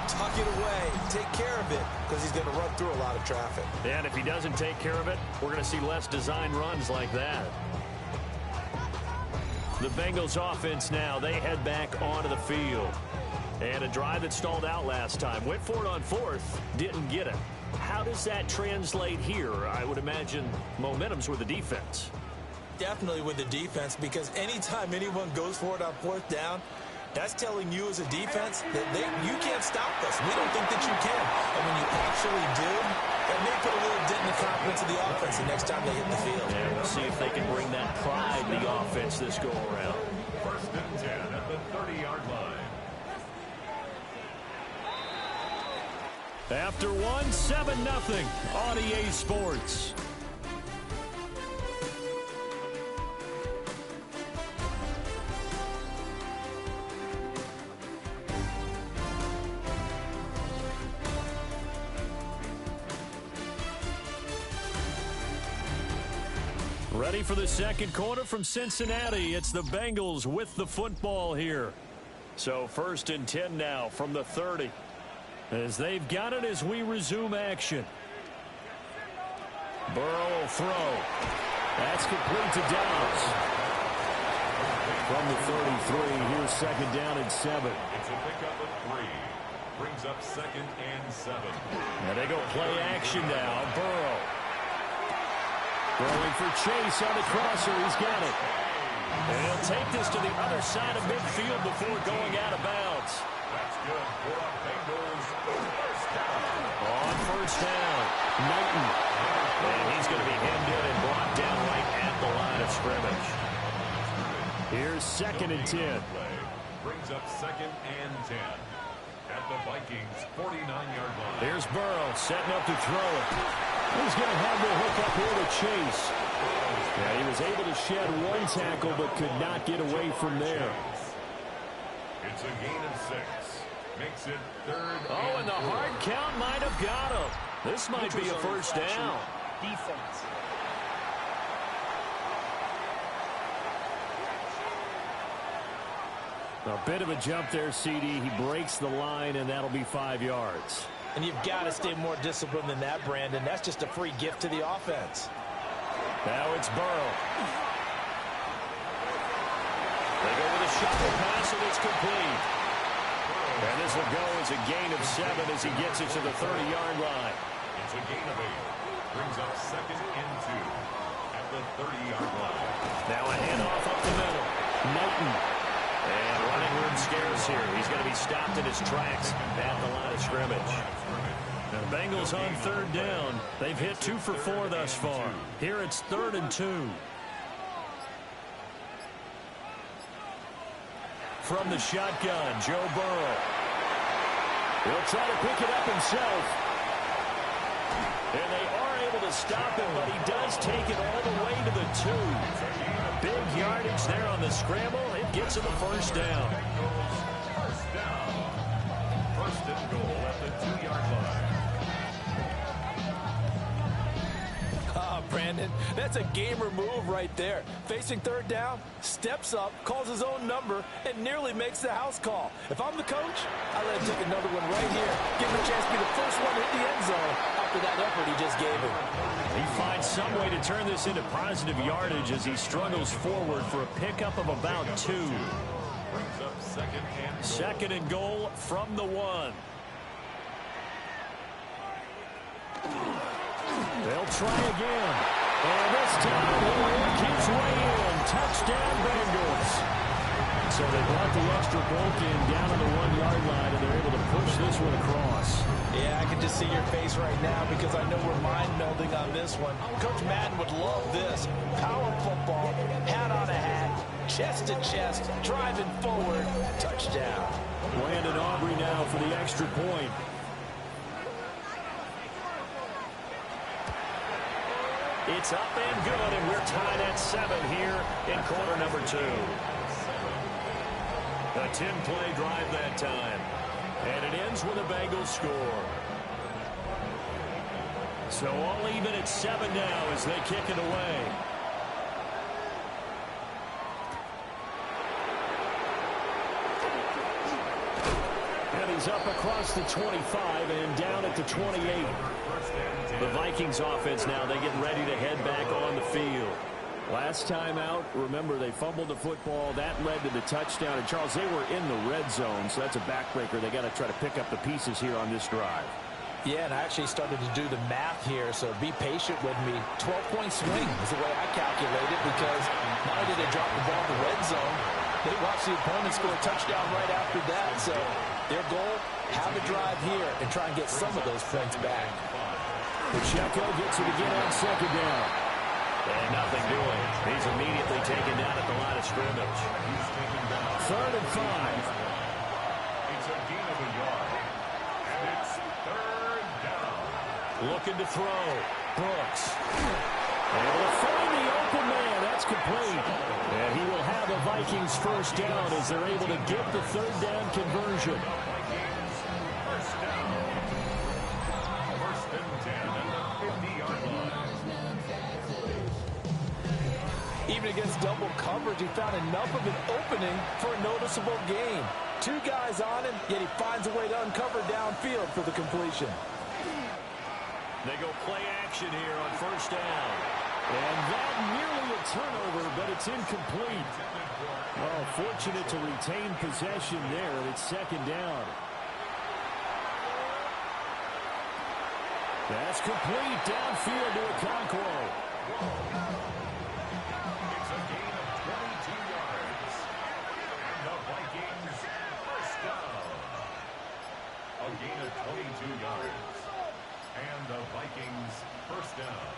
Tuck it away. Take care of it because he's going to run through a lot of traffic. And if he doesn't take care of it, we're going to see less design runs like that. The Bengals offense now, they head back onto the field. And a drive that stalled out last time. Went for it on 4th, didn't get it. How does that translate here? I would imagine momentum's with the defense. Definitely with the defense, because anytime anyone goes for it on 4th down, that's telling you as a defense that you can't stop us. We don't think that you can. And when you actually do, that may put a little dent in the confidence of the offense the next time they hit the field. And we'll see if they can bring that pride to the offense this go-around. 1st and 10 at the 30-yard line. After 7-0 on EA Sports. Ready for the second quarter from Cincinnati. It's the Bengals with the football here. So 1st and 10 now from the 30. As they've got it as we resume action. Burrow will throw. That's complete to Downs. From the 33, here's 2nd down and 7. It's a pickup of 3. Brings up 2nd and 7. Now they go play action now. Burrow. Throwing for Chase on the crosser. He's got it. And he'll take this to the other side of midfield before going out of bounds. That's good for a Bengals first down. On 1st down, Knighton. And he's going to be hemmed in and brought down right at the line of scrimmage. Here's 2nd and 10. Brings up 2nd and 10. At the Vikings 49-yard line. Here's Burrow setting up to throw it. He's going to have the hook up here to Chase. Yeah, he was able to shed one tackle but could not get away from there. It's a gain of 6. Makes it 3rd. Oh, and the hard count might have got him. This might be a first down. Defense. A bit of a jump there, CD. He breaks the line, and that'll be 5 yards. And you've got to stay more disciplined than that, Brandon. That's just a free gift to the offense. Now it's Burrow. They go with a shuffle pass, and it's complete. And this will go as a gain of 7 as he gets it to the 30-yard line. It's a gain of 8. Brings up 2nd and 2 at the 30-yard line. Now a handoff up the middle. Knighton. And running room scarce here. He's going to be stopped in his tracks at the line of scrimmage. Now the Bengals on 3rd down. They've hit 2 for 4 thus far. Here it's 3rd and 2. From the shotgun, Joe Burrow. He'll try to pick it up himself. And they are able to stop him, but he does take it all the way to the 2. Big yardage there on the scramble. It gets him the first down. First down. 1st and goal at the 2-yard line. Brandon, that's a gamer move right there. Facing 3rd down, steps up, calls his own number, and nearly makes the house call. If I'm the coach, I let him take another one right here. Give him a chance to be the first one to hit the end zone after that effort he just gave him. He finds some way to turn this into positive yardage as he struggles forward for a pickup of about 2. Brings up 2nd and goal. 2nd and goal from the 1. They'll try again. And this time he'll work his way in. Touchdown, Bengals. So they brought the extra bulk in down on the 1-yard line, and they're able to push this one across. Yeah, I can just see your face right now because I know we're mind-melding on this one. Coach Madden would love this. Power football, hat on a hat, chest to chest, driving forward, touchdown. Landon Aubrey now for the extra point. It's up and good, and we're tied at 7 here in quarter number 2. A 10-play drive that time. And it ends with a Bengals score. So all even at 7 now as they kick it away. And he's up across the 25 and down at the 28. The Vikings offense now, they get ready to head back on the field. Last time out, remember, they fumbled the football. That led to the touchdown. And, Charles, they were in the red zone, so that's a backbreaker. They got to try to pick up the pieces here on this drive. Yeah, and I actually started to do the math here, so be patient with me. 12-point swing is the way I calculate it because not only did they drop the ball in the red zone, they watched the opponent score a touchdown right after that. So their goal, have a drive here and try and get some of those points back. Pacheco gets it again on second down. And nothing doing. He's immediately taken down at the line of scrimmage. 3rd and 5. It's a gain of a yard. And it's 3rd down. Looking to throw. Brooks. Able to find the open man. That's complete. And he will have a Vikings first down as they're able to get the 3rd down conversion. First down. First and 10 at the 50-yard line. Even against double coverage, he found enough of an opening for a noticeable gain. 2 guys on him, yet he finds a way to uncover downfield for the completion. They go play action here on first down. And that nearly a turnover, but it's incomplete. Oh, fortunate to retain possession there. It's 2nd down. That's complete. Downfield to Okonkwo. It's a gain of 22 yards. And the Vikings first down. A gain of 22 yards. And the Vikings first down.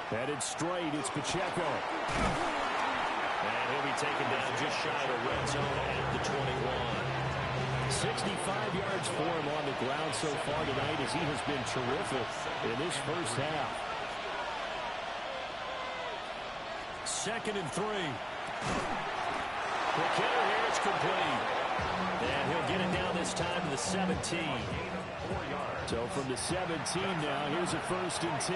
Headed straight, it's Pacheco. And he'll be taken down just shy of the red zone at the 21. 65 yards for him on the ground so far tonight as he has been terrific in this first half. 2nd and 3. The kicker here is complete. And he'll get it down this time to the 17. So from the 17 now, here's a 1st and 10.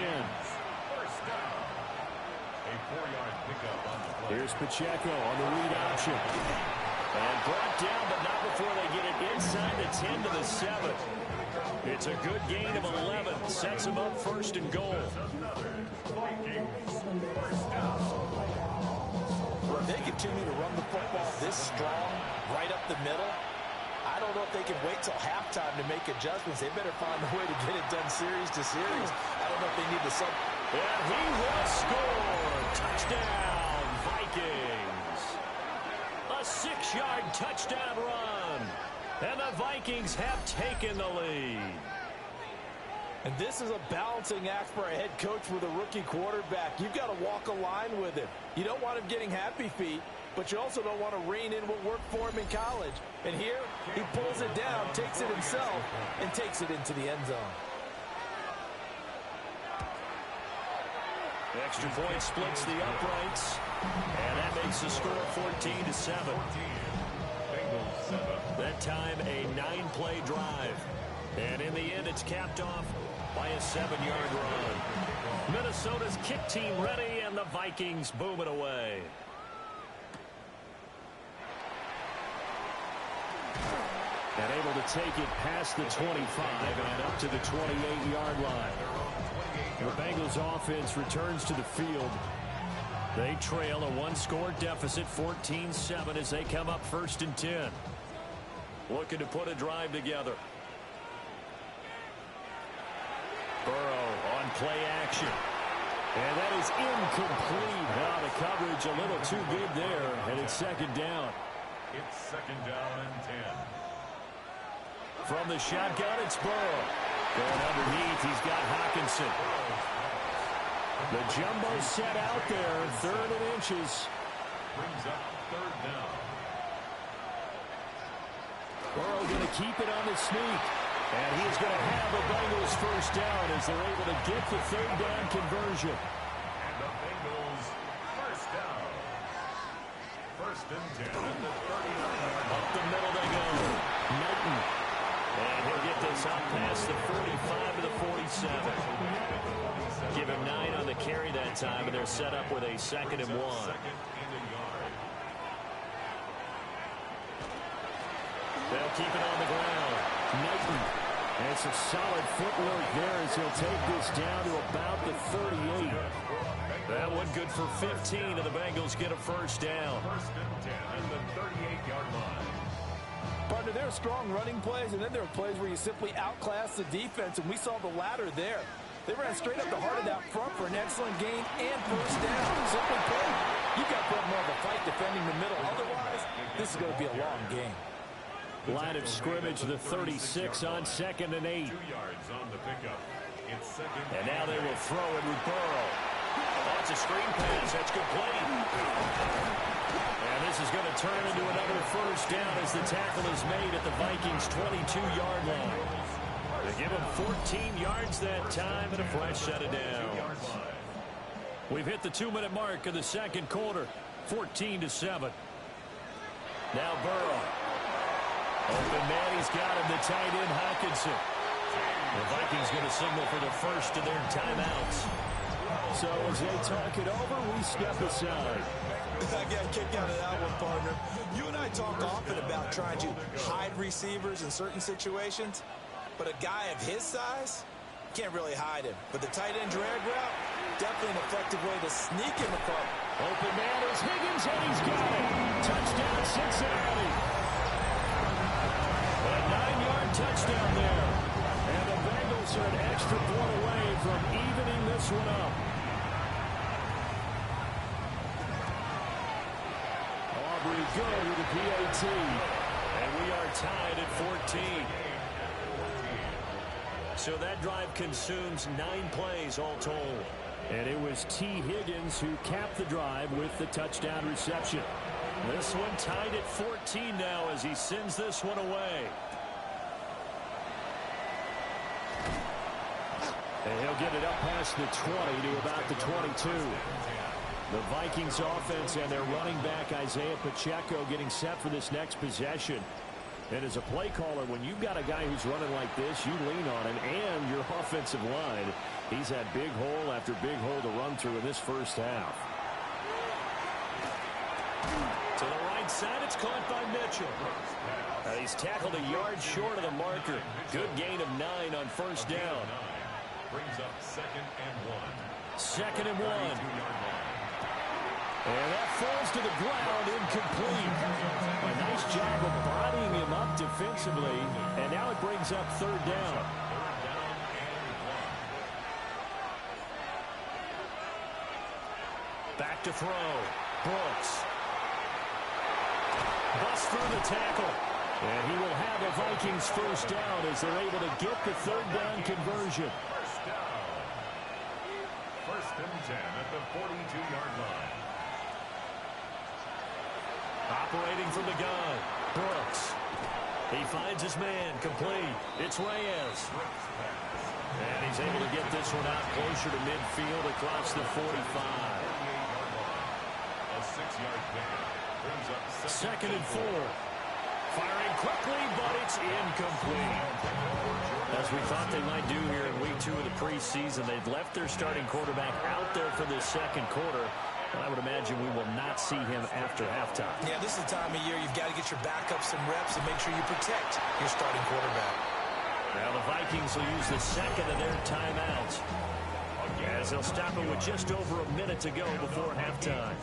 A 4-yard pickup on the play. Here's Pacheco on the read option. And brought down, but not before they get it inside the 10 to the 7. It's a good gain of 11. Sets them up 1st and goal. If they continue to run the football this strong, right up the middle, I don't know if they can wait till halftime to make adjustments. They better find a way to get it done series to series. I don't know if they need the sub. And he will score. Touchdown, Vikings. A 6-yard touchdown run. And the Vikings have taken the lead. And this is a balancing act for a head coach with a rookie quarterback. You've got to walk a line with him. You don't want him getting happy feet, but you also don't want to rein in what worked for him in college. And here, he pulls it down, takes it himself, and takes it into the end zone. Extra point splits the uprights. And that makes the score 14-7. That time a 9-play drive. And in the end, it's capped off by a 7-yard run. Minnesota's kick team ready, and the Vikings boom it away. And able to take it past the 25 and up to the 28-yard line. The Bengals offense returns to the field. They trail a 1-score deficit, 14-7, as they come up 1st and 10. Looking to put a drive together. play action. And that is incomplete. Now the coverage a little too good there, and it's second down. It's second down and 10. From the shotgun, it's Burrow. Going underneath, he's got Hawkinson. The jumbo set out there, 3rd and inches. Brings up 3rd down. Burrow going to keep it on the sneak. And he's going to have the Bengals first down as they're able to get the 3rd down conversion. And the Bengals first down. 1st and 10 at the 39. Up the middle they go. Knighton. And he'll get this up past the 45 to the 47. Give him 9 on the carry that time, and they're set up with a 2nd and 1. They'll keep it on the ground. Knighton. And it's a solid footwork there as he'll take this down to about the 38. That one good for 15, and the Bengals get a first down. 1st and 10 at the 38-yard line. Partner, there are strong running plays, and then there are plays where you simply outclass the defense, and we saw the latter there. They ran straight up the heart of that front for an excellent gain and first down. Simply put, you've got to put more of a fight defending the middle. Otherwise, this is going to be a long game. Line of scrimmage, the 36 on 2nd and 8. 2 yards on the pickup. It's second. And now they will throw it with Burrow. That's a screen pass. That's complete. And this is going to turn into another first down as the tackle is made at the Vikings' 22-yard line. They give him 14 yards that time and a fresh set of downs. We've hit the 2-minute mark of the second quarter, 14-7. Now Burrow. Open man, he's got him, the tight end, Hawkinson. The Vikings going to signal for the first of their timeouts. So as they talk it over, we step aside. I got a kick out of that one, partner. You and I talk often about trying to hide receivers in certain situations, but a guy of his size, can't really hide him. But the tight end drag route, definitely an effective way to sneak him apart. Open man is Higgins, and he's got it. Touchdown, Cincinnati. A 9-yard touchdown there. And the Bengals are an extra point away from evening this one up. Aubrey good with the PAT. And we are tied at 14. So that drive consumes 9 plays all told. And it was T. Higgins who capped the drive with the touchdown reception. This one tied at 14 now as he sends this one away. And he'll get it up past the 20 to about the 22. The Vikings offense and their running back Isaiah Pacheco getting set for this next possession. And as a play caller, when you've got a guy who's running like this, you lean on him and your offensive line. He's had big hole after big hole to run through in this first half. To the right side, it's caught by Mitchell. He's tackled a yard short of the marker. Good gain of 9 on first down. Brings up 2nd and 1. 2nd and 1. And that falls to the ground, incomplete. A nice job of bodying him up defensively. And now it brings up 3rd down. Back to throw. Brooks. Busts through the tackle. And he will have the Vikings first down as they're able to get the 3rd down conversion. First down. 1st and 10 at the 42-yard line. Operating from the gun. Brooks. He finds his man. Complete. It's Reyes. And he's able to get this one out closer to midfield across the 45. A 6-yard gain. Brings up 2nd and 4. Firing quickly, but it's incomplete. As we thought they might do here in week 2 of the preseason, they've left their starting quarterback out there for this second quarter. And I would imagine we will not see him after halftime. Yeah, this is the time of year you've got to get your backup some reps and make sure you protect your starting quarterback. Now the Vikings will use the second of their timeouts, as they'll stop it with just over a minute to go before halftime.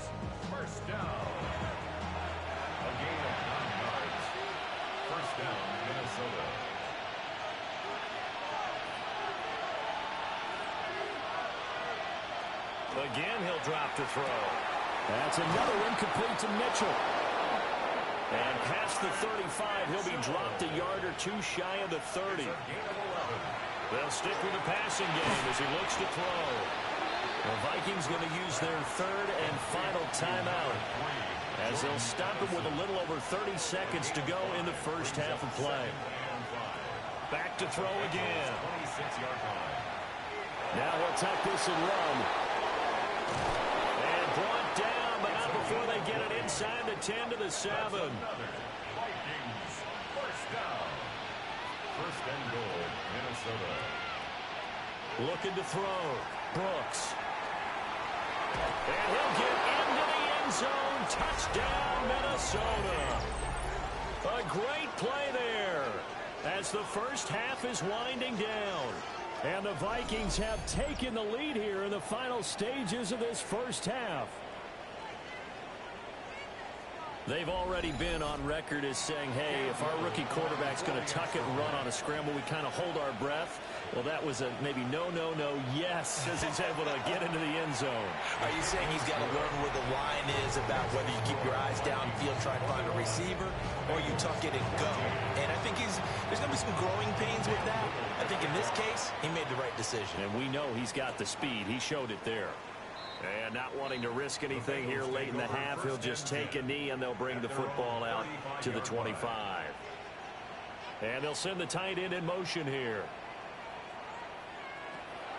First down. A gain of 9 yards. First down, Minnesota. Again, he'll drop to throw. That's another incomplete to Mitchell. And past the 35, he'll be dropped a yard or two shy of the 30. They'll stick with the passing game as he looks to throw. The Vikings going to use their third and final timeout as they'll stop him with a little over 30 seconds to go in the first half of play. Back to throw again. Now he'll tuck this and run. And brought down, but not before they get it inside the 10 to the 7. Vikings, first down. First and goal, Minnesota. Looking to throw. Brooks. And he'll get into the end zone. Touchdown, Minnesota. A great play there as the first half is winding down. And the Vikings have taken the lead here in the final stages of this first half. They've already been on record as saying, hey, if our rookie quarterback's going to tuck it and run on a scramble, we kind of hold our breath. Well, that was a maybe no, yes, as he's able to get into the end zone. Are you saying he's got to learn where the line is about whether you keep your eyes downfield, try and find a receiver, or you tuck it and go? And I think there's going to be some growing pains with that. I think in this case, he made the right decision. And we know he's got the speed. He showed it there. And not wanting to risk anything here late in the half, he'll just take a knee and they'll bring the football out to the 25. And they'll send the tight end in motion here.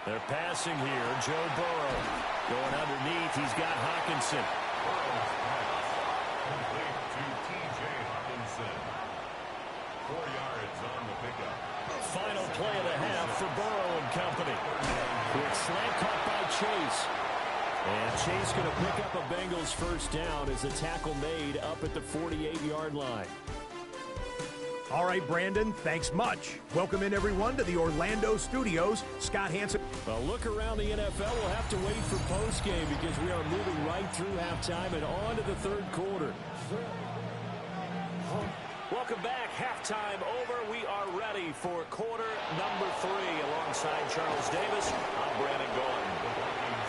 They're passing here. Joe Burrow going underneath. He's got Hawkinson. Complete to T.J. Hawkinson. 4 yards on the pickup. Final play of the half for Burrow and company. Quick slant caught by Chase. And Chase going to pick up a Bengals first down as the tackle made up at the 48-yard line. All right, Brandon, thanks much. Welcome in, everyone, to the Orlando studios. Scott Hansen. Well, look around the NFL. We'll have to wait for postgame because we are moving right through halftime and on to the third quarter. Welcome back. Halftime over. We are ready for quarter number 3. Alongside Charles Davis, I'm Brandon Gordon.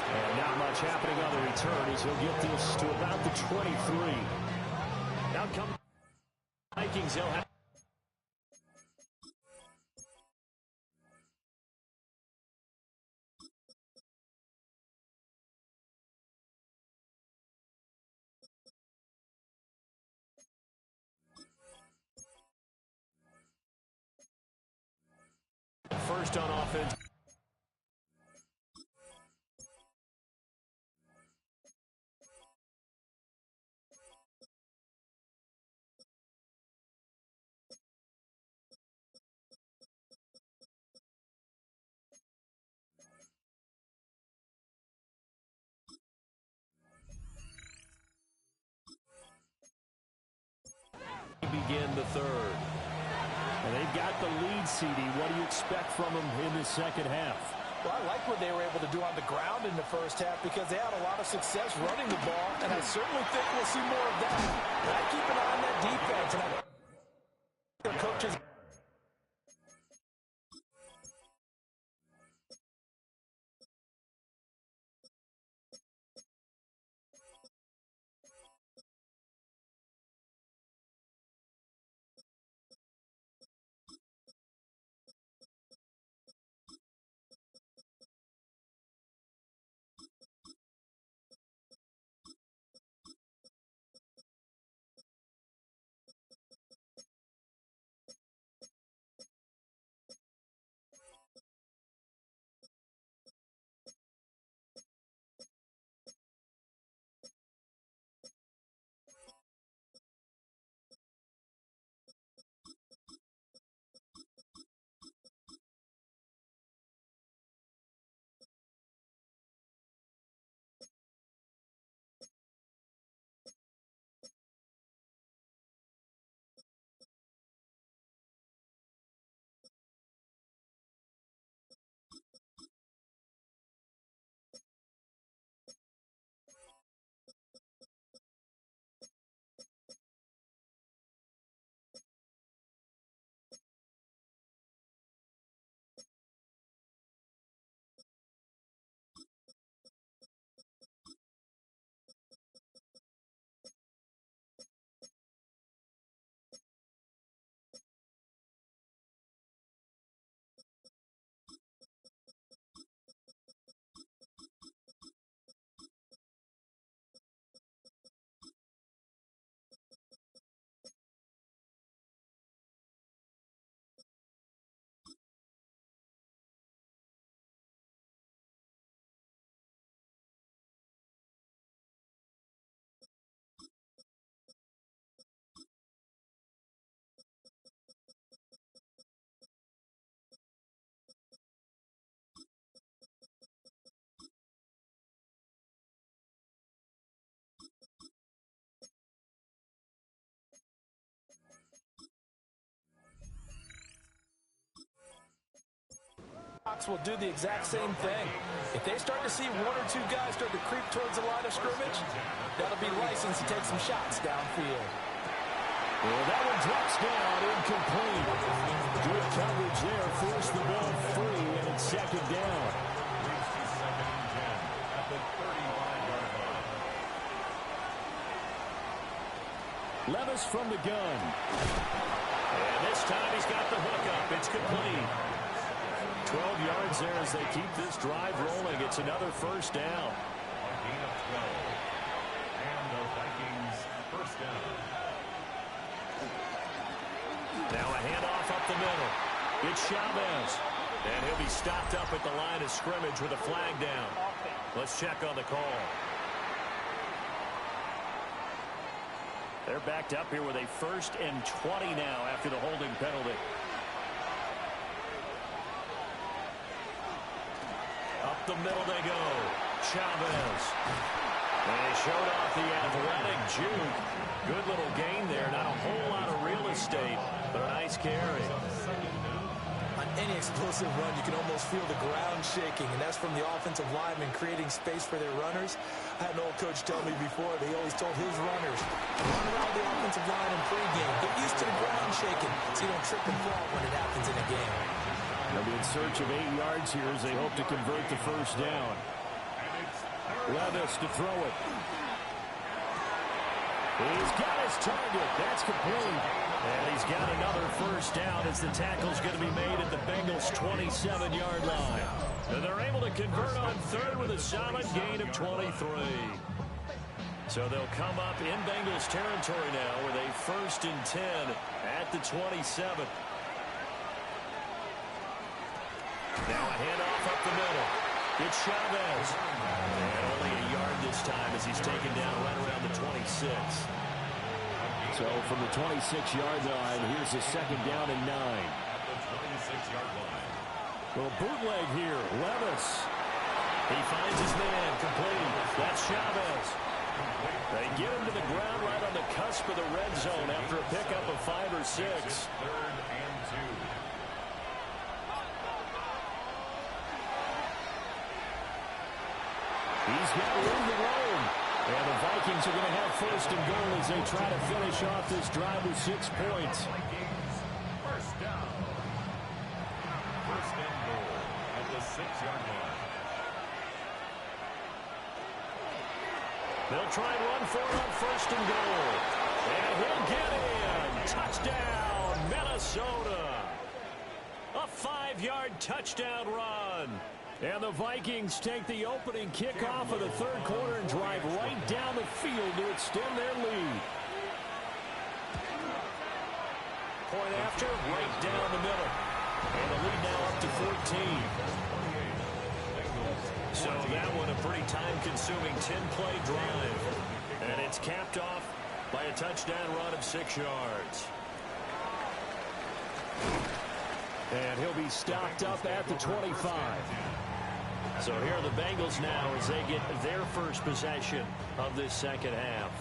And not much happening on the return as he'll get this to about the 23. Out come Vikings. They'll have first on offense. Begin the third. And they've got the lead, CD. What do you expect from them in the second half? Well, I like what they were able to do on the ground in the first half because they had a lot of success running the ball, and I certainly think we'll see more of that. And I keep an eye on that defense, and their coaches will do the exact same thing. If they start to see one or two guys start to creep towards the line of scrimmage, that'll be license to take some shots downfield. Well, that one drops down, incomplete. Good coverage there, forced the ball free, and it's second down. Levis from the gun. And this time he's got the hook up. It's complete. 12 yards there as they keep this drive rolling. It's another first down. A gain of 12. And the Vikings first down. Now a handoff up the middle. It's Chavez. And he'll be stopped up at the line of scrimmage with a flag down. Let's check on the call. They're backed up here with a 1st and 20 now after the holding penalty. Up the middle they go. Chavez. And he showed off the athletic juke. Good little gain there. Not a whole lot of real estate, but a nice carry. On any explosive run, you can almost feel the ground shaking, and that's from the offensive linemen creating space for their runners. I had an old coach tell me before, they always told his runners, run around the offensive line in pregame. Get used to the ground shaking so you don't trip and fall when it happens in a game. They'll be in search of 8 yards here as they hope to convert the first down. Levis to throw it. He's got his target. That's complete. And he's got another first down as the tackle's going to be made at the Bengals' 27-yard line. And they're able to convert on third with a solid gain of 23. So they'll come up in Bengals territory now with a 1st and 10 at the 27. Now a handoff up the middle. It's Chavez. And only a yard this time as he's taken down right around the 26. So from the 26-yard line, here's the second down and 9. At the 26-yard line. Little bootleg here. Levis. He finds his man. Complete. That's Chavez. They get him to the ground right on the cusp of the red zone after a pickup of 5 or 6. 3rd and 2. He's got room to roam. And the Vikings are going to have 1st and goal as they try to finish off this drive with 6 points. Vikings first down. 1st and goal at the 6-yard line. They'll try and run for it on 1st and goal. And he'll get in. Touchdown, Minnesota. A 5-yard touchdown run. And the Vikings take the opening kickoff of the 3rd quarter and drive right down the field to extend their lead. Point after, right down the middle. And the lead now up to 14. So that one a pretty time-consuming 10-play drive. And it's capped off by a touchdown run of 6 yards. And he'll be stopped up at the 25. So here are the Bengals now as they get their first possession of this second half.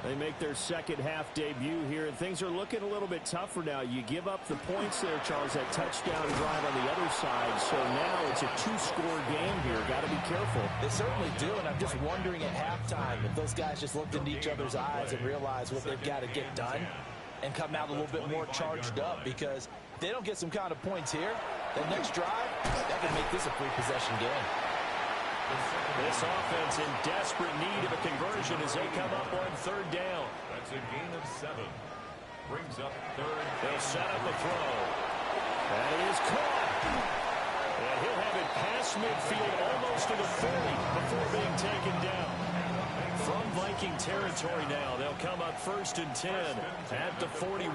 They make their second half debut here, and things are looking a little bit tougher now. You give up the points there, Charles, that touchdown drive on the other side. So now it's a 2-score game here. Got to be careful. They certainly do, and I'm just wondering at halftime if those guys just looked into each other's eyes and realized what they've got to get done and come out a little bit more charged up, because if they don't get some kind of points here, that next drive, that can make this a free-possession game. This offense in desperate need of a conversion as they come up on 3rd down. That's a gain of 7. Brings up 3rd. They'll set up a throw. And it is caught. And he'll have it past midfield almost to the 30 before being taken down. From Viking territory now, they'll come up 1st and 10 at the 41.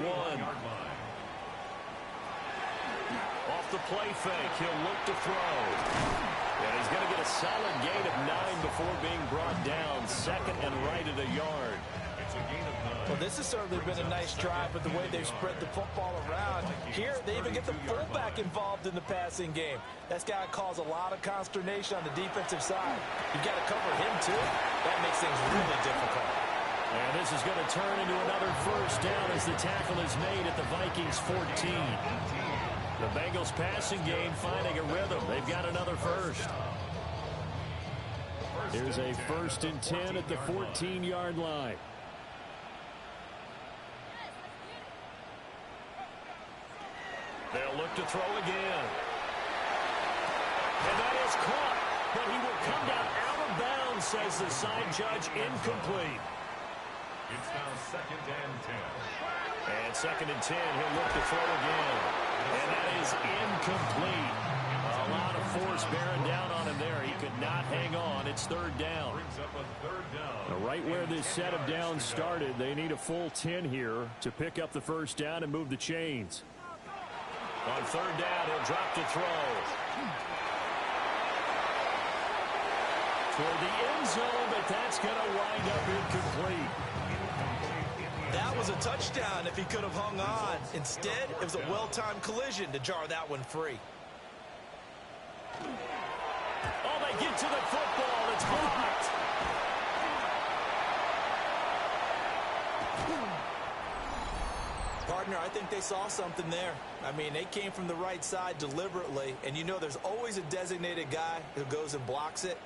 Off the play fake, he'll look to throw. And he's going to get a solid gain of 9 before being brought down. 2nd and right at a yard. It's a gain of 9. Well, this has certainly been a nice drive with the way they've spread the football around. Here, they even get the fullback involved in the passing game. That's got to cause a lot of consternation on the defensive side. You've got to cover him, too. That makes things really difficult. And this is going to turn into another first down as the tackle is made at the Vikings 14. The Bengals passing game finding a rhythm. They've got another first. Here's a 1st and 10 at the 14-yard line. They'll look to throw again. And that is caught, but he will come down out of bounds, says the side judge, incomplete. It's now 2nd and 10. And 2nd and 10, he'll look to throw again. And that is incomplete. A lot of force bearing down on him there. He could not hang on. It's 3rd down. Brings up a 3rd down. Right where this set of downs started, they need a full 10 here to pick up the 1st down and move the chains. On 3rd down, he'll drop to throw. Toward the end zone, but that's going to wind up incomplete. That was a touchdown if he could have hung on. Instead, it was a well-timed collision to jar that one free. Oh, they get to the football. It's blocked. Partner, I think they saw something there. I mean, they came from the right side deliberately, and you know there's always a designated guy who goes and blocks it,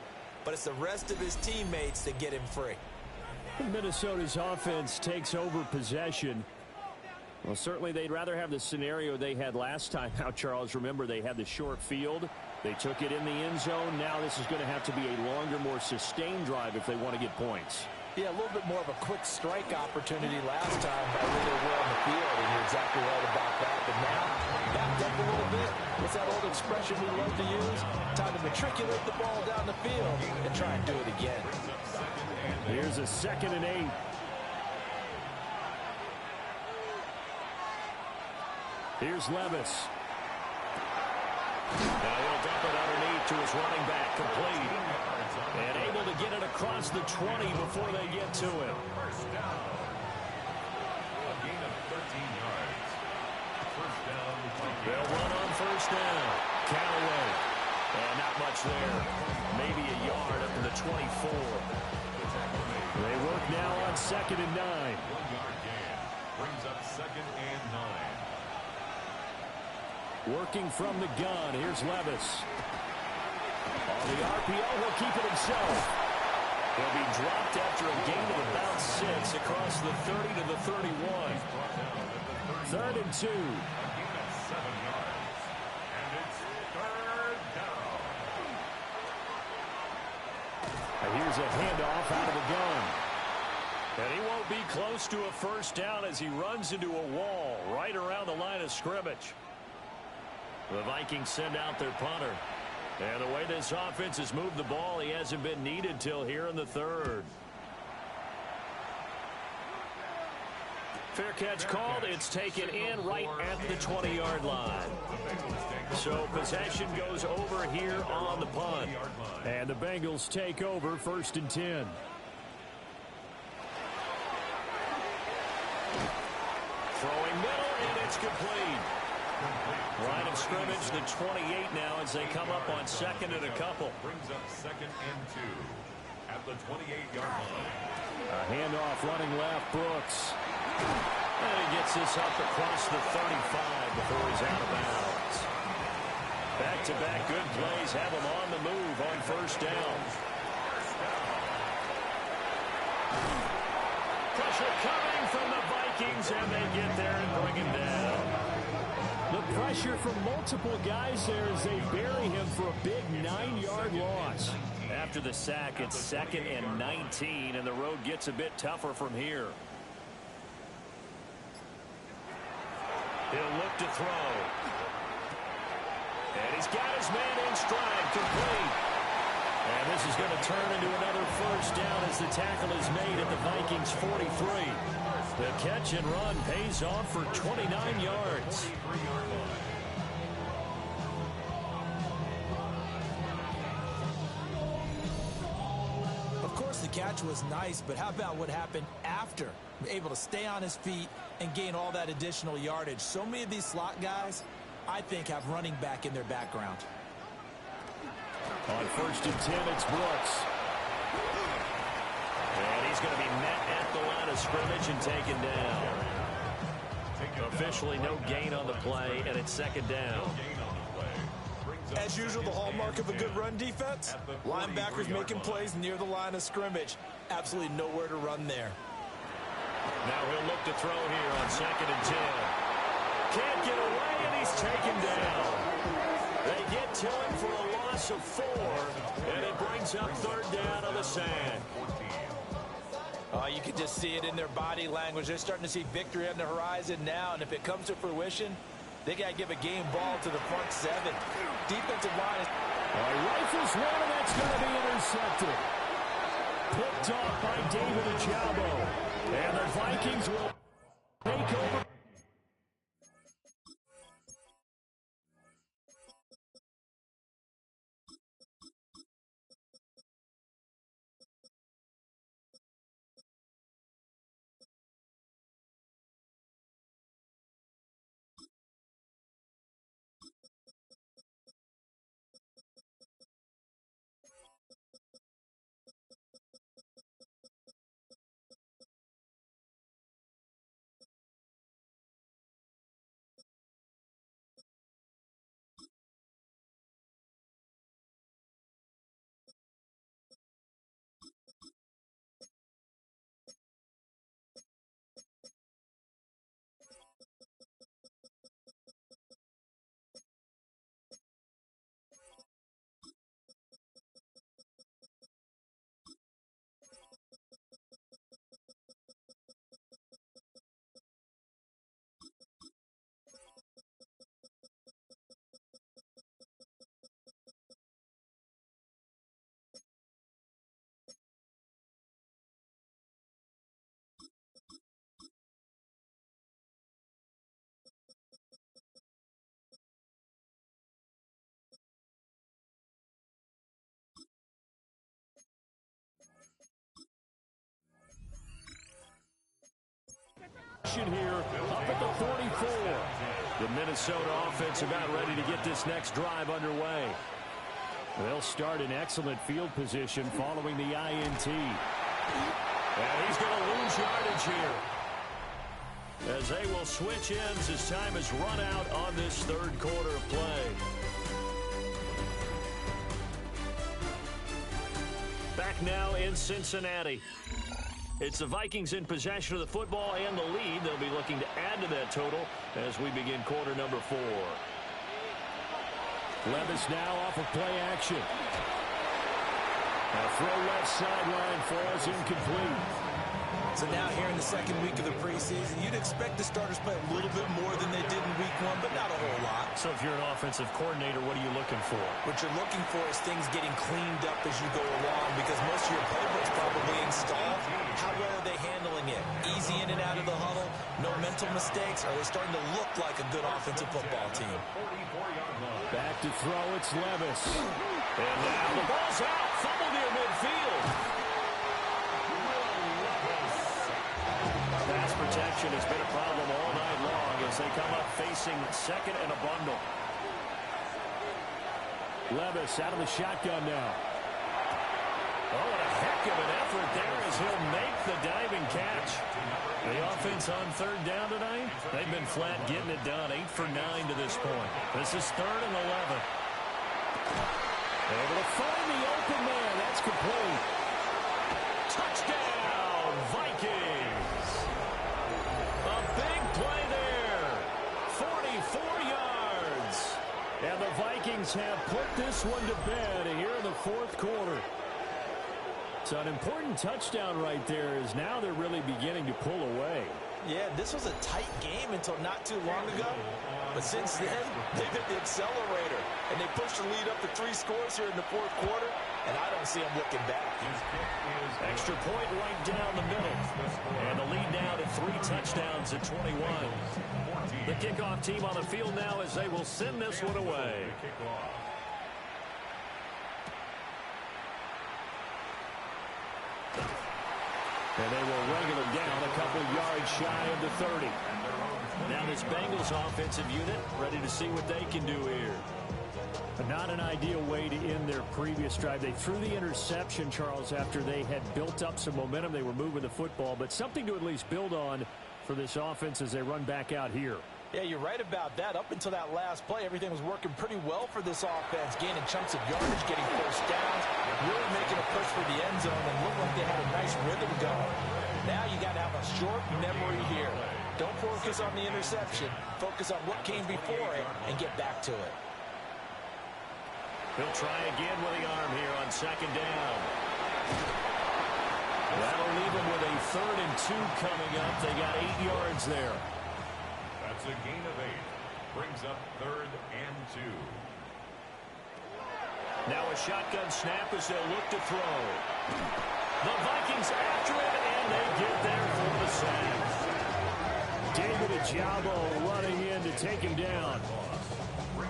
but it's the rest of his teammates that get him free. Minnesota's offense takes over possession. Well, certainly they'd rather have the scenario they had last time out, Charles. Remember, they had the short field. They took it in the end zone. Now this is going to have to be a longer, more sustained drive if they want to get points. Yeah, a little bit more of a quick strike opportunity last time by where they were on the field, and you're exactly right about that. But now, backed up a little bit. What's that old expression we love to use? Time to matriculate the ball down the field and try and do it again. Here's a 2nd and 8. Here's Levis. Now he'll dump it underneath to his running back, complete. And able to get it across the 20 before they get to him. First down. A gain of 13 yards. First down. They'll run on 1st down. Callaway. And not much there. Maybe a yard up to the 24. They work now on 2nd and 9. 1-yard gain. Brings up 2nd and 9. Working from the gun. Here's Levis. On the RPO, he'll keep it himself. He'll be dropped after a gain of about 6 across the 30 to the 31. 3rd and 2. A gain of 7 yards. And it's 3rd down. And here's a handoff out of the gun. And he won't be close to a 1st down as he runs into a wall right around the line of scrimmage. The Vikings send out their punter. And the way this offense has moved the ball, he hasn't been needed till here in the 3rd. Fair catch called. It's taken in right at the 20-yard line. So possession goes over here on the punt. And the Bengals take over 1st and 10. Throwing middle, and it's complete. Line of scrimmage, the 28 now as they come up on 2nd and a couple. Brings up 2nd and 2 at the 28-yard line. A handoff running left, Brooks. And he gets this up across the 35 before he's out of bounds. Back-to-back good plays have him on the move on 1st down. Pressure coming from the Vikings, and they get there and bring him down. The pressure from multiple guys there as they bury him for a big 9-yard loss. After the sack, it's 2nd and 19, and the road gets a bit tougher from here. He'll look to throw. And he's got his man in stride, complete. And this is going to turn into another 1st down as the tackle is made at the Vikings' 43. The catch and run pays off for 29 yards. Of course, the catch was nice, but how about what happened after? Able to stay on his feet and gain all that additional yardage. So many of these slot guys, I think, have running back in their background. On 1st and 10, it's Brooks. And he's going to be met at the line of scrimmage and taken down. Officially no gain on the play, and it's second down. As usual, the hallmark of a good run defense, linebackers making plays near the line of scrimmage. Absolutely nowhere to run there. Now he'll look to throw here on 2nd and 10. Can't get away, and he's taken down. They get to him for a loss of 4, and it brings up 3rd down on the sand. You can just see it in their body language. They're starting to see victory on the horizon now, and if it comes to fruition, they got to give a game ball to the front 7. Defensive line is... Rifles one, and that's going to be intercepted. Picked off by David Ojabo. And the Vikings will take over. Here up at the 44. The Minnesota offense about ready to get this next drive underway. They'll start in excellent field position following the INT. And he's going to lose yardage here, as they will switch ends as time has run out on this 3rd quarter of play. Back now in Cincinnati. It's the Vikings in possession of the football and the lead. They'll be looking to add to that total as we begin quarter number 4. Levis now off of play action. A throw left sideline falls incomplete. So now here in the 2nd week of the preseason, you'd expect the starters play a little bit more than they did in week 1, but not a whole lot. So if you're an offensive coordinator, what are you looking for? What you're looking for is things getting cleaned up as you go along, because most of your playbook's probably installed. How well are they handling it? Easy in and out of the huddle? No mental mistakes? Are they starting to look like a good offensive football team? Back to throw, it's Levis. And now the ball's out. Fumble near midfield. Pass protection has been a problem all night long as they come up facing 2nd and a bundle. Levis out of the shotgun now. Oh, what a heck of an effort there as he'll make the diving catch. The offense on 3rd down tonight, they've been flat getting it done. 8 for 9 to this point. This is 3rd and 11. Able to find the open man. That's complete. Touchdown, Vikings. A big play there. 44 yards. And the Vikings have put this one to bed here in the 4th quarter. So an important touchdown right there is now they're really beginning to pull away. Yeah, this was a tight game until not too long ago. But since then, they've hit the accelerator. And they pushed the lead up to 3 scores here in the 4th quarter. And I don't see them looking back. Extra point right down the middle. And the lead now to 3 touchdowns at 21. The kickoff team on the field now as they will send this one away. And they will wrangle it down a couple yards shy of the 30. Now this Bengals offensive unit ready to see what they can do here. But not an ideal way to end their previous drive. They threw the interception, Charles, after they had built up some momentum. They were moving the football, but something to at least build on for this offense as they run back out here. Yeah, you're right about that. Up until that last play, everything was working pretty well for this offense, gaining chunks of yardage, getting first downs, really making a push for the end zone, and looked like they had a nice rhythm going. Now you got to have a short memory here. Don't focus on the interception. Focus on what came before it and get back to it. He'll try again with the arm here on second down. That'll leave him with a 3rd and 2 coming up. They got 8 yards there. That's a gain of 8. Brings up 3rd and 2. Now a shotgun snap as they'll look to throw. The Vikings after it, and they get there for the sack. David Ojabo running in to take him down.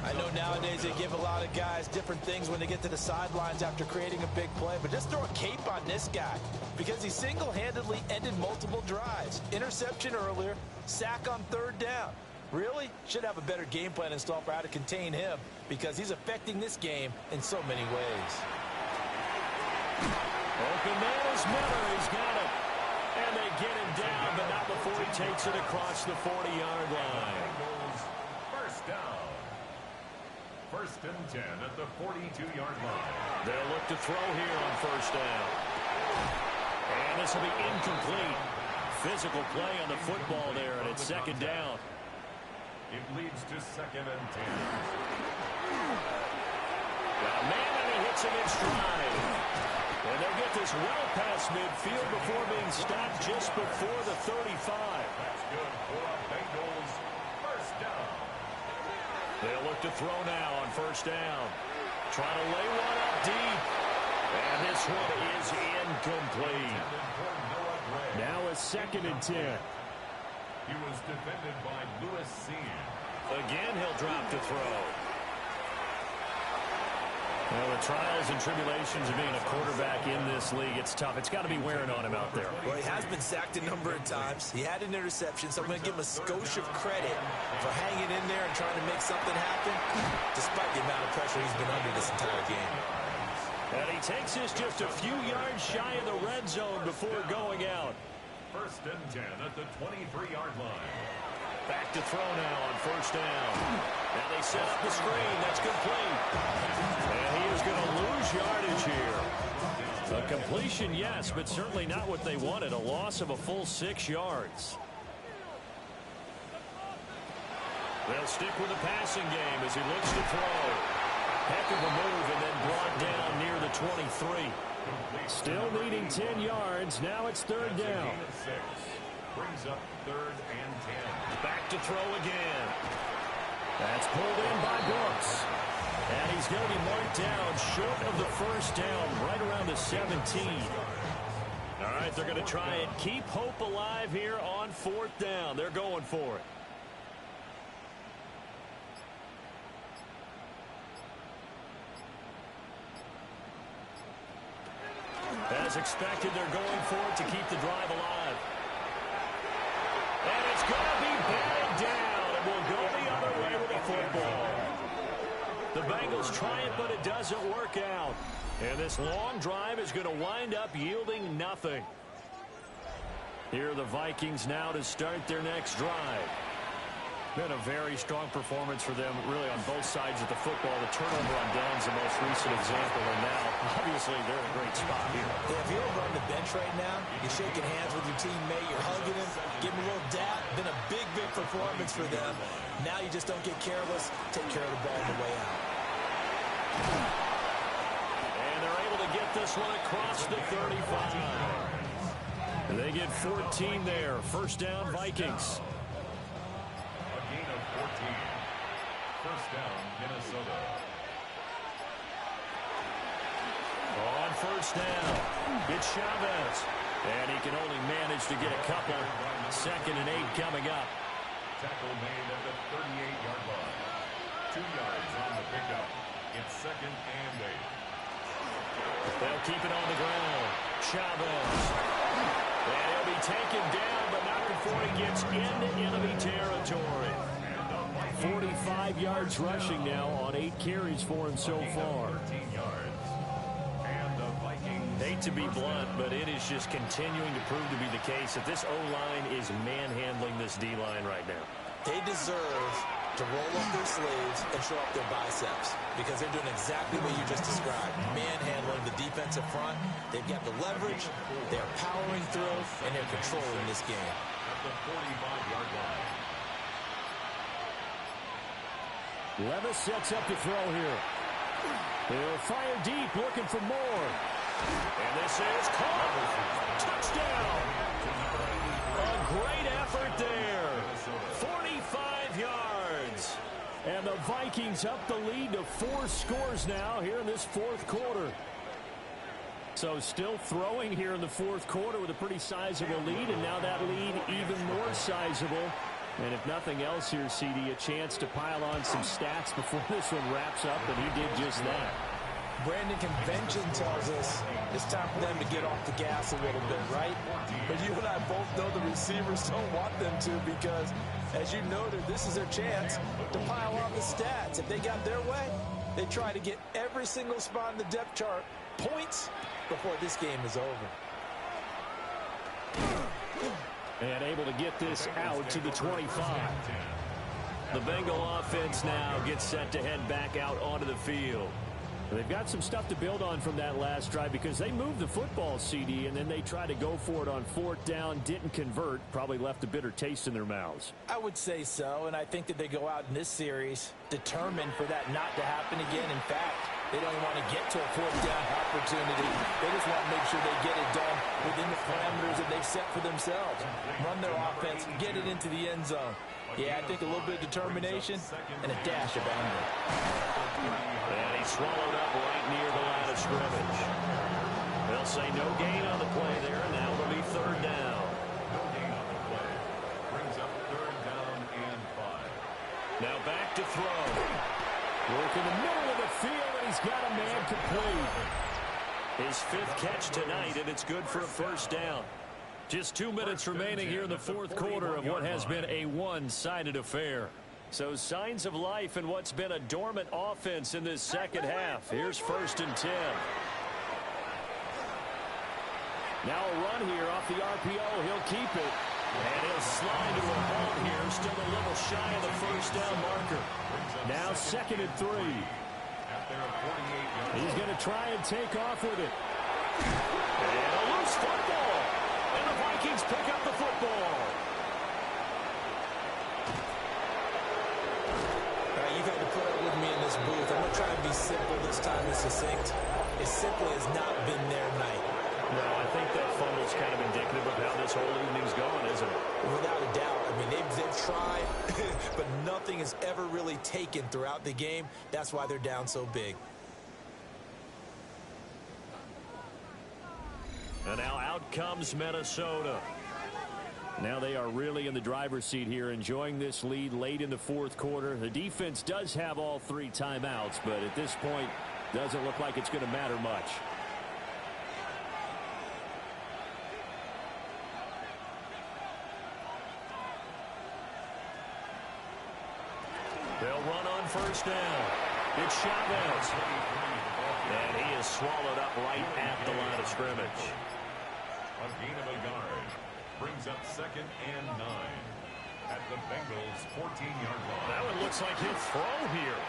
I know nowadays they give a lot of guys different things when they get to the sidelines after creating a big play, but just throw a cape on this guy because he single-handedly ended multiple drives. Interception earlier, sack on 3rd down. Really? Should have a better game plan installed for how to contain him because he's affecting this game in so many ways. Open man is Miller. He's got it. And they get him down, but not before he takes it across the 40-yard line. First down. 1st and 10 at the 42-yard line. They'll look to throw here on 1st down. And this will be incomplete. Physical play on the football there, and it's 2nd down. It leads to 2nd and 10. Got a man, and he hits him in stride. And they'll get this well past midfield before being stopped just before the 35. That's good for Bengals. 1st down. They'll look to throw now on 1st down. Trying to lay one up deep. And this one is incomplete. Now a 2nd and 10. He was defended by Lewis Sean. Again, he'll drop to throw. Well, the trials and tribulations of being a quarterback in this league, it's tough. It's got to be wearing on him out there. Well, he has been sacked a number of times. He had an interception, so I'm going to give him a skosh of credit for hanging in there and trying to make something happen, despite the amount of pressure he's been under this entire game. And he takes this just a few yards shy of the red zone before going out. 1st and 10 at the 23-yard line. Back to throw now on 1st down. Now they set up the screen. That's complete. And he is going to lose yardage here. A completion, yes, but certainly not what they wanted. A loss of a full 6 yards. They'll stick with the passing game as he looks to throw. Heck of a move and then brought down near the 23. Still needing 10 yards. Now it's 3rd down. Brings up 3rd and 10. Back to throw again. That's pulled in by Brooks. And he's going to be marked down short of the 1st down, right around the 17. All right, they're going to try and keep hope alive here on 4th down. They're going for it. As expected, they're going for it to keep the drive alive. And it's going to be batted down, and we'll go the other way with the football. The Bengals try it, but it doesn't work out. And this long drive is going to wind up yielding nothing. Here are the Vikings now to start their next drive. Been a very strong performance for them, really, on both sides of the football. The turnover on downs the most recent example, and now, obviously, they're in a great spot here. Yeah, if you're over on the bench right now, you're shaking hands with your teammate, you're hugging him, giving him a little dap. Been a big, big performance for them. Now you just don't get careless. Take care of the ball on the way out. And they're able to get this one across the 35. They get 14 there. 1st down, Vikings. 1st down, Minnesota. On 1st down, it's Chavez. And he can only manage to get a couple. 2nd and 8 coming up. Tackle made at the 38-yard line. 2 yards on the pickup. It's 2nd and 8. They'll keep it on the ground. Chavez. And he'll be taken down, but not before he gets into enemy territory. 45 yards rushing now on 8 carries for him so far. 13 yards. And the Vikings. They hate to be blunt, but it is just continuing to prove to be the case that this O-line is manhandling this D-line right now. They deserve to roll up their sleeves and show up their biceps because they're doing exactly what you just described, manhandling the defensive front. They've got the leverage, they're powering through, and they're controlling this game. At the 45-yard line. Levis sets up to throw here. He'll fire deep, looking for more. And this is caught. Touchdown. A great effort there. 45 yards. And the Vikings up the lead to 4 scores now here in this fourth quarter. So still throwing here in the fourth quarter with a pretty sizable lead, and now that lead even more sizable. And if nothing else here, CD, a chance to pile on some stats before this one wraps up, and he did just that. Brandon, convention tells us it's time for them to get off the gas a little bit, right? But you and I both know the receivers don't want them to because, as you noted, this is their chance to pile on the stats. If they got their way, they try to get every single spot in the depth chart points before this game is over. And able to get this out to the 25. The Bengal offense now gets set to head back out onto the field. They've got some stuff to build on from that last drive because they moved the football, CD, and then they tried to go for it on fourth down, didn't convert, probably left a bitter taste in their mouths. I would say so, and I think that they go out in this series determined for that not to happen again. In fact, they don't even want to get to a fourth down opportunity. They just want to make sure they get it done within the parameters that they've set for themselves. Run their offense, get it into the end zone. Yeah, I think a little bit of determination and a dash of anger. And he swallowed up right near the line of scrimmage. They'll say no gain on the play there, and now it'll be third down. No gain on the play. Brings up third down and 5. Now back to throw. Work in the middle of the field, and he's got a man complete. His 5th catch tonight, and it's good for a first down. Just 2 minutes remaining here in the fourth quarter of what has been a one-sided affair. So signs of life in what's been a dormant offense in this second half. Here's 1st and 10. Now a run here off the RPO. He'll keep it. And he'll slide to a hole here. Still a little shy of the first down marker. Now 2nd and 3. He's going to try and take off with it. And a loose football. And the Vikings pick up the football. You've had to put up with me in this booth. I'm going to try and be simple this time and succinct. It simply has not been their night. No, I think that fumble's kind of indicative of how this whole evening's gone, isn't it? Without a doubt. I mean, they've tried, but nothing has ever really taken throughout the game. That's why they're down so big. And now out comes Minnesota. Now they are really in the driver's seat here, enjoying this lead late in the fourth quarter. The defense does have all 3 timeouts, but at this point, doesn't look like it's going to matter much. They'll run on first down. It's Chavez. And he is swallowed up right at the line of scrimmage. A gain of a yard. Brings up 2nd and 9. At the Bengals' 14-yard line. That one looks like he'll throw here.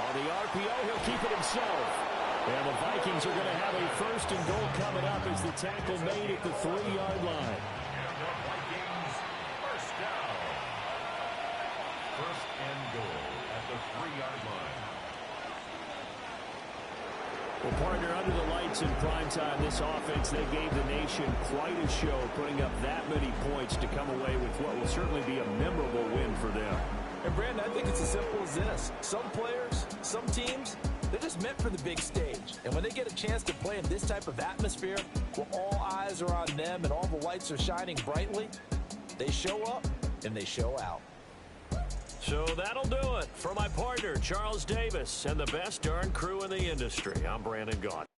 On the RPO, he'll keep it himself. And the Vikings are going to have a 1st and goal coming up as the tackle made at the 3-yard line. And the Vikings first down. 1st and goal at the 3-yard line. Well, partner, under the lights in primetime, this offense, they gave the nation quite a show, putting up that many points to come away with what will certainly be a memorable win for them. And, Brandon, I think it's as simple as this. Some players, some teams, they're just meant for the big stage. And when they get a chance to play in this type of atmosphere, where all eyes are on them and all the lights are shining brightly, they show up and they show out. So that'll do it for my partner, Charles Davis, and the best darn crew in the industry. I'm Brandon Gaunt.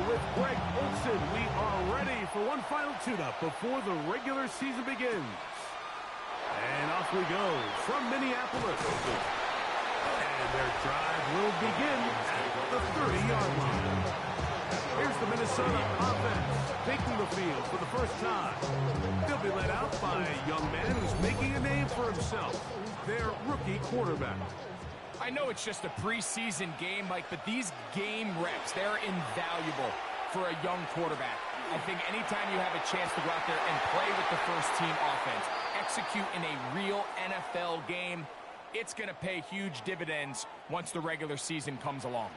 with Greg Olson. We are ready for one final tune-up before the regular season begins. And off we go from Minneapolis. And their drive will begin at the 30-yard line. Here's the Minnesota offense taking the field for the first time. They'll be led out by a young man who's making a name for himself, their rookie quarterback. I know it's just a preseason game, Mike, but these game reps, they're invaluable for a young quarterback. I think anytime you have a chance to go out there and play with the first-team offense, execute in a real NFL game, it's going to pay huge dividends once the regular season comes along.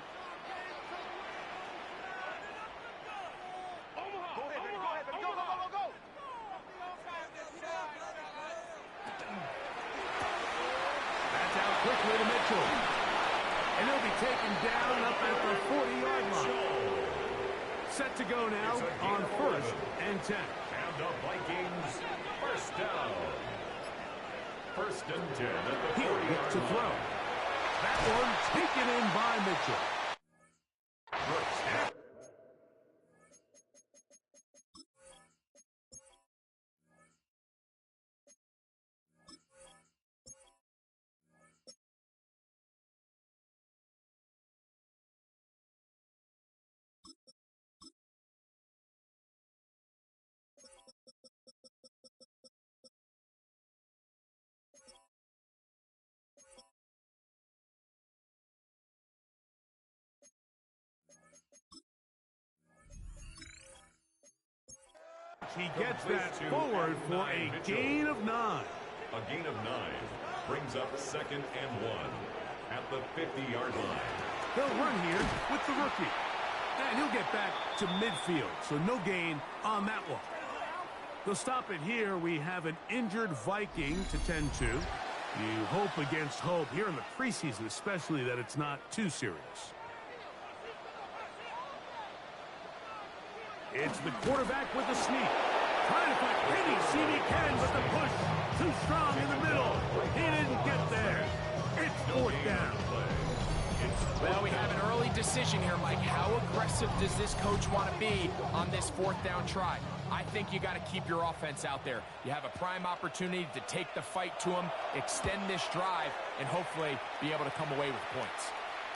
Quickly to Mitchell. And he'll be taken down up at the 40-yard line. Set to go now on 1st and 10. And the Vikings first down. 1st and 10 at the 40. He'll get to throw. That one taken in by Mitchell. He gets that forward for a gain of 9. A gain of 9 brings up 2nd and 1 at the 50-yard line. They'll run here with the rookie. And he'll get back to midfield, so no gain on that one. They'll stop it here. We have an injured Viking to tend to. You hope against hope here in the preseason, especially that it's not too serious. It's the quarterback with the sneak. Trying to find any seam he can, but the push too strong in the middle. He didn't get there. It's 4th down. Well, we have an early decision here, Mike. How aggressive does this coach want to be on this 4th down try? I think you got to keep your offense out there. You have a prime opportunity to take the fight to him, extend this drive, and hopefully be able to come away with points.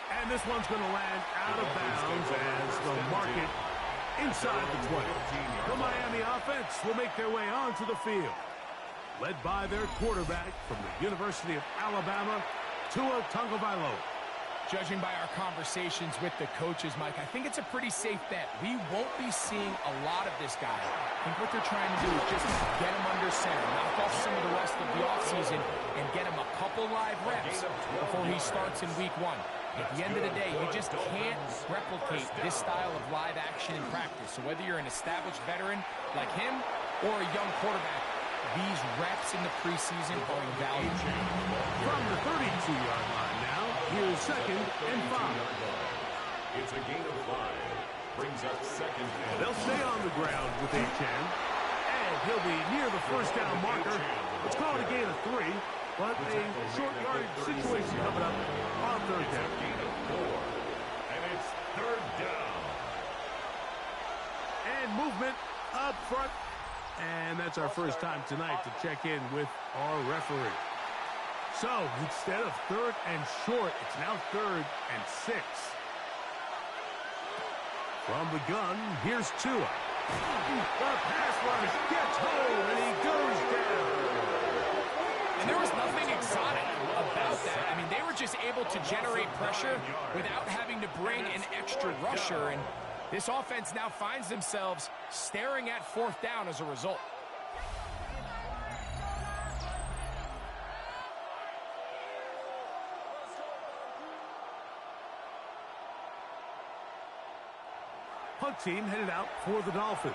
And this one's going to land out of bounds as the market inside the 20. The Miami offense will make their way onto the field, led by their quarterback from the University of Alabama, Tua Tagovailoa. Judging by our conversations with the coaches, Mike, I think it's a pretty safe bet. We won't be seeing a lot of this guy. I think what they're trying to do is just get him under center, knock off some of the rest of the offseason, and get him a couple live reps before he starts in week 1. At the end of the day, you just can't replicate this style of live action in practice. So whether you're an established veteran like him or a young quarterback, these reps in the preseason are invaluable. From the 32-yard line now, here's 2nd and 5. It's a gain of 5. Brings up 2nd and 5. They'll stay on the ground with Achane. And he'll be near the 1st down marker. Let's call it a gain of 3. But a short yardage situation coming up on 3rd down. Gain of 4. And it's 3rd down. And movement up front. And that's our first time tonight to check in with our referee. So instead of 3rd and short, it's now 3rd and 6. From the gun, here's Tua. The pass rush gets home, and he goes down. And there was nothing exotic about that. I mean, they were just able to generate pressure without having to bring an extra rusher. And this offense now finds themselves staring at 4th down as a result. Punt team headed out for the Dolphins.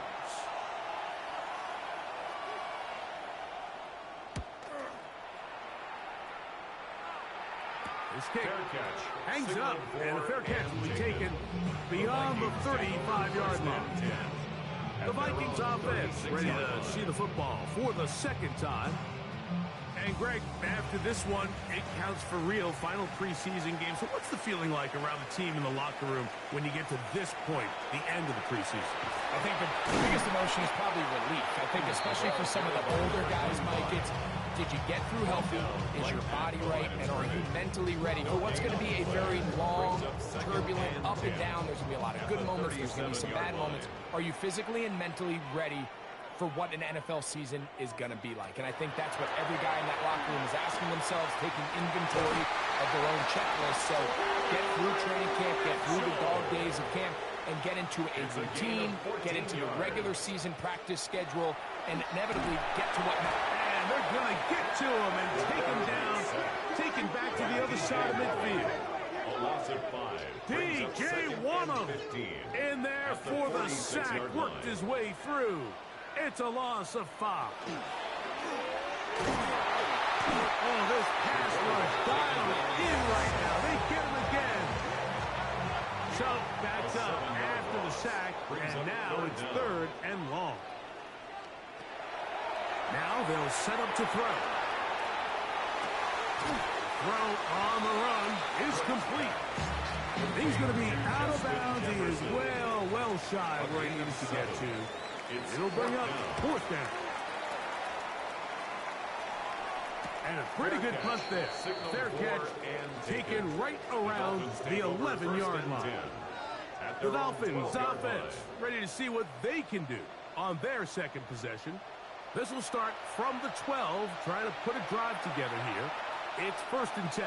This kick hangs up, and a fair catch will be taken beyond the 35-yard line. The Vikings offense ready to see the football for the 2nd time. And Greg, after this one, it counts for real. Final preseason game. So what's the feeling like around the team in the locker room when you get to this point, the end of the preseason? I think the biggest emotion is probably relief. I think especially for some of the older guys, Mike, it's did you get through healthy? Is your body right? And are you mentally ready for what's going to be a very long, turbulent, up and down? There's going to be a lot of good moments. There's going to be some bad moments. Are you physically and mentally ready for what an NFL season is going to be like? And I think that's what every guy in that locker room is asking themselves, taking inventory of their own checklist. So get through training camp, get through the dog days of camp, and get into a routine, get into your regular season practice schedule, and inevitably get to what matters. And they're going to get to him and take him down, take him back to the other side of midfield. A loss of 5. DJ Wanham in there for the sack, worked his way through. It's a loss of 5. Oh, this pass rush dialed in right now. They get him again. So backs up after the sack, and now it's 3rd and long. Now they'll set up to throw. Throw on the run is complete. He's going to be out of bounds. He is well shy of where he needs to get to. It'll bring up 4th down. And a pretty good punt there. Fair catch, taken right around the 11-yard line. The Dolphins offense ready to see what they can do on their second possession. This will start from the 12, trying to put a drive together here. It's 1st and 10.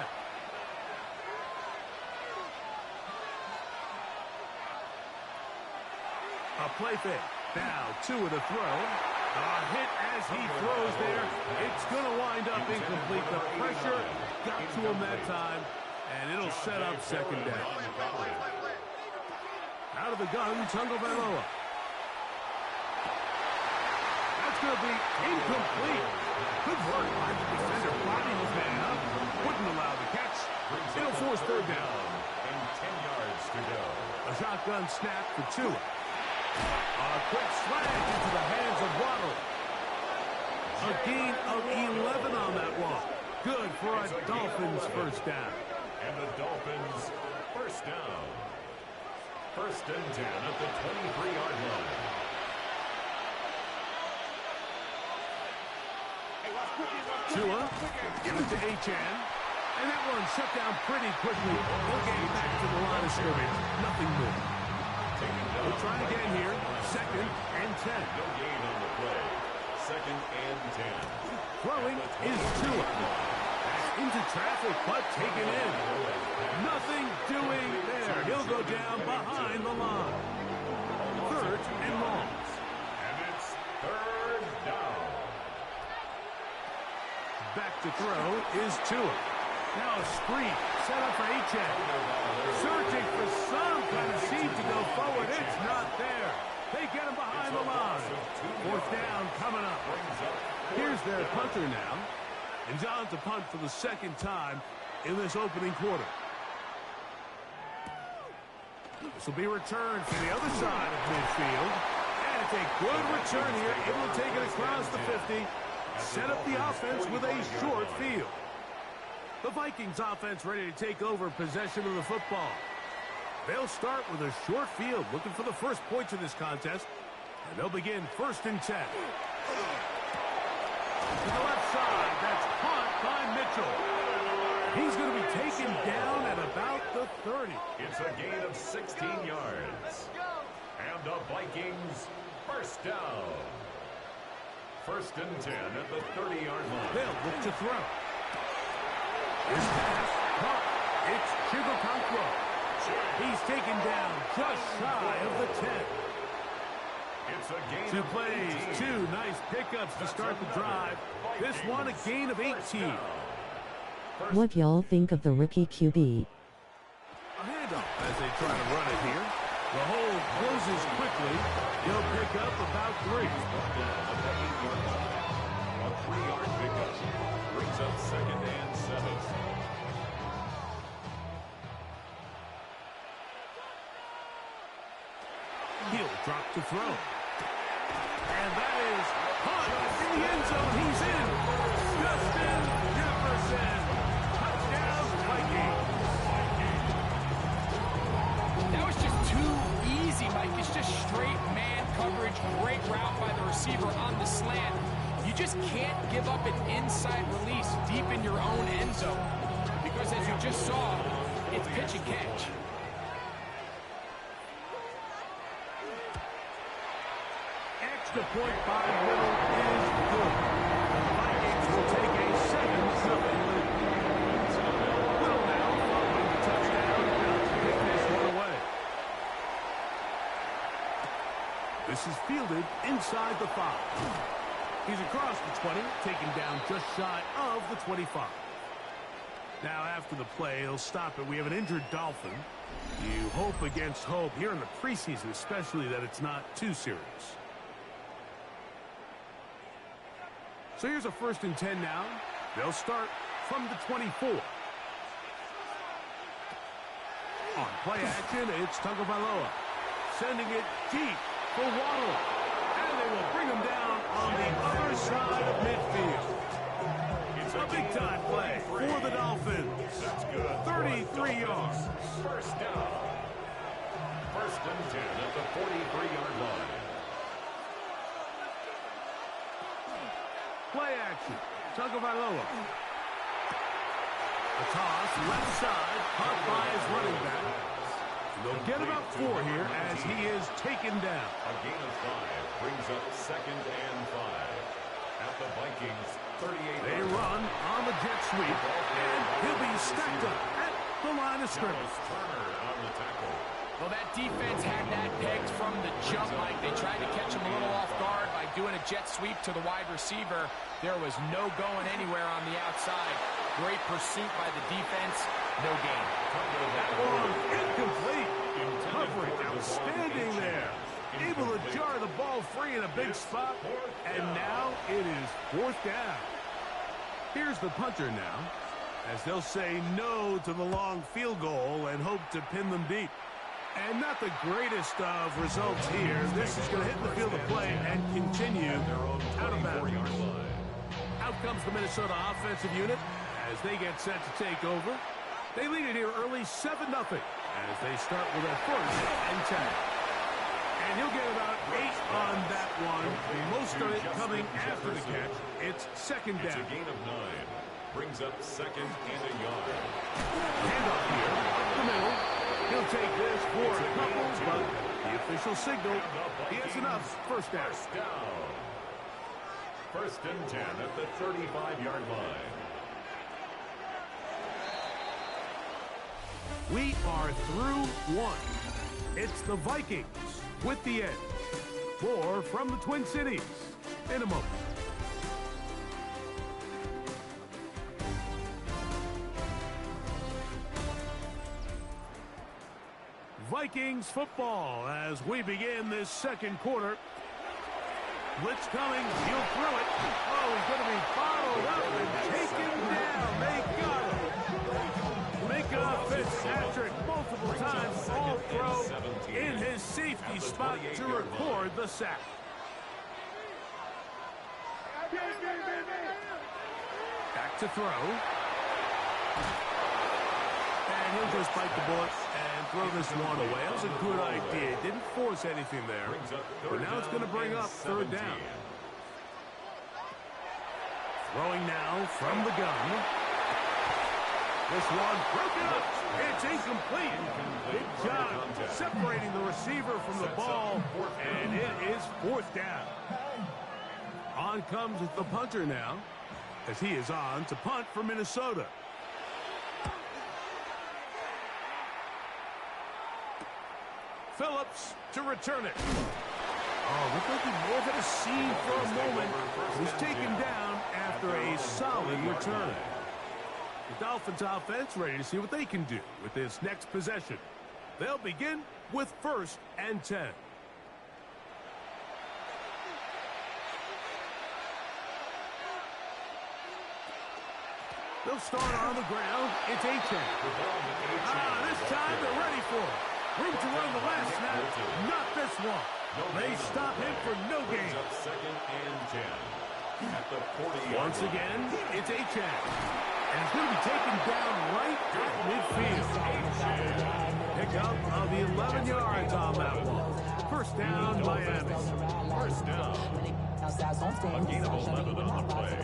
A play fake. Now, 2 with a throw. A hit as he throws there. It's going to wind up incomplete. The pressure got to him that time, and it'll set up 2nd down. Out of the gun, Tagovailoa. That's going to be incomplete. Good work by the defender. Blocking his man up. Wouldn't allow the catch. It'll force 3rd down. And 10 yards to go. A shotgun snap for Tua. A quick slant into the hands of Waddle. A gain of 11 on that one. Good for a Dolphins 1st down. And the Dolphins 1st down. 1st and 10 at the 23-yard line. Tua, give it to Achane. And that one shut down pretty quickly. They'll get back to the line of scrimmage. Nothing more. We'll try again here. 2nd and 10. No gain on the play. 2nd and 10. Throwing is Tua. That's into traffic, but taken in. Nothing doing there. He'll go down behind the line. 3rd and long. And it's 3rd down. Back to throw is Tua. Now a screen set up for Achane. Searching for some kind of seed to go forward. It's not there. They get him behind the line. 4th down coming up. Here's their punter now. And John to punt for the 2nd time in this opening quarter. This will be returned from the other side of midfield. And it's a good return here. Able to take it across the 50. Set up the offense with a short field. The Vikings offense ready to take over possession of the football. They'll start with a short field, looking for the first points in this contest. And they'll begin 1st and 10. To the left side, that's caught by Mitchell. He's going to be taken down at about the 30. It's a gain of 16 yards. And the Vikings 1st down. 1st and 10 at the 30-yard line. They'll look to throw. His pass caught. It's Chigokankwo. He's taken down just shy of the 10. It's a gain 2 of plays, 18. 2 nice pickups to start the drive. This one a gain of 18. What y'all think of the rookie QB? A handoff as they try to run it here. The hole closes quickly. He'll pick up about 3. A 3-yard pickup brings up 2nd and 7. He'll drop to throw. And that is caught in the end zone. He's in. Justin Jefferson. Touchdown, Vikings. That was just too easy, Mike. It's just straight man coverage. Great route by the receiver on the slant. You just can't give up an inside release deep in your own end zone. Because as you just saw, it's pitch and catch. Extra point by Little is good. The Vikings will take a 7-0 lead. Little now following the touchdown about to kick this one away. This is fielded inside the 5. He's across the 20, taken down just shy of the 25. Now after the play, he'll stop it. We have an injured Dolphin. You hope against hope here in the preseason, especially that it's not too serious. So here's a 1st and 10 now. They'll start from the 24. On play action, it's Tagovailoa. Sending it deep for Waddle. And they will bring him down on the other side of midfield. It's a big-time play for the Dolphins. That's good. 33 yards. First down. 1st and 10 at the 43-yard line. Play action. Tagovailoa. The toss, left side, caught by his running back. They'll get about 4 here as he is taken down. A gain of 5 brings up 2nd and 5. At the Vikings, 38. They run on the jet sweep, and he'll be stacked up at the line of scrimmage. Turner on the tackle. Well, that defense had that pegged from the jump, Mike. They tried to catch him a little off guard by doing a jet sweep to the wide receiver. There was no going anywhere on the outside. Great pursuit by the defense. No gain. That one incomplete. Coverage outstanding there. Able to jar the ball free in a big spot. And now it is 4th down. Here's the punter now, as they'll say no to the long field goal and hope to pin them deep. And not the greatest of results here. This is going to hit the field of play and continue out of bounds. Out comes the Minnesota offensive unit as they get set to take over. They lead it here early 7-0 as they start with a 1st and 10. And he'll get about 8 on that one. Most of it coming after the catch. It's 2nd down. It's a gain of 9. Brings up 2nd and a yard. Handoff here up the middle. He'll take this for a couple, but the official signal, he has enough. 1st down. 1st and 10 at the 35-yard line. We are through 1. It's the Vikings with the edge. More from the Twin Cities in a moment. Vikings football as we begin this 2nd quarter. Blitz coming. He'll throw it. Oh, he's going to be followed up and taken down. They got it. Micah Fitzpatrick multiple times all throw in his safety spot to record the sack. Back to throw. And he'll just bite the bullet and throw this one away. That was a good idea. Didn't force anything there. But now it's going to bring up 3rd down. Throwing now from the gun. This one broken up. It's incomplete. Good job separating the receiver from the ball. And it is 4th down. On comes the punter now, as he is on to punt for Minnesota. Phillips to return it. Oh, looked like he more had a scene for a moment. Was taken down after a solid return. The Dolphins offense ready to see what they can do with this next possession. They'll begin with 1st and 10. They'll start on the ground. It's A-Chain. This time they're ready for it. Room to run the last snap. Not this one. They stop him for no gain. 2nd and 10. at the 40-yard line. Once again, it's Achane. And it's going to be taken down right at midfield. Pick up of 11 yards on that one. First down, Miami. First down. A gain of 11 on the play.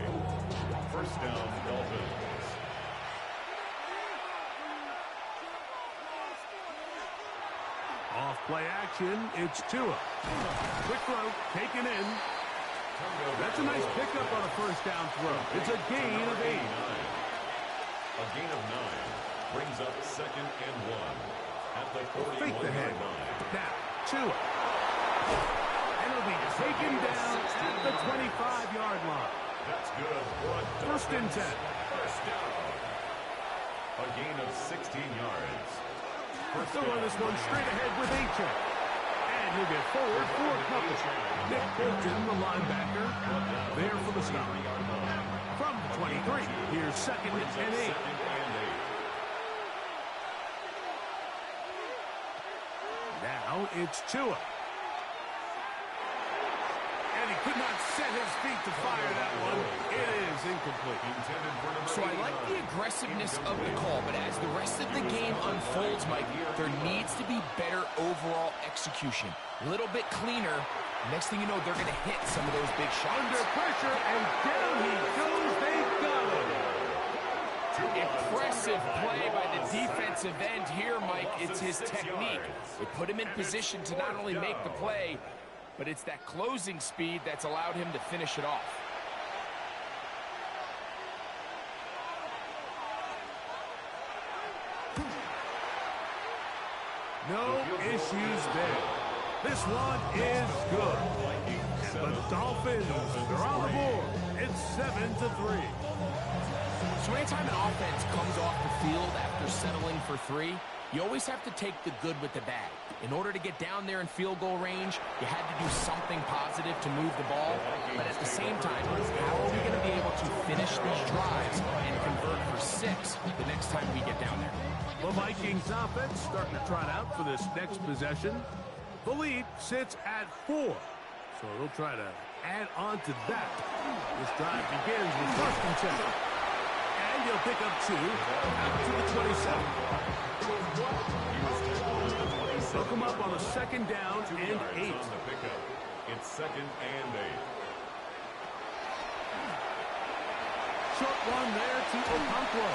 First down, Dolphins. Off play action, it's Tua. Quick throw, taken in. That's a nice pickup on a first down throw. It's a gain of 8. A gain of 9 brings up second and 1 at the 41-yard line. Now, Tua. And it'll be taken down at the 25-yard line. That's good for a first and 10. First down. A gain of 16 yards. They'll run this one straight ahead with Achane. And he'll get forward for a couple. Nick Bolton, the linebacker, there for the stop. From the 23, here's second and 8. Now it's Tua. And he could not set his feet to fire that one. It is incomplete. So I like the aggressiveness of the call, but as the rest of the game unfolds, Mike, there needs to be better overall execution. A little bit cleaner. Next thing you know, they're going to hit some of those big shots. Under pressure, and down he goes. They got him. Impressive play by the defensive end here, Mike. It's his technique. It put him in position to not only make the play, but it's that closing speed that's allowed him to finish it off. No issues there. This one is good. And the Dolphins are on the board. It's 7-3. So anytime an offense comes off the field after settling for 3, you always have to take the good with the bad. In order to get down there in field goal range, you had to do something positive to move the ball. But at the same time, how are we going to be able to finish these drives and convert for 6 the next time we get down there? The Vikings offense starting to trot out for this next possession. The lead sits at 4. So they'll try to add on to that. This drive begins with first and 10. And he'll pick up 2 out to the 27. They'll come up on a second down and 8. It's second and 8. Short one there to Okonkwo.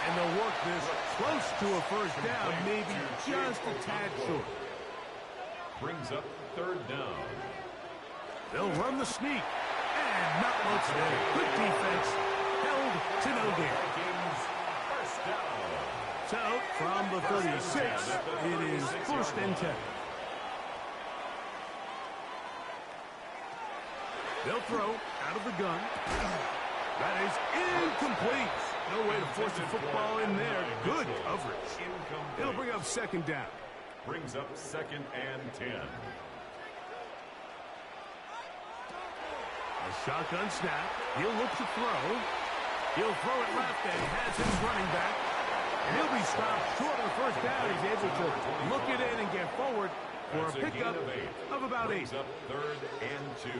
And they'll work this close to a first down, maybe just a tad short. Brings up third down. They'll run the sneak. And not much there. Good defense. Held to no gain. First down. So, from the 36, it is first and 10. They'll throw out of the gun. That is incomplete. No way to force the football in there. Good coverage. It'll bring up second down. Brings up second and 10. A shotgun snap. He'll look to throw. He'll throw it left and has his running back. And he'll be stopped short of the first down. He's able to look it in and get forward for a pickup of about 8. Up third and 2.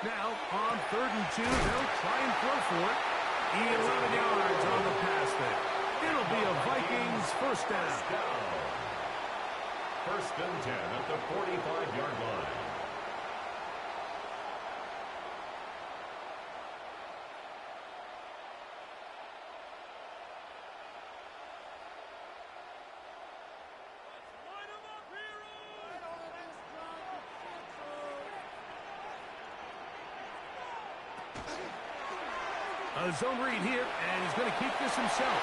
Now, on third and 2, they'll try and throw for it. 11 yards on the pass there. It'll be a Vikings first down. First and 10 at the 45-yard line. A zone read here, and he's going to keep this himself.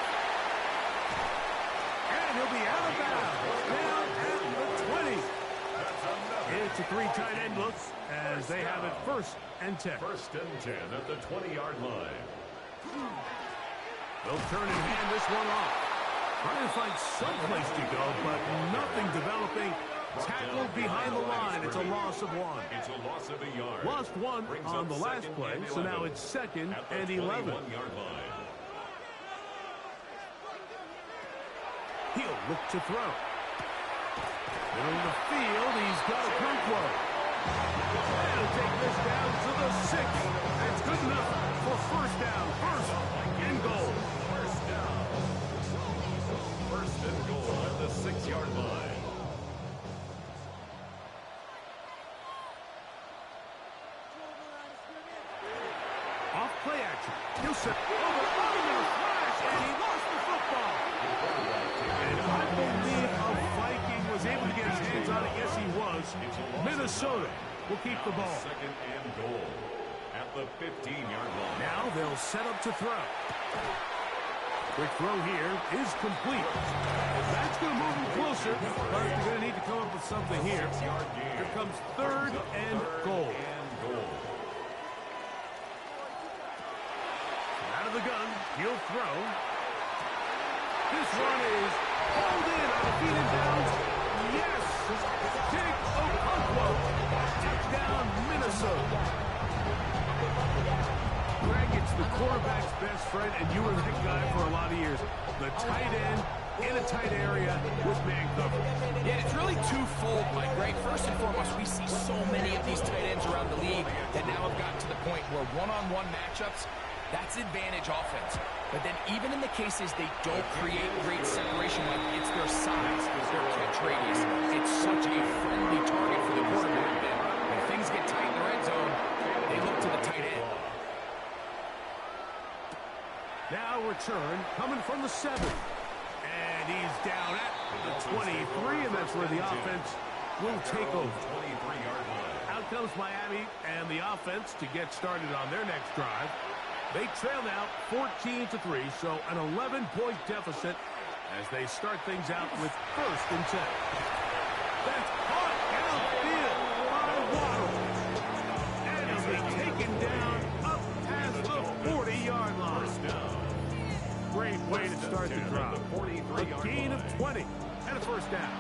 And he'll be out of bounds, down at the 20. It's a 3 tight end look as they have it first and 10. First and 10 at the 20-yard line. They'll turn and hand this one off. Trying to find some place to go, but nothing developing. Tackled behind the line. It's a loss of 1. It's a loss of a yard. Lost 1 on the last play, so now it's second and 11. He'll look to throw. Middle of the field, he's got Okonkwo. They'll take this down to the 6. That's good enough for first down. First and goal. First and goal at the 6-yard line. Off play action. He'll set over in a flash, and he lost the football. And I believe a Viking was able to get his hands on it. Yes, he was. Minnesota will keep the ball. Second and goal at the 15-yard line. Now they'll set up to throw. Quick throw here is complete. That's going to move him closer, but they're going to need to come up with something here. Here comes third and goal. Out of the gun, he'll throw. This one is pulled in on the feet and downs. Yes! Jake Okonkwo. Touchdown, Minnesota. Greg, it's the quarterback's best friend, and you were that guy for a lot of years. The tight end in a tight area with man coverage. Yeah, it's really twofold, Mike. Greg, first and foremost, we see so many of these tight ends around the league that now have gotten to the point where one-on-one matchups, that's advantage offense. But then even in the cases they don't create great separation, like it's their size, it's their catch radius. It's such a friendly target for the quarterback that when things get tight in the red zone, they look to the tight end. Now return coming from the 7. And he's down at the 23, and that's where the offense will take over. Out comes Miami and the offense to get started on their next drive. They trail now 14-3, so an 11-point deficit as they start things out with first and 10. That's caught outfield by Waddle. And he'll be taken down up past the 40-yard line. Great way to start the drive. A gain of 20 and a first down.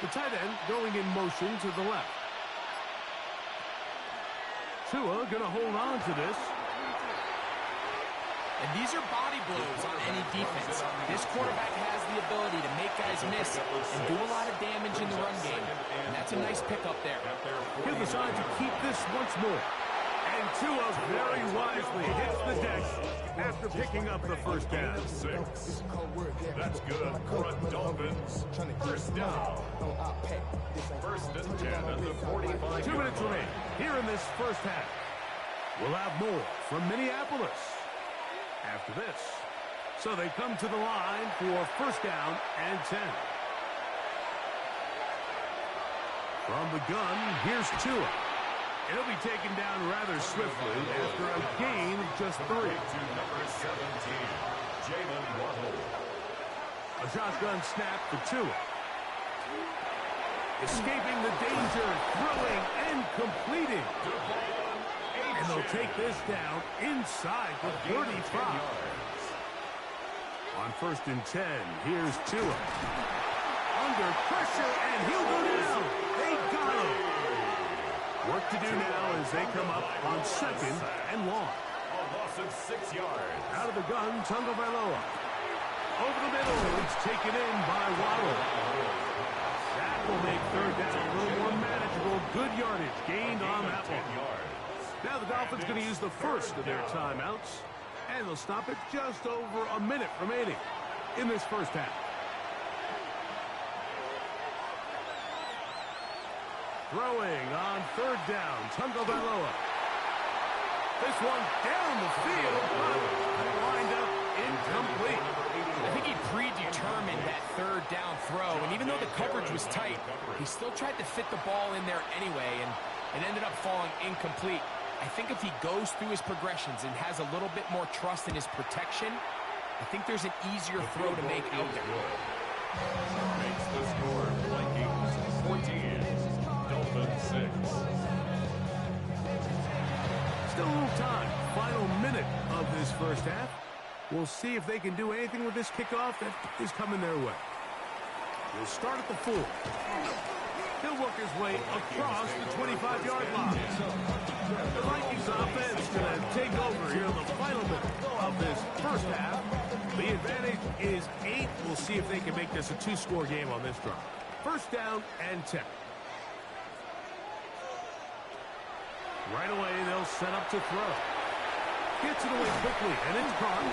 The tight end going in motion to the left. Tua going to hold on to this. And these are body blows on any defense. This quarterback has the ability to make guys miss and do a lot of damage in the run game. And that's a nice pickup there. He'll decide to keep this once more. And Tua very wisely hits the deck after picking up the first down. 6. That's good. Front Dolphins. First down. First and 10 at the 45. 2 minutes remain here in this first half. We'll have more from Minneapolis after this. So they come to the line for first down and 10. From the gun, here's Tua. He'll be taken down rather swiftly after a gain of just 3. To number 17, Jalen Waddle. A shotgun snap for Tua. Escaping the danger, throwing and completing. And they'll take this down inside the 35. On first and 10, here's Tua. Under pressure, and he'll go down. They got him. Work to do now as they come up on second and long. A loss of 6 yards. Out of the gun, Tagovailoa. Over the middle, it's taken in by Waddle. That will make third down a little more manageable. Good yardage gained on that one. Now the Dolphins going to use the first of their timeouts, and they'll stop it just over a minute remaining in this first half. Throwing on third down, Tagovailoa. This one down the field, but lined up incomplete. I think he predetermined that third down throw, and even though the coverage was tight, he still tried to fit the ball in there anyway, and it ended up falling incomplete. I think if he goes through his progressions and has a little bit more trust in his protection, I think there's an easier throw to make out there. Makes the score Vikings 14, Dolphins 6. Still a little time. Final minute of this first half. We'll see if they can do anything with this kickoff that is coming their way. We'll start at the 4. He'll work his way across the 25-yard line. The Vikings offense going to take over here in the final minute of this first half. The The advantage is 8. We'll see if they can make this a 2-score game on this drive. First down and 10. Right away, they'll set up to throw. Gets it away quickly, and it's caught.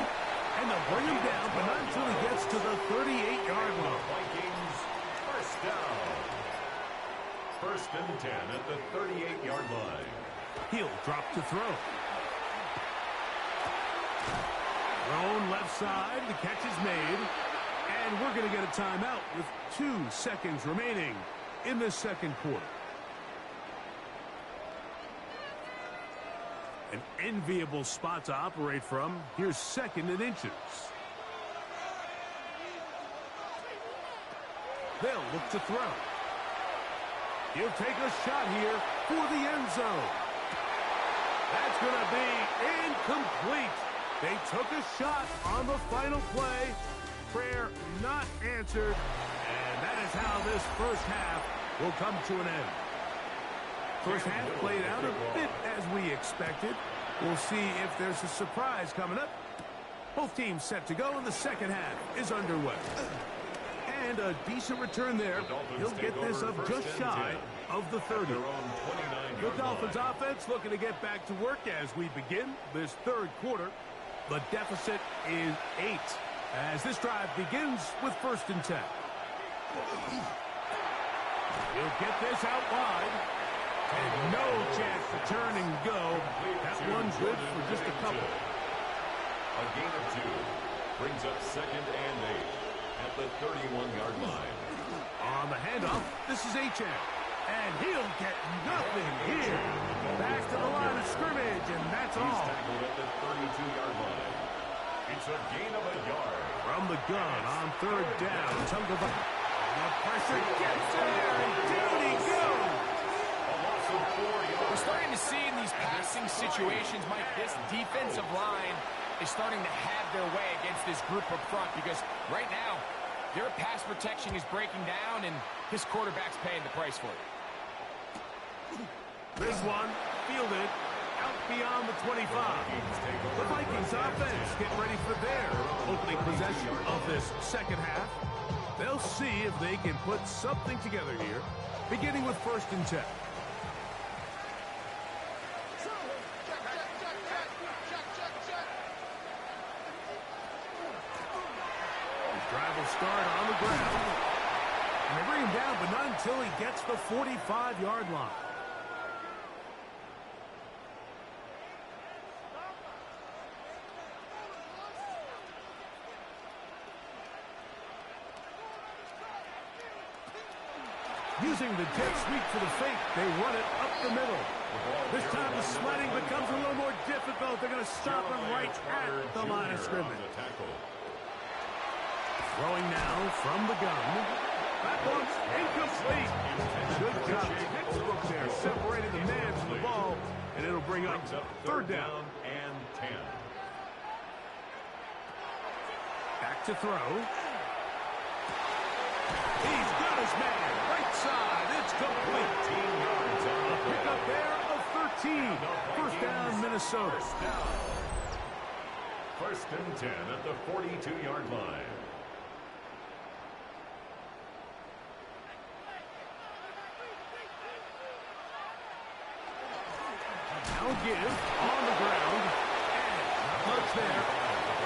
And they'll bring him down, but not until he gets to the 38-yard line. Vikings, first down. First and 10 at the 38-yard line. He'll drop to throw. Thrown left side, the catch is made. And we're going to get a timeout with 2 seconds remaining in the second quarter. An enviable spot to operate from. Here's 2nd and inches. They'll look to throw. He'll take a shot here for the end zone. That's going to be incomplete. They took a shot on the final play. Prayer not answered. And that is how this first half will come to an end. First half played out a bit as we expected. We'll see if there's a surprise coming up. Both teams set to go, and the second half is underway. And a decent return there. He'll get this up just shy of the 30. The Dolphins offense looking to get back to work as we begin this third quarter. The deficit is 8 as this drive begins with first and 10. He'll get this out wide. And no chance to turn and go. That one's good for just a couple. A gain of 2 brings up 2nd and 8 at the 31-yard line. On the handoff, this is Achane. And he'll get nothing here. Back to the line of scrimmage, and that's all. He's tackled at the 32-yard line. It's a gain of a yard. From the gun on third down. The pressure gets there, and down he goes. We're starting to see in these passing situations, Mike, this defensive line is starting to have their way against this group up front because right now, their pass protection is breaking down, and his quarterback's paying the price for it. This one, fielded out beyond the 25. The Vikings offense getting ready for their opening possession of this second half. They'll see if they can put something together here, beginning with first and 10. Drive will start on the ground. And they bring him down, but not until he gets the 45-yard line. Using the jet sweep for the fake, they run it up the middle. This time the sledding becomes a little more difficult. They're going to stop him right at the line of scrimmage. Throwing now from the gun. That one's incomplete. Good job. Textbook there. Separated the man from the ball. And it'll bring up third down. And 10. Back to throw. He's got his man. Right side. It's complete. A pickup there of 13. First down, Minnesota. First and 10 at the 42-yard line. Now give on the ground. And not much there.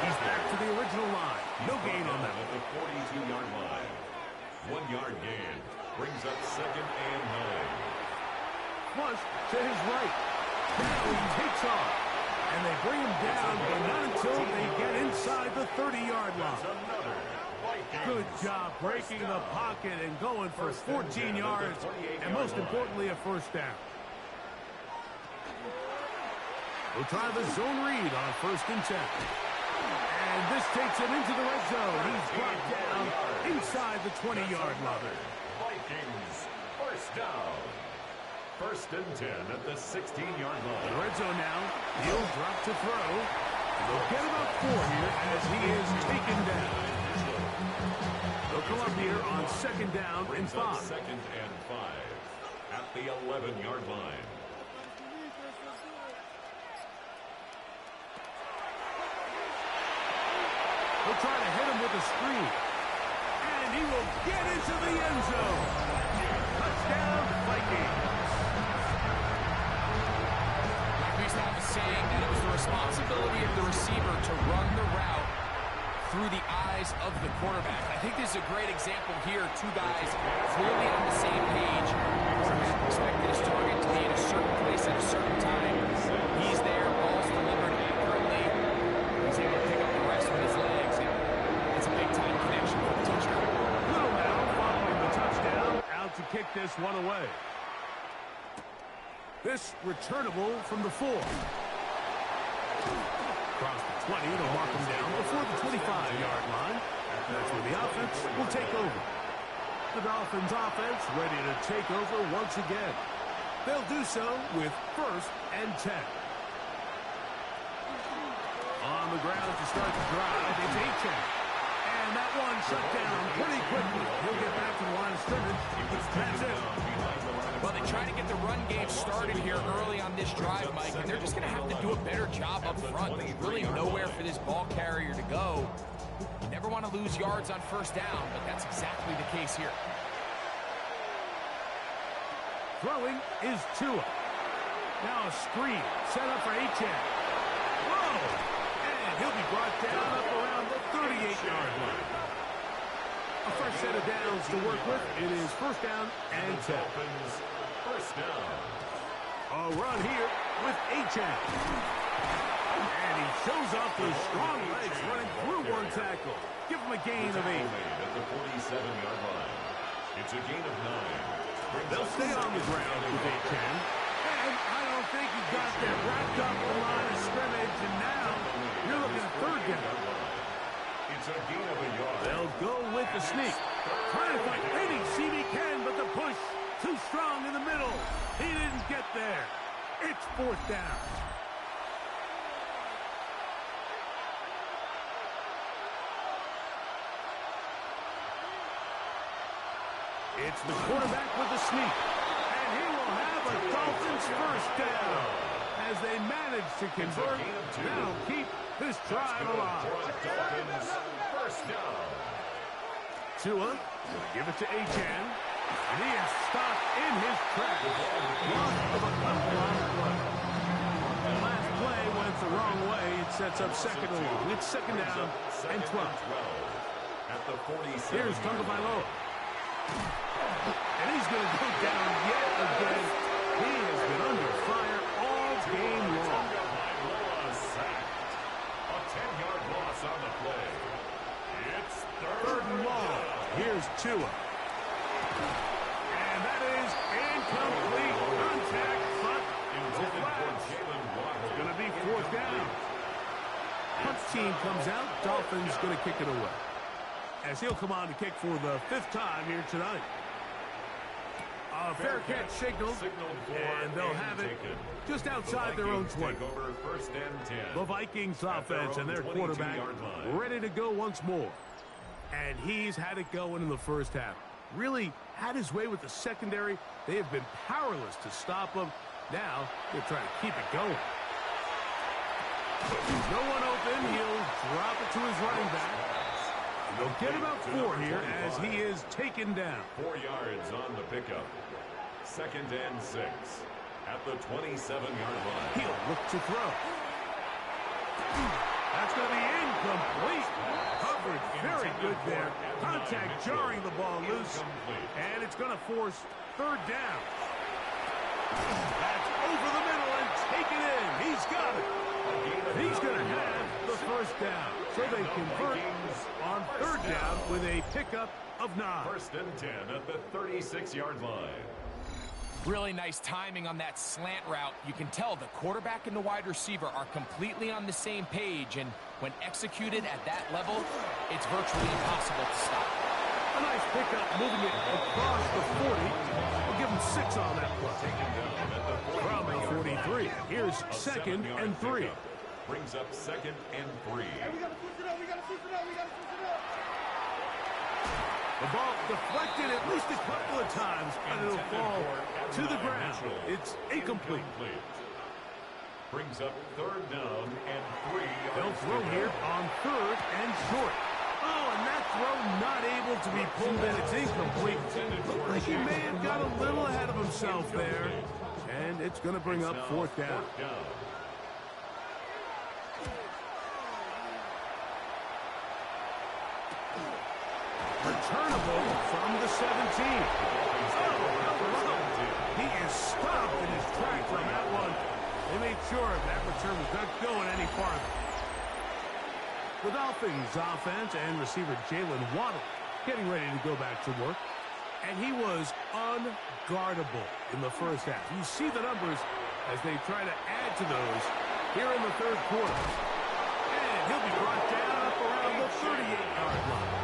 He's back to the original line. No gain on that. At the 42-yard line. 1 yard gain. Brings up second and 9. Flush to his right. Now he takes off. And they bring him down, but not until they get inside the 30-yard line. Good job breaking the pocket and going for 14 yards. And most importantly, a first down. We'll try the zone read on first and 10. And this takes it into the red zone. He's brought down inside the 20-yard line. Vikings, first down. First and 10 at the 16-yard line. The red zone now. He'll drop to throw. They'll get about 4 here as he is taken down. They'll come up here on second down and 5. Second and 5 at the 11-yard line. He'll try to hit him with a screen. And he will get into the end zone. Touchdown, Vikings. We used to have a saying that it was the responsibility of the receiver to run the route through the eyes of the quarterback. I think this is a great example here. Two guys clearly on the same page. Expected his target to be in a certain place at a certain time. He's there, ball's delivered accurately. He's able to pick up the rest with his legs. And it's a big-time connection for the touchdown. Little now following the touchdown, out to kick this one away. This returnable from the 4. Across the 20, they'll mark him down before the 25-yard line. That's where the offense will take over. The Dolphins offense ready to take over once again. They'll do so with 1st and 10. On the ground to start the drive, it's Achane. And that one shut down pretty quickly. He'll get back to the line of scrimmage. That's it. Well, they try to get the run game started here early on this drive, Mike, and they're just going to have to do a better job up front. There's really nowhere for this ball carrier to go. You never want to lose yards on 1st down, but that's exactly the case here. Throwing is Tua. Now a screen set up for Achane. Whoa! And he'll be brought down up around the 38-yard line. A fresh set of downs to work with. It is 1st down and 10. 1st down. A run here with Achane. And he shows off those strong legs running through one tackle. Give him a gain of 8. At the 47-yard line. It's a gain of 9. They'll stay on the ground with Achane. And I don't think he got that wrapped up the line of scrimmage. And now you're looking at 3rd down. It's a gain of a yard. They'll go with the sneak. Trying to find any seam he can, but the push too strong in the middle. He didn't get there. It's 4th down. It's the quarterback with the sneak. And he will have a Dolphins 1st down. As they manage to convert, that'll keep this drive alive. Dolphins 1st down. Tua will give it to Achane. And he is stopped in his tracks. Loss of a couple on the play. The last play went the wrong way. It sets up 2nd and long. It's 2nd down and 12. At the 47. Here's Tagovailoa. And he's going to go down yet again. He has been under fire all game long. A 10-yard loss on the play. It's 3rd and long. Here's Tua. And that is incomplete contact, but no flags. It's going to be 4th down. Punt team comes out. Dolphins going to kick it away. As he'll come on to kick for the 5th time here tonight. A fair catch signaled, and they'll have it just outside their own 20. The Vikings offense and their quarterback ready to go once more. And he's had it going in the 1st half. Really had his way with the secondary. They have been powerless to stop him. Now they're trying to keep it going. No one open. He'll drop it to his running back. They'll get about 4 here as he is taken down. 4 yards on the pickup. 2nd and 6. At the 27-yard line. He'll look to throw. That's going to be incomplete. Coverage very good there. Contact jarring the ball loose. And it's going to force 3rd down. That's over the middle and taken in. He's got it. He's going to have the 1st down. So they convert on 3rd down with a pickup of 9. 1st and 10 at the 36-yard line. Really nice timing on that slant route. You can tell the quarterback and the wide receiver are completely on the same page, and when executed at that level, it's virtually impossible to stop. A nice pickup moving it across the 40. We'll give him 6 on that play. From the 43, here's 2nd and 3. Brings up 2nd and 3. The ball deflected at least a couple of times, and it'll fall to the ground. It's incomplete. brings up 3rd down and 3 yards. They'll throw here on 3rd and short. Oh, and that throw not able to be pulled in. It's incomplete. Looked like he may have got a little ahead of himself there. And it's going to bring up 4th down. Returnable from the 17. He is stopped in his tracks on that one. They made sure that return was not going any farther. The Dolphins offense and receiver Jalen Waddle getting ready to go back to work. And he was unguardable in the first half. You see the numbers as they try to add to those here in the 3rd quarter. And he'll be brought down up around the 38-yard line.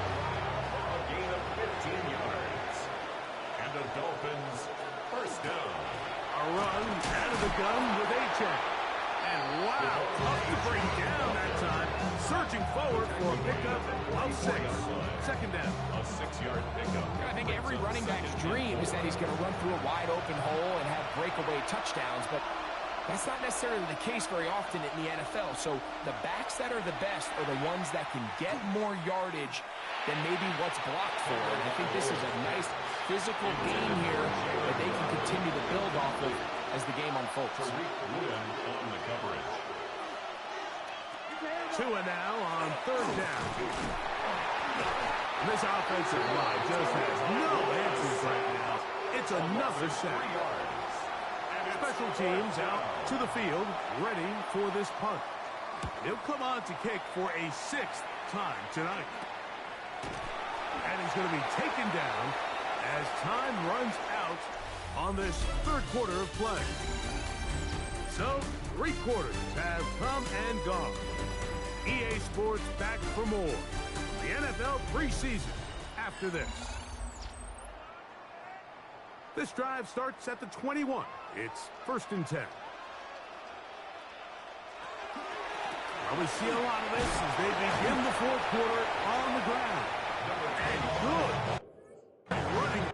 A gain of 15 yards. And the Dolphins 1st down. A run out of the gun with A-check. And wow, tough to bring down that time. Searching forward for a pickup of 6. 2nd down. A 6-yard pickup. I think every running back's dream is that he's going to run through a wide open hole and have breakaway touchdowns, but that's not necessarily the case very often in the NFL. So the backs that are the best are the ones that can get more yardage than maybe what's blocked for. And I think this is a nice physical game here that they can continue to build off of as the game unfolds. On the coverage. 2 and now on 3rd down. This offensive line just has no answers right now. It's another sack. Special teams out to the field, ready for this punt. He'll come on to kick for a 6th time tonight. And he's going to be taken down as time runs out on this 3rd quarter of play. So, 3 quarters have come and gone. EA Sports back for more. The NFL preseason after this. This drive starts at the 21. It's 1st and 10. Well, we see a lot of this as they begin the 4th quarter on the ground. And good. Running.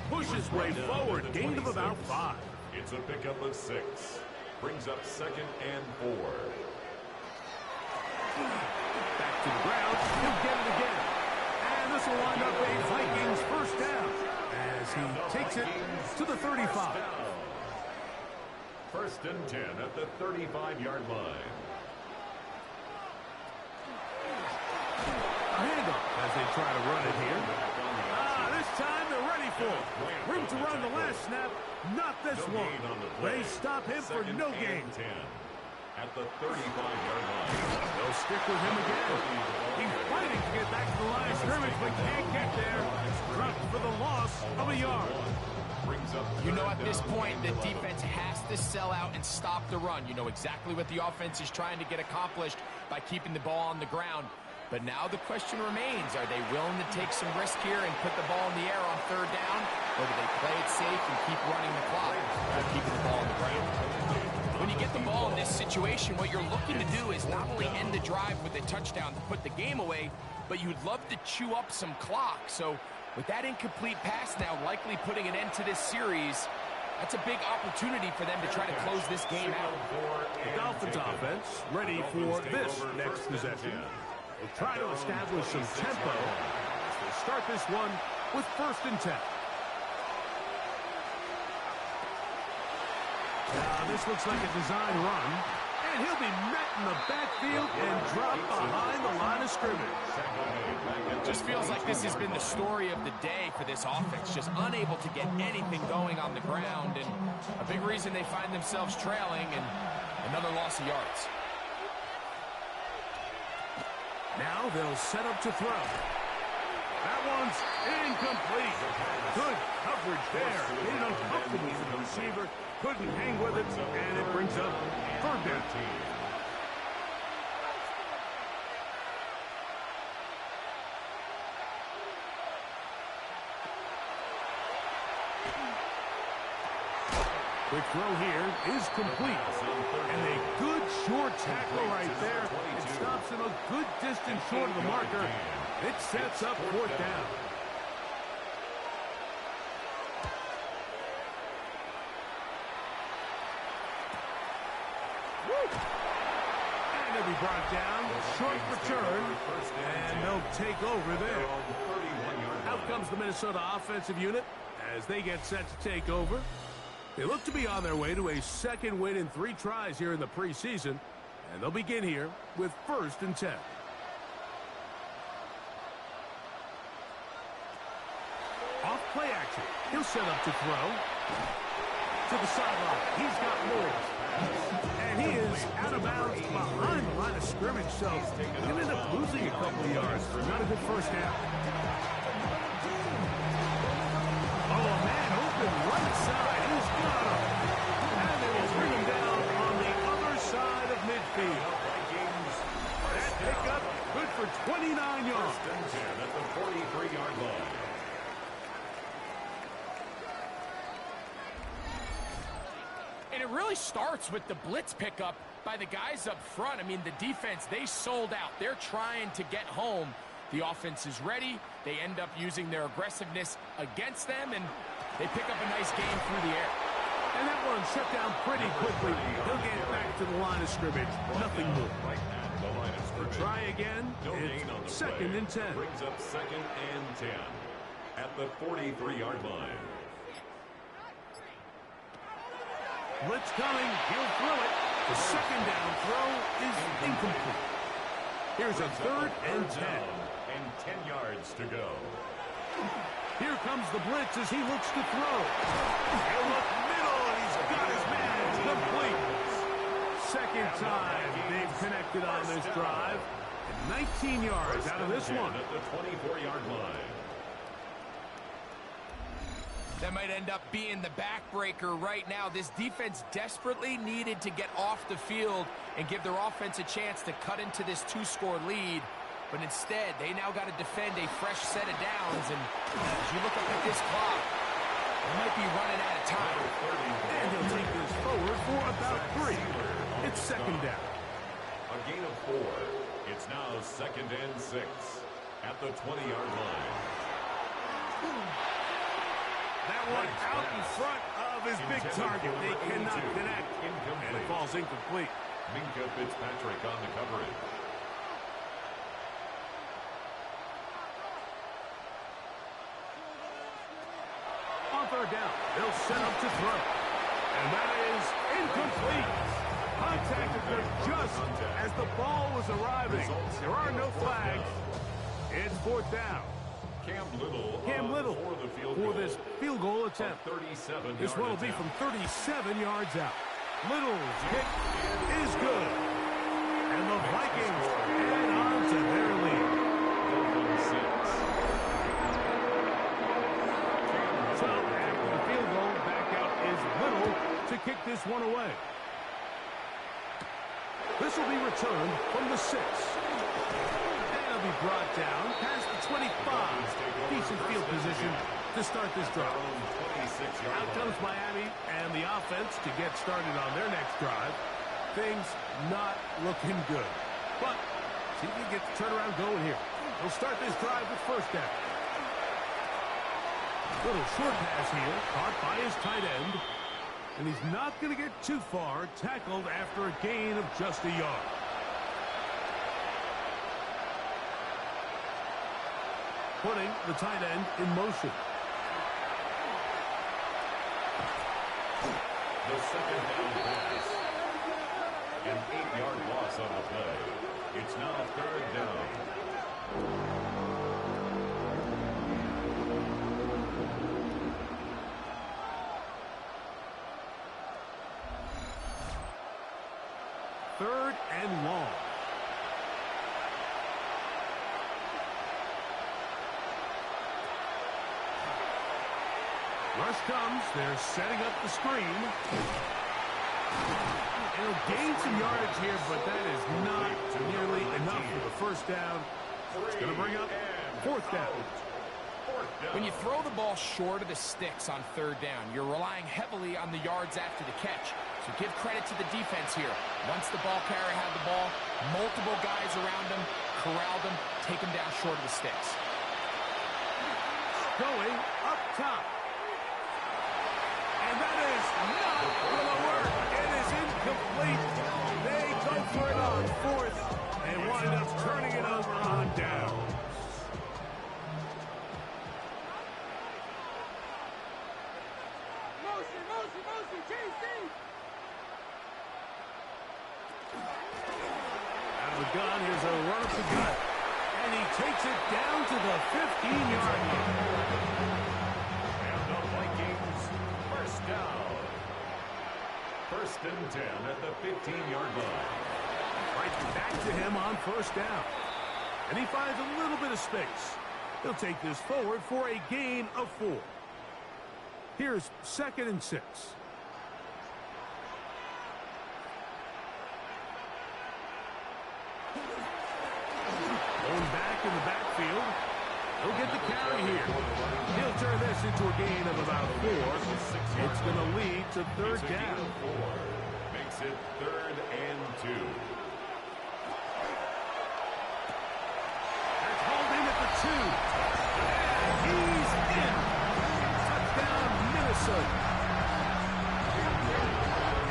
Pushes way forward, gain of about 5. It's a pickup of 6. Brings up 2nd and 4. Back to the ground. He'll get it again. And this will wind up a Vikings first down as he takes it to the 35. 1st and 10 at the 35-yard line. A handoff as they try to run it here. This time they're ready for it. Room to run the last snap, not this one. They stop him for no gain. At the 35-yard line. They'll stick with him again. He's fighting to get back to the line of scrimmage, but can't get there. Dropped for the loss of a yard. You know, at this point, the defense has to sell out and stop the run. You know exactly what the offense is trying to get accomplished by keeping the ball on the ground. But now the question remains, are they willing to take some risk here and put the ball in the air on 3rd down? Or do they play it safe and keep running the clock by keeping the ball on the ground? When you get the ball in this situation, what you're looking to do is not only end the drive with a touchdown to put the game away, but you'd love to chew up some clock. So with that incomplete pass now likely putting an end to this series, that's a big opportunity for them to try to close this game out. The Dolphins offense ready for this next possession. They'll try to establish some tempo as they start this one with 1st and 10. Now this looks like a design run, and he'll be met in the backfield and dropped behind the line of scrimmage. Just feels like this has been the story of the day for this offense, just unable to get anything going on the ground, and a big reason they find themselves trailing and another loss of yards. Now they'll set up to throw. That one's incomplete. Good coverage there. Made it uncomfortable for the receiver. Couldn't hang with it, and it brings up 3rd down. Quick throw here is complete. And a good short tackle right there. It stops him a good distance short of the marker. It sets up 4th down. And he'll be brought down. Short return. And they'll take over there. Out comes the Minnesota offensive unit as they get set to take over. They look to be on their way to a 2nd win in 3 tries here in the preseason. And they'll begin here with 1st and 10. Off play action. He'll set up to throw. To the sideline. He's got more. And he is out of bounds behind the line of scrimmage. So he'll end up losing a couple of yards for not a good first down. Oh, man, open right side. He's got him. And they will bring him down on the other side of midfield. That pickup good for 29 yards. 1st and 10 at the 43-yard line. And it really starts with the blitz pickup by the guys up front. I mean, the defense, they sold out. They're trying to get home. The offense is ready. They end up using their aggressiveness against them, and they pick up a nice game through the air. And that one shut down pretty quickly. He'll get it back to the line of scrimmage. Nothing more. Try again. It's 2nd and 10. Brings up 2nd and 10 at the 43-yard line. Blitz coming. He'll throw it. The 2nd down throw is incomplete. Here's a 3rd and 10. And 10 yards to go. Here comes the blitz as he looks to throw. He'll look middle, and he's got his man complete. 2nd time they've connected on this drive. And 19 yards out of this one. At the 24-yard line. That might end up being the backbreaker right now. This defense desperately needed to get off the field and give their offense a chance to cut into this 2-score lead. But instead, they now got to defend a fresh set of downs. And as you look up at this clock, they might be running out of time. And he'll take this forward for about 3. It's 2nd down. A gain of 4. It's now 2nd and 6 at the 20-yard line. That one out in front of of his big target. They cannot connect, and it falls incomplete. Minka Fitzpatrick on the coverage. On third down, they'll set up to throw. And that is incomplete. Contact occurred just as the ball was arriving. There are no flags. It's fourth down. Cam Little for this field goal attempt. This one will be from 37 yards out. Little's kick is good. And the Vikings add on to their lead. So after the field goal, back out is Little to kick this one away. This will be returned from the 6. That'll be brought down past the 25. Decent field position to start this drive. Out comes Miami and the offense to get started on their next drive. Things not looking good. But see if we can get the turnaround going here. They'll start this drive with first down. Little short pass here, caught by his tight end. And he's not going to get too far, tackled after a gain of just a yard. Putting the tight end in motion. The second down pass. An 8-yard loss on the play. It's now third down. Third and long. Rush comes. They're setting up the screen. It'll gain some yardage here, but that is not nearly enough for the first down. It's going to bring up fourth down. When you throw the ball short of the sticks on third down, you're relying heavily on the yards after the catch. So give credit to the defense here. Once the ball carrier had the ball, multiple guys around him, corralled him, take him down short of the sticks. Going up top. And that is not going to work. It is incomplete. They go for it on fourth and wind up turning it over on down. Out of the gun, here's a run up the gut. And he takes it down to the 15-yard line. And the Vikings, first down. First and 10 at the 15-yard line. Right back to him on first down. And he finds a little bit of space. He'll take this forward for a gain of 4. Here's second and 6. Going back in the backfield. He'll get the carry here. He'll turn this into a gain of about 4. It's going to lead to third down. Makes it third and 2. That's hauled in at the 2. And he's in. Touchdown, Minnesota.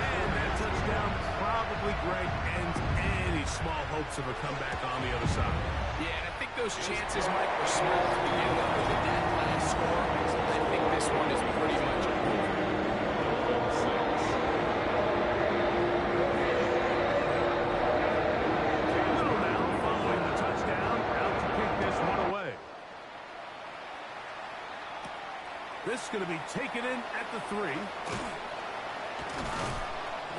And that touchdown probably, Greg, ends any small hopes of a comeback on the other side. Yeah, and I think those chances, Mike, were small to begin with that last score. I think this one is pretty much over. Little now following the touchdown, out to kick this one away. This is going to be taken in at the 3.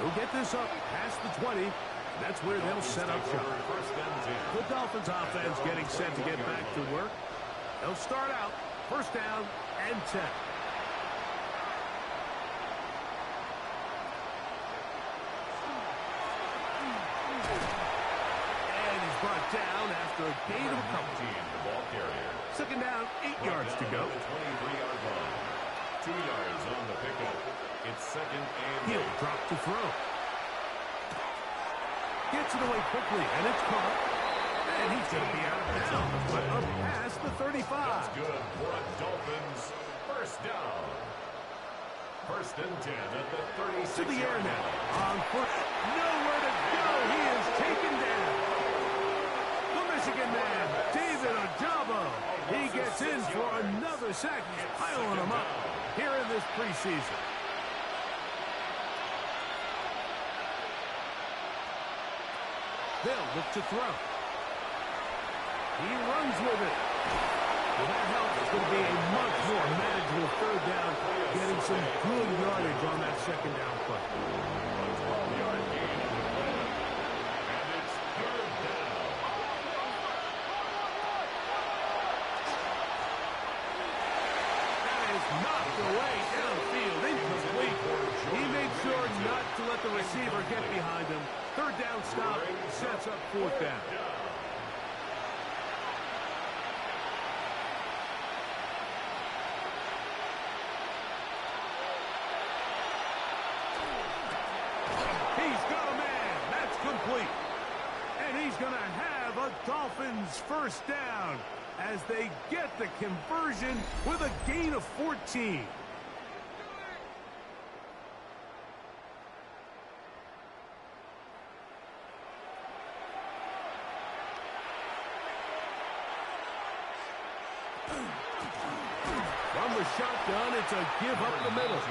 He'll get this up past the 20. That's where they'll set up shop. The Dolphins offense getting set to get back to work. They'll start out first down and 10. And he's brought down after a gain of a couple. Second down, 8 yards to go. 23-yard line. 2 yards on the pickup. It's second and He'll drop to throw. Gets it away quickly, and it's caught. And he's going to be out of bounds, but up past the 35. That's good for a Dolphins first down. First and 10 at the 36. To the air now. On foot. Nowhere to go. He is taken down. The Michigan man, David Ojabo. He gets in for another sack. He's piling them up here in this preseason. They'll look to throw. He runs with it. With that help, it's going to be a much more manageable third down, getting some good yardage on that second down play. A 12-yard gain on the play. And it's third down. That is knocked away downfield, incomplete. He made sure not to let the receiver get behind him. Third down stop sets up fourth down. He's got a man. That's complete. And he's going to have a Dolphins first down as they get the conversion with a gain of 14. From the shotgun, it's a give up the middle.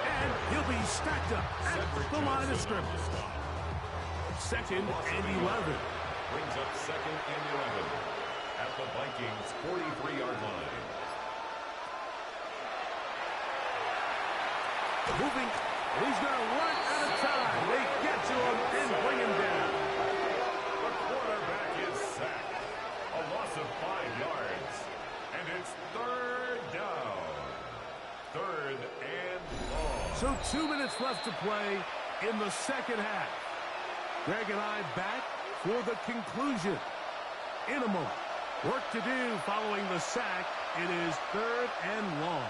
And he'll be stacked up at the line of scrimmage. Second and 11. Brings up second and 11 at the Vikings' 43-yard line. Moving. He's going to run out of time. They get to him and bring him down. The quarterback is sacked. A loss of 5 yards. And it's third down. Third and long. So 2 minutes left to play in the second half. Greg and I back for the conclusion. In a moment. Work to do following the sack. It is third and long.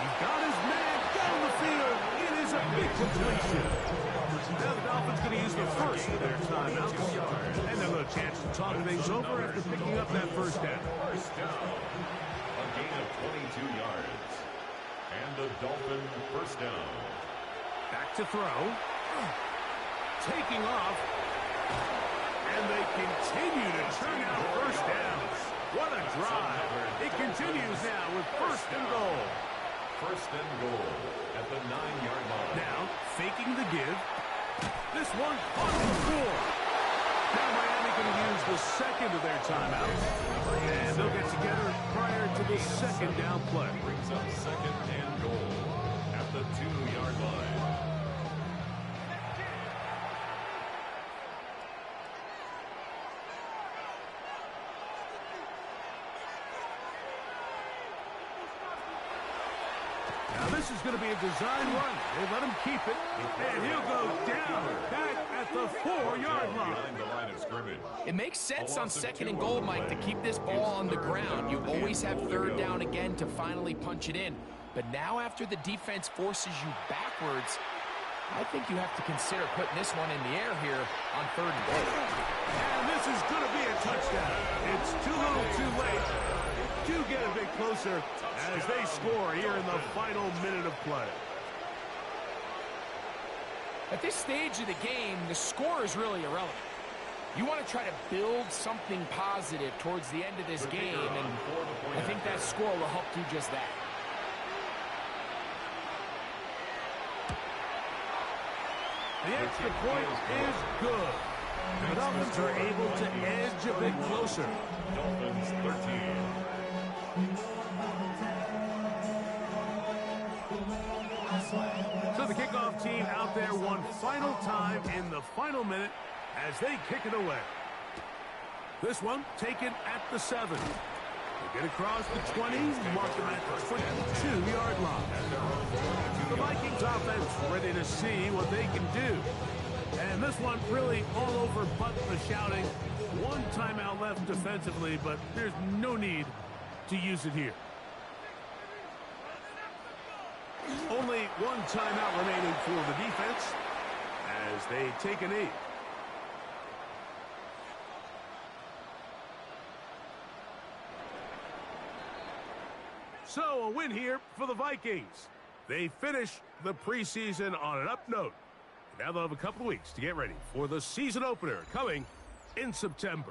He's got his man down the field. It is a big completion. Now the Dolphins going to use the first of their timeouts. And they'll have a chance to talk things over after picking up that first down. First down. A gain of 22 yards. And the Dolphin first down. Back to throw. Taking off. And they continue to turn out first downs. What a drive. It continues now with first and goal. First and goal at the 9-yard line. Now, faking the give. This one caught in four. Now Miami going to use the second of their timeouts. And they'll get together prior to the second down play. Brings up second and goal at the 2-yard line. Now this is going to be a design run. They let him keep it. And he'll go down back at the 4-yard line. Behind the line of scrimmage. It makes sense on second and goal, Mike, to keep this ball on the ground. You always have third down again to finally punch it in. But now after the defense forces you backwards, I think you have to consider putting this one in the air here on third and goal. And this is going to be a touchdown. It's too little too late. Do get a bit closer as they score here in the final minute of play. At this stage of the game, the score is really irrelevant. You want to try to build something positive towards the end of this game, and I think that score will help do just that. The extra point is good. The Dolphins are able to edge a bit closer. Dolphins 13. So the kickoff team out there one final time in the final minute as they kick it away. This one taken at the 7. They get across the 20, mark them at the 22-yard line. The Vikings offense ready to see what they can do. And this one really all over but the shouting. One timeout left defensively, but there's no need to use it here. Only one timeout remaining for the defense as they take a knee. So, a win here for the Vikings. They finish the preseason on an up note. Now they'll have a couple of weeks to get ready for the season opener coming in September.